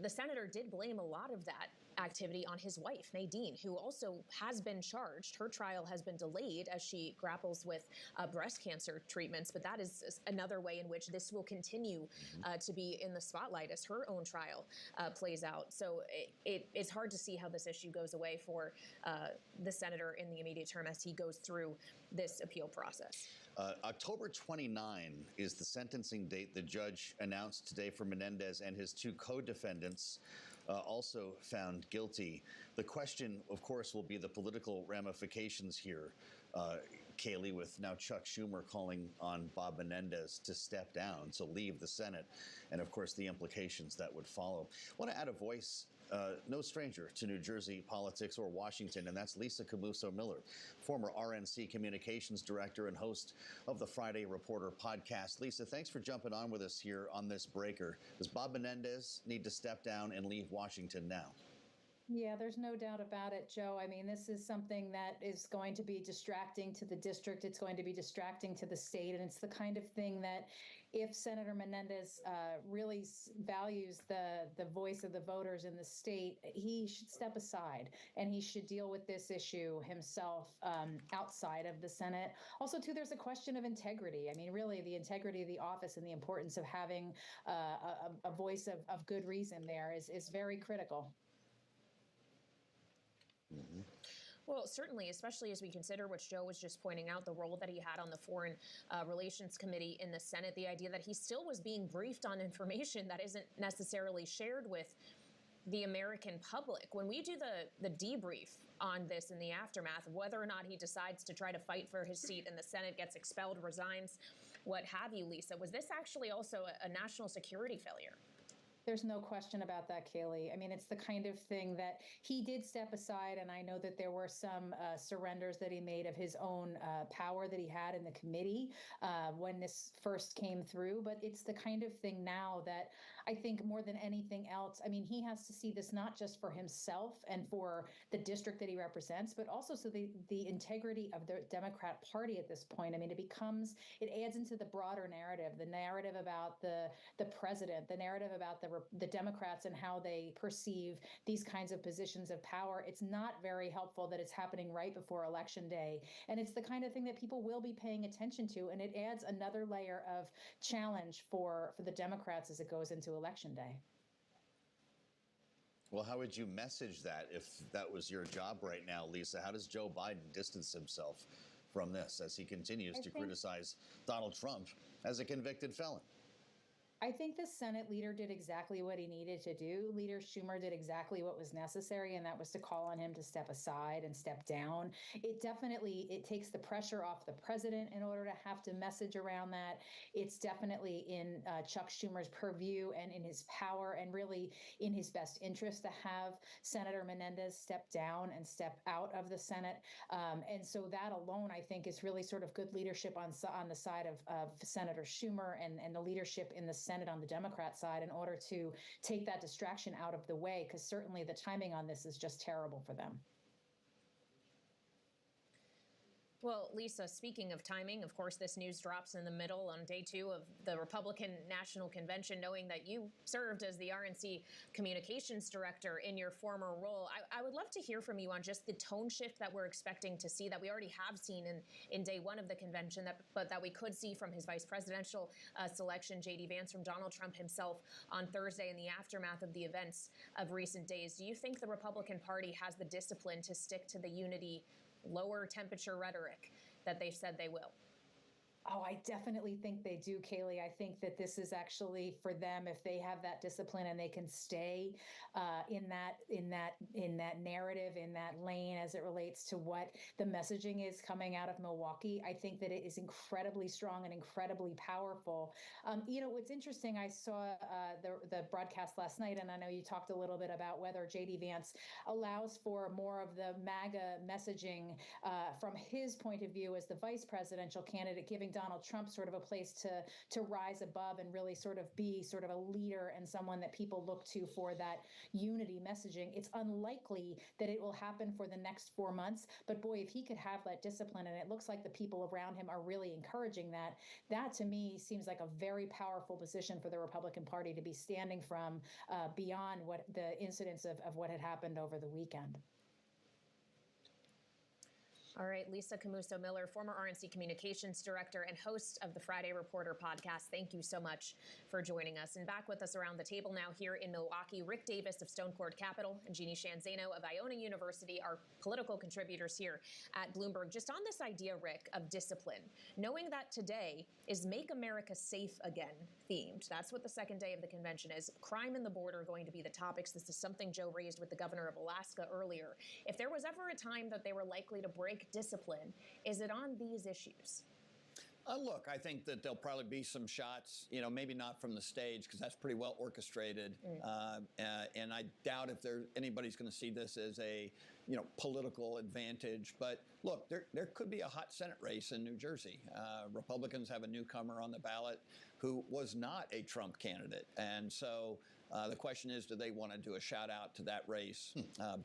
the senator did blame a lot of that activity on his wife, Nadine, who also has been charged. Her trial has been delayed as she grapples with breast cancer treatments. But that is another way in which this will continue to be in the spotlight as her own trial plays out. So it's hard to see how this issue goes away for the senator in the immediate term as he goes through this appeal process. October 29 is the sentencing date the judge announced today for Menendez and his two co-defendants, also found guilty. The question, of course, will be the political ramifications here, Kaylee, with now Chuck Schumer calling on Bob Menendez to step down, to leave the Senate, and, of course, the implications that would follow. I want to add a voice. No stranger to New Jersey politics or Washington, and that's Lisa Camuso-Miller, former RNC communications director and host of the Friday Reporter podcast. Lisa, thanks for jumping on with us here on this breaker. Does Bob Menendez need to step down and leave Washington now? Yeah, there's no doubt about it, Joe. I mean, this is something that is going to be distracting to the district. It's going to be distracting to the state. And it's the kind of thing that if Senator Menendez really values the voice of the voters in the state, he should step aside and he should deal with this issue himself outside of the Senate. Also, too, there's a question of integrity. I mean, really, the integrity of the office and the importance of having a voice of good reason there is very critical. Mm-hmm. Well, certainly, especially as we consider what Joe was just pointing out, the role that he had on the Foreign Relations Committee in the Senate, the idea that he still was being briefed on information that isn't necessarily shared with the American public. When we do the debrief on this in the aftermath, whether or not he decides to try to fight for his seat in the Senate, gets expelled, resigns, what have you, Lisa, was this actually also a national security failure? There's no question about that, Kaylee. I mean, it's the kind of thing that he did step aside, and I know that there were some surrenders that he made of his own power that he had in the committee when this first came through. But it's the kind of thing now that I think more than anything else, I mean, he has to see this not just for himself and for the district that he represents, but also so the integrity of the Democrat Party at this point. I mean, it adds into the broader narrative, the narrative about the president, the narrative about the Democrats and how they perceive these kinds of positions of power. It's not very helpful that it's happening right before Election Day. And it's the kind of thing that people will be paying attention to. And it adds another layer of challenge for the Democrats as it goes into Election Day. Well, how would you message that if that was your job right now, Lisa? How does Joe Biden distance himself from this as he continues to criticize Donald Trump as a convicted felon? I think the Senate leader did exactly what he needed to do. Leader Schumer did exactly what was necessary, and that was to call on him to step aside and step down. It takes the pressure off the president in order to have to message around that. It's definitely in Chuck Schumer's purview and in his power and really in his best interest to have Senator Menendez step down and step out of the Senate. And so that alone, I think, is really sort of good leadership on the side of Senator Schumer and the leadership in the Senate on the Democrat side in order to take that distraction out of the way, because certainly the timing on this is just terrible for them. Well, Lisa, speaking of timing, of course, this news drops in the middle on day 2 of the Republican National Convention, knowing that you served as the RNC communications director in your former role. I would love to hear from you on just the tone shift that we're expecting to see, that we already have seen in day 1 of the convention, but that we could see from his vice presidential selection, J.D. Vance, from Donald Trump himself on Thursday in the aftermath of the events of recent days. Do you think the Republican Party has the discipline to stick to the unity, lower temperature rhetoric that they've said they will? Oh, I definitely think they do, Kaylee. I think that this is actually for them, if they have that discipline and they can stay in that narrative, in that lane as it relates to what the messaging is coming out of Milwaukee. I think that it is incredibly strong and incredibly powerful. What's interesting, I saw the broadcast last night, and I know you talked a little bit about whether J.D. Vance allows for more of the MAGA messaging from his point of view as the vice presidential candidate, giving Donald Trump sort of a place to rise above and really sort of be sort of a leader and someone that people look to for that unity messaging. It's unlikely that it will happen for the next 4 months, but boy, if he could have that discipline, and it looks like the people around him are really encouraging that to me seems like a very powerful position for the Republican Party to be standing from beyond what the incidents of what had happened over the weekend. All right, Lisa Camuso-Miller, former RNC communications director and host of the Friday Reporter podcast. Thank you so much for joining us. And back with us around the table now here in Milwaukee, Rick Davis of Stonecourt Capital and Jeannie Shanzano of Iona University, our political contributors here at Bloomberg. Just on this idea, Rick, of discipline, knowing that today is Make America Safe Again themed. That's what the second day of the convention is. Crime and the border are going to be the topics. This is something Joe raised with the governor of Alaska earlier. If there was ever a time that they were likely to break discipline, is it on these issues? Look, I think that there'll probably be some shots, maybe not from the stage because that's pretty well orchestrated. And I doubt if anybody's going to see this as a, political advantage. But look, there could be a hot Senate race in New Jersey. Republicans have a newcomer on the ballot who was not a Trump candidate. And so the question is, do they want to do a shout out to that race,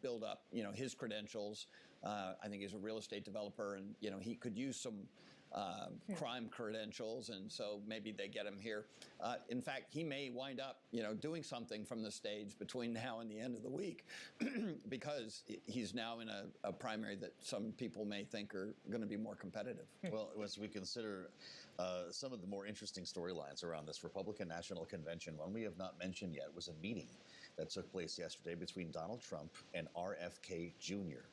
build up, his credentials? I think he's a real estate developer and, he could use some crime credentials, and so maybe they get him here. In fact, he may wind up, doing something from the stage between now and the end of the week because he's now in a primary that some people may think are going to be more competitive. Well, as we consider some of the more interesting storylines around this Republican National Convention, one we have not mentioned yet was a meeting that took place yesterday between Donald Trump and RFK Jr.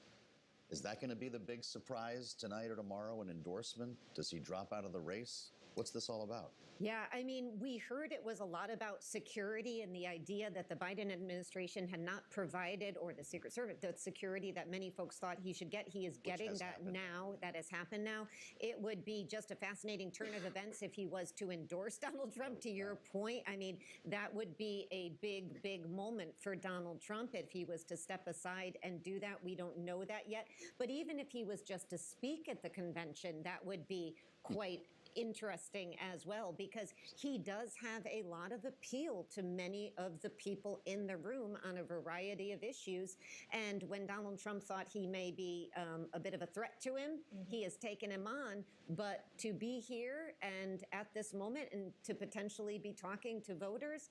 Is that going to be the big surprise tonight or tomorrow, an endorsement? Does he drop out of the race? What's this all about? Yeah, I mean, we heard it was a lot about security and the idea that the Biden administration had not provided, or the Secret Service, the security that many folks thought he should get. He is getting that now. That has happened now. It would be just a fascinating turn of events if he was to endorse Donald Trump, to your point. I mean, that would be a big, big moment for Donald Trump if he was to step aside and do that. We don't know that yet. But even if he was just to speak at the convention, that would be quite interesting as well, because he does have a lot of appeal to many of the people in the room on a variety of issues. And when Donald Trump thought he may be a bit of a threat to him, he has taken him on. But to be here and at this moment and to potentially be talking to voters,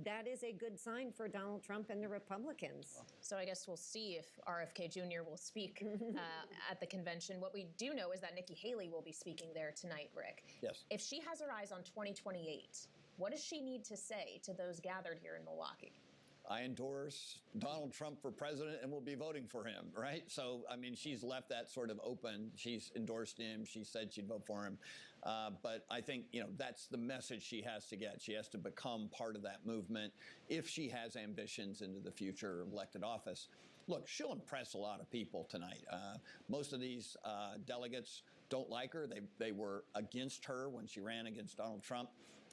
that is a good sign for Donald Trump and the Republicans. So I guess we'll see if RFK Jr. will speak at the convention. What we do know is that Nikki Haley will be speaking there tonight, Rick. Yes. If she has her eyes on 2028, what does she need to say to those gathered here in Milwaukee? I endorse Donald Trump for president and will be voting for him, right? So, I mean, she's left that sort of open. She's endorsed him. She said she'd vote for him. But I think, that's the message she has to get. She has to become part of that movement if she has ambitions into the future elected office. Look, she'll impress a lot of people tonight. Most of these delegates don't like her. They were against her when she ran against Donald Trump.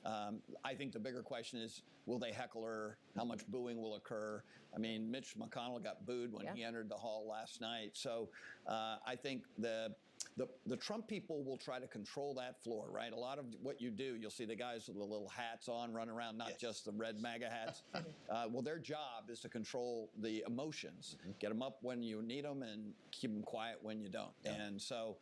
I think the bigger question is, will they heckle her? How much booing will occur? I mean, Mitch McConnell got booed when he entered the hall last night. So I think the Trump people will try to control that floor, right? A lot of what you do, you'll see the guys with the little hats on run around, not just the red MAGA hats. Well, their job is to control the emotions, get them up when you need them and keep them quiet when you don't. And so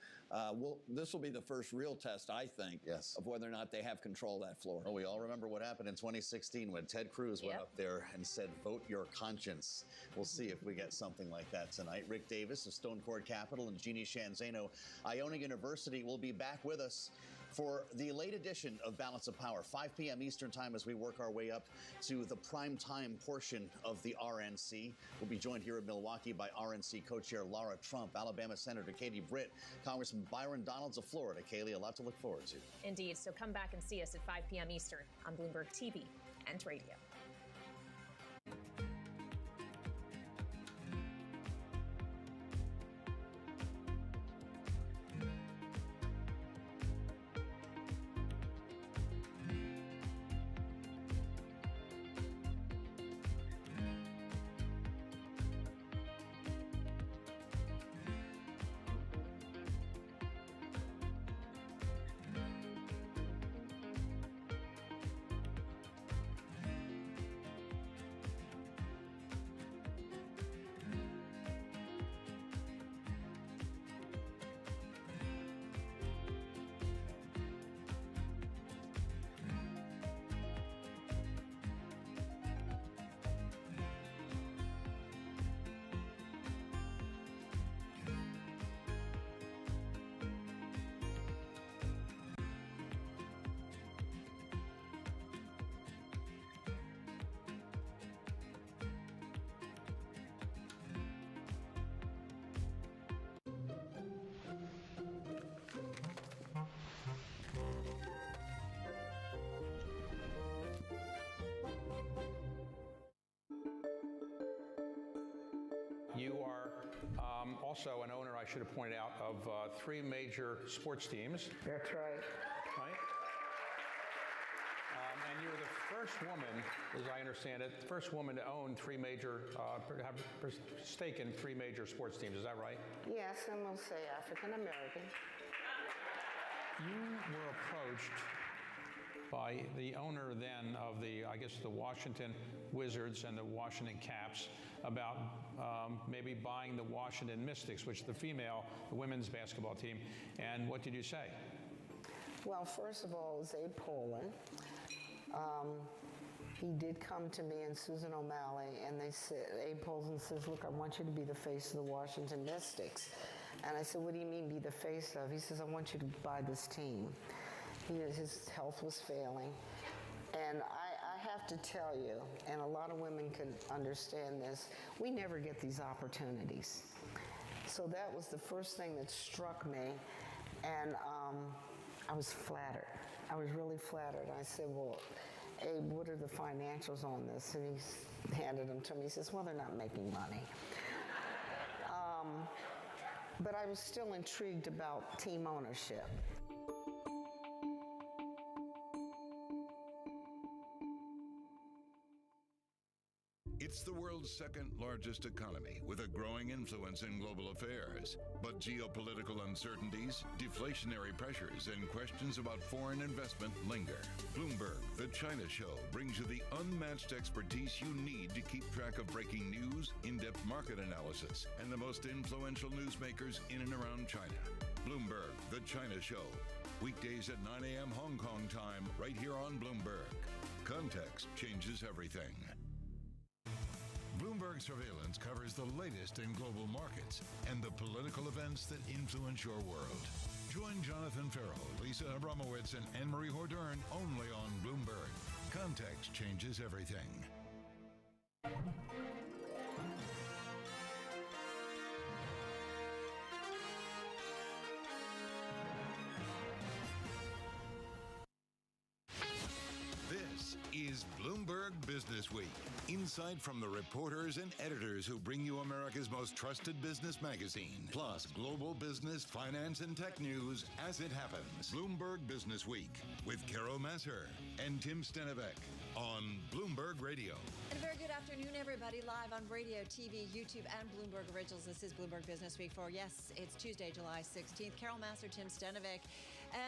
this will be the first real test, I think, of whether or not they have control of that floor. Well, we all remember what happened in 2016 when Ted Cruz went up there and said, vote your conscience. We'll see if we get something like that tonight. Rick Davis of Stone Court Capital and Jeannie Shanzano, Iona University, will be back with us for the late edition of Balance of Power, 5 p.m. Eastern Time, as we work our way up to the prime time portion of the RNC. We'll be joined here in Milwaukee by RNC co-chair Laura Trump, Alabama Senator Katie Britt, Congressman Byron Donalds of Florida. Kaylee, a lot to look forward to. Indeed. So come back and see us at 5 p.m. Eastern on Bloomberg TV and radio. You are also an owner, I should have pointed out, of 3 major sports teams. That's right. Right? And you're the first woman, as I understand it, first woman to own 3 major, have a stake in 3 major sports teams. Is that right? Yes, and we'll say African American. You were approached by the owner then of the, I guess, the Washington Wizards and the Washington Caps about maybe buying the Washington Mystics, which is the women's basketball team. And what did you say? Well, first of all, it was Abe Pollin. He did come to me and Susan O'Malley, and they said, Abe Pollin says, look, I want you to be the face of the Washington Mystics. And I said, what do you mean be the face of? He says, I want you to buy this team. His health was failing. And I have to tell you, and a lot of women can understand this, we never get these opportunities. So that was the first thing that struck me, and I was flattered. I was really flattered. I said, well, Abe, what are the financials on this? And he handed them to me. He says, well, they're not making money. But I was still intrigued about team ownership. It's the world's second largest economy with a growing influence in global affairs. But geopolitical uncertainties, deflationary pressures, and questions about foreign investment linger. Bloomberg, the China Show, brings you the unmatched expertise you need to keep track of breaking news, in-depth market analysis, and the most influential newsmakers in and around China. Bloomberg, the China Show. Weekdays at 9 a.m. Hong Kong time, right here on Bloomberg. Context changes everything. Bloomberg Surveillance covers the latest in global markets and the political events that influence your world. Join Jonathan Farrell, Lisa Abramowitz, and Anne-Marie Hordern only on Bloomberg. Context changes everything. This is Bloomberg Business Week. Insight from the reporters and editors who bring you America's most trusted business magazine. Plus, global business, finance, and tech news as it happens. Bloomberg Business Week with Carol Masser and Tim Stenevec on Bloomberg Radio. And a very good afternoon, everybody, live on radio, TV, YouTube, and Bloomberg Originals. This is Bloomberg Business Week for, yes, it's Tuesday, July 16th. Carol Masser, Tim Stenevec.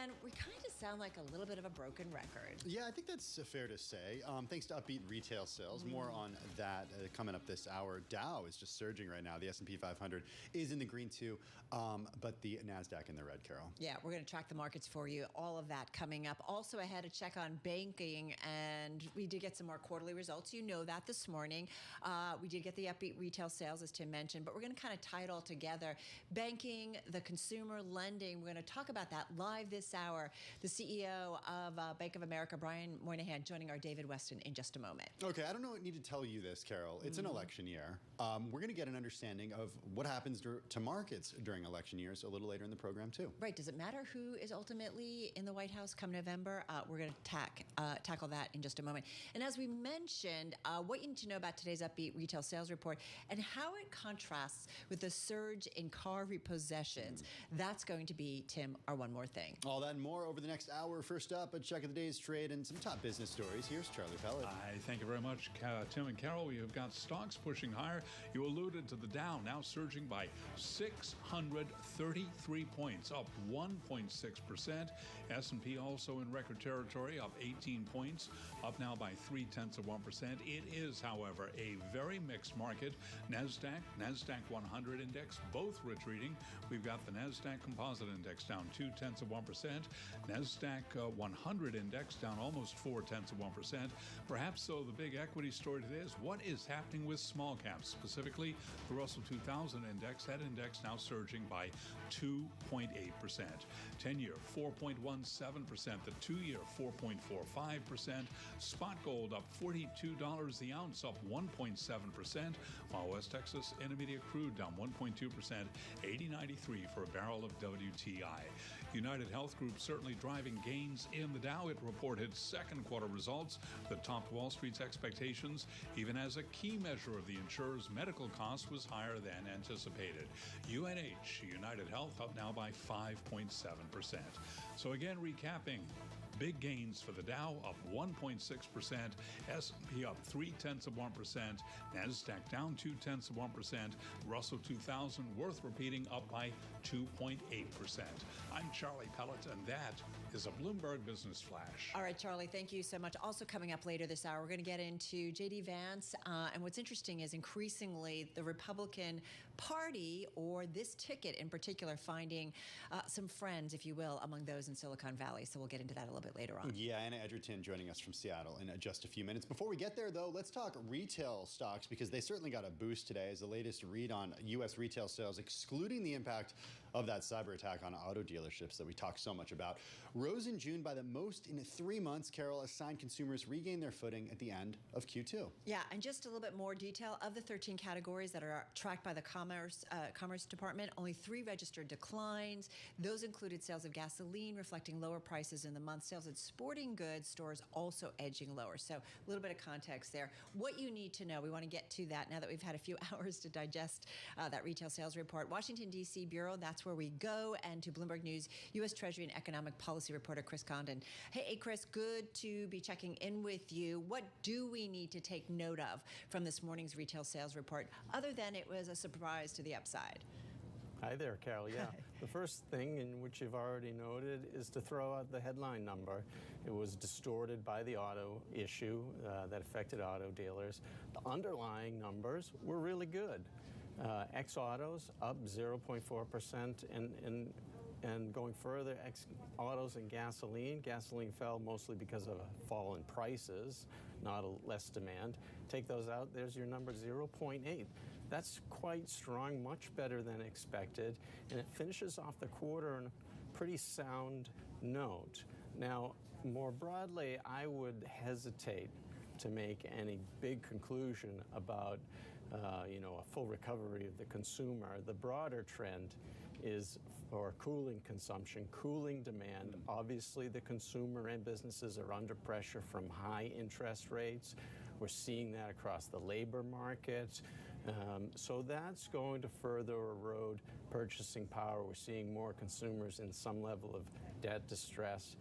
And we kind of sound like a little bit of a broken record. Yeah, I think that's fair to say. Thanks to upbeat retail sales. More on that coming up this hour. Dow is just surging right now. The S&P 500 is in the green too, but the NASDAQ in the red, Carol. Yeah, we're going to track the markets for you. All of that coming up. Also, I had a check on banking, and we did get some more quarterly results. You know that this morning. We did get the upbeat retail sales, as Tim mentioned, but we're going to kind of tie it all together. Banking, the consumer lending, we're going to talk about that live this hour. The CEO of Bank of America, Brian Moynihan, joining our David Weston in just a moment. Okay, I don't need to tell you this, Carol. It's an election year. We're going to get an understanding of what happens to markets during election years a little later in the program, too. Right. Does it matter who is ultimately in the White House come November? We're going to tackle that in just a moment. And as we mentioned, what you need to know about today's upbeat retail sales report and how it contrasts with the surge in car repossessions. That's going to be, Tim, our one more thing. All that and more over the next hour. First up, a check of the day's trade and some top business stories. Here's Charlie Pellet. Hi, thank you very much, Tim and Carol. We have got stocks pushing higher. You alluded to the Dow now surging by 633 points, up 1.6%. S&P also in record territory, up 18 points, up now by 0.3%. It is, however, a very mixed market. NASDAQ 100 index, both retreating. We've got the NASDAQ Composite Index down 0.2%. NASDAQ 100 index down almost 0.4%. Perhaps, though, the big equity story today is what is happening with small caps, specifically the Russell 2000 index. That index now surging by 2.8%. 10-year, 4.17%. The 2-year, 4.45%. Spot gold up $42 the ounce, up 1.7%. While West Texas Intermediate crude down 1.2%, $80.93 for a barrel of WTI. United Health Group certainly driving gains in the Dow. It reported second quarter results that topped Wall Street's expectations, even as a key measure of the insurer's medical cost was higher than anticipated. UNH, United Health, up now by 5.7%. So again, recapping. Big gains for the Dow, up 1.6%, S&P up 0.3%, NASDAQ down 0.2%, Russell 2000, worth repeating, up by 2.8%. I'm Charlie Pellet, and that is a Bloomberg Business Flash. All right, Charlie, thank you so much. Also coming up later this hour, we're going to get into J.D. Vance, and what's interesting is increasingly the Republican Party, or this ticket in particular, finding some friends, if you will, among those in Silicon Valley. So we'll get into that a little bit later on. Yeah, Anna Edgerton joining us from Seattle in just a few minutes. Before we get there, though, let's talk retail stocks, because they certainly got a boost today as the latest read on U.S. retail sales, excluding the impact of that cyber attack on auto dealerships that we talked so much about, rose in June by the most in 3 months. Carol, a sign consumers regained their footing at the end of Q2. Yeah, and just a little bit more detail of the 13 categories that are tracked by the Commerce Department. Only 3 registered declines. Those included sales of gasoline, reflecting lower prices in the month. Sales at sporting goods stores also edging lower. So a little bit of context there. What you need to know, we want to get to that now that we've had a few hours to digest that retail sales report. Washington, D.C. Bureau, that's where we go, and to Bloomberg News, U.S. Treasury and economic policy reporter Chris Condon. Hey, Chris, good to be checking in with you. What do we need to take note of from this morning's retail sales report, other than it was a surprise to the upside? Hi there, Carol. Yeah, the first thing, in which you've already noted, is to throw out the headline number. It was distorted by the auto issue that affected auto dealers. The underlying numbers were really good. Ex-autos up 0.4%, and going further, ex-autos and gasoline. Gasoline fell mostly because of a fall in prices, not less demand. Take those out, there's your number, 0.8. That's quite strong, much better than expected, and it finishes off the quarter on a pretty sound note. Now, more broadly, I would hesitate to make any big conclusion about a full recovery of the consumer. The broader trend is for cooling consumption, cooling demand. Obviously, the consumer and businesses are under pressure from high interest rates. We're seeing that across the labor market. So that's going to further erode purchasing power. We're seeing more consumers in some level of debt distress.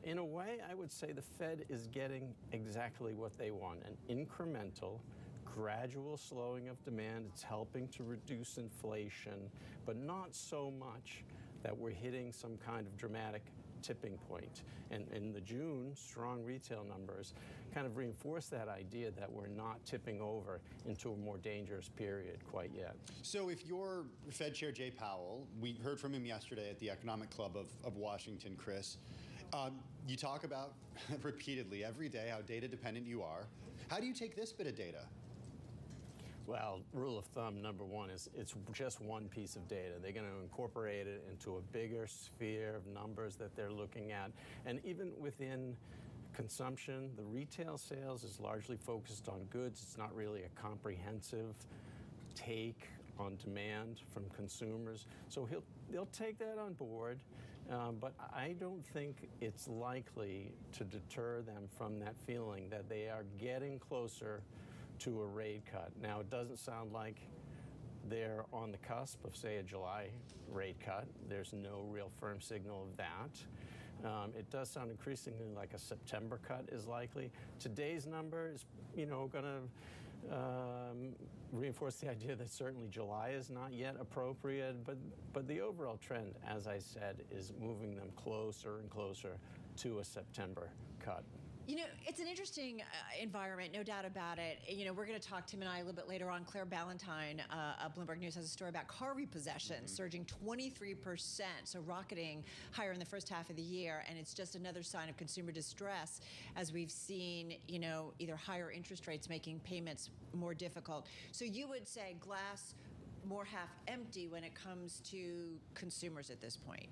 In a way, I would say the Fed is getting exactly what they want, an incremental, gradual slowing of demand. It's helping to reduce inflation, but not so much that we're hitting some kind of dramatic tipping point. And in the June, strong retail numbers kind of reinforce that idea that we're not tipping over into a more dangerous period quite yet. So if you're Fed Chair Jay Powell, we heard from him yesterday at the Economic Club of Washington, Chris. You talk about repeatedly every day how data dependent you are. How do you take this bit of data? Well, rule of thumb, number one, is it's just one piece of data. They're going to incorporate it into a bigger sphere of numbers that they're looking at. And even within consumption, the retail sales is largely focused on goods. It's not really a comprehensive take on demand from consumers. So they'll take that on board. But I don't think it's likely to deter them from that feeling that they are getting closer to a rate cut. Now, it doesn't sound like they're on the cusp of, say, a July rate cut. There's no real firm signal of that. It does sound increasingly like a September cut is likely. Today's number is, going to reinforce the idea that certainly July is not yet appropriate, but the overall trend, as I said, is moving them closer and closer to a September cut. It's an interesting environment, no doubt about it. We're going to talk, Tim and I, a little bit later on. Claire Ballantyne of Bloomberg News has a story about car repossessions surging 23%, so rocketing higher in the first half of the year. And it's just another sign of consumer distress as we've seen, either higher interest rates making payments more difficult. So you would say glass more half empty when it comes to consumers at this point?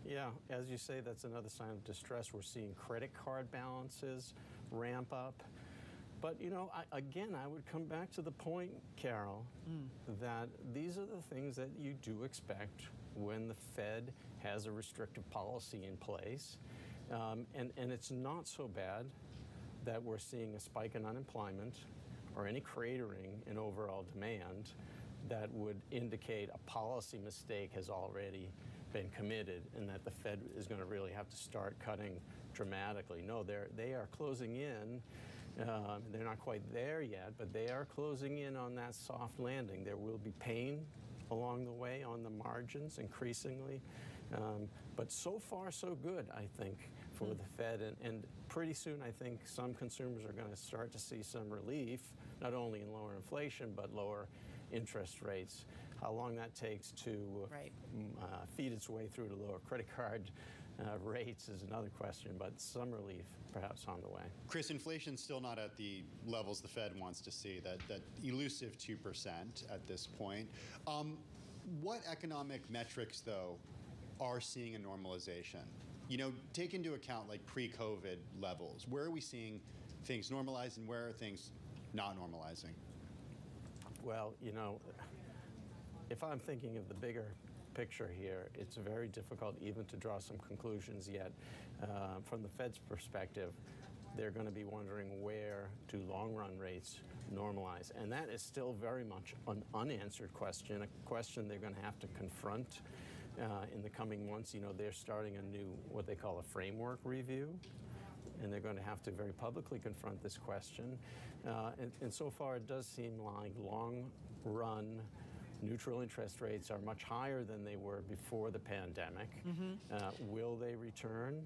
Yeah, as you say, that's another sign of distress. We're seeing credit card balances ramp up. But, I would come back to the point, Carol, that these are the things that you do expect when the Fed has a restrictive policy in place. And it's not so bad that we're seeing a spike in unemployment or any cratering in overall demand that would indicate a policy mistake has already been committed and that the Fed is going to really have to start cutting dramatically. No, they are closing in. They're not quite there yet, but they are closing in on that soft landing. There will be pain along the way on the margins increasingly. But so far, so good, I think, for the Fed. And pretty soon, I think some consumers are going to start to see some relief, not only in lower inflation, but lower interest rates. How long that takes to feed its way through to lower credit card rates is another question, but some relief perhaps on the way. Chris, inflation's still not at the levels the Fed wants to see, that elusive 2% at this point. What economic metrics, though, are seeing a normalization? Take into account like pre-COVID levels. Where are we seeing things normalize and where are things not normalizing? Well, if I'm thinking of the bigger picture here, it's very difficult even to draw some conclusions yet. From the Fed's perspective, they're going to be wondering where do long-run rates normalize. And that is still very much an unanswered question, a question they're going to have to confront in the coming months. They're starting a new, what they call a framework review, and they're going to have to very publicly confront this question. And so far, it does seem like long-run neutral interest rates are much higher than they were before the pandemic. Will they return?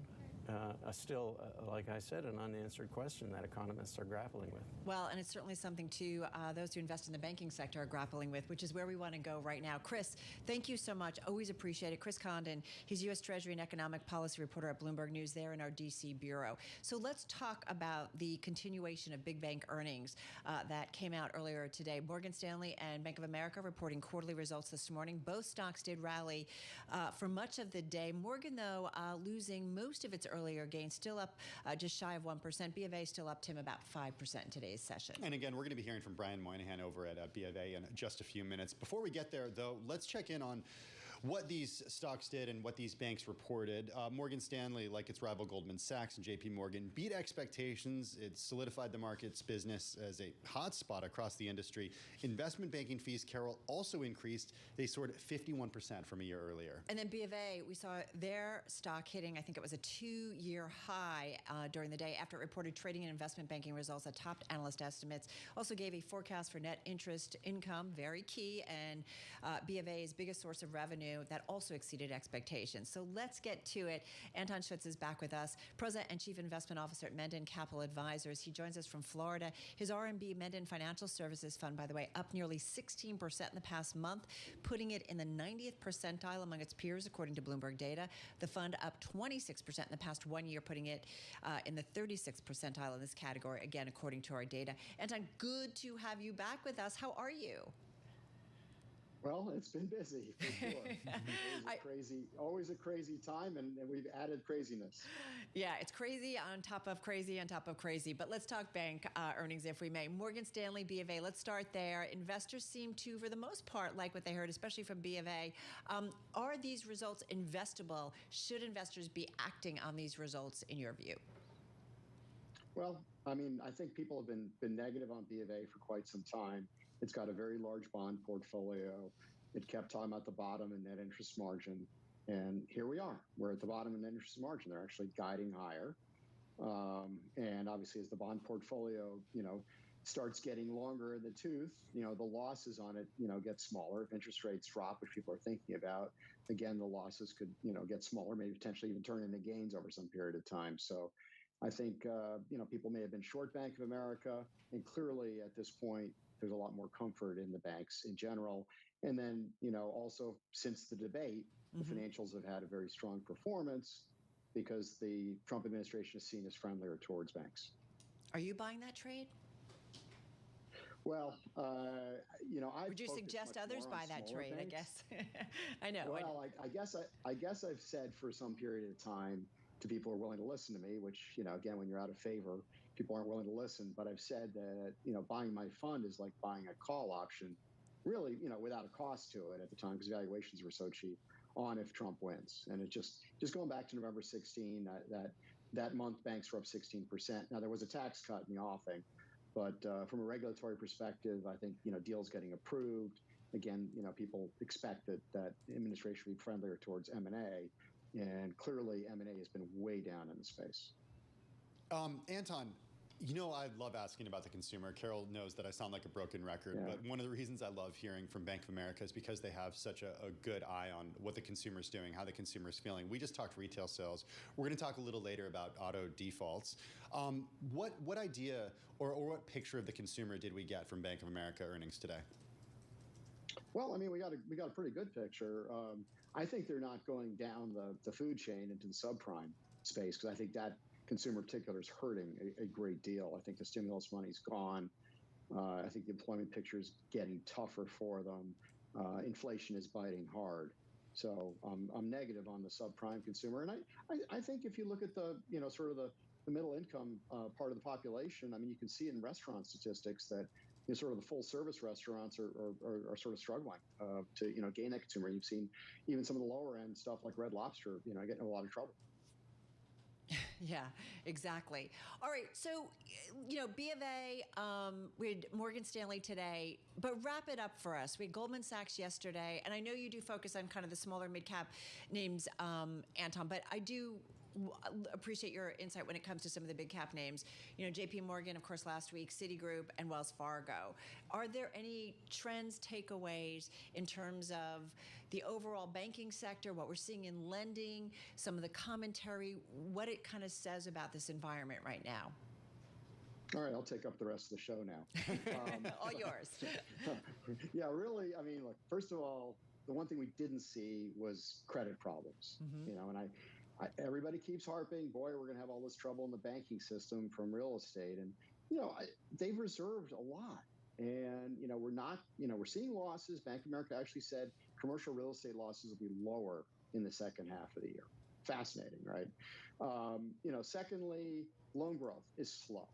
Still, like I said, an unanswered question that economists are grappling with. Well, and it's certainly something, too, those who invest in the banking sector are grappling with, which is where we want to go right now. Chris, thank you so much. Always appreciate it. Chris Condon, he's U.S. Treasury and Economic Policy Reporter at Bloomberg News there in our D.C. bureau. So let's talk about the continuation of big bank earnings that came out earlier today. Morgan Stanley and Bank of America reporting quarterly results this morning. Both stocks did rally for much of the day. Morgan, though, losing most of its earlier gains, still up just shy of 1%. B of A still up, Tim, about 5% in today's session. And again, we're going to be hearing from Brian Moynihan over at B of A in just a few minutes. Before we get there, though, let's check in on what these stocks did and what these banks reported. Morgan Stanley, like its rival Goldman Sachs and JP Morgan, beat expectations. It solidified the market's business as a hotspot across the industry. Investment banking fees, Carol, also increased. They soared 51% from a year earlier. And then B of A, we saw their stock hitting, I think it was a 2-year high during the day after it reported trading and investment banking results that topped analyst estimates. Also gave a forecast for net interest income, very key, and B of A's biggest source of revenue revenue that also exceeded expectations. So let's get to it. Anton Schutz is back with us, President and Chief Investment Officer at Menden Capital Advisors. He joins us from Florida. His RMB Menden Financial Services Fund, by the way, up nearly 16% in the past month, putting it in the 90th percentile among its peers, according to Bloomberg data. The fund up 26% in the past 1 year, putting it in the 36th percentile in this category, again, according to our data. Anton, good to have you back with us. How are you? Well, it's been busy, for sure. Always a crazy time, and we've added craziness. Yeah, it's crazy on top of crazy on top of crazy. But let's talk bank earnings, if we may. Morgan Stanley, B of A, let's start there. Investors seem to, for the most part, like what they heard, especially from B of A. Are these results investable? Should investors be acting on these results, in your view? Well, I mean, I think people have been negative on B of A for quite some time. It's got a very large bond portfolio. It kept talking about the bottom in net interest margin. And here we are. We're at the bottom in net interest margin. They're actually guiding higher. And obviously, as the bond portfolio, starts getting longer in the tooth, the losses on it, get smaller. If interest rates drop, which people are thinking about, again, the losses could, get smaller, maybe potentially even turn into gains over some period of time. So I think, people may have been short Bank of America. And clearly, at this point, there's a lot more comfort in the banks in general. And then, also since the debate, the financials have had a very strong performance because the Trump administration is seen as friendlier towards banks. Are you buying that trade? Well, would you suggest others buy that trade? Banks. I guess. I know. Well, I guess I've said for some period of time to people who are willing to listen to me, which, again, when you're out of favor, people aren't willing to listen. But I've said that, buying my fund is like buying a call option, really, without a cost to it at the time because valuations were so cheap on if Trump wins. And it just going back to November 16, that month banks were up 16%. Now, there was a tax cut in the offing. But from a regulatory perspective, I think, deals getting approved. Again, people expect that administration will be friendlier towards M&A. And clearly, M&A has been way down in the space. Anton, I love asking about the consumer. Carol knows that I sound like a broken record, but one of the reasons I love hearing from Bank of America is because they have such a good eye on what the consumer is doing, how the consumer is feeling. We just talked retail sales. We're going to talk a little later about auto defaults. What idea or what picture of the consumer did we get from Bank of America earnings today? Well, I mean, we got a pretty good picture. I think they're not going down the food chain into the subprime space because I think that consumer in particular is hurting a great deal. I think the stimulus money's gone. I think the employment picture is getting tougher for them. Inflation is biting hard. So I'm negative on the subprime consumer. And I think if you look at the, sort of the middle income part of the population, I mean, you can see in restaurant statistics that sort of the full service restaurants are sort of struggling to, gain that consumer. You've seen even some of the lower end stuff like Red Lobster, getting in a lot of trouble. Yeah, exactly. All right. So, B of A, we had Morgan Stanley today, but wrap it up for us. We had Goldman Sachs yesterday, and I know you do focus on kind of the smaller mid-cap names, Anton, but I do appreciate your insight when it comes to some of the big cap names. JP Morgan, of course, last week, Citigroup, and Wells Fargo. Are there any trends, takeaways in terms of the overall banking sector, what we're seeing in lending, some of the commentary, what it kind of says about this environment right now? All right, I'll take up the rest of the show now. All yours. Yeah, really, I mean, look, first of all, the one thing we didn't see was credit problems, and everybody keeps harping, boy, we're going to have all this trouble in the banking system from real estate. And, they've reserved a lot. And, we're not, we're seeing losses. Bank of America actually said commercial real estate losses will be lower in the second half of the year. Fascinating, right? Secondly, loan growth is slow.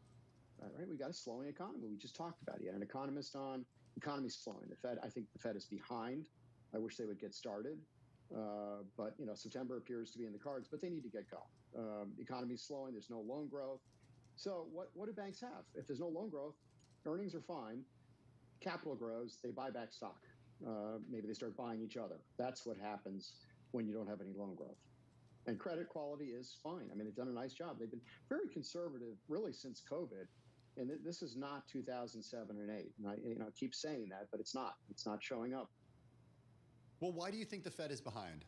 Right? We got a slowing economy. We just talked about it. You had an economist on, economy's slowing. I think the Fed is behind. I wish they would get started. But September appears to be in the cards, but they need to get going. The economy's slowing. There's no loan growth. So what do banks have? If there's no loan growth, earnings are fine. Capital grows. They buy back stock. Maybe they start buying each other. That's what happens when you don't have any loan growth. And credit quality is fine. I mean, they've done a nice job. They've been very conservative, really, since COVID. And this is not 2007 and 8. And I keep saying that, but it's not. It's not showing up. Well, why do you think the Fed is behind?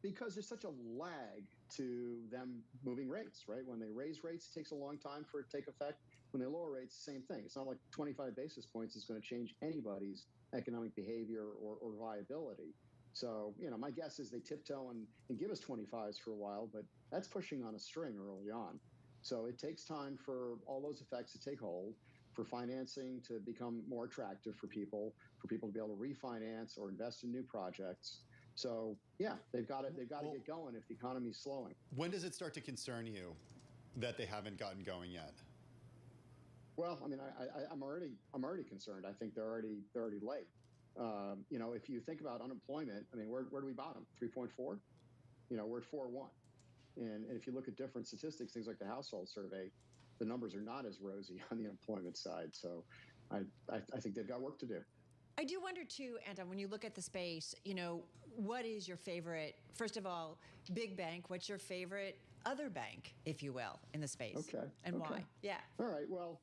Because there's such a lag to them moving rates, right? When they raise rates, it takes a long time for it to take effect. When they lower rates, same thing. It's not like 25 basis points is going to change anybody's economic behavior or viability. So, my guess is they tiptoe and give us 25s for a while, but that's pushing on a string early on. So it takes time for all those effects to take hold, for financing to become more attractive for people to be able to refinance or invest in new projects. So yeah, they've got to get going if the economy's slowing. When does it start to concern you that they haven't gotten going yet? Well, I mean, I'm already concerned. I think they're already late. If you think about unemployment, I mean, where do we bottom? 3.4. We're at 4.1. And if you look at different statistics, things like the household survey, the numbers are not as rosy on the employment side. So I think they've got work to do. I do wonder too, Anton, when you look at the space, what is your favorite, first of all, big bank, what's your favorite other bank, if you will, in the space? Okay. And why? Yeah. All right. Well,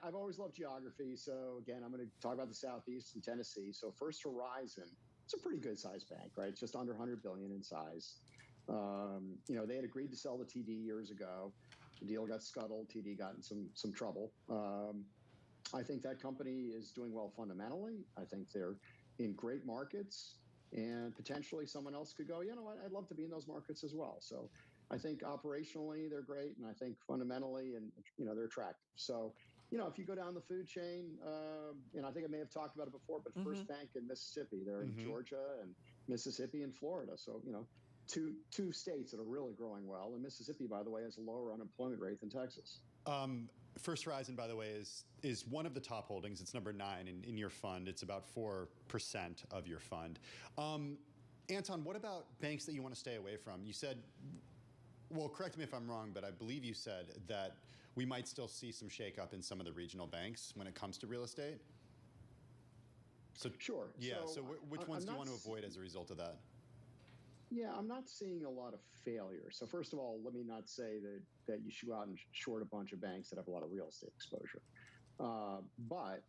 I've always loved geography. So again, I'm going to talk about the Southeast and Tennessee. So First Horizon, it's a pretty good sized bank, right? It's just under 100 billion in size. They had agreed to sell the TD years ago. The deal got scuttled. TD got in some trouble. I think that company is doing well fundamentally. I think they're in great markets, and potentially someone else could go, I'd love to be in those markets as well. So I think operationally they're great, and I think fundamentally, and they're attractive. So, if you go down the food chain, and I think I may have talked about it before, but First Bank in Mississippi, they're in Georgia and Mississippi and Florida. So, two states that are really growing well. And Mississippi, by the way, has a lower unemployment rate than Texas. First Horizon, by the way, is one of the top holdings. It's number 9 in your fund. It's about 4% of your fund. Anton, what about banks that you want to stay away from? You said, well, correct me if I'm wrong, but I believe you said that we might still see some shakeup in some of the regional banks when it comes to real estate. So sure. Yeah. So which ones do you want to avoid as a result of that? Yeah, I'm not seeing a lot of failure. So first of all, let me not say that you should go out and short a bunch of banks that have a lot of real estate exposure. But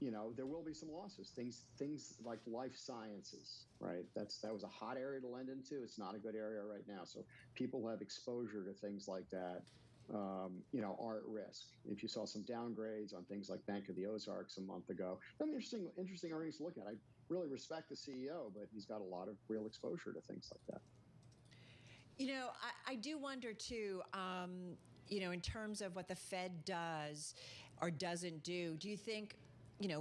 there will be some losses. Things like life sciences, right? That was a hot area to lend into. It's not a good area right now. So people who have exposure to things like that, are at risk. If you saw some downgrades on things like Bank of the Ozarks a month ago, interesting earnings to look at. I really respect the CEO, but he's got a lot of real exposure to things like that. I do wonder too, in terms of what the Fed does or doesn't do, do you think,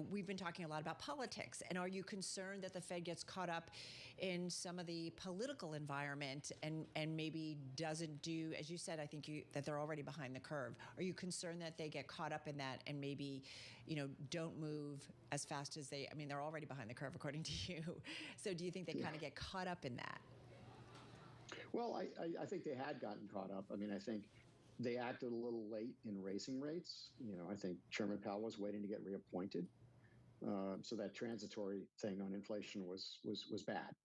we've been talking a lot about politics, and are you concerned that the Fed gets caught up in some of the political environment and maybe doesn't do, as you said, I think that they're already behind the curve. Are you concerned that they get caught up in that and maybe, don't move as fast as they're already behind the curve according to you. So do you think they kind of get caught up in that? Well, I think they had gotten caught up. I think they acted a little late in raising rates. I think Chairman Powell was waiting to get reappointed. So that transitory thing on inflation was bad.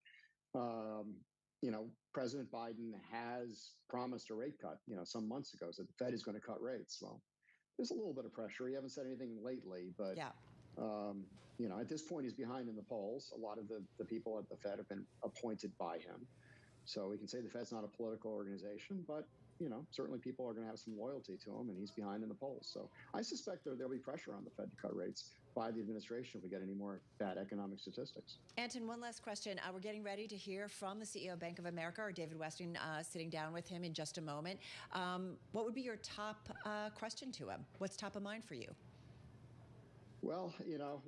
President Biden has promised a rate cut, some months ago, so the Fed is going to cut rates. Well, there's a little bit of pressure. He hasn't said anything lately, but at this point, he's behind in the polls. A lot of the people at the Fed have been appointed by him. So we can say the Fed's not a political organization, but certainly people are going to have some loyalty to him, and he's behind in the polls. So I suspect there'll be pressure on the Fed to cut rates by the administration if we get any more bad economic statistics. Anton, one last question. We're getting ready to hear from the CEO of Bank of America, or David Westing, sitting down with him in just a moment. What would be your top question to him? What's top of mind for you? Well,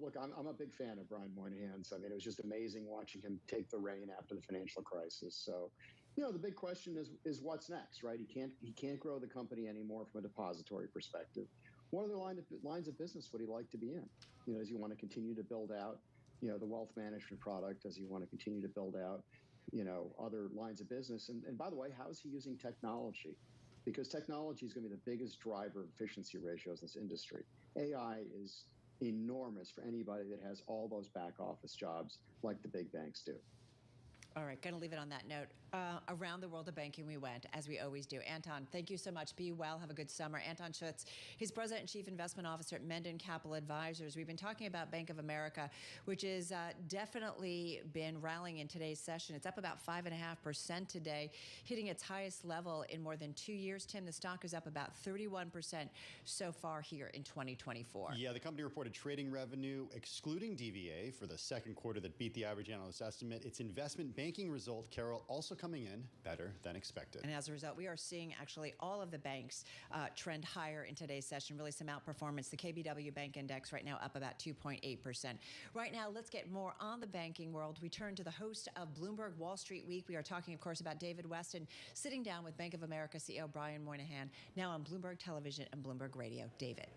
look, I'm a big fan of Brian Moynihan's. It was just amazing watching him take the reign after the financial crisis. So, the big question is what's next, right? He can't grow the company anymore from a depository perspective. What other lines of business would he like to be in? Does he want to continue to build out, the wealth management product? Does he want to continue to build out, other lines of business? And by the way, how is he using technology? Because technology is going to be the biggest driver of efficiency ratios in this industry. AI is enormous for anybody that has all those back office jobs like the big banks do. All right, going to leave it on that note. Around the world of banking we went, as we always do. Anton, thank you so much. Be well. Have a good summer. Anton Schutz, he's President and Chief Investment Officer at Menden Capital Advisors. We've been talking about Bank of America, which has definitely been rallying in today's session. It's up about 5.5% today, hitting its highest level in more than 2 years. Tim, the stock is up about 31% so far here in 2024. Yeah, the company reported trading revenue, excluding DVA, for the second quarter that beat the average analyst estimate. Its investment banking result, Carol, also coming in better than expected. And as a result, we are seeing actually all of the banks trend higher in today's session, really some outperformance. The KBW Bank Index right now up about 2.8%. Right now, let's get more on the banking world. We turn to the host of Bloomberg Wall Street Week. We are talking, of course, about David Weston, sitting down with Bank of America CEO Brian Moynihan, now on Bloomberg Television and Bloomberg Radio. David.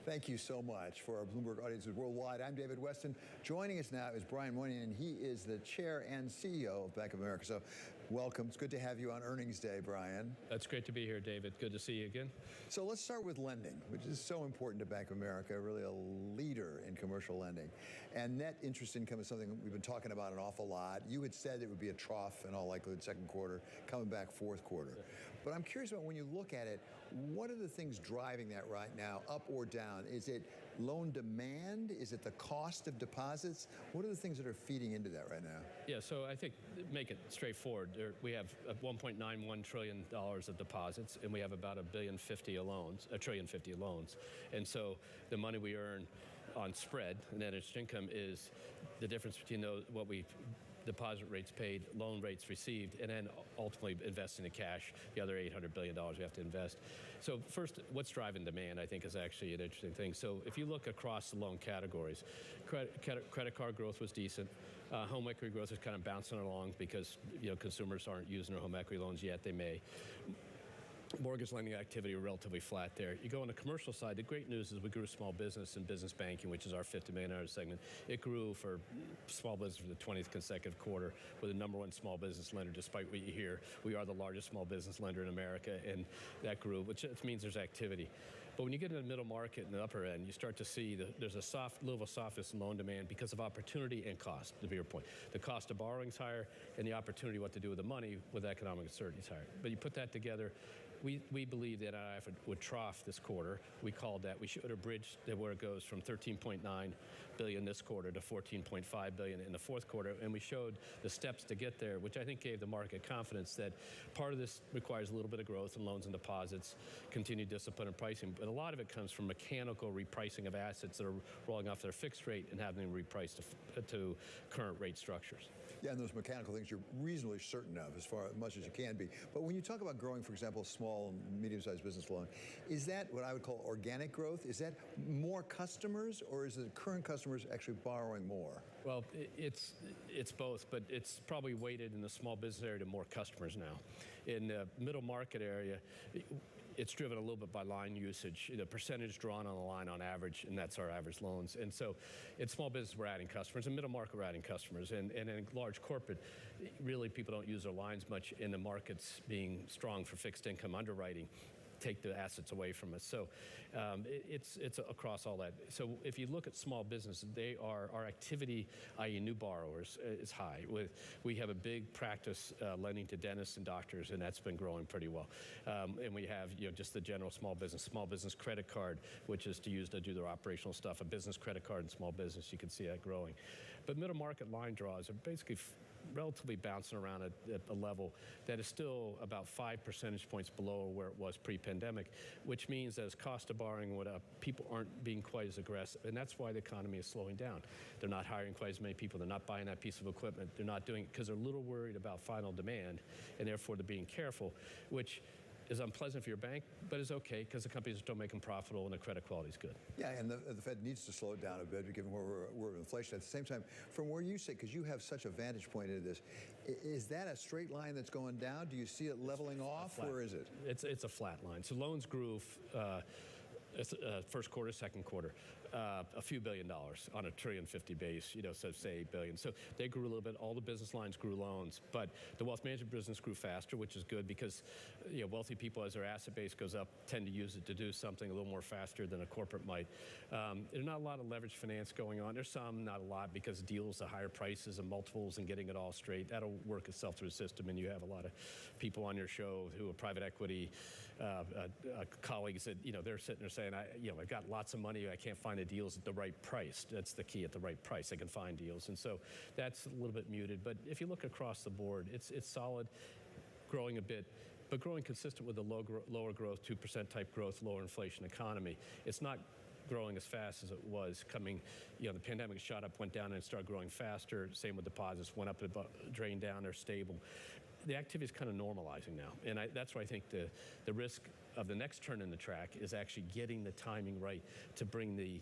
Thank you so much for our Bloomberg audiences worldwide. I'm David Weston. Joining us now is Brian Moynihan. He is the chair and CEO of Bank of America. So welcome. It's good to have you on earnings day, Brian. That's great to be here, David. Good to see you again. So let's start with lending, which is so important to Bank of America, really a leader in commercial lending. And net interest income is something we've been talking about an awful lot. You had said it would be a trough in all likelihood second quarter, coming back fourth quarter. Yeah. But I'm curious about when you look at it, what are the things driving that right now, up or down? Is it loan demand? Is it the cost of deposits? What are the things that are feeding into that right now? Yeah, so I think, make it straightforward. We have $1.91 trillion of deposits, and we have about $1.05 trillion of loans. And so the money we earn on spread, net interest income, is the difference between what we deposit rates paid, loan rates received, and then ultimately investing the cash, the other $800 billion we have to invest. So first, what's driving demand, I think, is actually an interesting thing. So if you look across the loan categories, credit card growth was decent. Home equity growth is kind of bouncing along because consumers aren't using their home equity loans yet. They may. Mortgage lending activity relatively flat there. You go on the commercial side, the great news is we grew small business and business banking, which is our $50 million segment. It grew for small business for the 20th consecutive quarter. We're the number one small business lender, despite what you hear. We are the largest small business lender in America, and that grew, which means there's activity. But when you get into the middle market and the upper end, you start to see there's a little of a softness in loan demand because of opportunity and cost, to be your point. The cost of borrowing is higher, and the opportunity what to do with the money with economic uncertainty is higher. But you put that together, we believe that NII would trough this quarter. We called that. We showed a bridge where it goes from $13.9 billion this quarter to $14.5 billion in the fourth quarter, and we showed the steps to get there, which I think gave the market confidence that part of this requires a little bit of growth in loans and deposits, continued discipline in pricing, but a lot of it comes from mechanical repricing of assets that are rolling off their fixed rate and having them repriced to current rate structures. Yeah, and those mechanical things you're reasonably certain of as much as you can be. But when you talk about growing, for example, small and medium-sized business loan, is that what I would call organic growth? Is that more customers, or is it current customers actually borrowing more? Well, it's both, but it's probably weighted in the small business area to more customers now. In the middle market area, it's driven a little bit by line usage, the percentage drawn on the line on average, and that's our average loans. And so in small business, we're adding customers. In middle market, we're adding customers. And in large corporate, really people don't use their lines much, in the markets being strong for fixed income underwriting take the assets away from us. So it's across all that. So if you look at small business, our activity, i.e. new borrowers, is high. We have a big practice lending to dentists and doctors, and that's been growing pretty well. And we have just the general small business credit card, which is to do their operational stuff, a business credit card and small business. You can see that growing. But middle market line draws are basically relatively bouncing around at a level that is still about 5 percentage points below where it was pre-pandemic, which means as cost of borrowing went up, people aren't being quite as aggressive, and that's why the economy is slowing down. They're not hiring quite as many people. They're not buying that piece of equipment. They're not doing it because they're a little worried about final demand, and therefore they're being careful, which is unpleasant for your bank, but is okay because the companies don't make them profitable and the credit quality is good. Yeah, and the Fed needs to slow it down a bit given where we're with inflation. At the same time, from where you sit, because you have such a vantage point into this, is that a straight line that's going down? Do you see it leveling off, or is it? It's a flat line. So loans grew first quarter, second quarter, a few $1 billion on a $1.05 trillion base, so say $8 billion. So they grew a little bit. All the business lines grew loans, but the wealth management business grew faster, which is good because wealthy people, as their asset base goes up, tend to use it to do something a little more faster than a corporate might. There's not a lot of leverage finance going on. There's some, not a lot, because deals at higher prices and multiples and getting it all straight. That'll work itself through the system, and you have a lot of people on your show who are private equity colleagues that they're sitting there saying, I've got lots of money, I can't find the deals at the right price. That's the key, at the right price. They can find deals, and so that's a little bit muted. But if you look across the board, it's solid, growing a bit, but growing consistent with the lower growth, 2% type growth, lower inflation economy. It's not growing as fast as it was coming. The pandemic shot up, went down, and started growing faster. Same with deposits, went up, drained down, they're stable. The activity is kind of normalizing now, and that's why I think the risk of the next turn in the track is actually getting the timing right to bring the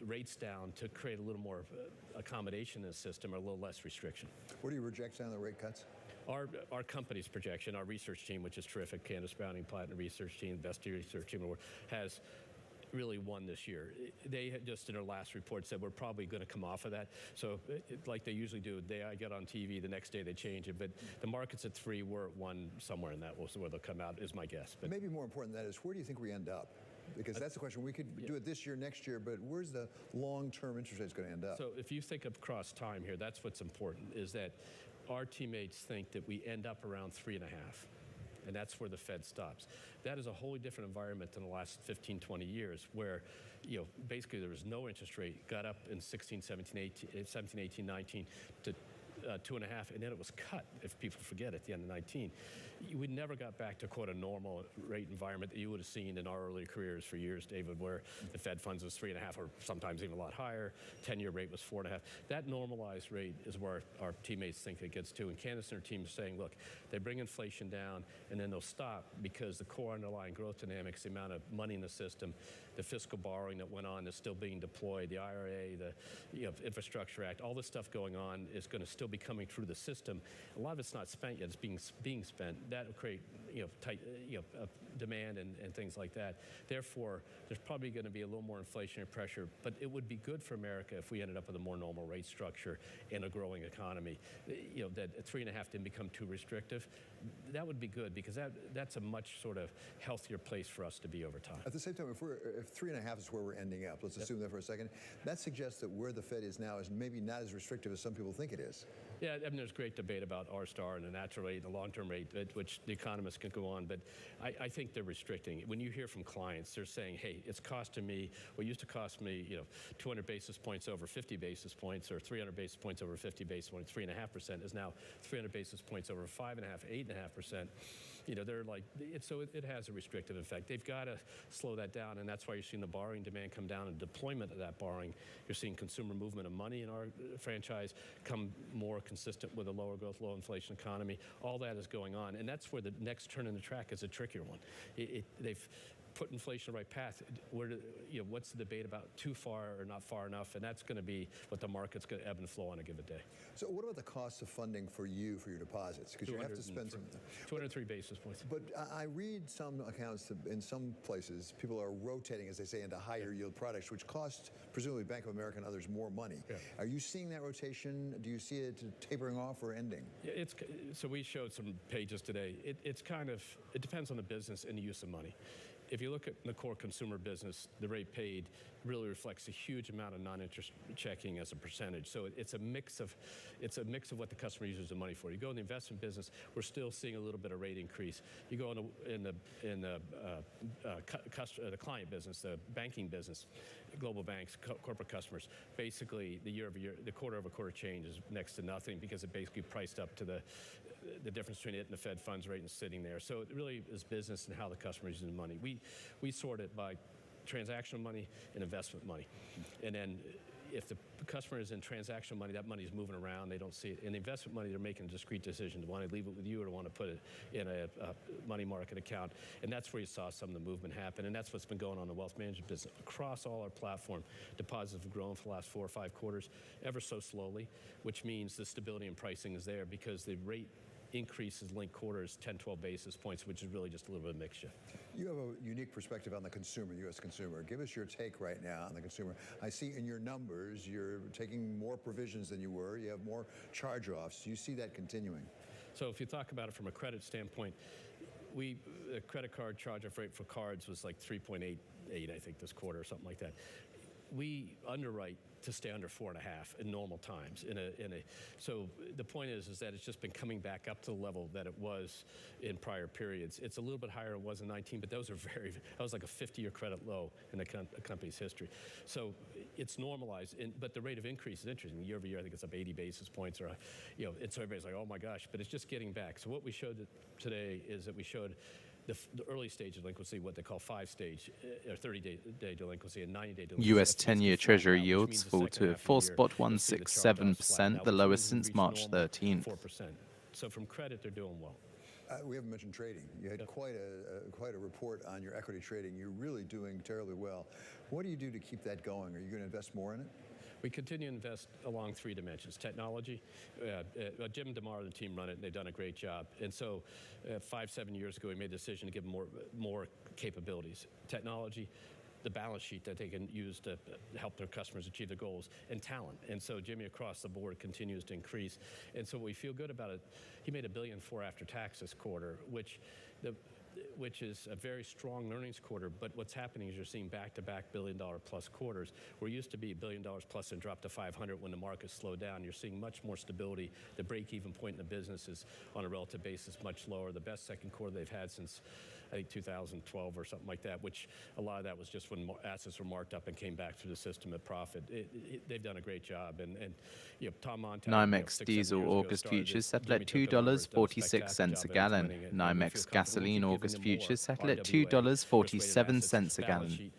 rates down, to create a little more accommodation in the system, or a little less restriction. What are your projections on the rate cuts? Our company's projection, our research team, which is terrific, Candace Browning, Platinum Research Team, best research team in the world, has really won this year. They had just in their last report said we're probably going to come off of that. So like they usually do, I get on TV, the next day they change it. But the market's at 3, we're at 1, somewhere in that where they'll come out, is my guess. But maybe more important than that is, where do you think we end up? Because that's the question. We could do it this year, next year, but where's the long-term interest rates going to end up? So if you think across time here, that's what's important, is that our teammates think that we end up around 3.5. And that's where the Fed stops. That is a wholly different environment than the last 15, 20 years, where basically there was no interest rate, got up in 16, 17, 18, 19 to 2.5, and then it was cut, if people forget, at the end of 19. We never got back to, quote, a normal rate environment that you would have seen in our early careers for years, David, where the Fed funds was 3.5 or sometimes even a lot higher. 10-year rate was 4.5. That normalized rate is where our teammates think it gets to. And Candace and her team are saying, look, they bring inflation down, and then they'll stop because the core underlying growth dynamics, the amount of money in the system, the fiscal borrowing that went on is still being deployed, the IRA, the Infrastructure Act, all this stuff going on is going to still be coming through the system. A lot of it's not spent yet; it's being spent. That will create tight demand and things like that. Therefore, there's probably going to be a little more inflationary pressure, but it would be good for America if we ended up with a more normal rate structure and a growing economy. That 3.5 didn't become too restrictive. That would be good, because that's a much sort of healthier place for us to be over time. At the same time, if 3.5 is where we're ending up, let's assume that for a second, that suggests that where the Fed is now is maybe not as restrictive as some people think it is. Yeah, I mean, there's great debate about R-star and the natural rate and the long-term rate, which the economists can go on, but I think they're restricting. When you hear from clients, they're saying, hey, it's costing me, what used to cost me 200 basis points over 50 basis points, or 300 basis points over 50 basis points, 3.5%, is now 300 basis points over 5.5%, 8.5%. They're like, so it has a restrictive effect. They've got to slow that down, and that's why you're seeing the borrowing demand come down and deployment of that borrowing. You're seeing consumer movement of money in our franchise come more consistent with a lower growth, low inflation economy. All that is going on, and that's where the next turn in the track is a trickier one. They've put inflation on the right path. What's the debate about too far or not far enough? And that's going to be what the market's going to ebb and flow on a given day. So what about the cost of funding for you for your deposits? Because you have to spend some. 203 basis points. But I read some accounts that in some places people are rotating, as they say, into higher yield products, which cost presumably Bank of America and others more money. Yeah. Are you seeing that rotation? Do you see it tapering off or ending? Yeah, so we showed some pages today. It depends on the business and the use of money. If you look at the core consumer business, the rate paid really reflects a huge amount of non-interest checking as a percentage. So it's a mix of what the customer uses the money for. You go in the investment business, we're still seeing a little bit of rate increase. You go in the client business, the banking business, global banks, corporate customers. Basically, the quarter-over-quarter change is next to nothing, because it basically priced up to the difference between it and the Fed funds rate and sitting there. So it really is business and how the customer is using the money. We sort it by transactional money and investment money. And then if the customer is in transactional money, that money is moving around. They don't see it. In the investment money, they're making a discrete decision to want to leave it with you or to want to put it in a money market account. And that's where you saw some of the movement happen. And that's what's been going on in the wealth management business. Across all our platform, deposits have grown for the last 4 or 5 quarters, ever so slowly, which means the stability in pricing is there, because the rate increases linked quarters 10, 12 basis points, which is really just a little bit of mix shift. You have a unique perspective on the consumer, U.S. consumer. Give us your take right now on the consumer. I see in your numbers you're taking more provisions than you were. You have more charge-offs. Do you see that continuing? So if you talk about it from a credit standpoint, the credit card charge-off rate for cards was like 3.88, I think, this quarter or something like that. We underwrite to stay under 4.5 in normal times. So the point is that it's just been coming back up to the level that it was in prior periods. It's a little bit higher than it was in 19, but that was like a 50-year credit low in the company's history. So it's normalized, but the rate of increase is interesting. Year over year, I think it's up 80 basis points, or so everybody's like, oh my gosh, but it's just getting back. So what we showed today is that we showed the early stage of delinquency, what they call 5-stage, or 30-day delinquency and 90-day delinquency. US 10-year Treasury yields fall to 4.167%, the lowest since March 13th. 4%. So from credit, they're doing well. We haven't mentioned trading. You had quite a report on your equity trading. You're really doing terribly well. What do you do to keep that going? Are you going to invest more in it? We continue to invest along 3 dimensions. Technology, Jim DeMar and the team run it, and they've done a great job. And so 5-7 years ago, we made a decision to give them more capabilities. Technology, the balance sheet that they can use to help their customers achieve their goals, and talent. And so Jimmy across the board continues to increase. And so we feel good about it. He made $1.4 billion after tax this quarter, which is a very strong earnings quarter. But what's happening is you're seeing back-to-back $1 billion plus quarters. Where it used to be $1 billion plus and dropped to 500 when the market slowed down. You're seeing much more stability. The break-even point in the business is, on a relative basis, much lower. The best second quarter they've had since, I think, 2012 or something like that, which a lot of that was just when assets were marked up and came back through the system at profit. They've done a great job. And Tom Montag, NYMEX diesel August futures settle at $2.46 a gallon. NYMEX gasoline August futures settle at $2.47 a gallon.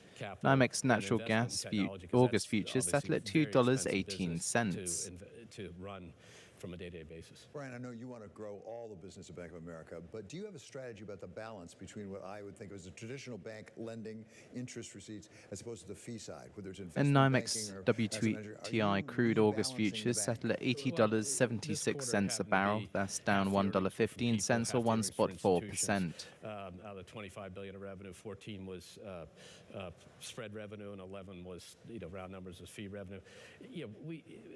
NYMEX natural gas August futures settle at $2.18. To run from a day-to-day basis. Brian, I know you want to grow all the business of Bank of America, but do you have a strategy about the balance between what I would think was a traditional bank lending interest receipts as opposed to the fee side, whether it's investment NYMEX banking or WTI crude August futures settle at $80.76 a barrel. That's down $1.15 or 1.4%. Out of the $25 billion of revenue, 14 was spread revenue, and 11 was, round numbers, was fee revenue.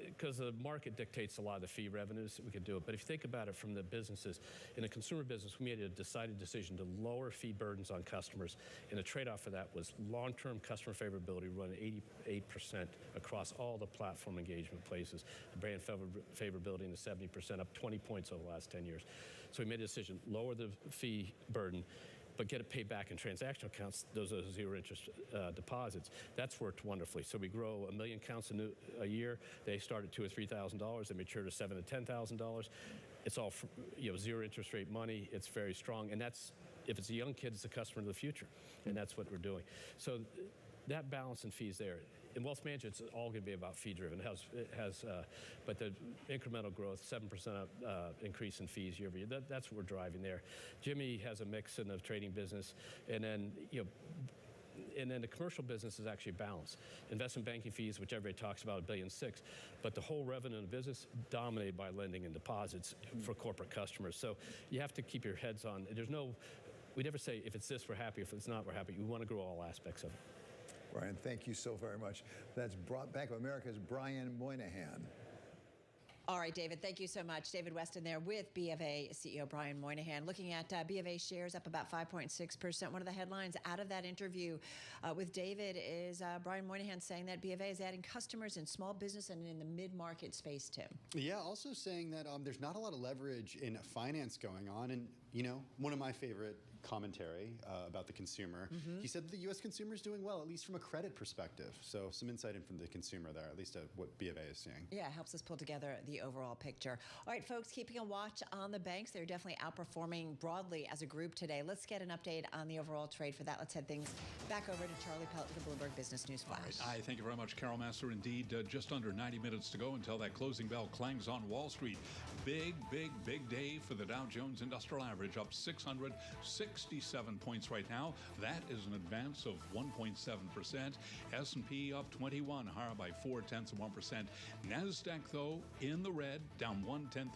Because the market dictates a lot of the fee revenues, we could do it. But if you think about it from the businesses, in the consumer business, we made a decided decision to lower fee burdens on customers. And the trade-off for that was long-term customer favorability, running 88% across all the platform engagement places. The brand favorability in the 70%, up 20 points over the last 10 years. So we made a decision, lower the fee burden, but get it paid back in transactional accounts. Those are zero interest deposits. That's worked wonderfully. So we grow 1 million accounts a year. They start at $2,000 or $3,000. They mature to $7,000 to $10,000. It's all zero interest rate money. It's very strong, and that's, if it's a young kid, it's a customer of the future, and that's what we're doing. So that balance in fees there. In wealth management, it's all going to be about fee-driven. But the incremental growth, 7% increase in fees year over year. That's what we're driving there. Jimmy has a mix in the trading business, and then the commercial business is actually balanced. Investment banking fees, which everybody talks about, $1.6 billion, but the whole revenue in the business dominated by lending and deposits for corporate customers. So you have to keep your heads on. We never say if it's this we're happy, if it's not we're happy. We want to grow all aspects of it. Brian, thank you so very much. That's Bank of America's Brian Moynihan. All right, David, thank you so much. David Weston there with B of A CEO Brian Moynihan. Looking at B of A shares up about 5.6%. One of the headlines out of that interview with David is Brian Moynihan saying that B of A is adding customers in small business and in the mid-market space, Tim. Yeah, also saying that there's not a lot of leverage in finance going on. And, one of my favorite commentary about the consumer. He said that the U.S. consumer is doing well, at least from a credit perspective. So some insight in from the consumer there, at least what B of A is seeing. Yeah, it helps us pull together the overall picture. All right, folks, keeping a watch on the banks. They're definitely outperforming broadly as a group today. Let's get an update on the overall trade. For that, let's head things back over to Charlie Pelt with the Bloomberg Business News Flash. Right. Thank you very much, Carol Master. Indeed, just under 90 minutes to go until that closing bell clangs on Wall Street. Big day for the Dow Jones Industrial Average, up 606 67 points right now. That is an advance of 1.7%. S&P up 21, higher by 0.4%. NASDAQ, though, in the red, down 0.1%.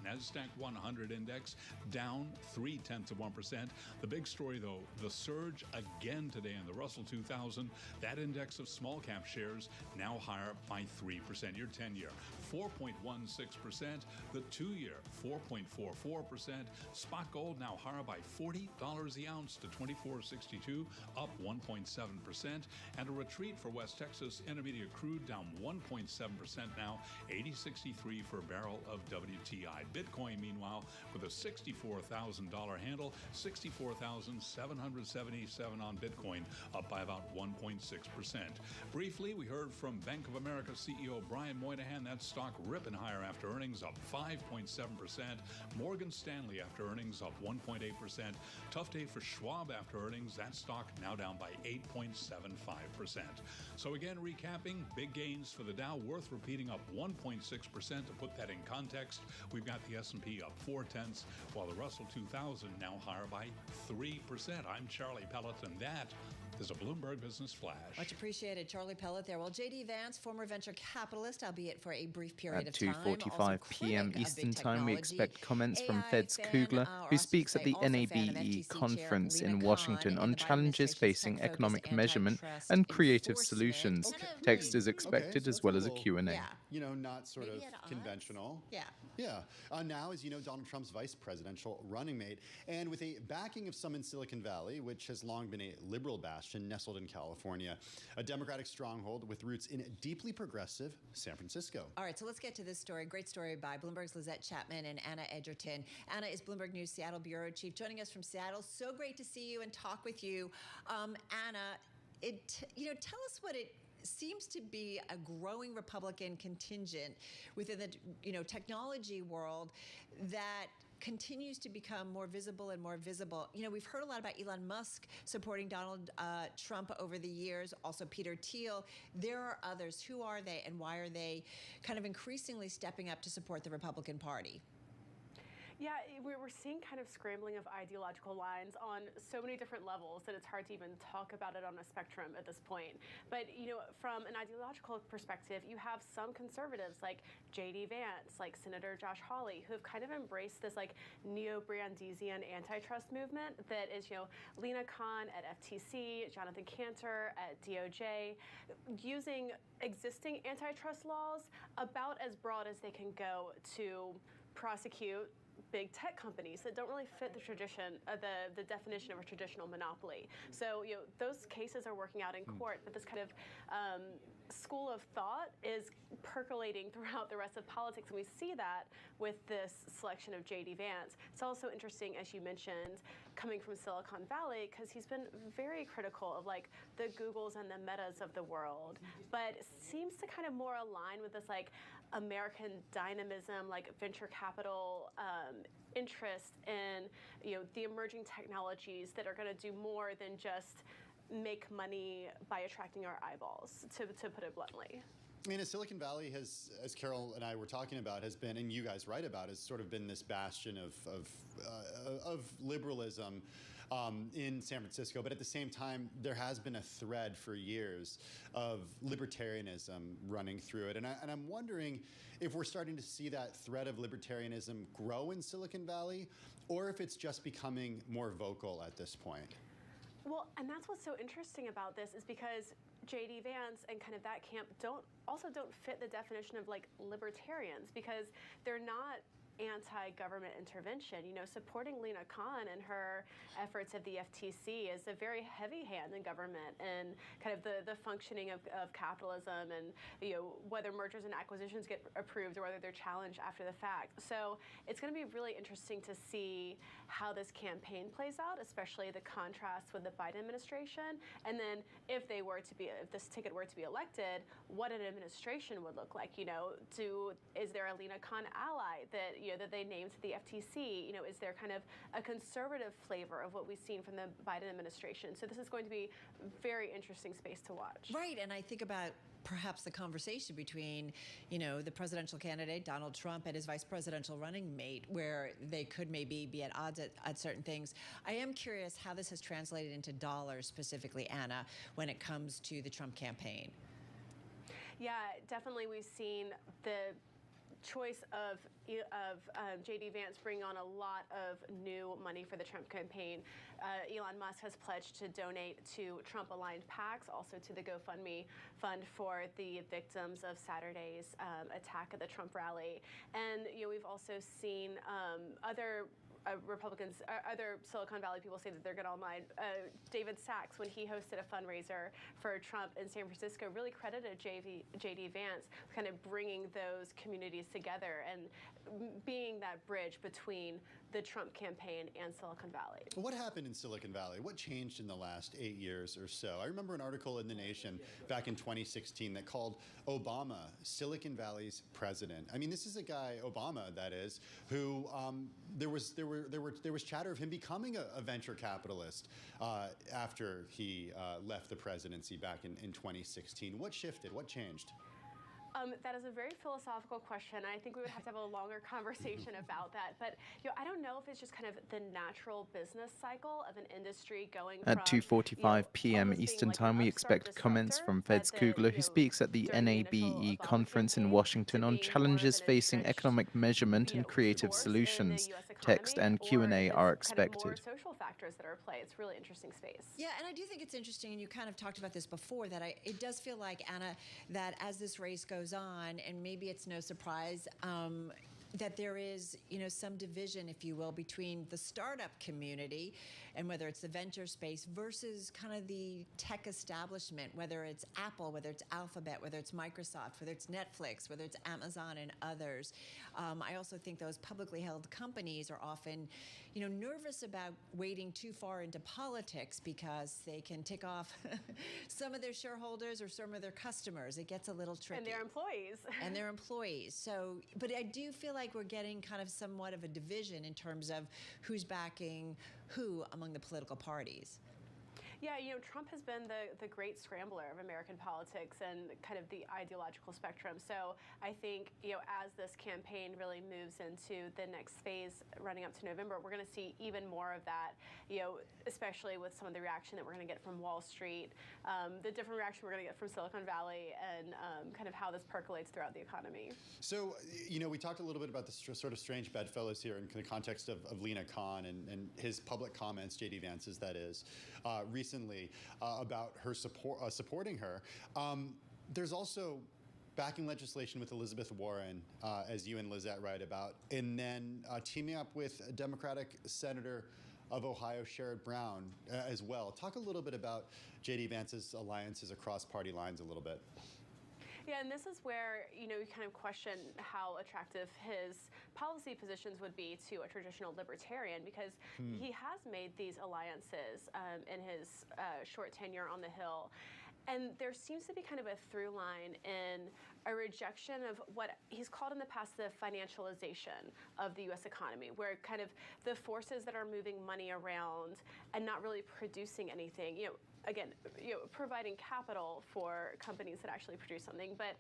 NASDAQ 100 index down 0.3%. The big story, though, the surge again today in the Russell 2000. That index of small cap shares now higher by 3%. Your 10-year, 4.16%. The 2-year, 4.44%. Spot gold now higher by $40 the ounce to $24.62, up 1.7%. And a retreat for West Texas Intermediate crude down 1.7% now, 80.63 for a barrel of WTI. Bitcoin, meanwhile, with a $64,000 handle, 64,777 on Bitcoin, up by about 1.6%. Briefly, we heard from Bank of America CEO Brian Moynihan. That stock ripping higher after earnings, up 5.7%. Morgan Stanley after earnings up 1.8%. Tough day for Schwab after earnings. That stock now down by 8.75%. So again, recapping, big gains for the Dow, worth repeating, up 1.6%. To put that in context, we've got the S&P up 0.4, while the Russell 2000 now higher by 3%. I'm Charlie Pellet, and that is a Bloomberg Business Flash. Much appreciated, Charlie Pellet there. Well, J.D. Vance, former venture capitalist, albeit for a brief period At of time. 2:45 p.m. Eastern Time, we expect comments from Fed's Kugler, who speaks at the NABE conference in Washington on challenges facing economic measurement and creative solutions. Text is expected as well as a Q&A. You know, not sort of conventional. Yeah. Yeah. Now, as you know, Donald Trump's vice presidential running mate, and with a backing of some in Silicon Valley, which has long been a liberal bastion nestled in California, a Democratic stronghold with roots in deeply progressive San Francisco. All right, so let's get to this story. Great story by Bloomberg's Lizette Chapman and Anna Edgerton. Anna is Bloomberg News Seattle bureau chief, joining us from Seattle. So great to see you and talk with you. Anna, tell us what it seems to be a growing Republican contingent within the technology world that continues to become more visible and more visible. We've heard a lot about Elon Musk supporting Donald Trump over the years, also Peter Thiel. There are others. Who are they, and why are they kind of increasingly stepping up to support the Republican Party? Yeah, we're seeing kind of scrambling of ideological lines on so many different levels that it's hard to even talk about it on a spectrum at this point. But, from an ideological perspective, you have some conservatives like J.D. Vance, like Senator Josh Hawley, who have kind of embraced this like neo-Brandesian antitrust movement that is, Lena Khan at FTC, Jonathan Cantor at DOJ, using existing antitrust laws about as broad as they can go to prosecute big tech companies that don't really fit the tradition, the definition of a traditional monopoly. So, those cases are working out in court, but this kind of school of thought is percolating throughout the rest of politics, and we see that with this selection of J.D. Vance. It's also interesting, as you mentioned, coming from Silicon Valley, because he's been very critical of like the Googles and the Metas of the world, but seems to kind of more align with this like American dynamism, like venture capital interest in the emerging technologies that are going to do more than just make money by attracting our eyeballs, to put it bluntly. I mean, Silicon Valley has, as Carol and I were talking about, has been, and you guys write about, has sort of been this bastion of liberalism in San Francisco. But at the same time, there has been a thread for years of libertarianism running through it. And I'm wondering if we're starting to see that thread of libertarianism grow in Silicon Valley, or if it's just becoming more vocal at this point. Well, and that's what's so interesting about this, is because J.D. Vance and kind of that camp don't fit the definition of like libertarians, because they're not anti-government intervention. Supporting Lena Khan and her efforts at the FTC is a very heavy hand in government and kind of the functioning of capitalism, and whether mergers and acquisitions get approved or whether they're challenged after the fact. So it's going to be really interesting to see how this campaign plays out, especially the contrast with the Biden administration, and then if this ticket were to be elected, what an administration would look like. Is there a Lena Khan ally that that they named to the FTC, is there kind of a conservative flavor of what we've seen from the Biden administration? So this is going to be a very interesting space to watch. Right, and I think about perhaps the conversation between, the presidential candidate, Donald Trump, and his vice presidential running mate, where they could maybe be at odds at certain things. I am curious how this has translated into dollars specifically, Anna, when it comes to the Trump campaign. Yeah, definitely we've seen the choice of J.D. Vance bring on a lot of new money for the Trump campaign. Elon Musk has pledged to donate to Trump-aligned PACs, also to the GoFundMe fund for the victims of Saturday's attack at the Trump rally. And we've also seen other Republicans, other Silicon Valley people say that they're going to align. David Sachs, when he hosted a fundraiser for Trump in San Francisco, really credited J.D. Vance with kind of bringing those communities together and being that bridge between the Trump campaign and Silicon Valley. What happened in Silicon Valley? What changed in the last 8 years or so? I remember an article in The Nation back in 2016 that called Obama Silicon Valley's president. I mean, this is a guy, Obama, that is, who there was chatter of him becoming a venture capitalist after he left the presidency back in 2016. What shifted? What changed? That is a very philosophical question. I think we would have to have a longer conversation about that. But I don't know if it's just kind of the natural business cycle of an industry going At 2:45 p.m. Eastern Time, we expect comments from Fed's Kugler, who speaks at the NABE conference in Washington on challenges facing economic measurement and creative solutions. Text and Q&A are expected. Social factors that are at play. It's a really interesting space. Yeah, and I do think it's interesting, and you kind of talked about this before, that it does feel like, Anna, that as this race goes on, and maybe it's no surprise that there is, some division, if you will, between the startup community and whether it's the venture space versus kind of the tech establishment, whether it's Apple, whether it's Alphabet, whether it's Microsoft, whether it's Netflix, whether it's Amazon and others. I also think those publicly held companies are often, nervous about wading too far into politics because they can tick off some of their shareholders or some of their customers. It gets a little tricky. And their employees. And their employees. So, but I do feel like we're getting kind of somewhat of a division in terms of who's backing who among the political parties. Yeah, Trump has been the great scrambler of American politics and kind of the ideological spectrum. So I think, as this campaign really moves into the next phase running up to November, we're going to see even more of that, especially with some of the reaction that we're going to get from Wall Street, the different reaction we're going to get from Silicon Valley, and kind of how this percolates throughout the economy. So, we talked a little bit about the sort of strange bedfellows here in the context of Lina Khan and his public comments, J.D. Vance's, that is, recently about her supporting her. There's also backing legislation with Elizabeth Warren, as you and Lizette write about, and then teaming up with Democratic Senator of Ohio, Sherrod Brown, as well. Talk a little bit about J.D. Vance's alliances across party lines a little bit. Yeah, and this is where, you kind of question how attractive his policy positions would be to a traditional libertarian, because he has made these alliances in his short tenure on the Hill. And there seems to be kind of a through line in a rejection of what he's called in the past the financialization of the U.S. economy, where kind of the forces that are moving money around and not really producing anything, again, providing capital for companies that actually produce something. But,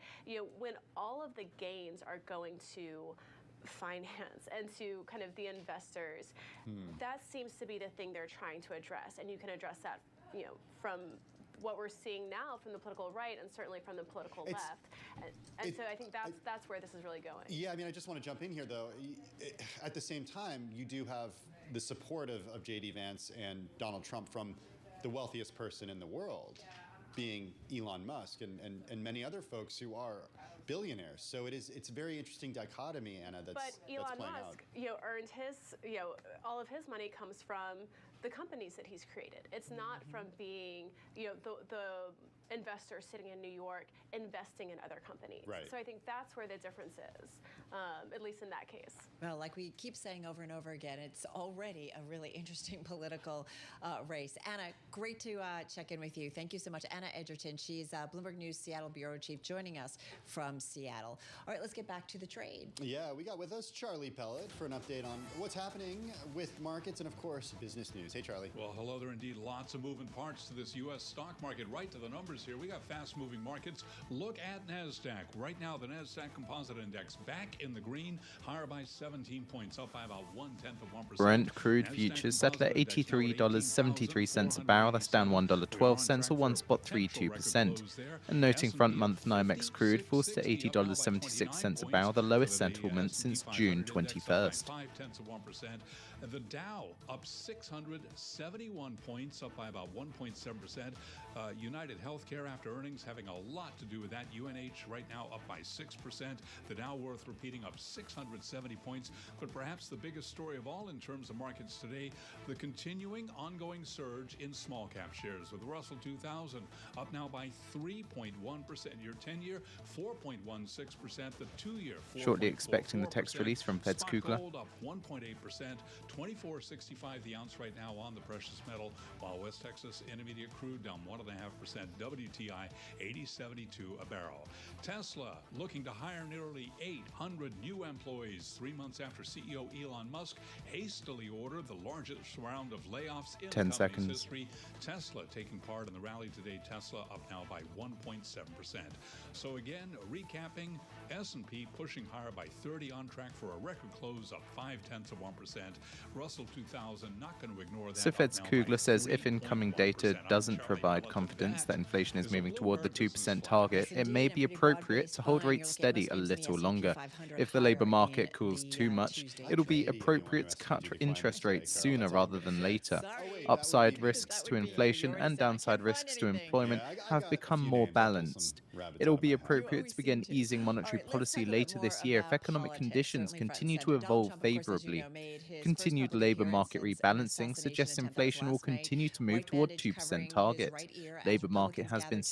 when all of the gains are going to finance and to kind of the investors, that seems to be the thing they're trying to address. And you can address that, from what we're seeing now from the political right and certainly from the political left. And so I think that's where this is really going. Yeah, I mean, I just want to jump in here, though. At the same time, you do have the support of J.D. Vance and Donald Trump from the wealthiest person in the world, being Elon Musk and many other folks who are billionaires. So it's a very interesting dichotomy, Anna, that's playing out. But Elon Musk, earned his, all of his money comes from the companies that he's created. It's not from being, the investors sitting in New York investing in other companies. Right. So I think that's where the difference is, at least in that case. Well, like we keep saying over and over again, it's already a really interesting political race. Anna, great to check in with you. Thank you so much. Anna Edgerton, she's Bloomberg News Seattle Bureau Chief, joining us from Seattle. All right, let's get back to the trade. Yeah, we got with us Charlie Pellet for an update on what's happening with markets and, of course, business news. Hey, Charlie. Well, hello there indeed. Lots of moving parts to this U.S. stock market. Right to the numbers here. We got fast-moving markets. Look at NASDAQ. Right now, the NASDAQ Composite Index back in the green, higher by 17 points, up by about 0.1%. Brent crude futures settled at $83.73 a barrel. That's down $1.12 or 1.32%. And noting front-month NYMEX crude falls to $80.76 a barrel, the lowest settlement since June 21st. 0.5%. The Dow up 671 points, up by about 1.7%. United Healthcare after earnings having a lot to do with that. UNH right now up by 6%. The Dow worth repeating up 670 points. But perhaps the biggest story of all in terms of markets today, the continuing ongoing surge in small cap shares, with the Russell 2000 up now by 3.1%. Your 10-year 4.16%. The 2-year 4.44%. Shortly expecting the text release from Fed's Kugler. Gold up 1.8%, $24.65 the ounce right now on the precious metal, while West Texas Intermediate crude down 1.5%. WTI 80.72 a barrel. Tesla looking to hire nearly 800 new employees 3 months after CEO Elon Musk hastily ordered the largest round of layoffs in 10 the company's seconds. history. Tesla taking part in the rally today. Tesla up now by 1.7%. So again, recapping, S&P pushing higher by 30, on track for a record close up 0.5%. Russell 2000 not going to ignore that. So Fed's Kugler says if incoming data doesn't provide confidence that inflation is moving toward the 2% target, it may be appropriate to hold rates steady a little longer. If the labor market cools too much, it'll be appropriate to cut interest rates sooner rather than later. Upside risks to inflation and downside risks to employment have become more balanced. It'll be appropriate to begin easing monetary policy later this year if economic conditions continue to evolve favorably. Continued labor market rebalancing suggests inflation will continue to move toward 2% target. Labor market has seen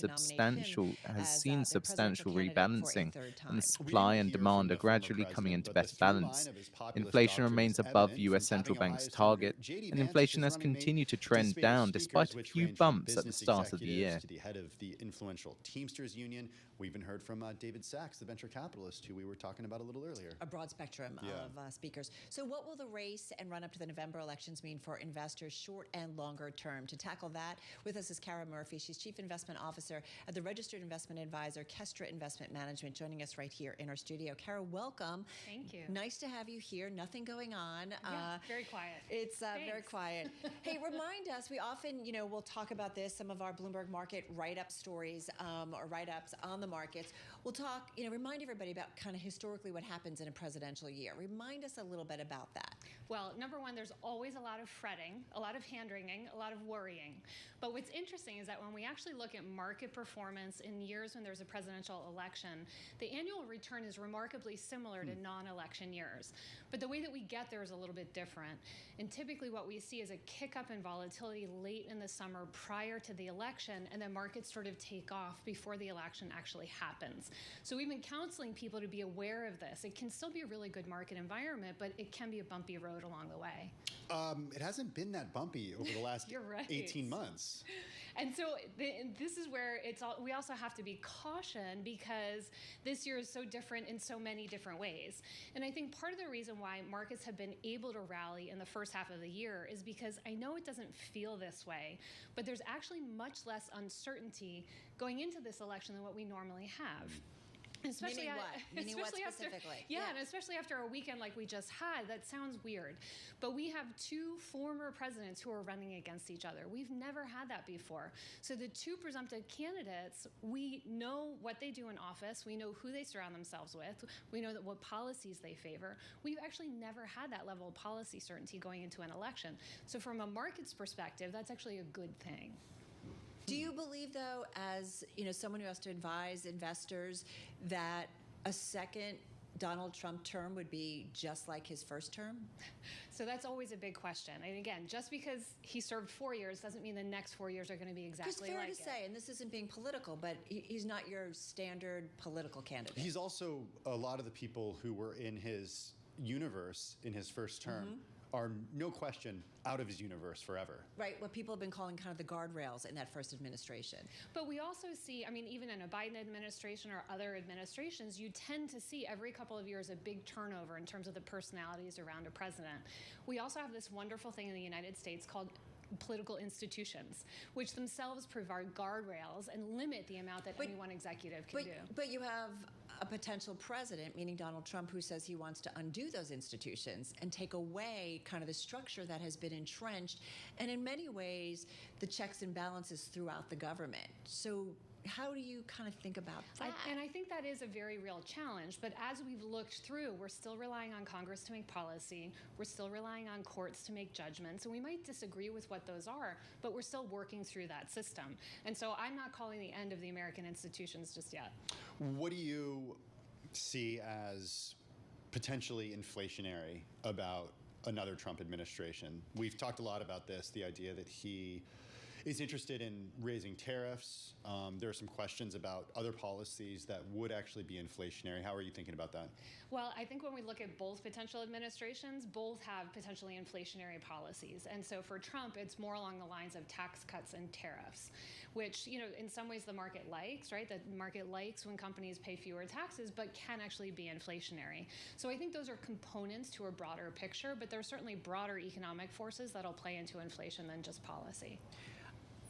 substantial rebalancing, and the supply and demand are gradually coming into better balance. Inflation remains above U.S. central bank's target, and inflation has continued to trend down despite a few bumps at the start of the year. To the head of the influential Teamsters Union. We even heard from David Sachs, the venture capitalist, who we were talking about a little earlier. A broad spectrum of speakers. So what will the race and run up to the November elections mean for investors short and longer term? To tackle that, with us is Kara Murphy. She's Chief Investment Officer at the Registered Investment Advisor, Kestra Investment Management, joining us right here in our studio. Kara, welcome. Thank you. Nice to have you here. Nothing going on. Yeah, very quiet. It's very quiet. Hey, remind us, we often, we'll talk about this, some of our Bloomberg Market write-up stories or write-ups on the markets. We'll talk, remind everybody about kind of historically what happens in a presidential year. Remind us a little bit about that. Well, number one, there's always a lot of fretting, a lot of hand-wringing, a lot of worrying. But what's interesting is that when we actually look at market performance in years when there's a presidential election, the annual return is remarkably similar to non-election years. But the way that we get there is a little bit different. And typically what we see is a kick up in volatility late in the summer prior to the election, and then markets sort of take off before the election actually happens. So we've been counseling people to be aware of this. It can still be a really good market environment, but it can be a bumpy road along the way. It hasn't been that bumpy over the last 18 months. And so this is where we also have to be cautioned because this year is so different in so many different ways. And I think part of the reason why markets have been able to rally in the first half of the year is because I know it doesn't feel this way, but there's actually much less uncertainty going into this election than what we normally have. Especially Meaning what specifically? And especially after a weekend like we just had, that sounds weird. But we have two former presidents who are running against each other. We've never had that before. So the two presumptive candidates, we know what they do in office. We know who they surround themselves with. We know what policies they favor. We've actually never had that level of policy certainty going into an election. So from a market's perspective, that's actually a good thing. Do you believe, though, as someone who has to advise investors, that a second Donald Trump term would be just like his first term? So that's always a big question. And again, just because he served 4 years doesn't mean the next 4 years are going to be exactly like it. It's fair to say, and this isn't being political, but he's not your standard political candidate. He's also, a lot of the people who were in his universe in his first term are, no question, out of his universe forever. Right, what people have been calling kind of the guardrails in that first administration. But we also see, I mean, even in a Biden administration or other administrations, you tend to see every couple of years a big turnover in terms of the personalities around a president. We also have this wonderful thing in the United States called political institutions, which themselves provide guardrails and limit the amount that any one executive can do. But you have a potential president, meaning Donald Trump, who says he wants to undo those institutions and take away kind of the structure that has been entrenched, and in many ways, the checks and balances throughout the government. So how do you kind of think about that? And I think that is a very real challenge. But as we've looked through, we're still relying on Congress to make policy. We're still relying on courts to make judgments. And we might disagree with what those are, but we're still working through that system. And so I'm not calling the end of the American institutions just yet. What do you see as potentially inflationary about another Trump administration? We've talked a lot about this, the idea that he is interested in raising tariffs. There are some questions about other policies that would actually be inflationary. How are you thinking about that? Well, I think when we look at both potential administrations, both have potentially inflationary policies. And so for Trump, it's more along the lines of tax cuts and tariffs, which, you know, in some ways the market likes, right? The market likes when companies pay fewer taxes, but can actually be inflationary. So I think those are components to a broader picture, but there are certainly broader economic forces that'll play into inflation than just policy.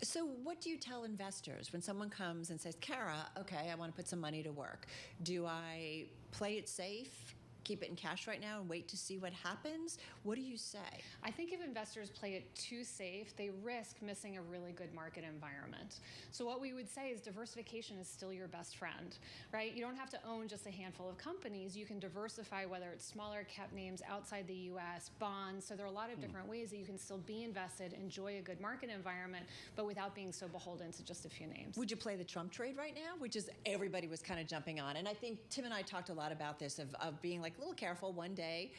So what do you tell investors when someone comes and says, Kara, okay, I want to put some money to work. Do I play it safe, keep it in cash right now and wait to see what happens? What do you say? I think if investors play it too safe, they risk missing a really good market environment. So what we would say is diversification is still your best friend, right? You don't have to own just a handful of companies. You can diversify, whether it's smaller cap names outside the U.S., bonds. So there are a lot of different ways that you can still be invested, enjoy a good market environment, but without being so beholden to just a few names. Would you play the Trump trade right now, which is everybody was kind of jumping on? And I think Tim and I talked a lot about this, of being like, a little careful one day.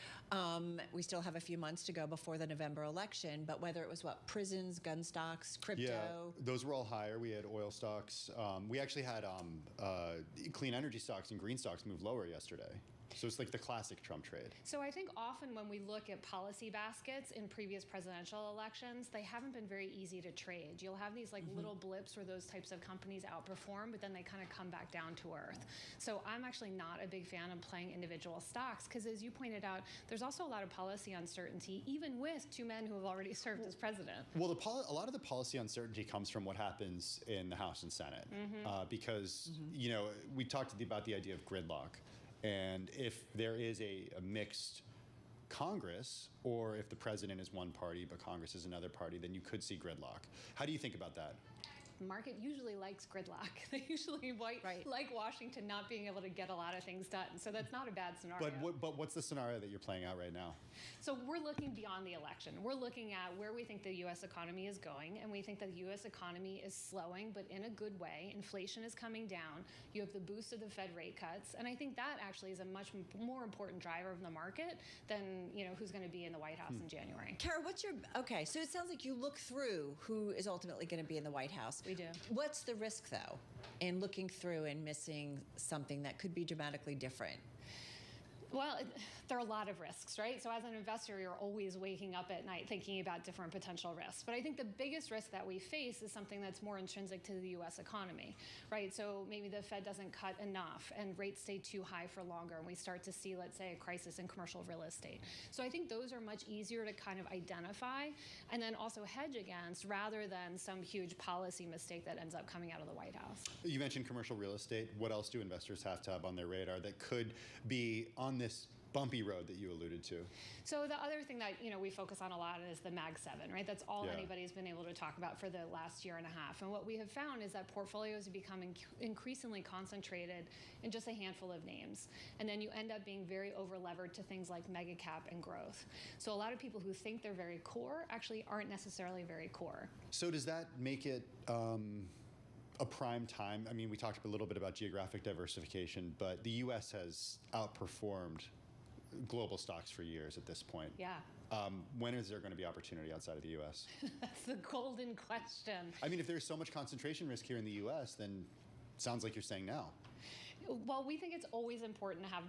We still have a few months to go before the November election, but whether it was prisons, gun stocks, crypto. Yeah, those were all higher. We had oil stocks. We actually had clean energy stocks and green stocks move lower yesterday. So it's like the classic Trump trade. So I think often when we look at policy baskets in previous presidential elections, they haven't been very easy to trade. You'll have these little blips where those types of companies outperform, but then they kind of come back down to earth. So I'm actually not a big fan of playing individual stocks because, as you pointed out, there's also a lot of policy uncertainty, even with two men who have already served as president. Well, a lot of the policy uncertainty comes from what happens in the House and Senate, because you know, we talked about the idea of gridlock. And if there is a mixed Congress, or if the president is one party but Congress is another party, then you could see gridlock. How do you think about that? The market usually likes gridlock. They usually like Washington not being able to get a lot of things done. So that's not a bad scenario. But what's the scenario that you're playing out right now? So we're looking beyond the election. We're looking at where we think the U.S. economy is going, and we think that the U.S. economy is slowing, but in a good way. Inflation is coming down. You have the boost of the Fed rate cuts, and I think that actually is a much more important driver of the market than, you know, who's going to be in the White House in January. Kara, okay, so it sounds like you look through who is ultimately going to be in the White House. We do. What's the risk, though, in looking through and missing something that could be dramatically different? Well, there are a lot of risks, right? So as an investor, you're always waking up at night thinking about different potential risks. But I think the biggest risk that we face is something that's more intrinsic to the U.S. economy, right? So maybe the Fed doesn't cut enough and rates stay too high for longer, and we start to see, let's say, a crisis in commercial real estate. So I think those are much easier to kind of identify and then also hedge against, rather than some huge policy mistake that ends up coming out of the White House. You mentioned commercial real estate. What else do investors have to have on their radar that could be on this bumpy road that you alluded to? So the other thing that, you know, we focus on a lot is the Mag 7, right? That's all anybody's been able to talk about for the last year and a half. And what we have found is that portfolios are becoming increasingly concentrated in just a handful of names. And then you end up being very over-levered to things like mega cap and growth. So a lot of people who think they're very core actually aren't necessarily very core. So does that make it a prime time. I mean, we talked a little bit about geographic diversification, but the U.S. has outperformed global stocks for years at this point. Yeah. When is there going to be opportunity outside of the U.S.? That's the golden question. I mean, if there's so much concentration risk here in the U.S., then it sounds like you're saying no. Well, we think it's always important to have,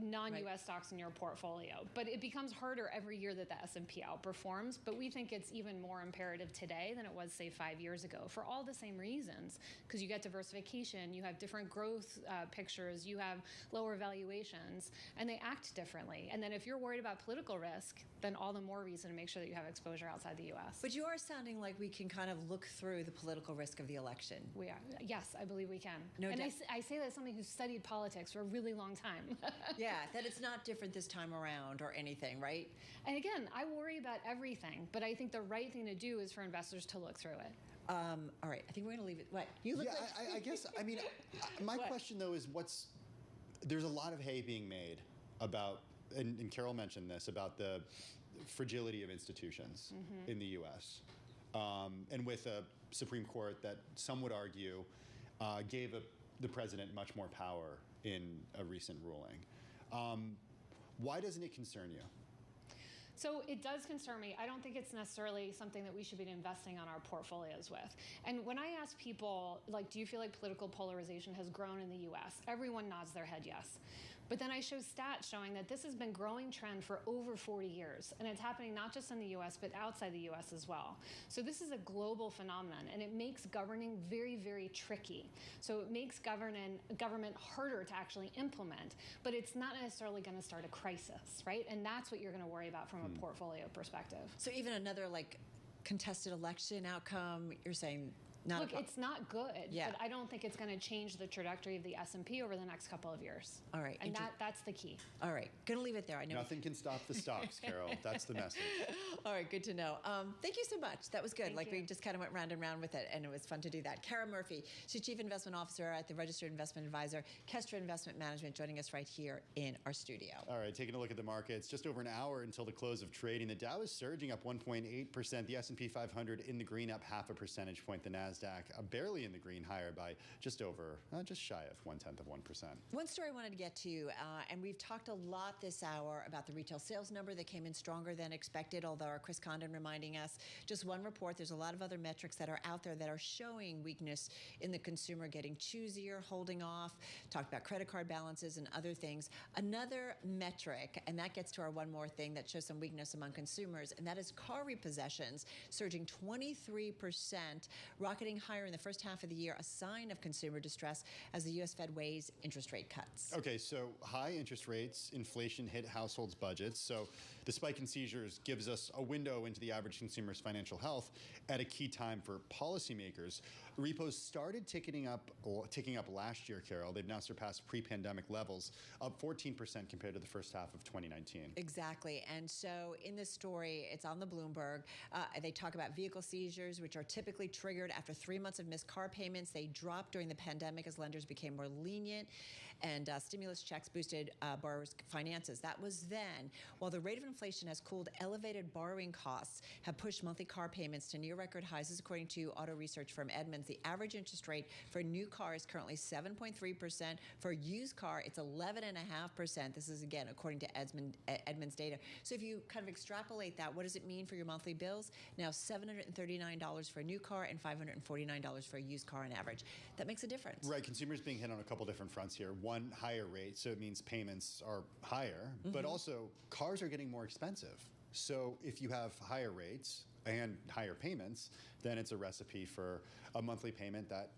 non-U.S. stocks in your portfolio, but it becomes harder every year that the S&P outperforms. But we think it's even more imperative today than it was, say, 5 years ago, for all the same reasons. Because you get diversification, you have different growth pictures, you have lower valuations, and they act differently. And then if you're worried about political risk, then all the more reason to make sure that you have exposure outside the U.S. But you are sounding like we can kind of look through the political risk of the election. We are. Yes, I believe we can. No and doubt. I say that as somebody who's studied politics for a really long time. Yeah, that it's not different this time around or anything, right? And again, I worry about everything, but I think the right thing to do is for investors to look through it. All right, I think we're going to leave it. What? You look like... I guess, I mean, my question, though, is there's a lot of hay being made about, and Carol mentioned this, about the fragility of institutions in the U.S. And with a Supreme Court that some would argue gave the president much more power in a recent ruling. Why doesn't it concern you? So it does concern me. I don't think it's necessarily something that we should be investing on our portfolios with. And when I ask people, like, do you feel like political polarization has grown in the U.S.? Everyone nods their head yes. But then I show stats showing that this has been a growing trend for over 40 years. And it's happening not just in the U.S., but outside the U.S. as well. So this is a global phenomenon, and it makes governing very, very tricky. So it makes government harder to actually implement, but it's not necessarily going to start a crisis, right? And that's what you're going to worry about from a portfolio perspective. So even another, like, contested election outcome, you're saying... Look, it's not good, yeah. But I don't think it's going to change the trajectory of the S&P over the next couple of years. All right. And that's the key. All right. Going to leave it there. I know. Nothing can stop the stocks, Carol. That's the message. All right. Good to know. Thank you so much. That was good. Thank you. We just kind of went round and round with it, and it was fun to do that. Kara Murphy, she's Chief Investment Officer at the Registered Investment Advisor, Kestra Investment Management, joining us right here in our studio. All right. Taking a look at the markets. Just over an hour until the close of trading. The Dow is surging up 1.8%. The S&P 500 in the green, up 0.5 percentage point. The NASDAQ barely in the green, higher by just shy of 0.1%. One story I wanted to get to, and we've talked a lot this hour about the retail sales number that came in stronger than expected, although our Chris Condon reminding us, just one report, there's a lot of other metrics that are out there that are showing weakness in the consumer, getting choosier, holding off, talked about credit card balances and other things. Another metric, and that gets to our one more thing that shows some weakness among consumers, and that is car repossessions surging 23%, rocketing higher in the first half of the year, a sign of consumer distress as the U.S. Fed weighs interest rate cuts. Okay, so high interest rates, inflation hit households' budgets. So the spike in seizures gives us a window into the average consumer's financial health at a key time for policymakers. Repos started ticking up last year, Carol. They've now surpassed pre-pandemic levels, up 14% compared to the first half of 2019. Exactly. And so in this story, it's on the Bloomberg. They talk about vehicle seizures, which are typically triggered after 3 months of missed car payments. They dropped during the pandemic as lenders became more lenient, and stimulus checks boosted borrowers' finances. That was then. While the rate of inflation has cooled, elevated borrowing costs have pushed monthly car payments to near record highs. This is according to auto research firm Edmunds. The average interest rate for a new car is currently 7.3%. For a used car, it's 11.5%. This is, again, according to Edmunds data. So if you kind of extrapolate that, what does it mean for your monthly bills? Now $739 for a new car and $549 for a used car on average. That makes a difference. Right. Consumers being hit on a couple different fronts here. One, higher rate, so it means payments are higher, but also cars are getting more expensive. So if you have higher rates and higher payments, then it's a recipe for a monthly payment that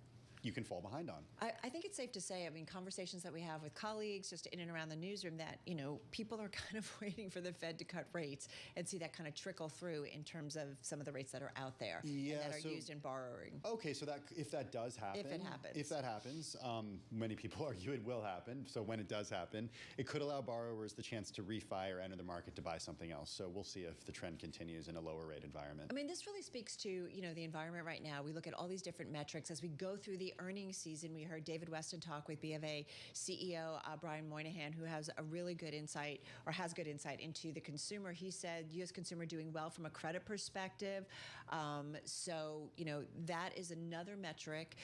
you can fall behind on. I think it's safe to say, I mean, conversations that we have with colleagues just in and around the newsroom that, people are kind of waiting for the Fed to cut rates and see that kind of trickle through in terms of some of the rates that are out there and that are used in borrowing. Okay, so that if that does happen. If that happens, many people argue it will happen. So when it does happen, it could allow borrowers the chance to refi or enter the market to buy something else. So we'll see if the trend continues in a lower rate environment. I mean, this really speaks to, the environment right now. We look at all these different metrics as we go through the earnings season, we heard David Weston talk with B of A CEO Brian Moynihan, who has a really good insight, or has good insight into the consumer. He said U.S. consumer doing well from a credit perspective. So, you know, that is another metric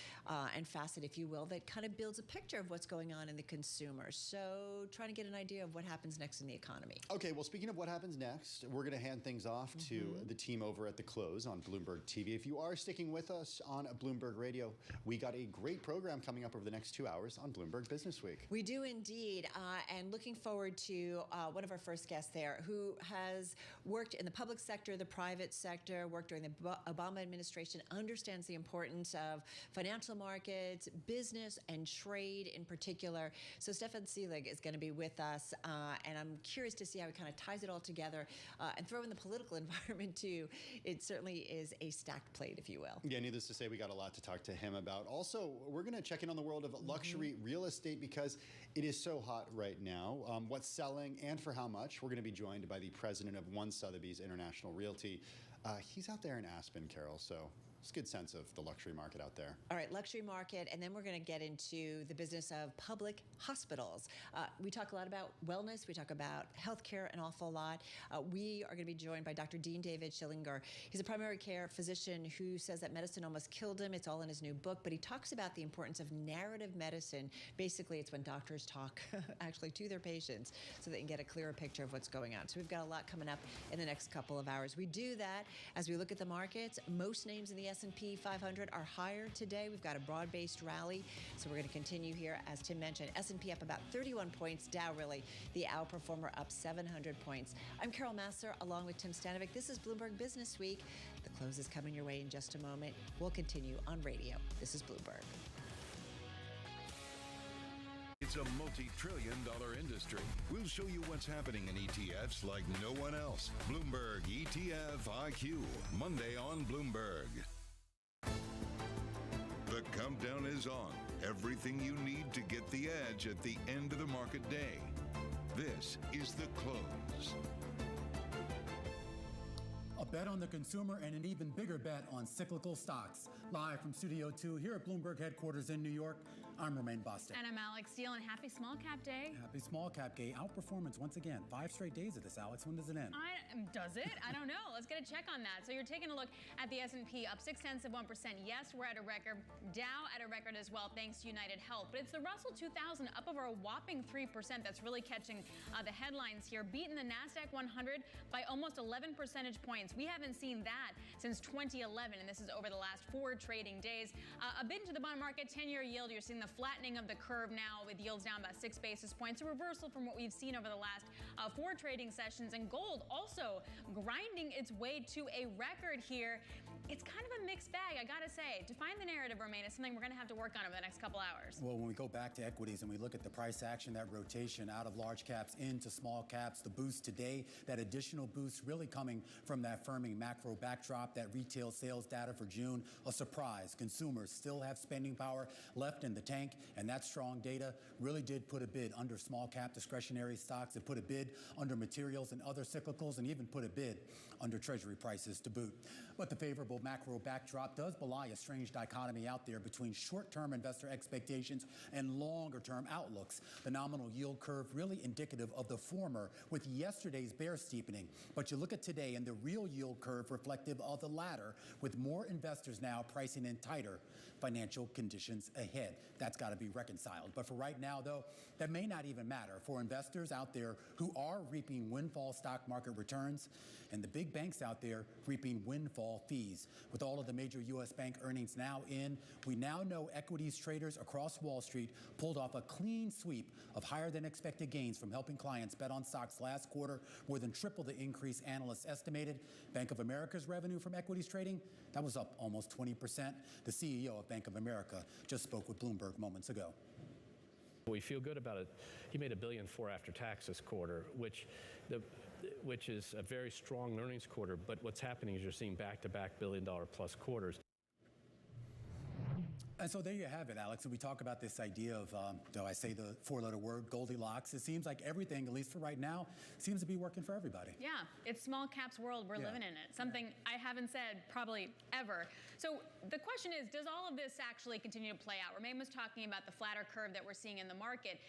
and facet, if you will, that kind of builds a picture of what's going on in the consumer. So trying to get an idea of what happens next in the economy. Okay, well, speaking of what happens next, we're going to hand things off to the team over at The Close on Bloomberg TV. If you are sticking with us on Bloomberg Radio, we got a great program coming up over the next 2 hours on Bloomberg Business Week. We do indeed, and looking forward to one of our first guests there who has worked in the public sector, the private sector, worked during the Obama administration, understands the importance of financial markets, business, and trade in particular. So Stefan Seelig is going to be with us, and I'm curious to see how he kind of ties it all together and throw in the political environment too. It certainly is a stacked plate, if you will. Yeah, needless to say, we got a lot to talk to him about. Also, we're going to check in on the world of luxury real estate because it is so hot right now. What's selling and for how much? We're going to be joined by the president of One Sotheby's International Realty. He's out there in Aspen, Carol, so it's a good sense of the luxury market out there. All right, luxury market, and then we're going to get into the business of public hospitals. We talk a lot about wellness. We talk about healthcare an awful lot. We are going to be joined by Dr. Dean David Schillinger. He's a primary care physician who says that medicine almost killed him. It's all in his new book, but he talks about the importance of narrative medicine. Basically, it's when doctors talk actually to their patients so they can get a clearer picture of what's going on. So we've got a lot coming up in the next couple of hours. We do that as we look at the markets. Most names in the S&P 500 are higher today. We've got a broad-based rally, so we're going to continue here. As Tim mentioned, S&P up about 31 points. Dow really the outperformer, up 700 points. I'm Carol Massar along with Tim Stanovic. This is Bloomberg Business Week. The close is coming your way in just a moment. We'll continue on radio. This is Bloomberg. It's a multi-trillion-dollar industry. We'll show you what's happening in ETFs like no one else. Bloomberg ETF IQ, Monday on Bloomberg. The countdown is on. Everything you need to get the edge at the end of the market day. This is The Close. A bet on the consumer and an even bigger bet on cyclical stocks. Live from Studio 2 here at Bloomberg headquarters in New York, I'm Romaine Bostic. And I'm Alex Steele, and happy Small Cap Day. Happy Small Cap Day. Outperformance once again. 5 straight days of this, Alex. When does it end? Does it? I don't know. Let's get a check on that. So you're taking a look at the S&P up 0.6%. Yes, we're at a record. Dow at a record as well, thanks to United Health. But it's the Russell 2000 up over a whopping 3% that's really catching the headlines here, beating the NASDAQ 100 by almost 11 percentage points. We haven't seen that since 2011, and this is over the last 4 trading days. A bit into the bond market, 10-year yield, you're seeing the flattening of the curve now with yields down about 6 basis points, a reversal from what we've seen over the last 4 trading sessions. And gold also grinding its way to a record here. It's kind of a mixed bag, I gotta say. To find the narrative, Romaine, is something we're gonna have to work on over the next couple hours. Well, when we go back to equities and we look at the price action, that rotation out of large caps into small caps, the boost today, that additional boost really coming from that firming macro backdrop, that retail sales data for June, a surprise. Consumers still have spending power left in the tank, and that strong data really did put a bid under small cap discretionary stocks. It put a bid under materials and other cyclicals, and even put a bid under Treasury prices to boot. But the favorable macro backdrop does belie a strange dichotomy out there between short-term investor expectations and longer-term outlooks. The nominal yield curve really indicative of the former, with yesterday's bear steepening. But you look at today and the real yield curve reflective of the latter, with more investors now pricing in tighter financial conditions ahead. That's got to be reconciled. But for right now, though, that may not even matter for investors out there who are reaping windfall stock market returns and the big banks out there reaping windfall fees. With all of the major U.S. bank earnings now in, we now know equities traders across Wall Street pulled off a clean sweep of higher than expected gains from helping clients bet on stocks last quarter, more than triple the increase analysts estimated. Bank of America's revenue from equities trading, that was up almost 20%. The CEO of Bank of America just spoke with Bloomberg moments ago. We feel good about it. He made $1.4 billion after tax this quarter, which is a very strong earnings quarter. But what's happening is you're seeing back-to-back $1 billion+ quarters. And so there you have it, Alex. And we talk about this idea of, do I say the four-letter word, Goldilocks? It seems like everything, at least for right now, seems to be working for everybody. Yeah, it's small caps world. We're living in it. Something I haven't said probably ever. So the question is, does all of this actually continue to play out? Romain was talking about the flatter curve that we're seeing in the market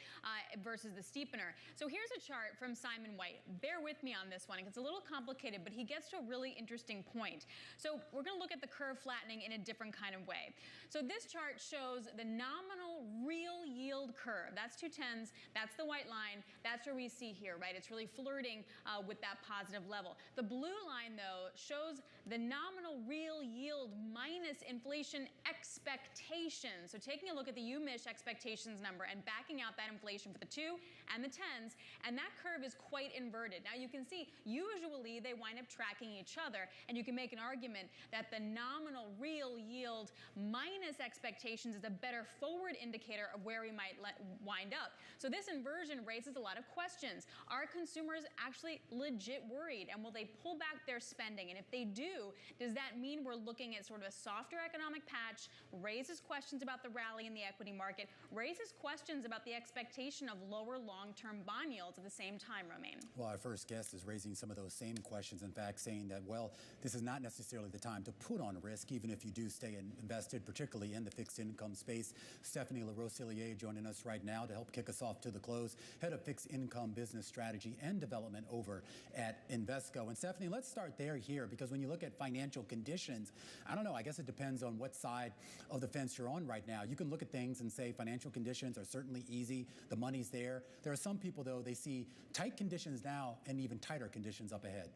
versus the steepener. So here's a chart from Simon White. Bear with me on this one. It's a little complicated, but he gets to a really interesting point. So we're going to look at the curve flattening in a different kind of way. So this chart shows the nominal real yield curve. That's 210s. That's the white line. That's where we see here, right? It's really flirting with that positive level. The blue line, though, shows the nominal real yield minus inflation expectations. So taking a look at the UMISH expectations number and backing out that inflation for the 2 and the 10s, and that curve is quite inverted. Now you can see usually they wind up tracking each other, and you can make an argument that the nominal real yield minus expectations is a better forward indicator of where we might wind up. So this inversion raises a lot of questions. Are consumers actually legit worried, and will they pull back their spending? And if they do, does that mean we're looking at sort of a softer economic patch, raises questions about the rally in the equity market, raises questions about the expectation of lower long-term bond yields at the same time, Romain? Well, our first guest is raising some of those same questions, in fact, saying that, well, this is not necessarily the time to put on risk, even if you do stay invested, particularly in the fixed income space. Stephanie LaRosilier joining us right now to help kick us off to the close, head of fixed income business strategy and development over at Invesco. And Stephanie, let's start there here, because when you look at financial conditions, I don't know, I guess it depends on what side of the fence you're on right now. You can look at things and say financial conditions are certainly easy, the money's there. There are some people, though, they see tight conditions now and even tighter conditions up ahead.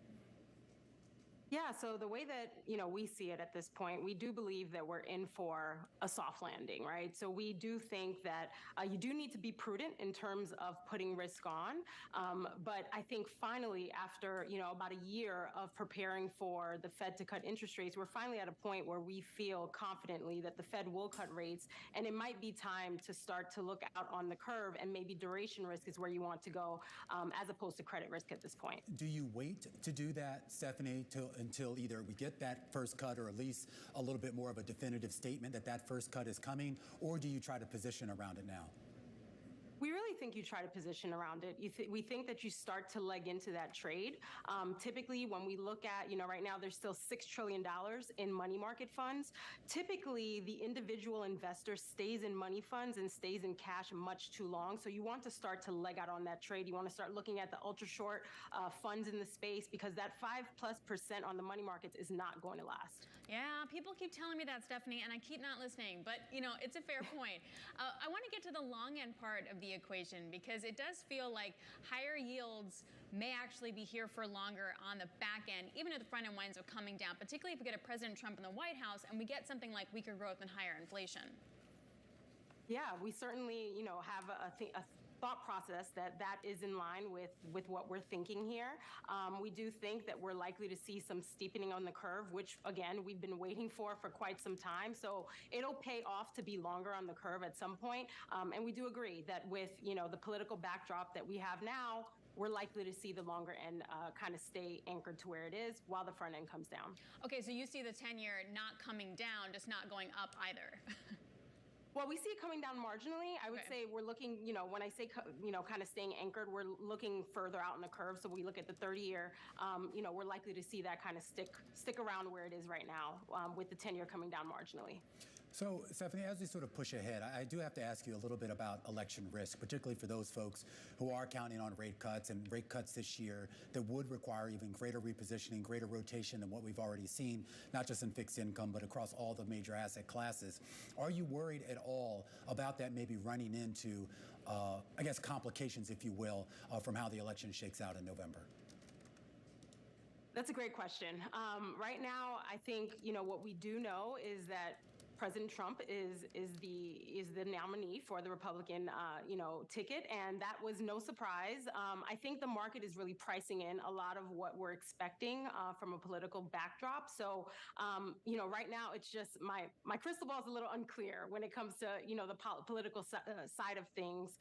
Yeah, so the way that, we see it at this point, we do believe that we're in for a soft landing, right? So we do think that you do need to be prudent in terms of putting risk on. But I think finally, after, about a year of preparing for the Fed to cut interest rates, we're finally at a point where we feel confidently that the Fed will cut rates, and it might be time to start to look out on the curve, and maybe duration risk is where you want to go, as opposed to credit risk at this point. Do you wait to do that, Stephanie, until either we get that first cut or at least a little bit more of a definitive statement that that first cut is coming, or do you try to position around it now? We really think you try to position around it. We think that you start to leg into that trade. Typically, when we look at, right now there's still $6 trillion in money market funds. Typically, the individual investor stays in money funds and stays in cash much too long. So you want to start to leg out on that trade. You want to start looking at the ultra short funds in the space, because that 5+% on the money markets is not going to last. Yeah, people keep telling me that, Stephanie, and I keep not listening. But, it's a fair point. I want to get to the long end part of the equation, because it does feel like higher yields may actually be here for longer on the back end, even if the front end winds up coming down, particularly if we get a President Trump in the White House and we get something like weaker growth and higher inflation. Yeah, we certainly, have a thought process that is in line with what we're thinking here. We do think that we're likely to see some steepening on the curve, which, again, we've been waiting for quite some time. So it'll pay off to be longer on the curve at some point. And we do agree that with, the political backdrop that we have now, we're likely to see the longer end kind of stay anchored to where it is while the front end comes down. Okay, so you see the 10-year not coming down, just not going up either. Well, we see it coming down marginally. I would say we're looking, when I say, kind of staying anchored, we're looking further out in the curve. So we look at the 30-year, we're likely to see that kind of stick around where it is right now, with the 10-year coming down marginally. So, Stephanie, as we sort of push ahead, I do have to ask you a little bit about election risk, particularly for those folks who are counting on rate cuts and rate cuts this year that would require even greater repositioning, greater rotation than what we've already seen, not just in fixed income, but across all the major asset classes. Are you worried at all about that maybe running into, I guess, complications, if you will, from how the election shakes out in November? That's a great question. Right now, I think, what we do know is that President Trump is the nominee for the Republican, ticket, and that was no surprise. I think the market is really pricing in a lot of what we're expecting from a political backdrop. So, right now it's just my crystal ball is a little unclear when it comes to the political side of things.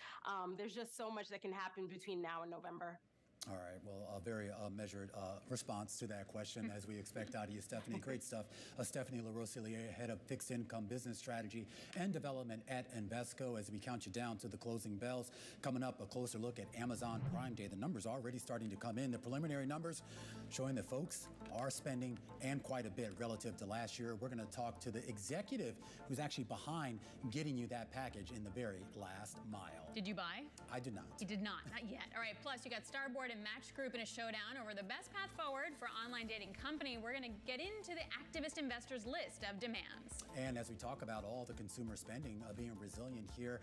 There's just so much that can happen between now and November. All right. Well, a very measured response to that question, as we expect out of you, Stephanie. Great stuff. Stephanie LaRosiliere, head of fixed income business strategy and development at Invesco. As we count you down to the closing bells, coming up, a closer look at Amazon Prime Day. The numbers are already starting to come in. The preliminary numbers showing that folks are spending, and quite a bit relative to last year. We're going to talk to the executive who's actually behind getting you that package in the very last mile. Did you buy? I did not. You did not yet. All right, plus you got Starboard and Match Group in a showdown over the best path forward for online dating company. We're going to get into the activist investors list of demands. And as we talk about all the consumer spending being resilient here,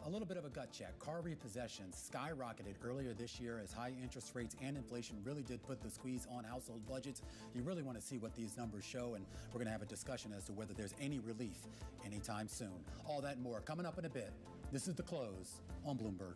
a little bit of a gut check. Car repossessions skyrocketed earlier this year as high interest rates and inflation really did put the squeeze on household budgets. You really want to see what these numbers show, and we're going to have a discussion as to whether there's any relief anytime soon. All that and more coming up in a bit. This is The Close on Bloomberg.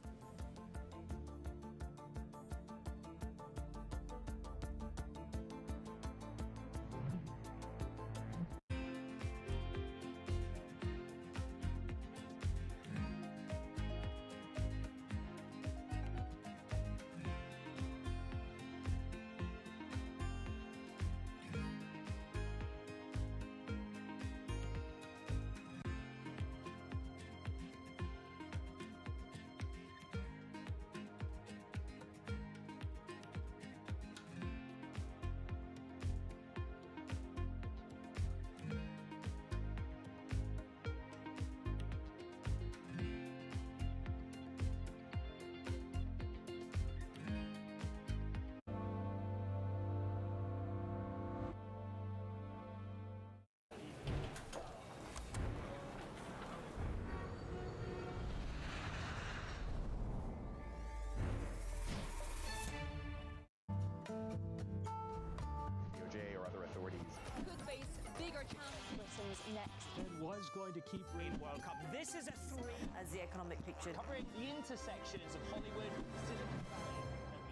Next. It was going to keep Green World Cup. This is a three. As the economic picture. Covering the intersections of Hollywood, Silicon Valley, and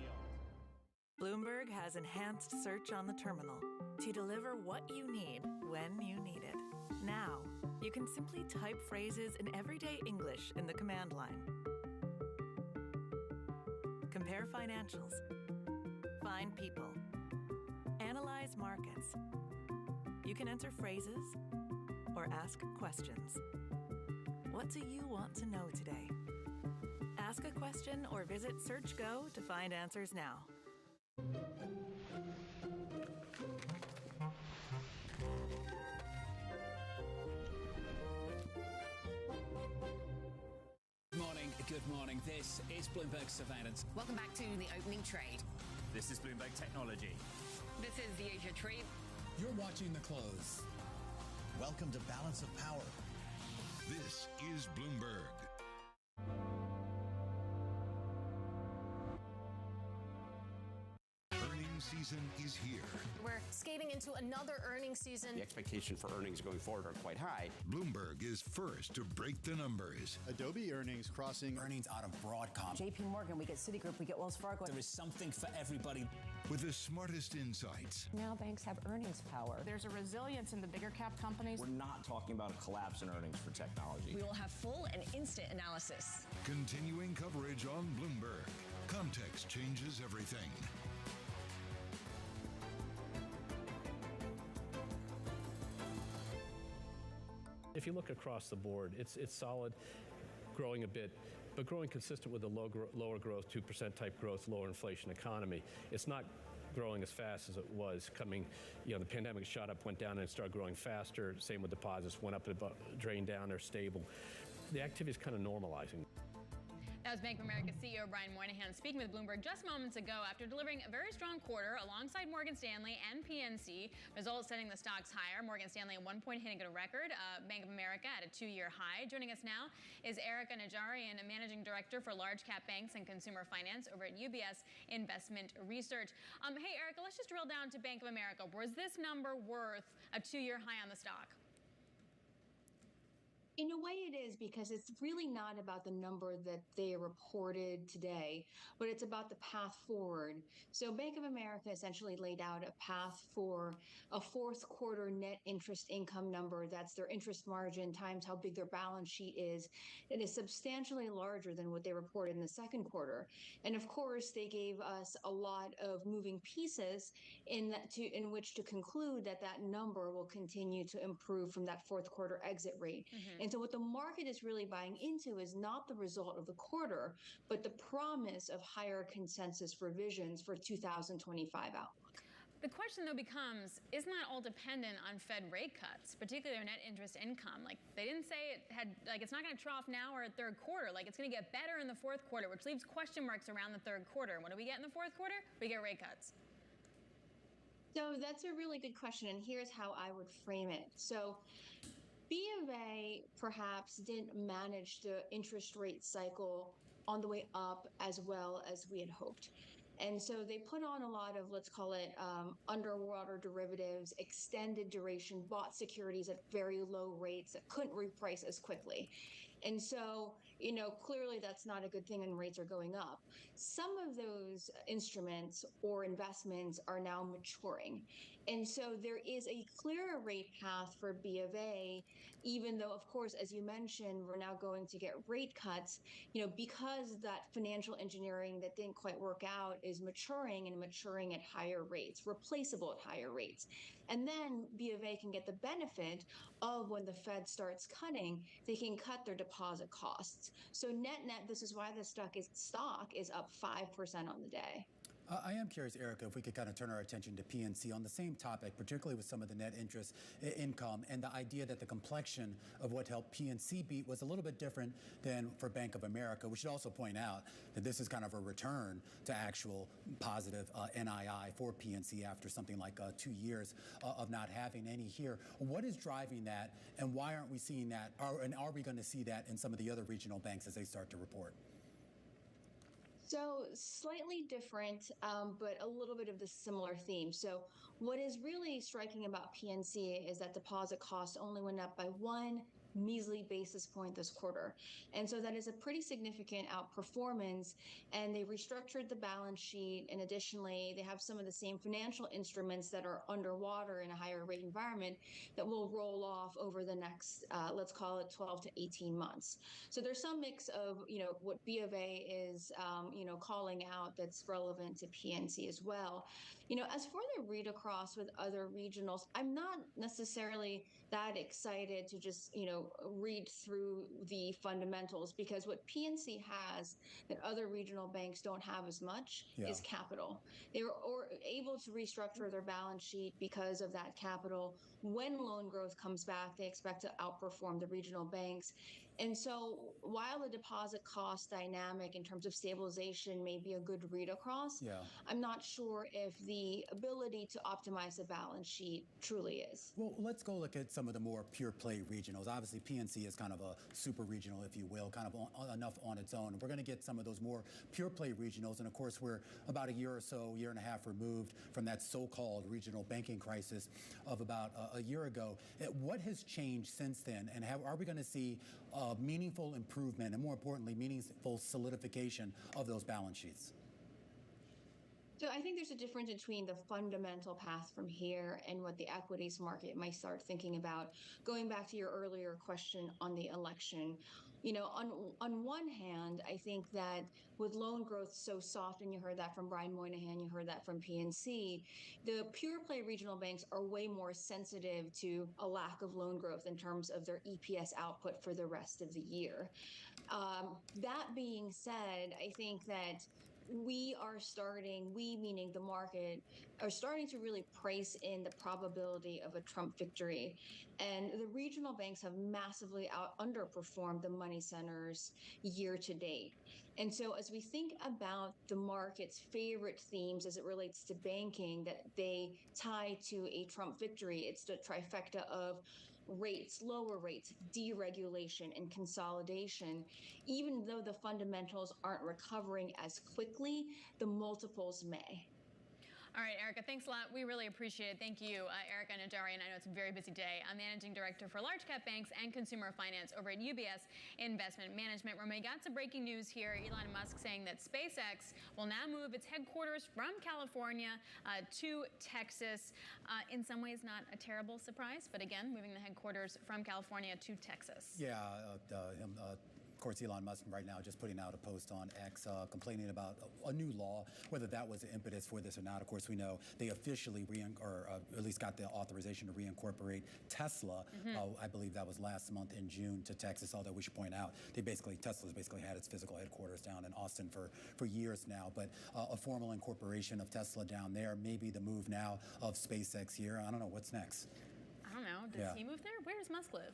beyond. Bloomberg has enhanced search on the terminal to deliver what you need when you need it. Now, you can simply type phrases in everyday English in the command line. Compare financials. Find people. Analyze markets. You can enter phrases or ask questions. What do you want to know today? Ask a question or visit SearchGo to find answers now. Good morning. This is Bloomberg Surveillance. Welcome back to the opening trade. This is Bloomberg Technology. This is the Asia trade. You're watching The Close. Welcome to Balance of Power. This is Bloomberg. Earnings season is here. We're skating into another earnings season. The expectation for earnings going forward are quite high. Bloomberg is first to break the numbers. Adobe earnings crossing earnings out of Broadcom. JP Morgan, we get Citigroup, we get Wells Fargo. There is something for everybody. With the smartest insights. Now banks have earnings power. There's a resilience in the bigger cap companies. We're not talking about a collapse in earnings for technology. We will have full and instant analysis. Continuing coverage on Bloomberg. Context changes everything. If you look across the board, it's solid, growing a bit, but growing consistent with the lower growth, 2% type growth, lower inflation economy. It's not growing as fast as it was coming. The pandemic shot up, went down, and started growing faster. Same with deposits, went up, drained down, they're stable. The activity is kind of normalizing. That was Bank of America CEO Brian Moynihan speaking with Bloomberg just moments ago after delivering a very strong quarter alongside Morgan Stanley and PNC. Results setting the stocks higher. Morgan Stanley at 1 point hitting a record. Bank of America at a 2-year high. Joining us now is Erica Najarian, a managing director for large cap banks and consumer finance over at UBS Investment Research. Hey, Erica, let's just drill down to Bank of America. Was this number worth a 2-year high on the stock? In a way, it is because it's really not about the number that they reported today, but it's about the path forward. So, Bank of America essentially laid out a path for a fourth quarter net interest income number. That's their interest margin times how big their balance sheet is. It is substantially larger than what they reported in the second quarter. And of course, they gave us a lot of moving pieces in which to conclude that that number will continue to improve from that fourth quarter exit rate. And so what the market is really buying into is not the result of the quarter, but the promise of higher consensus revisions for 2025 outlook. The question, though, becomes, isn't that all dependent on Fed rate cuts, particularly their net interest income? Like, they didn't say it's not going to trough now or at third quarter. Like, it's going to get better in the fourth quarter, which leaves question marks around the third quarter. What do we get in the fourth quarter? We get rate cuts. So that's a really good question, and here's how I would frame it. So B of A perhaps didn't manage the interest rate cycle on the way up as well as we had hoped. And so they put on a lot of, let's call it underwater derivatives, extended duration, bought securities at very low rates that couldn't reprice as quickly. And so, clearly that's not a good thing when rates are going up. Some of those instruments or investments are now maturing. And so there is a clearer rate path for B of A, even though, of course, as you mentioned, we're now going to get rate cuts, because that financial engineering that didn't quite work out is maturing and maturing at higher rates, replaceable at higher rates. And then B of A can get the benefit of when the Fed starts cutting, they can cut their deposit costs. So net, this is why the stock is up 5% on the day. I am curious, Erica, if we could kind of turn our attention to PNC on the same topic, particularly with some of the net interest income and the idea that the complexion of what helped PNC beat was a little bit different than for Bank of America. We should also point out that this is kind of a return to actual positive NII for PNC after something like 2 years of not having any here. What is driving that, and why aren't we seeing that, and are we going to see that in some of the other regional banks as they start to report? So slightly different, but a little bit of the similar theme. So what is really striking about PNC is that deposit costs only went up by 1 measly basis point this quarter. And so that is a pretty significant outperformance. And they restructured the balance sheet. And additionally, they have some of the same financial instruments that are underwater in a higher rate environment that will roll off over the next, let's call it 12 to 18 months. So there's some mix of, what B of A is, calling out that's relevant to PNC as well. As for the read across with other regionals, I'm not necessarily that excited to just, read through the fundamentals, because what PNC has that other regional banks don't have as much is capital. They were able to restructure their balance sheet because of that capital. When loan growth comes back, they expect to outperform the regional banks. And so while the deposit cost dynamic in terms of stabilization may be a good read across, I'm not sure if the ability to optimize the balance sheet truly is. Well, let's go look at some of the more pure play regionals. Obviously, PNC is kind of a super regional, if you will, kind of enough on its own. We're going to get some of those more pure play regionals. And of course, we're about a year and a half removed from that so-called regional banking crisis of about a year ago. What has changed since then? And are we going to see meaningful improvement and, more importantly, meaningful solidification of those balance sheets? So I think there's a difference between the fundamental path from here and what the equities market might start thinking about. Going back to your earlier question on the election, on one hand, I think that with loan growth so soft, and you heard that from Brian Moynihan, you heard that from PNC, the pure play regional banks are way more sensitive to a lack of loan growth in terms of their EPS output for the rest of the year. That being said, I think that we meaning the market, are starting to really price in the probability of a Trump victory. And the regional banks have massively underperformed the money centers year to date. And so as we think about the market's favorite themes as it relates to banking that they tie to a Trump victory, it's the trifecta of rates, lower rates, deregulation, and consolidation. Even though the fundamentals aren't recovering as quickly, the multiples may. All right, Erica, thanks a lot. We really appreciate it. Thank you, Erica Najarian. I know it's a very busy day. I'm Managing Director for Large Cap Banks and Consumer Finance over at UBS Investment Management. Romy, got some breaking news here. Elon Musk saying that SpaceX will now move its headquarters from California to Texas. In some ways, not a terrible surprise, but again, moving the headquarters from California to Texas. Yeah, of course, Elon Musk right now just putting out a post on X complaining about a new law, whether that was the impetus for this or not. Of course, we know they officially at least got the authorization to reincorporate Tesla. I believe that was last month in June to Texas, although we should point out Tesla's basically had its physical headquarters down in Austin for years now. But a formal incorporation of Tesla down there, maybe the move now of SpaceX here. I don't know. What's next? I don't know. Does he move there? Where does Musk live?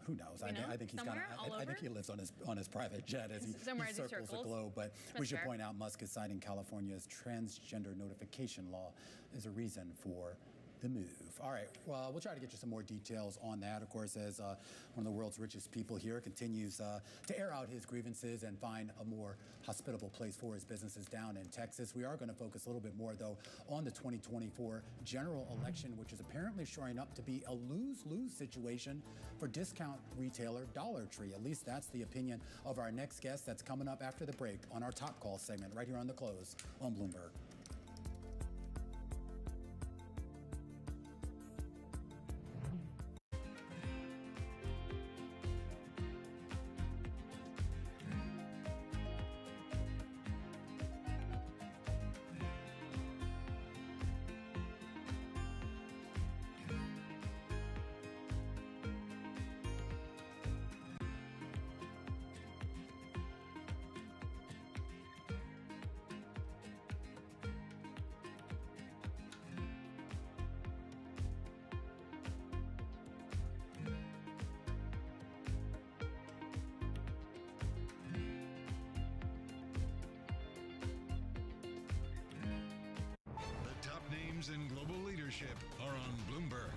Who knows? I think he's I think he lives on his private jet as he circles the globe. But we should point out Musk is citing California's transgender notification law as a reason for the move. All right, well, we'll try to get you some more details on that. Of course, as one of the world's richest people here continues to air out his grievances and find a more hospitable place for his businesses down in Texas. We are going to focus a little bit more, though, on the 2024 general election, which is apparently showing up to be a lose-lose situation for discount retailer Dollar Tree. At least that's the opinion of our next guest. That's coming up after the break on our Top Call segment right here on The Close on Bloomberg. In global leadership are on Bloomberg.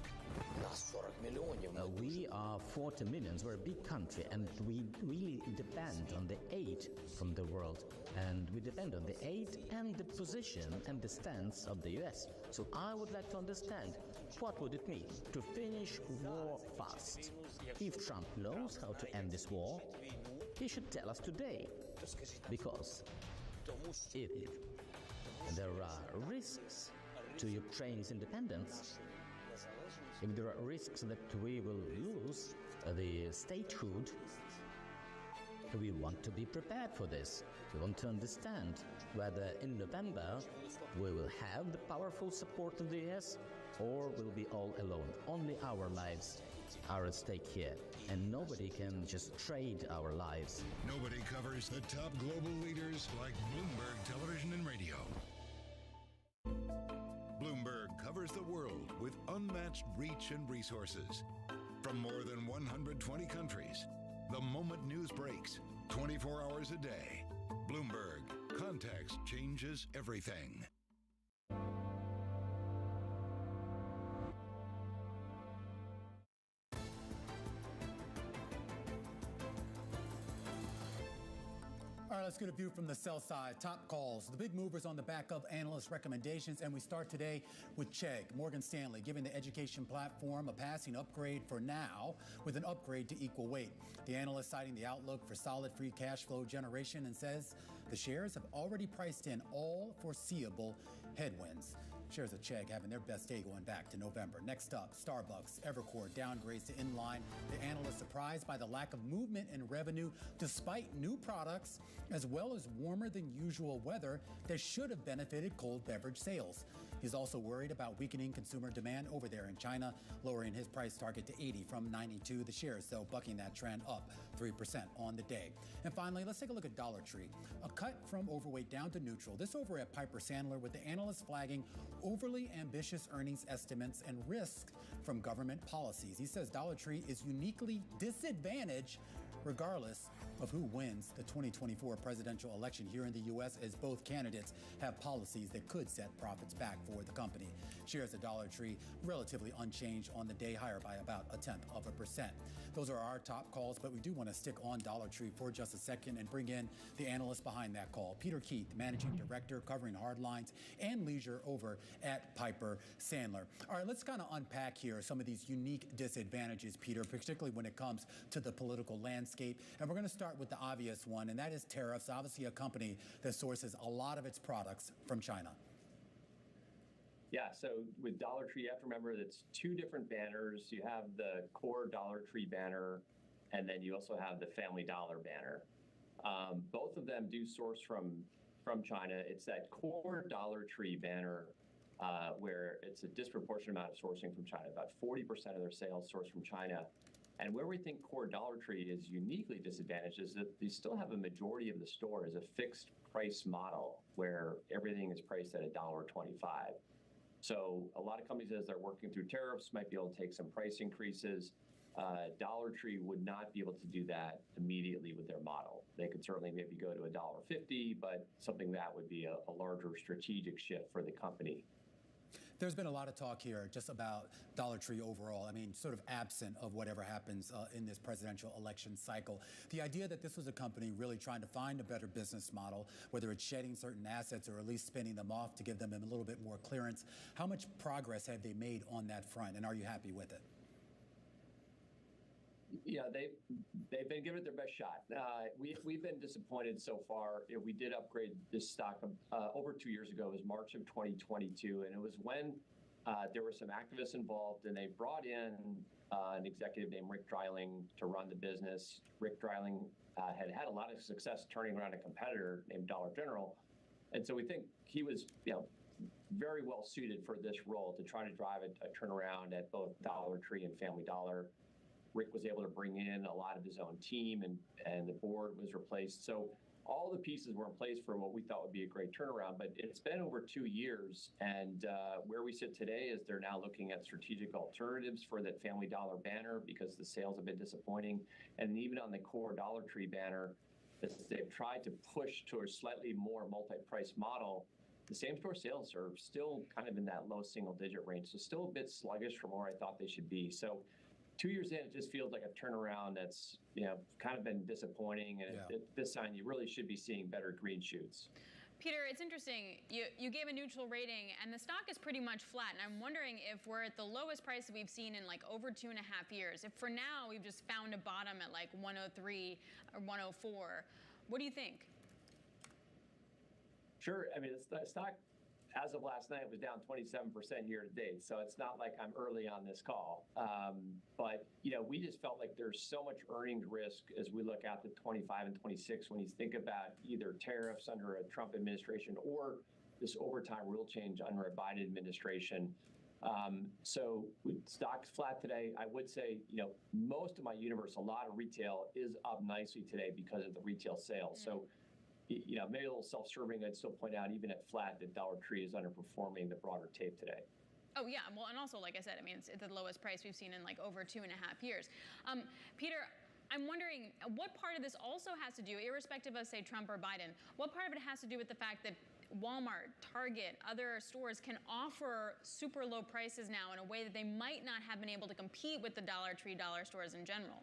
We are 40 millions. We're a big country, and we really depend on the aid from the world. And we depend on the aid and the position and the stance of the US. So I would like to understand, what would it mean to finish war fast? If Trump knows how to end this war, he should tell us today. Because if there are risks to Ukraine's independence, if there are risks that we will lose the statehood, we want to be prepared for this. We want to understand whether in November we will have the powerful support of the US or we'll be all alone. Only our lives are at stake here, and nobody can just trade our lives. Nobody covers the top global leaders like Bloomberg Television and Radio. Bloomberg covers the world with unmatched reach and resources. From more than 120 countries, the moment news breaks, 24 hours a day. Bloomberg, context changes everything. All right, let's get a view from the sell side. Top calls, the big movers on the back of analyst recommendations. And we start today with Chegg, Morgan Stanley, giving the education platform a passing upgrade for now with an upgrade to equal weight. The analyst citing the outlook for solid free cash flow generation and says the shares have already priced in all foreseeable headwinds. Shares of Chegg having their best day going back to November. Next up, Starbucks, Evercore downgrades to inline. The analyst surprised by the lack of movement in revenue despite new products as well as warmer than usual weather that should have benefited cold beverage sales. He's also worried about weakening consumer demand over there in China, lowering his price target to 80 from 92. The shares, though, bucking that trend up 3% on the day. And finally, let's take a look at Dollar Tree. A cut from overweight down to neutral. This over at Piper Sandler, with the analysts flagging overly ambitious earnings estimates and risk from government policies. He says Dollar Tree is uniquely disadvantaged regardless of who wins the 2024 presidential election here in the U.S., as both candidates have policies that could set profits back for the company. Shares of Dollar Tree relatively unchanged on the day, higher by about 0.1%. Those are our top calls, but we do want to stick on Dollar Tree for just a second and bring in the analyst behind that call, Peter Keith, Managing Director covering hardlines and leisure over at Piper Sandler. All right, let's kind of unpack here some of these unique disadvantages, Peter, particularly when it comes to the political landscape. And we're going to start with the obvious one, and that is tariffs. Obviously, a company that sources a lot of its products from China. Yeah, so with Dollar Tree, you have to remember that's two different banners. You have the core Dollar Tree banner, and then you also have the Family Dollar banner. Both of them do source from China. It's that core Dollar Tree banner where it's a disproportionate amount of sourcing from China. About 40% of their sales source from China. And where we think core Dollar Tree is uniquely disadvantaged is that they still have a majority of the store as a fixed price model where everything is priced at $1.25. So a lot of companies, as they're working through tariffs, might be able to take some price increases. Dollar Tree would not be able to do that immediately with their model. They could certainly maybe go to $1.50, but something that would be a larger strategic shift for the company. There's been a lot of talk here just about Dollar Tree overall. I mean, sort of absent of whatever happens in this presidential election cycle. The idea that this was a company really trying to find a better business model, whether it's shedding certain assets or at least spinning them off to give them a little bit more clearance. How much progress have they made on that front, and are you happy with it? Yeah, they've been giving it their best shot. We've been disappointed so far. We did upgrade this stock over 2 years ago. It was March of 2022, and it was when there were some activists involved, and they brought in an executive named Rick Dreiling to run the business. Rick Dreiling had a lot of success turning around a competitor named Dollar General, and so we think he was, very well suited for this role to try to drive a turnaround at both Dollar Tree and Family Dollar. Rick was able to bring in a lot of his own team, and the board was replaced. So all the pieces were in place for what we thought would be a great turnaround, but it's been over 2 years. And where we sit today is they're now looking at strategic alternatives for that Family Dollar banner because the sales have been disappointing. And even on the core Dollar Tree banner, they've tried to push to a slightly more multi-price model. The same-store sales are still kind of in that low single-digit range, so still a bit sluggish from where I thought they should be. So 2 years in, it just feels like a turnaround that's kind of been disappointing. And at this time, you really should be seeing better green shoots. Peter, it's interesting. You gave a neutral rating, and the stock is pretty much flat. And I'm wondering if we're at the lowest price that we've seen in like over 2.5 years. If for now we've just found a bottom at like 103 or 104, what do you think? Sure. I mean, the stock, as of last night, was down 27% year to date. So it's not like I'm early on this call. But, we just felt like there's so much earnings risk as we look out to 25 and 26 when you think about either tariffs under a Trump administration or this overtime rule change under a Biden administration. So stock's flat today. I would say, most of my universe, a lot of retail is up nicely today because of the retail sales. So maybe a little self-serving, I'd still point out, even at flat, that Dollar Tree is underperforming the broader tape today. Oh, yeah. Well, and also, like I said, I mean, it's the lowest price we've seen in like over 2.5 years. Peter, I'm wondering what part of this also has to do, irrespective of, say, Trump or Biden, what part of it has to do with the fact that Walmart, Target, other stores can offer super low prices now in a way that they might not have been able to compete with the Dollar Tree dollar stores in general?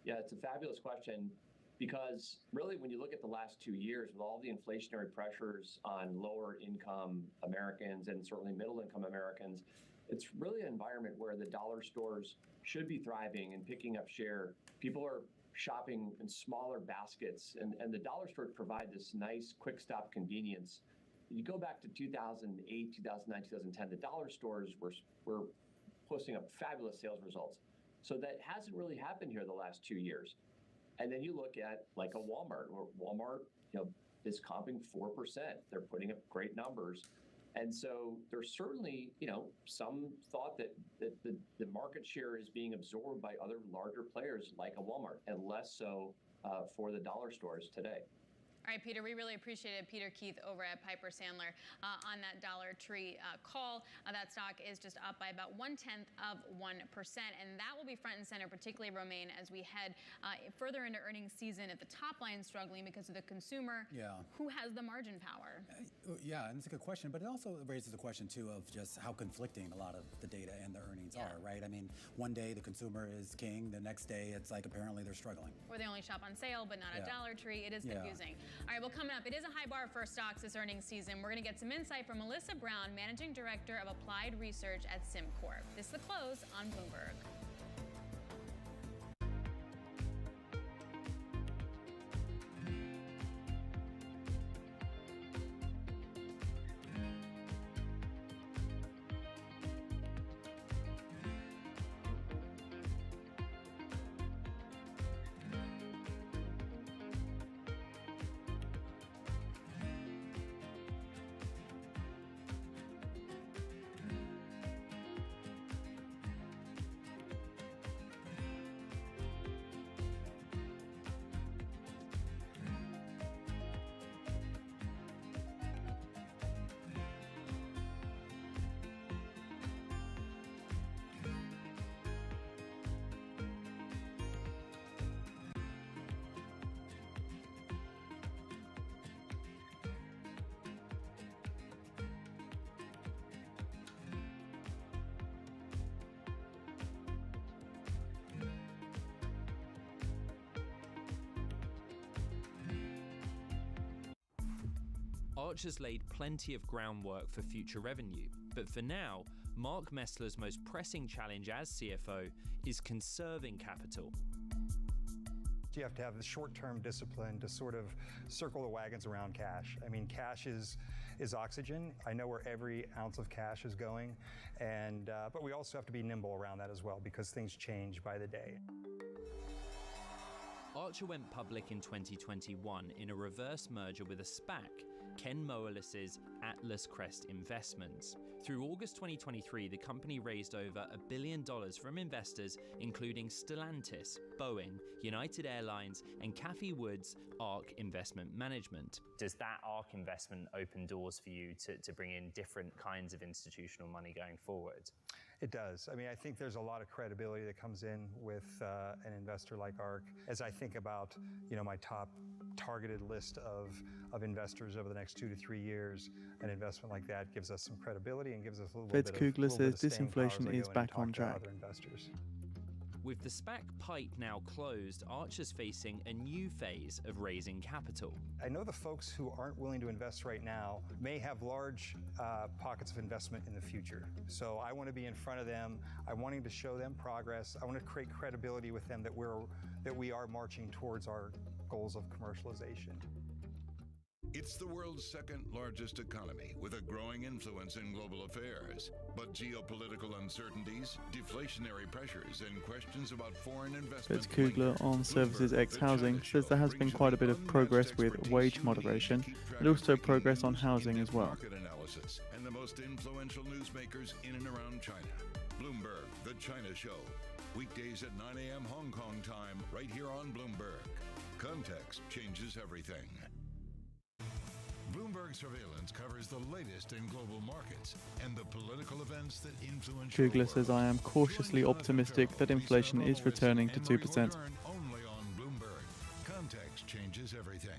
Yeah, it's a fabulous question. Because really, when you look at the last 2 years, with all the inflationary pressures on lower income Americans and certainly middle income Americans, it's really an environment where the dollar stores should be thriving and picking up share. People are shopping in smaller baskets, and the dollar stores provide this nice quick stop convenience. You go back to 2008, 2009, 2010, the dollar stores were posting up fabulous sales results. So that hasn't really happened here the last 2 years. And then you look at like a Walmart, where Walmart, is comping 4%. They're putting up great numbers. And so there's certainly, some thought that the market share is being absorbed by other larger players like a Walmart, and less so for the dollar stores today. All right, Peter, we really appreciate it. Peter Keith over at Piper Sandler on that Dollar Tree call. That stock is just up by about 0.1%, and that will be front and center, particularly, Romaine, as we head further into earnings season at the top line struggling because of the consumer. Yeah. Who has the margin power? Yeah, and it's a good question, but it also raises the question, too, of just how conflicting a lot of the data and the earnings are, right? I mean, one day the consumer is king, the next day it's like apparently they're struggling. Or they only shop on sale, but not at Dollar Tree. It is confusing. All right, well, coming up, it is a high bar for stocks this earnings season. We're going to get some insight from Melissa Brown, Managing Director of Applied Research at SimCorp. This is The Close on Bloomberg. Arch has laid plenty of groundwork for future revenue, but for now, Mark Messler's most pressing challenge as CFO is conserving capital. You have to have the short-term discipline to sort of circle the wagons around cash. I mean, cash is oxygen. I know where every ounce of cash is going, and but we also have to be nimble around that as well because things change by the day. Archer went public in 2021 in a reverse merger with a SPAC, Ken Moelis's Atlas Crest Investments. Through August 2023, the company raised over $1 billion from investors including Stellantis, Boeing, United Airlines, and Cathie Wood's ARK Investment Management. Does that ARK investment open doors for you to bring in different kinds of institutional money going forward? It does. I mean, I think there's a lot of credibility that comes in with an investor like ARK. As I think about, my top targeted list of investors over the next 2 to 3 years, an investment like that gives us some credibility and gives us a little bit of Kugler says disinflation is back on track. Other investors. With the SPAC pipe now closed, Archer's facing a new phase of raising capital. I know the folks who aren't willing to invest right now may have large pockets of investment in the future. So I want to be in front of them. I'm wanting to show them progress. I want to create credibility with them that we are marching towards our goals of commercialization. It's the world's second largest economy with a growing influence in global affairs. But geopolitical uncertainties, deflationary pressures, and questions about foreign investment. Kugler on Services X Housing says there has been quite a bit of progress with wage moderation and also progress on housing as well. Market analysis and the most influential newsmakers in and around China. Bloomberg, The China Show. Weekdays at 9 a.m. Hong Kong time, right here on Bloomberg. Context changes everything. Bloomberg Surveillance covers the latest in global markets and the political events that influence. Kugler says, I am cautiously optimistic that inflation is returning to 2%. Only on Bloomberg. Context changes everything.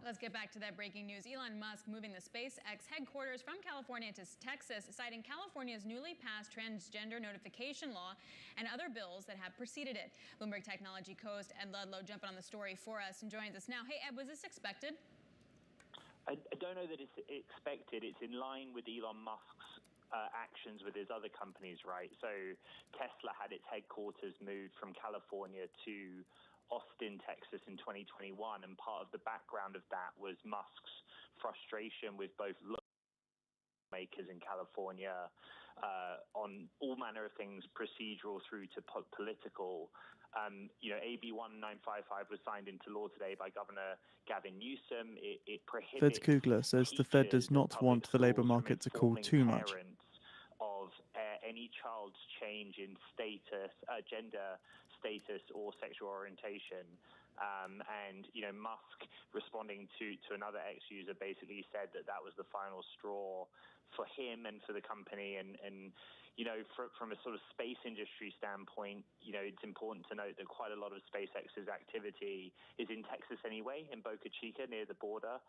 Let's get back to that breaking news. Elon Musk moving the SpaceX headquarters from California to Texas, citing California's newly passed transgender notification law and other bills that have preceded it. Bloomberg Technology host Ed Ludlow jumping on the story for us and joins us now. Hey, Ed, was this expected? I don't know that it's expected. It's in line with Elon Musk's actions with his other companies, right? So Tesla had its headquarters moved from California to Austin, Texas in 2021, and part of the background of that was Musk's frustration with both makers in California on all manner of things, procedural through to political, AB 1955 was signed into law today by Governor Gavin Newsom. It prohibits Fed's Kugler says the Fed does not want the labour market to cool too much. Of any child's change in status, gender status, or sexual orientation. And Musk, responding to another ex-user, basically said that was the final straw for him and for the company. And from a sort of space industry standpoint, it's important to note that quite a lot of SpaceX's activity is in Texas anyway, in Boca Chica, near the border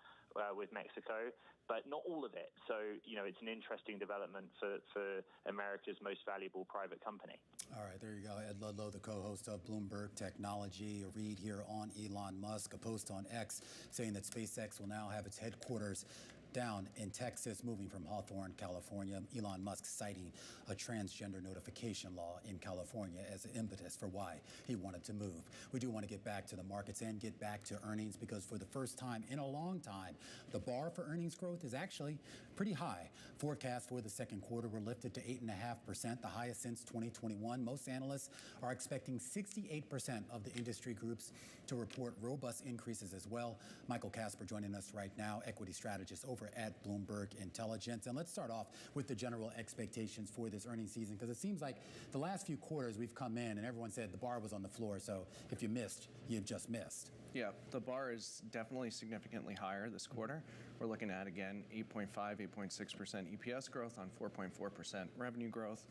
with Mexico, but not all of it. So, it's an interesting development for America's most valuable private company. All right, there you go. Ed Ludlow, the co-host of Bloomberg Technology. A read here on Elon Musk, a post on X saying that SpaceX will now have its headquarters down in Texas, moving from Hawthorne, California. Elon Musk citing a transgender notification law in California as an impetus for why he wanted to move. We do want to get back to the markets and get back to earnings, because for the first time in a long time, the bar for earnings growth is actually pretty high. Forecasts for the second quarter were lifted to 8.5%, the highest since 2021. Most analysts are expecting 68% of the industry groups to report robust increases as well. Michael Casper joining us right now, equity strategist over at Bloomberg Intelligence. And let's start off with the general expectations for this earnings season, because it seems like the last few quarters we've come in and everyone said the bar was on the floor. So if you missed, you just missed. Yeah, the bar is definitely significantly higher this quarter. We're looking at, again, 8.6% EPS growth on 4.4% revenue growth.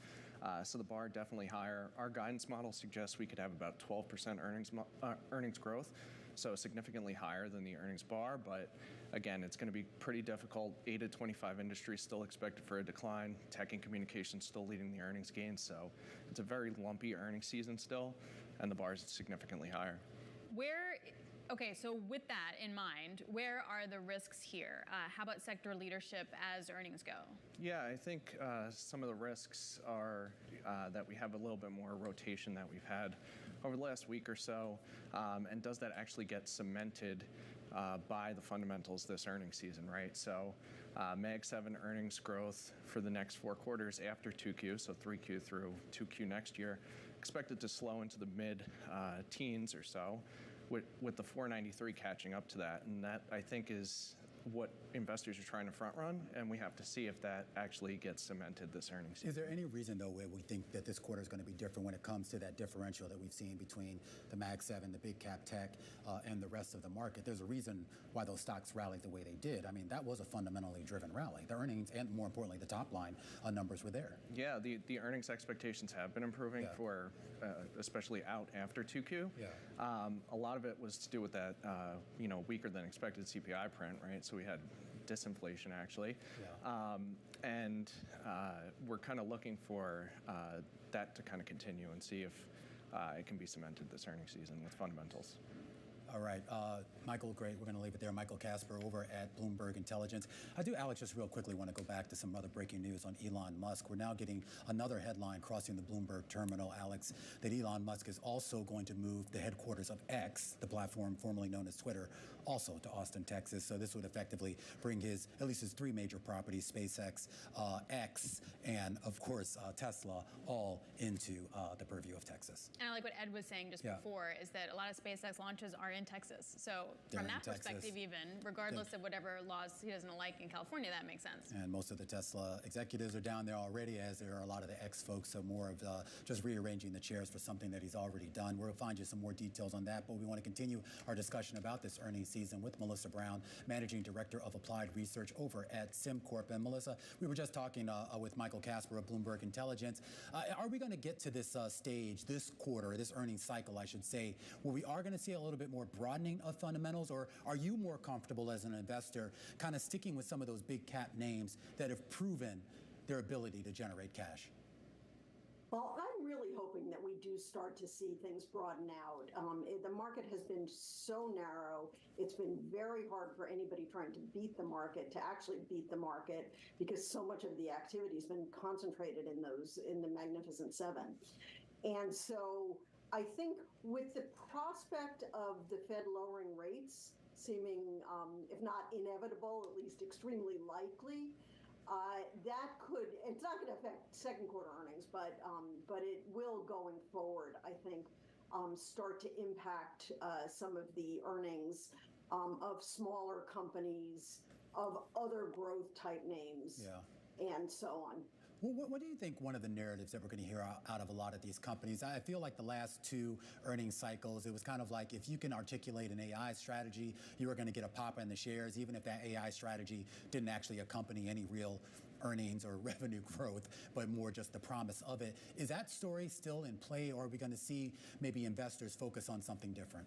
So the bar definitely higher. Our guidance model suggests we could have about 12% earnings growth, so significantly higher than the earnings bar. But again, it's going to be pretty difficult. 8 of 25 industries still expected for a decline. Tech and communications still leading the earnings gains. So it's a very lumpy earnings season still, and the bar is significantly higher. Okay, so with that in mind, where are the risks here? How about sector leadership as earnings go? Yeah, I think some of the risks are that we have a little bit more rotation that we've had over the last week or so, and does that actually get cemented by the fundamentals this earnings season, right? So Mag 7 earnings growth for the next 4 quarters after 2Q, so 3Q through 2Q next year, expected to slow into the mid-teens or so, with the 493 catching up to that. And that, I think, is what investors are trying to front run, and we have to see if that actually gets cemented this earnings season. Is there any reason, though, where we think that this quarter is going to be different when it comes to that differential that we've seen between the Mag 7, the big cap tech, and the rest of the market? There's a reason why those stocks rallied the way they did. I mean, that was a fundamentally driven rally. The earnings and, more importantly, the top line numbers were there. Yeah, the earnings expectations have been improving for especially out after 2Q. Yeah. A lot of it was to do with that weaker than expected CPI print, right? So we had disinflation actually. Yeah. And we're kind of looking for that to kind of continue and see if it can be cemented this earnings season with fundamentals. All right, Michael, great. We're going to leave it there. Michael Casper over at Bloomberg Intelligence. I do, Alex, just real quickly want to go back to some other breaking news on Elon Musk. We're now getting another headline crossing the Bloomberg terminal, Alex, that Elon Musk is also going to move the headquarters of X, the platform formerly known as Twitter, also to Austin, Texas. So this would effectively bring at least his 3 major properties, SpaceX, X, and of course Tesla, all into the purview of Texas. And I like what Ed was saying just before, is that a lot of SpaceX launches are in Texas. So from that perspective, even regardless of whatever laws he doesn't like in California, that makes sense. And most of the Tesla executives are down there already, as there are a lot of the X folks. So more of just rearranging the chairs for something that he's already done. We'll find you some more details on that, but we want to continue our discussion about this earnings season with Melissa Brown, Managing Director of Applied Research over at SimCorp. And Melissa, we were just talking with Michael Casper of Bloomberg Intelligence. Are we going to get to this stage, this quarter, this earnings cycle, I should say, where we are going to see a little bit more broadening of fundamentals, or are you more comfortable as an investor kind of sticking with some of those big cap names that have proven their ability to generate cash? Well, I'm really hoping that we do start to see things broaden out. The market has been so narrow. It's been very hard for anybody trying to beat the market to actually beat the market, because so much of the activity has been concentrated in the Magnificent Seven. And so I think with the prospect of the Fed lowering rates seeming, if not inevitable, at least extremely likely, that could, it's not going to affect second quarter earnings, but it will going forward, I think, start to impact some of the earnings of smaller companies, of other growth type names, and so on. Well, what do you think one of the narratives that we're going to hear out of a lot of these companies? I feel like the last two earnings cycles, it was kind of like if you can articulate an AI strategy, you were going to get a pop in the shares, even if that AI strategy didn't actually accompany any real earnings or revenue growth, but more just the promise of it. Is that story still in play, or are we going to see maybe investors focus on something different?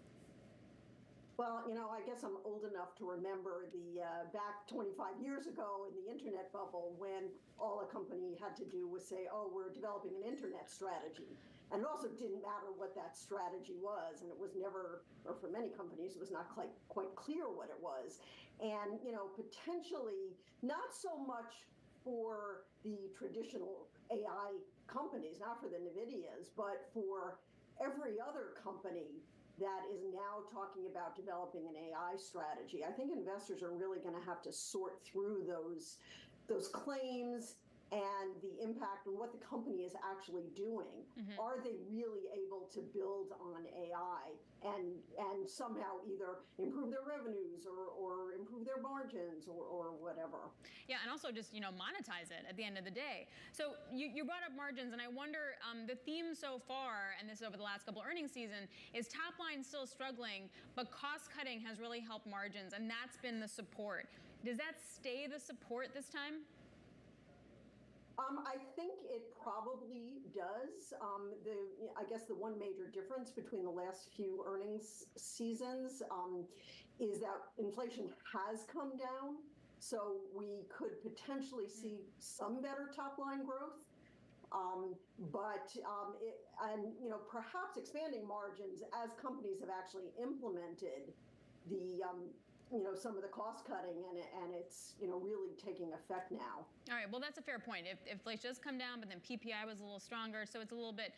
Well, I guess I'm old enough to remember the back 25 years ago in the internet bubble when all a company had to do was say, oh, we're developing an internet strategy. And it also didn't matter what that strategy was. And it was never, or for many companies, it was not quite clear what it was. And, potentially not so much for the traditional AI companies, not for the NVIDIAs, but for every other company that is now talking about developing an AI strategy. I think investors are really going to have to sort through those claims and the impact and what the company is actually doing. Are they really able to build on AI and somehow either improve their revenues or improve their margins or whatever? Yeah, and also just, monetize it at the end of the day. So you brought up margins, and I wonder, the theme so far, and this is over the last couple earnings season, is top line still struggling, but cost cutting has really helped margins, and that's been the support. Does that stay the support this time? I think it probably does. I guess the one major difference between the last few earnings seasons is that inflation has come down. So we could potentially see some better top line growth. Perhaps expanding margins as companies have actually implemented the some of the cost cutting, and it's really taking effect now. All right, well, that's a fair point. If inflation does come down, but then PPI was a little stronger, so it's a little bit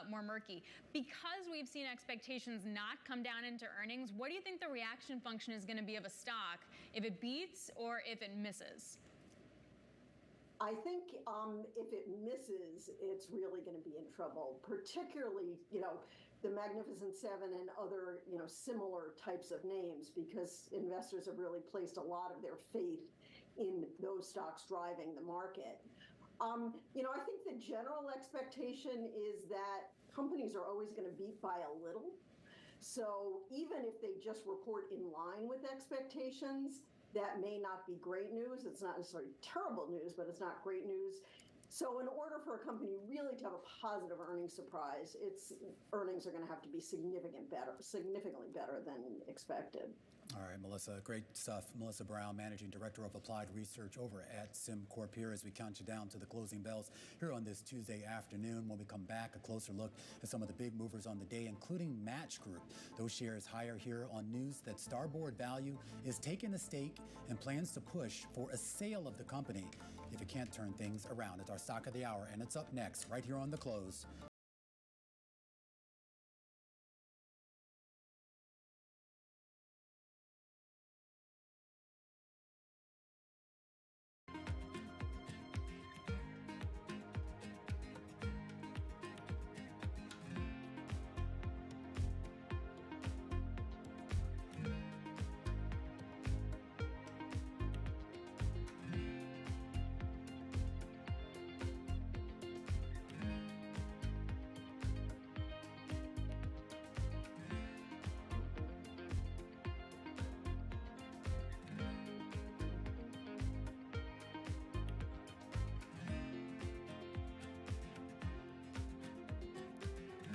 more murky. Because we've seen expectations not come down into earnings, what do you think the reaction function is going to be of a stock if it beats or if it misses? I think if it misses, it's really going to be in trouble, particularly, the Magnificent Seven and other, similar types of names, because investors have really placed a lot of their faith in those stocks driving the market. I think the general expectation is that companies are always going to beat by a little. So even if they just report in line with expectations, that may not be great news. It's not necessarily terrible news, but it's not great news. So in order for a company really to have a positive earnings surprise, its earnings are going to have to be significantly better than expected. All right, Melissa, great stuff. Melissa Brown, Managing Director of Applied Research over at SimCorp, here as we count you down to the closing bells here on this Tuesday afternoon. When we come back, a closer look at some of the big movers on the day, including Match Group. Those shares higher here on news that Starboard Value is taking a stake and plans to push for a sale of the company if it can't turn things around. It's our stock of the hour, and it's up next right here on The Close.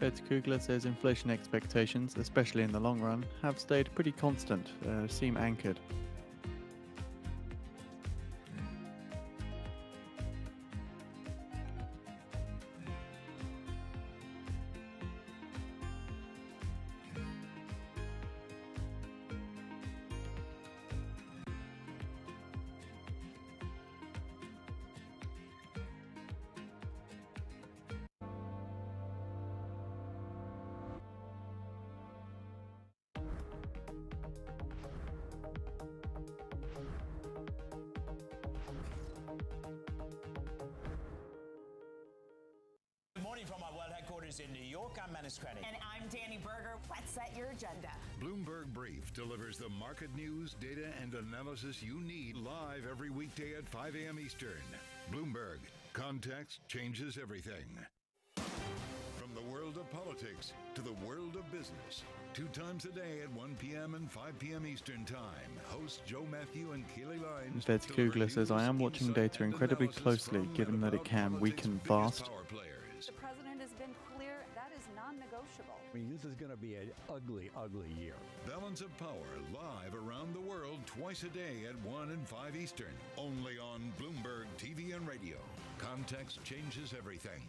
Fed's Kugler says inflation expectations, especially in the long run, have stayed pretty constant, seem anchored. News in New York, I'm Menace Credit. And I'm Danny Berger. Let's set your agenda. Bloomberg Brief delivers the market news, data, and analysis you need live every weekday at 5 a.m. Eastern. Bloomberg. Context changes everything. From the world of politics to the world of business. 2 times a day at 1 p.m. and 5 p.m. Eastern Time. Hosts Joe Matthew and Keely Lyons. Fed's Kugler says, I am watching data incredibly closely, given that it can weaken fast. The president has been clear that is non-negotiable. I mean, this is going to be an ugly, ugly year. Balance of Power, live around the world twice a day at 1 and 5 Eastern. Only on Bloomberg TV and radio. Context changes everything.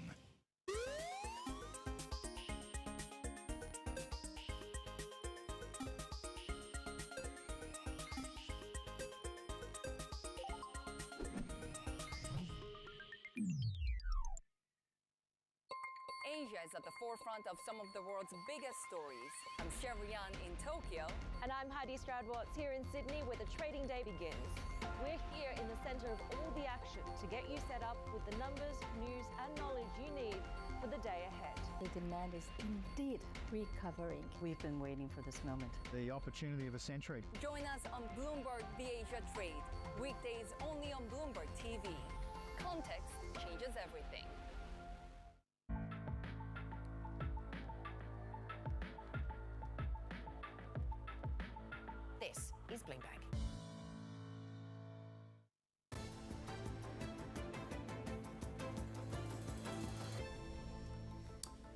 Asia is at the forefront of some of the world's biggest stories. I'm Sherian in Tokyo. And I'm Heidi Stradwatts here in Sydney, where the trading day begins. We're here in the center of all the action to get you set up with the numbers, news, and knowledge you need for the day ahead. The demand is indeed recovering. We've been waiting for this moment. The opportunity of a century. Join us on Bloomberg The Asia Trade. Weekdays only on Bloomberg TV. Context changes everything. This is Bloomberg.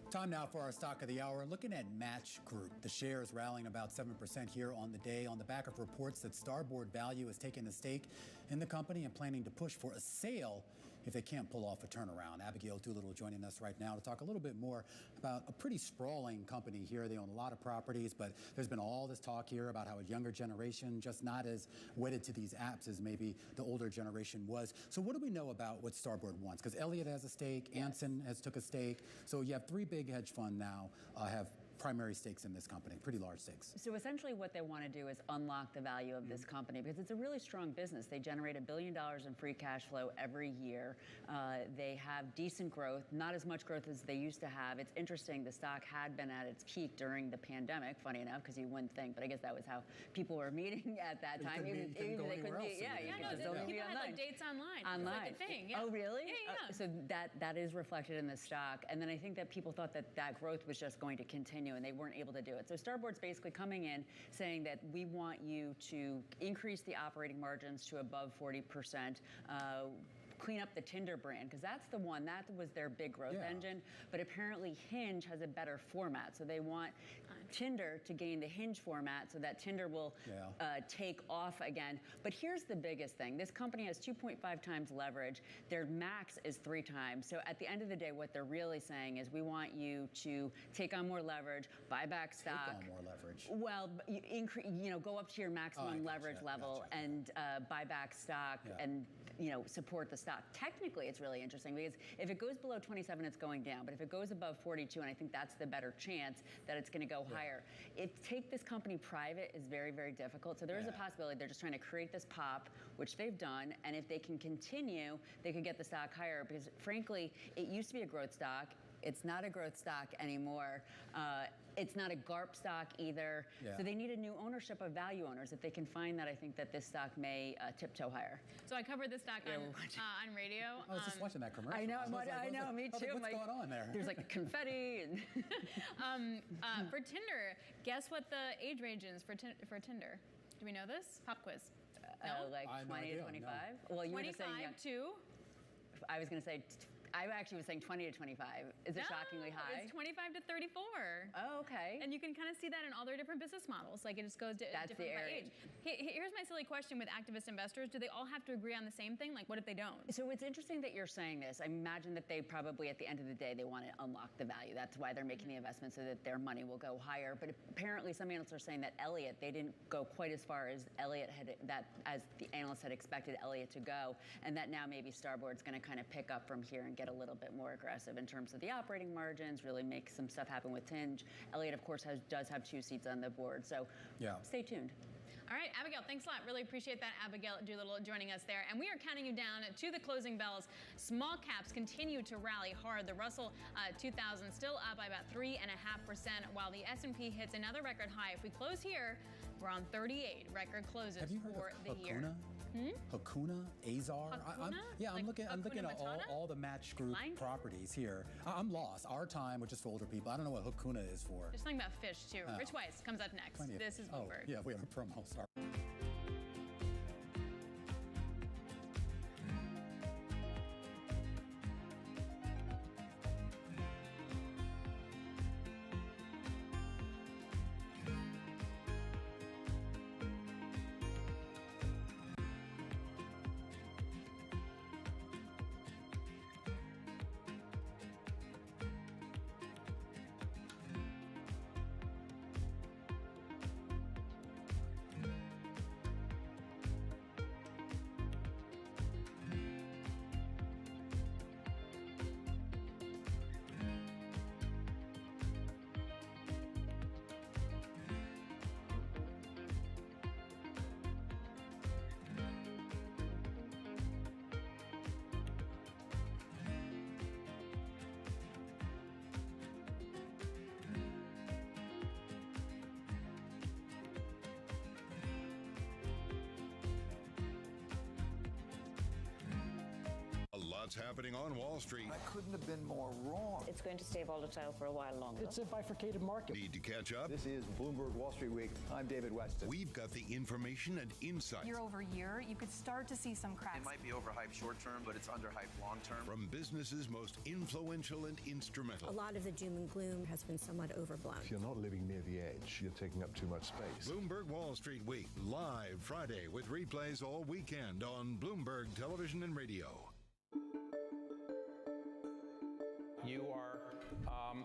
Time now for our stock of the hour. Looking at Match Group. The shares rallying about 7% here on the day on the back of reports that Starboard Value has taken a stake in the company and planning to push for a sale if they can't pull off a turnaround. Abigail Doolittle joining us right now to talk a little bit more about a pretty sprawling company here. They own a lot of properties, but there's been all this talk here about how a younger generation just not as wedded to these apps as maybe the older generation was. So what do we know about what Starboard wants? Because Elliott has a stake, Anson has took a stake. So you have 3 big hedge fund now have primary stakes in this company, pretty large stakes. So essentially what they want to do is unlock the value of this company because it's a really strong business. They generate $1 billion in free cash flow every year. They have decent growth, not as much growth as they used to have. It's interesting, the stock had been at its peak during the pandemic, funny enough, because you wouldn't think, but I guess that was how people were meeting at that time. Even they couldn't be, people had like dates online. Online. It's like a thing. Yeah. Oh, really? Yeah. So that is reflected in the stock. And then I think that people thought that growth was just going to continue, and they weren't able to do it. So Starboard's basically coming in saying that we want you to increase the operating margins to above 40%, clean up the Tinder brand, because that's the one, that was their big growth engine. But apparently Hinge has a better format. So they want Tinder to gain the Hinge format so that Tinder will take off again. But here's the biggest thing. This company has 2.5 times leverage. Their max is 3 times. So at the end of the day, what they're really saying is we want you to take on more leverage, buy back stock. Take on more leverage. Well, go up to your maximum leverage level and buy back stock and support the stock. Technically, it's really interesting because if it goes below 27, it's going down. But if it goes above 42, and I think that's the better chance that it's going to go higher. Take this company private is very, very difficult. So there is a possibility they're just trying to create this pop, which they've done. And if they can continue, they could get the stock higher because, frankly, it used to be a growth stock. It's not a growth stock anymore. It's not a GARP stock either. So they need a new ownership of value owners. If they can find that, I think that this stock may tiptoe higher. So I covered this stock on radio. I was just watching that commercial. I know, me too. What's going on there? There's like confetti. And for Tinder, guess what the age range is for Tinder? Do we know this? Pop quiz. No? Like 20 to 25? No. Well, you 25 were saying to? I was going to say I actually was saying 20 to 25. Is it shockingly high? It's 25 to 34. Oh, okay. And you can kind of see that in all their different business models. Like it just goes different by age. Here's my silly question with activist investors. Do they all have to agree on the same thing? Like what if they don't? So it's interesting that you're saying this. I imagine that they probably at the end of the day, they want to unlock the value. That's why they're making the investment so that their money will go higher. But apparently some analysts are saying that Elliott, they didn't go quite as far as as the analysts had expected Elliott to go. And that now maybe Starboard's going to kind of pick up from here and get a little bit more aggressive in terms of the operating margins, really make some stuff happen with Hinge. Elliott, of course, does have 2 seats on the board, so stay tuned. All right, Abigail, thanks a lot. Really appreciate that, Abigail Doolittle, joining us there. And we are counting you down to the closing bells. Small caps continue to rally hard. The Russell 2000 still up by about 3.5%, while the S&P hits another record high. If we close here, we're on 38 record closes for the year. Hakuna, Azar. I'm looking at all the Match Group properties here. I'm lost. Our time, which is for older people. I don't know what Hakuna is for. There's something about fish too. Rich Weiss comes up next. This is Bloomberg. Yeah, we have a promo. Sorry. What's happening on Wall Street? I couldn't have been more wrong. It's going to stay volatile for a while longer. It's a bifurcated market. Need to catch up? This is Bloomberg Wall Street Week. I'm David Weston. We've got the information and insight. Year over year, you could start to see some cracks. It might be overhyped short term, but it's underhyped long term. From businesses most influential and instrumental. A lot of the doom and gloom has been somewhat overblown. If you're not living near the edge, you're taking up too much space. Bloomberg Wall Street Week, live Friday with replays all weekend on Bloomberg Television and Radio. You are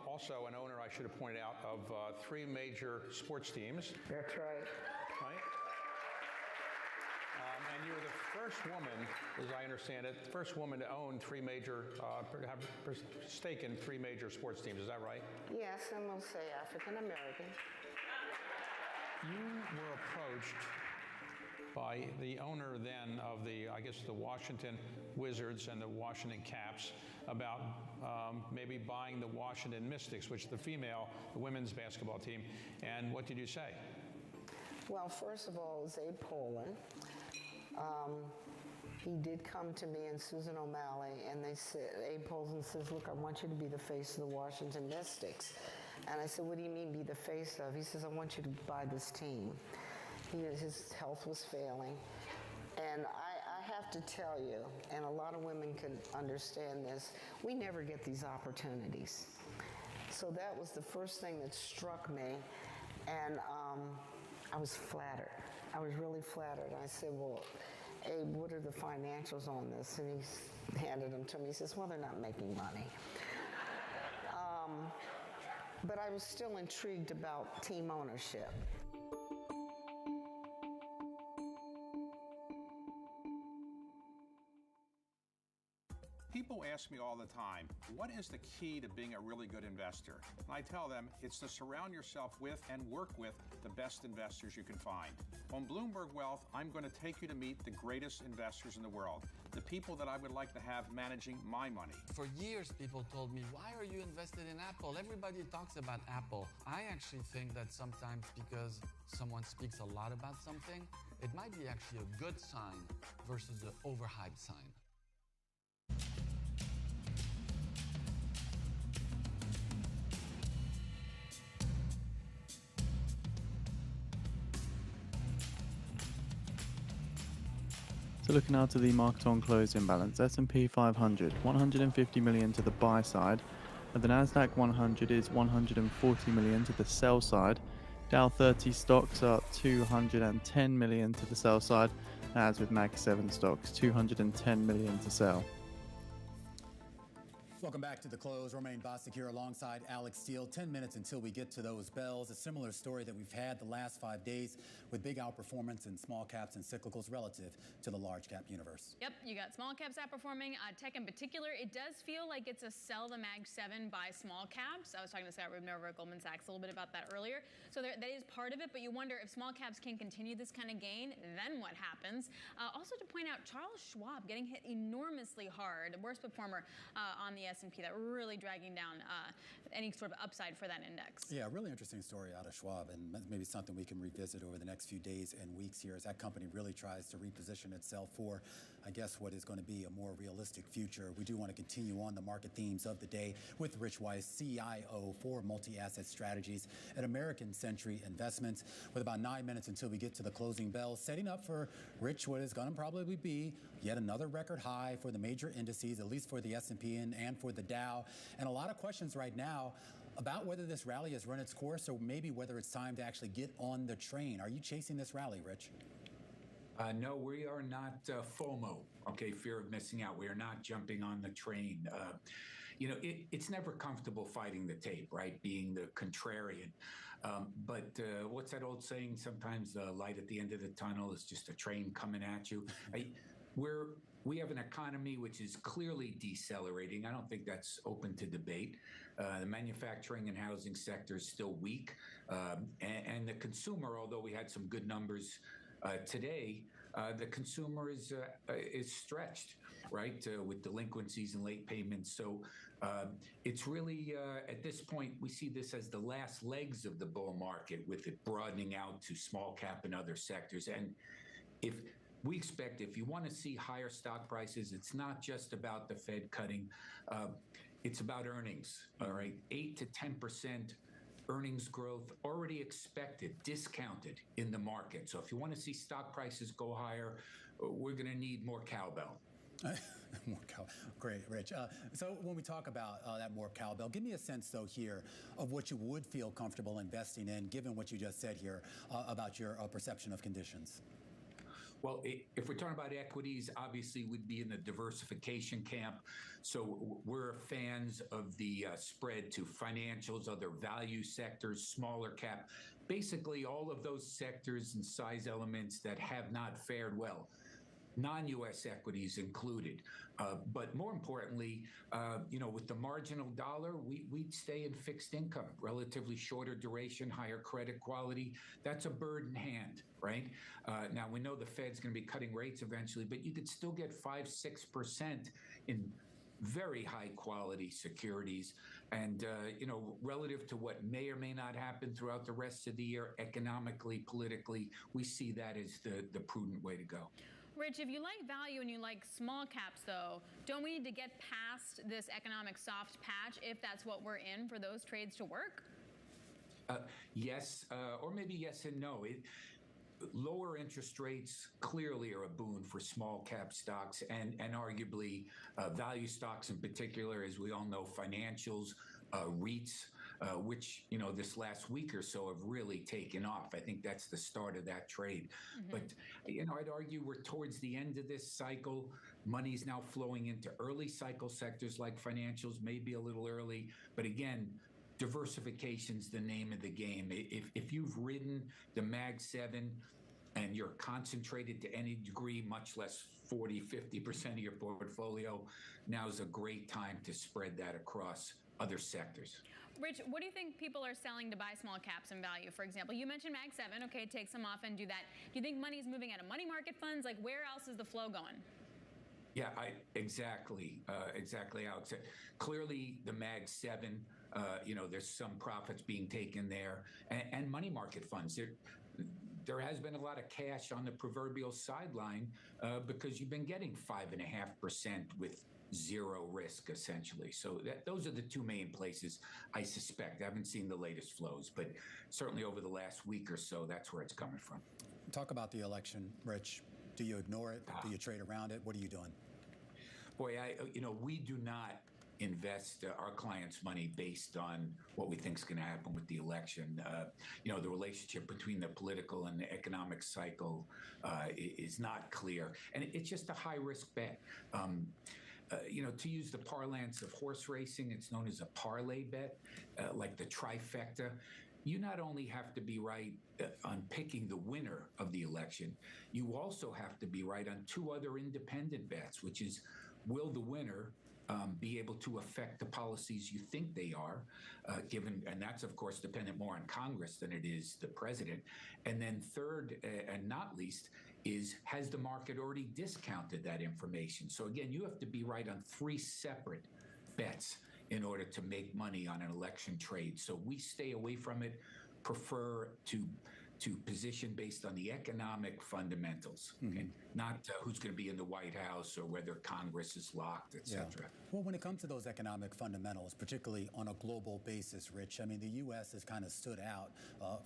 also an owner, I should have pointed out, of 3 major sports teams. That's right. Right? And you're the first woman, as I understand it, the first woman to own 3 major, have stake in 3 major sports teams. Is that right? Yes, and we'll say African American. You were approached by the owner then of the, I guess, the Washington Wizards and the Washington Caps about maybe buying the Washington Mystics, which is the women's basketball team. And what did you say? Well, first of all, it was Abe Pollin. He did come to me and Susan O'Malley, and they said, Abe Pollin says, look, I want you to be the face of the Washington Mystics. And I said, what do you mean be the face of? He says, I want you to buy this team. His health was failing. And I have to tell you, and a lot of women can understand this, we never get these opportunities. So that was the first thing that struck me. And I was flattered. I was really flattered. I said, well, Abe, what are the financials on this? And he handed them to me. He says, well, they're not making money. But I was still intrigued about team ownership. People ask me all the time, what is the key to being a really good investor? And I tell them it's to surround yourself with and work with the best investors you can find. On Bloomberg Wealth, I'm going to take you to meet the greatest investors in the world, the people that I would like to have managing my money. For years, people told me, why are you invested in Apple? Everybody talks about Apple. I actually think that sometimes because someone speaks a lot about something, it might be actually a good sign versus the overhyped sign. So looking now to the market on close imbalance, S&P 500, 150 million to the buy side, and the NASDAQ 100 is 140 million to the sell side. Dow 30 stocks are 210 million to the sell side, as with Mag 7 stocks, 210 million to sell. Welcome back to The Close. Romaine Bostic here alongside Alex Steele. 10 minutes until we get to those bells. A similar story that we've had the last 5 days with big outperformance in small caps and cyclicals relative to the large cap universe. Yep, you got small caps outperforming. Tech in particular, it does feel like it's a sell the Mag 7 by small caps. I was talking to Scott Rubin over at Goldman Sachs a little bit about that earlier. So that is part of it, but you wonder if small caps can continue this kind of gain, then what happens? Also to point out, Charles Schwab getting hit enormously hard, worst performer on the S&P, that really dragging down any sort of upside for that index. Yeah, really interesting story out of Schwab, and maybe something we can revisit over the next few days and weeks here as that company really tries to reposition itself for, I guess, what is going to be a more realistic future. We do want to continue on the market themes of the day with Rich Weiss, CIO for Multi-Asset Strategies at American Century Investments. With about 9 minutes until we get to the closing bell, setting up for Rich what is going to probably be yet another record high for the major indices, at least for the S&P and for the Dow. And a lot of questions right now about whether this rally has run its course or maybe whether it's time to actually get on the train. Are you chasing this rally, Rich? No, we are not FOMO, okay, fear of missing out. We are not jumping on the train. You know, it's never comfortable fighting the tape, right, being the contrarian. But what's that old saying? Sometimes the light at the end of the tunnel is just a train coming at you. We have an economy which is clearly decelerating. I don't think that's open to debate. The manufacturing and housing sector is still weak. And the consumer, although we had some good numbers today, the consumer is stretched, right, with delinquencies and late payments. So it's really, at this point, we see this as the last legs of the bull market, with it broadening out to small cap and other sectors. And if you want to see higher stock prices, it's not just about the Fed cutting. It's about earnings, all right? 8 to 10% earnings growth already expected, discounted in the market. So if you want to see stock prices go higher, we're going to need more cowbell. Great, Rich. So when we talk about that more cowbell, give me a sense, though, here of what you would feel comfortable investing in, given what you just said here about your perception of conditions. Well, if we're talking about equities, obviously we'd be in the diversification camp. So we're fans of the spread to financials, other value sectors, smaller cap, basically all of those sectors and size elements that have not fared well. Non-U.S. equities included. But more importantly, you know, with the marginal dollar, we'd stay in fixed income, relatively shorter duration, higher credit quality. That's a bird in hand, right? Now, we know the Fed's going to be cutting rates eventually, but you could still get 5-6% in very high quality securities. And, you know, relative to what may or may not happen throughout the rest of the year, economically, politically, we see that as the prudent way to go. Rich, if you like value and you like small caps, though, don't we need to get past this economic soft patch if that's what we're in for those trades to work? Yes, or maybe yes and no. Lower interest rates clearly are a boon for small cap stocks and arguably value stocks in particular, as we all know, financials, REITs, which, you know, this last week or so have really taken off. I think that's the start of that trade. But, you know, I'd argue we're towards the end of this cycle. Money's now flowing into early cycle sectors like financials, maybe a little early. But again, diversification's the name of the game. If you've ridden the Mag 7 and you're concentrated to any degree, much less 40-50% of your portfolio, now's a great time to spread that across other sectors. Rich, what do you think people are selling to buy small caps and value? For example, you mentioned Mag 7. Okay, take some off and do that. Do you think money's moving out of money market funds? Like, where else is the flow going? Yeah, exactly, Alex. Clearly, the Mag 7, you know, there's some profits being taken there, and money market funds. There has been a lot of cash on the proverbial sideline because you've been getting 5.5% with zero risk, essentially. So those are the two main places, I suspect. I haven't seen the latest flows, but certainly over the last week or so, that's where it's coming from. Talk about the election, Rich. Do you ignore it? Do you trade around it? What are you doing? Boy, you know, we do not invest our clients' money based on what we think is going to happen with the election. You know, the relationship between the political and the economic cycle is not clear. And it's just a high-risk bet. to use the parlance of horse racing, it's known as a parlay bet, like the trifecta. You not only have to be right on picking the winner of the election, you also have to be right on two other independent bets, which is, will the winner be able to affect the policies you think they are, and that's, of course, dependent more on Congress than it is the president. And then third, and not least, is has the market already discounted that information? So again, you have to be right on three separate bets in order to make money on an election trade. So we stay away from it, prefer to position based on the economic fundamentals, okay? Not who's going to be in the White House or whether Congress is locked, et cetera. Yeah. Well, when it comes to those economic fundamentals, particularly on a global basis, Rich, I mean, the U.S. has kind of stood out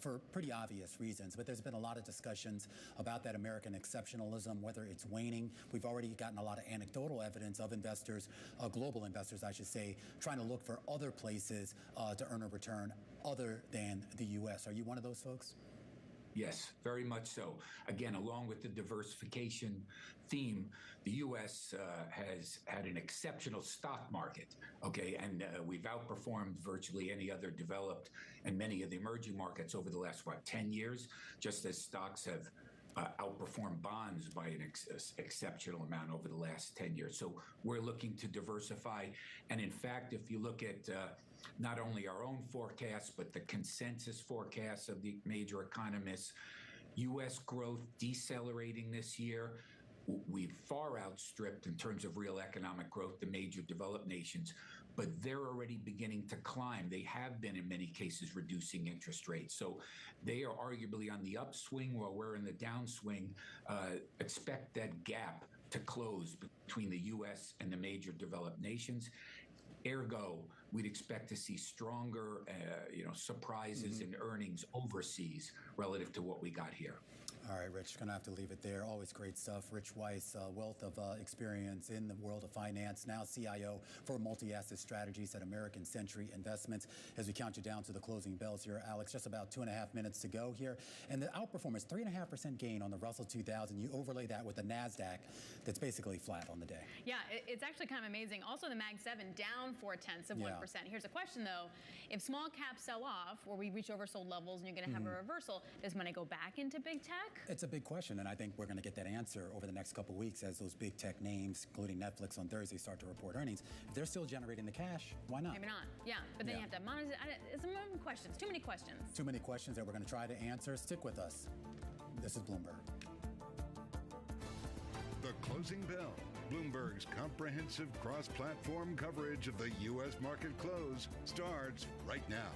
for pretty obvious reasons, but there's been a lot of discussions about that American exceptionalism, whether it's waning. We've already gotten a lot of anecdotal evidence of investors, global investors, I should say, trying to look for other places to earn a return other than the U.S. Are you one of those folks? Yes, very much so. Again, along with the diversification theme, the U.S. has had an exceptional stock market, okay? And we've outperformed virtually any other developed and many of the emerging markets over the last, 10 years, just as stocks have outperformed bonds by an exceptional amount over the last 10 years. So we're looking to diversify. And in fact, if you look at not only our own forecasts, but the consensus forecasts of the major economists, U.S. growth decelerating this year. We've far outstripped, in terms of real economic growth, the major developed nations, but they're already beginning to climb. They have been, in many cases, reducing interest rates. So they are arguably on the upswing while we're in the downswing. Expect that gap to close between the U.S. and the major developed nations. Ergo, we'd expect to see stronger, surprises in earnings overseas relative to what we got here. All right, Rich, going to have to leave it there. Always great stuff. Rich Weiss, wealth of experience in the world of finance, now CIO for multi-asset strategies at American Century Investments. As we count you down to the closing bells here, Alex, just about 2.5 minutes to go here. And the outperformance, 3.5% gain on the Russell 2000. You overlay that with the NASDAQ that's basically flat on the day. Yeah, it's actually kind of amazing. Also, the Mag 7 down 0.4%. Here's a question, though. If small caps sell off, or we reach oversold levels and you're going to have a reversal, does money go back into big tech? It's a big question, and I think we're going to get that answer over the next couple of weeks as those big tech names, including Netflix on Thursday, start to report earnings. If they're still generating the cash, why not? Maybe not. Yeah, but then you have to monetize it. It's some questions. Too many questions. Too many questions that we're going to try to answer. Stick with us. This is Bloomberg. The Closing Bell, Bloomberg's comprehensive cross-platform coverage of the U.S. market close, starts right now.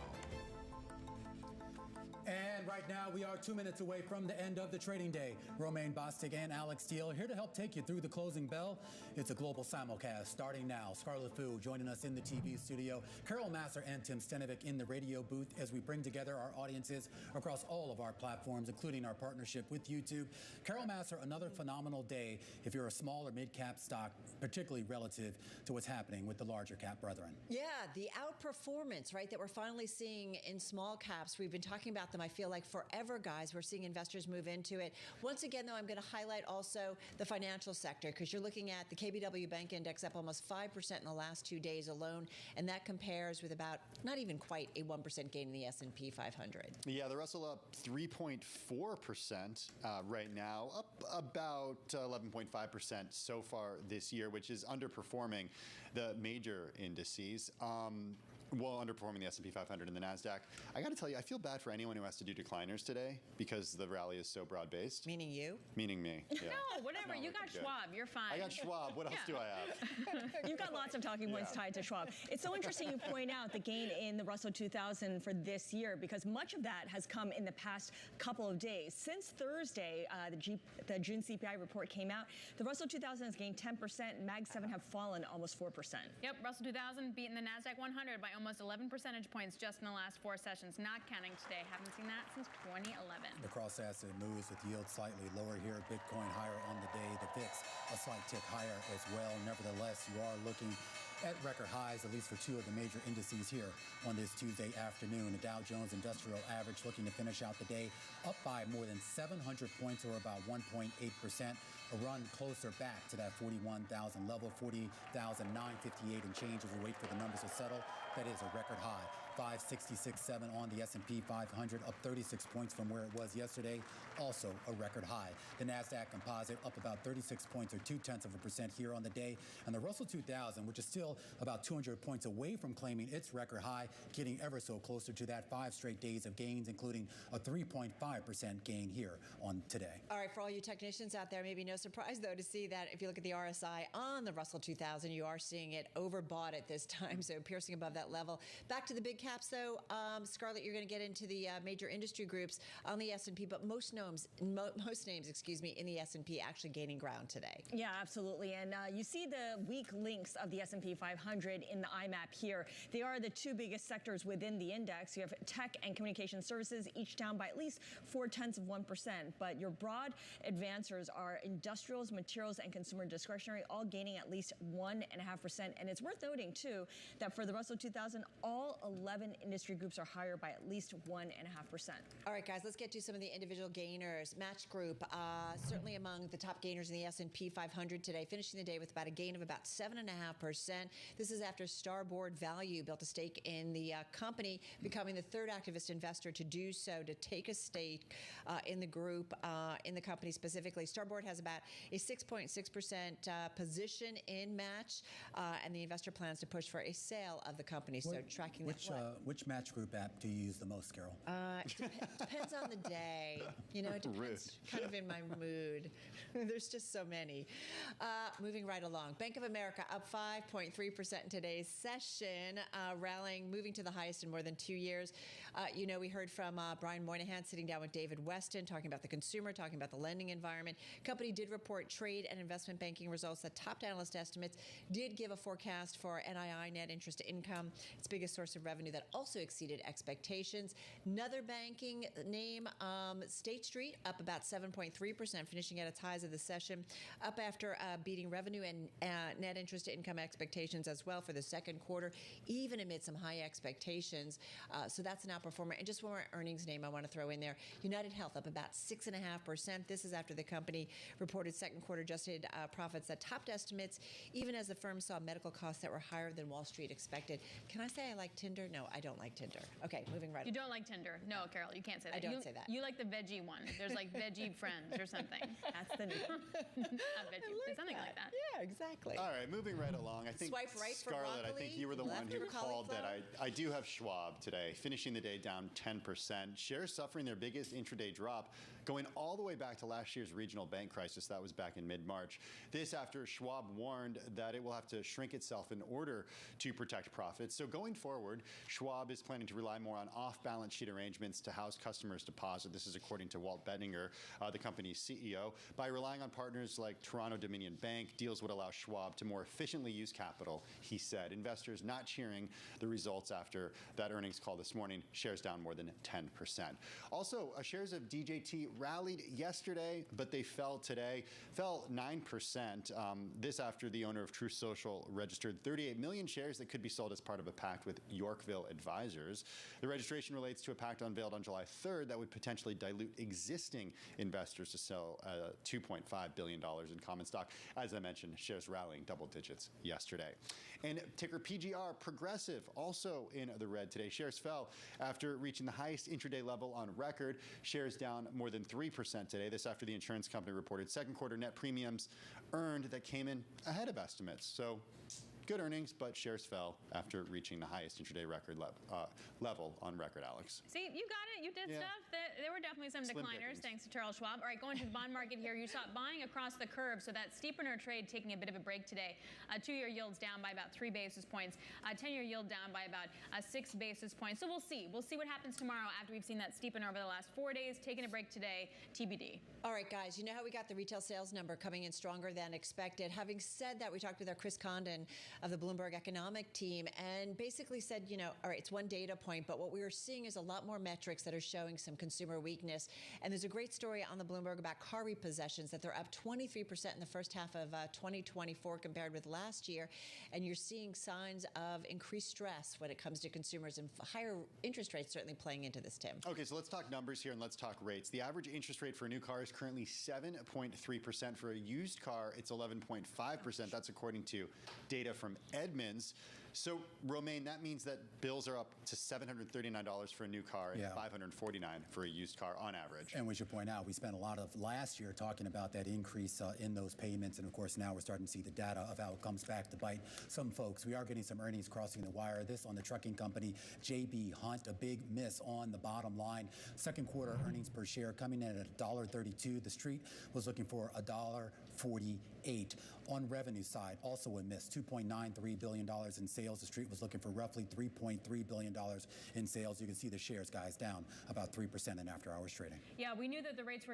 And right now, we are 2 minutes away from the end of the trading day. Romaine Bostic and Alex Steele here to help take you through the closing bell. It's a global simulcast starting now. Scarlett Fu joining us in the TV studio. Carol Masser and Tim Stenovic in the radio booth as we bring together our audiences across all of our platforms, including our partnership with YouTube. Carol Masser, another phenomenal day if you're a small or mid-cap stock, particularly relative to what's happening with the larger cap brethren. Yeah, the outperformance, right, that we're finally seeing in small caps. We've been talking about them, I feel like, forever, guys. We're seeing investors move into it. Once again, though, I'm going to highlight also the financial sector, because you're looking at the KBW Bank Index up almost 5% in the last 2 days alone, and that compares with about not even quite a 1% gain in the S&P 500. Yeah, the Russell up 3.4% right now, up about 11.5% so far this year, which is underperforming the major indices. Well, underperforming the S&P 500 and the NASDAQ. I got to tell you, I feel bad for anyone who has to do decliners today because the rally is so broad-based. Meaning you? Meaning me. Yeah. No, whatever. You got Schwab. You're fine. I got Schwab. What else do I have? You've got lots of talking points tied to Schwab. It's so interesting you point out the gain in the Russell 2000 for this year, because much of that has come in the past couple of days. Since Thursday, the June CPI report came out, the Russell 2000 has gained 10%. Mag 7 have fallen almost 4%. Yep, Russell 2000 beating the NASDAQ 100 by almost 11 percentage points just in the last 4 sessions. Not counting today. Haven't seen that since 2011. The cross-asset moves with yield slightly lower here. Bitcoin higher on the day. The VIX a slight tick higher as well. Nevertheless, you are looking at record highs, at least for 2 of the major indices here on this Tuesday afternoon. The Dow Jones Industrial Average looking to finish out the day up by more than 700 points, or about 1.8%. a run closer back to that 41,000 level, 40,958 and change as we wait for the numbers to settle. That is a record high. 566.7 on the S&P 500, up 36 points from where it was yesterday, also a record high. The NASDAQ composite up about 36 points or 0.2% here on the day. And the Russell 2000, which is still about 200 points away from claiming its record high, getting ever so closer to that 5 straight days of gains, including a 3.5% gain here on today. All right, for all you technicians out there, maybe no surprise, though, to see that if you look at the RSI on the Russell 2000, you are seeing it overbought at this time, so piercing above that level. Back to the big caps, though. Scarlett, you're going to get into the major industry groups on the S&P, but most names, in the S&P actually gaining ground today. Yeah, absolutely. And you see the weak links of the S&P 500 in the IMAP here. They are the two biggest sectors within the index. You have tech and communication services, each down by at least 0.4%. But your broad advancers are industrials, materials, and consumer discretionary, all gaining at least 1.5%. And it's worth noting, too, that for the Russell 2000, all 11 industry groups are higher by at least 1.5%. All right, guys, let's get to some of the individual gainers. Match Group, certainly among the top gainers in the S&P 500 today, finishing the day with about a gain of about 7.5%. This is after Starboard Value built a stake in the company, becoming the third activist investor to do so, to take a stake in the group, in the company specifically. Starboard has about a 6.6% position in Match, and the investor plans to push for a sale of the company. So tracking which Match Group app do you use the most, Carol? Depends on the day. You know, it depends kind of in my mood. There's just so many. Moving right along. Bank of America up 5.3% in today's session, rallying, moving to the highest in more than 2 years. You know, we heard from Brian Moynihan sitting down with David Weston, talking about the consumer, talking about the lending environment. Company did report trade and investment banking results that topped analyst estimates, did give a forecast for NII, net interest income, its biggest source of revenue, that also exceeded expectations. Another banking name, State Street, up about 7.3%, finishing at its highs of the session, up after beating revenue and net interest income expectations as well for the second quarter, even amid some high expectations. So that's an outperformer. And just one more earnings name I want to throw in there. United Health up about 6.5%. This is after the company reported second quarter adjusted profits that topped estimates, even as the firm saw medical costs that were higher than Wall Street expected. Can I say I like Tinder? No, I don't like Tinder. Okay, moving right on. You don't like Tinder? No, Carol, you can't say that. I don't say that. You like the veggie one. There's like veggie friends or something. That's the name. Not veggie. It's something like that. Yeah, exactly. All right, moving right along. I think, Swipe right for Scarlett, broccoli, I think you were the one who called that. I do have Schwab today, finishing the day down 10%. Shares suffering their biggest intraday drop, going all the way back to last year's regional bank crisis. That was back in mid-March. This after Schwab warned that it will have to shrink itself in order to protect profits. So going forward, Schwab is planning to rely more on off-balance sheet arrangements to house customers' deposit. This is according to Walt Bettinger, the company's CEO. By relying on partners like Toronto Dominion Bank, deals would allow Schwab to more efficiently use capital, he said. Investors not cheering the results after that earnings call this morning. Shares down more than 10%. Also, shares of DJT rallied yesterday, but they fell today. Fell 9%. This after the owner of Truth Social registered 38 million shares that could be sold as part of a pact with Yorkville Advisors. The registration relates to a pact unveiled on July 3rd that would potentially dilute existing investors to sell $2.5 billion in common stock. As I mentioned, shares rallying double digits yesterday. And ticker PGR, Progressive, also in the red today. Shares fell after reaching the highest intraday level on record. Shares down more than 3% today. This after the insurance company reported second quarter net premiums earned that came in ahead of estimates. So good earnings, but shares fell after reaching the highest intraday record level on record, Alex. See, you got it. You did stuff. There were definitely some decliners, thanks to Charles Schwab. All right, going to the bond market here, you saw buying across the curve, so that steepener trade taking a bit of a break today. 2-year yields down by about 3 basis points. 10-year yield down by about 6 basis points. So we'll see. We'll see what happens tomorrow after we've seen that steepener over the last 4 days. Taking a break today, TBD. All right, guys, you know how we got the retail sales number coming in stronger than expected. Having said that, we talked with our Chris Condon of the Bloomberg economic team and basically said, you know, all right, it's one data point, but what we were seeing is a lot more metrics that that are showing some consumer weakness. And there's a great story on the Bloomberg about car repossessions, that they're up 23% in the first half of 2024 compared with last year. And you're seeing signs of increased stress when it comes to consumers, and higher interest rates certainly playing into this, Tim. Okay, so let's talk numbers here and let's talk rates. The average interest rate for a new car is currently 7.3%. For a used car, it's 11.5%. That's according to data from Edmunds. So, Romaine, that means that bills are up to $739 for a new car and $549 for a used car on average. And we should point out, we spent a lot of last year talking about that increase in those payments. And, of course, now we're starting to see the data of how it comes back to bite some folks. We are getting some earnings crossing the wire. This on the trucking company, J.B. Hunt, a big miss on the bottom line. Second quarter earnings per share coming in at $1.32. The street was looking for $1.48. On revenue side, also a miss, $2.93 billion in sales. The street was looking for roughly $3.3 billion in sales. You can see the shares, guys, down about 3% in after-hours trading. Yeah, we knew that the rates were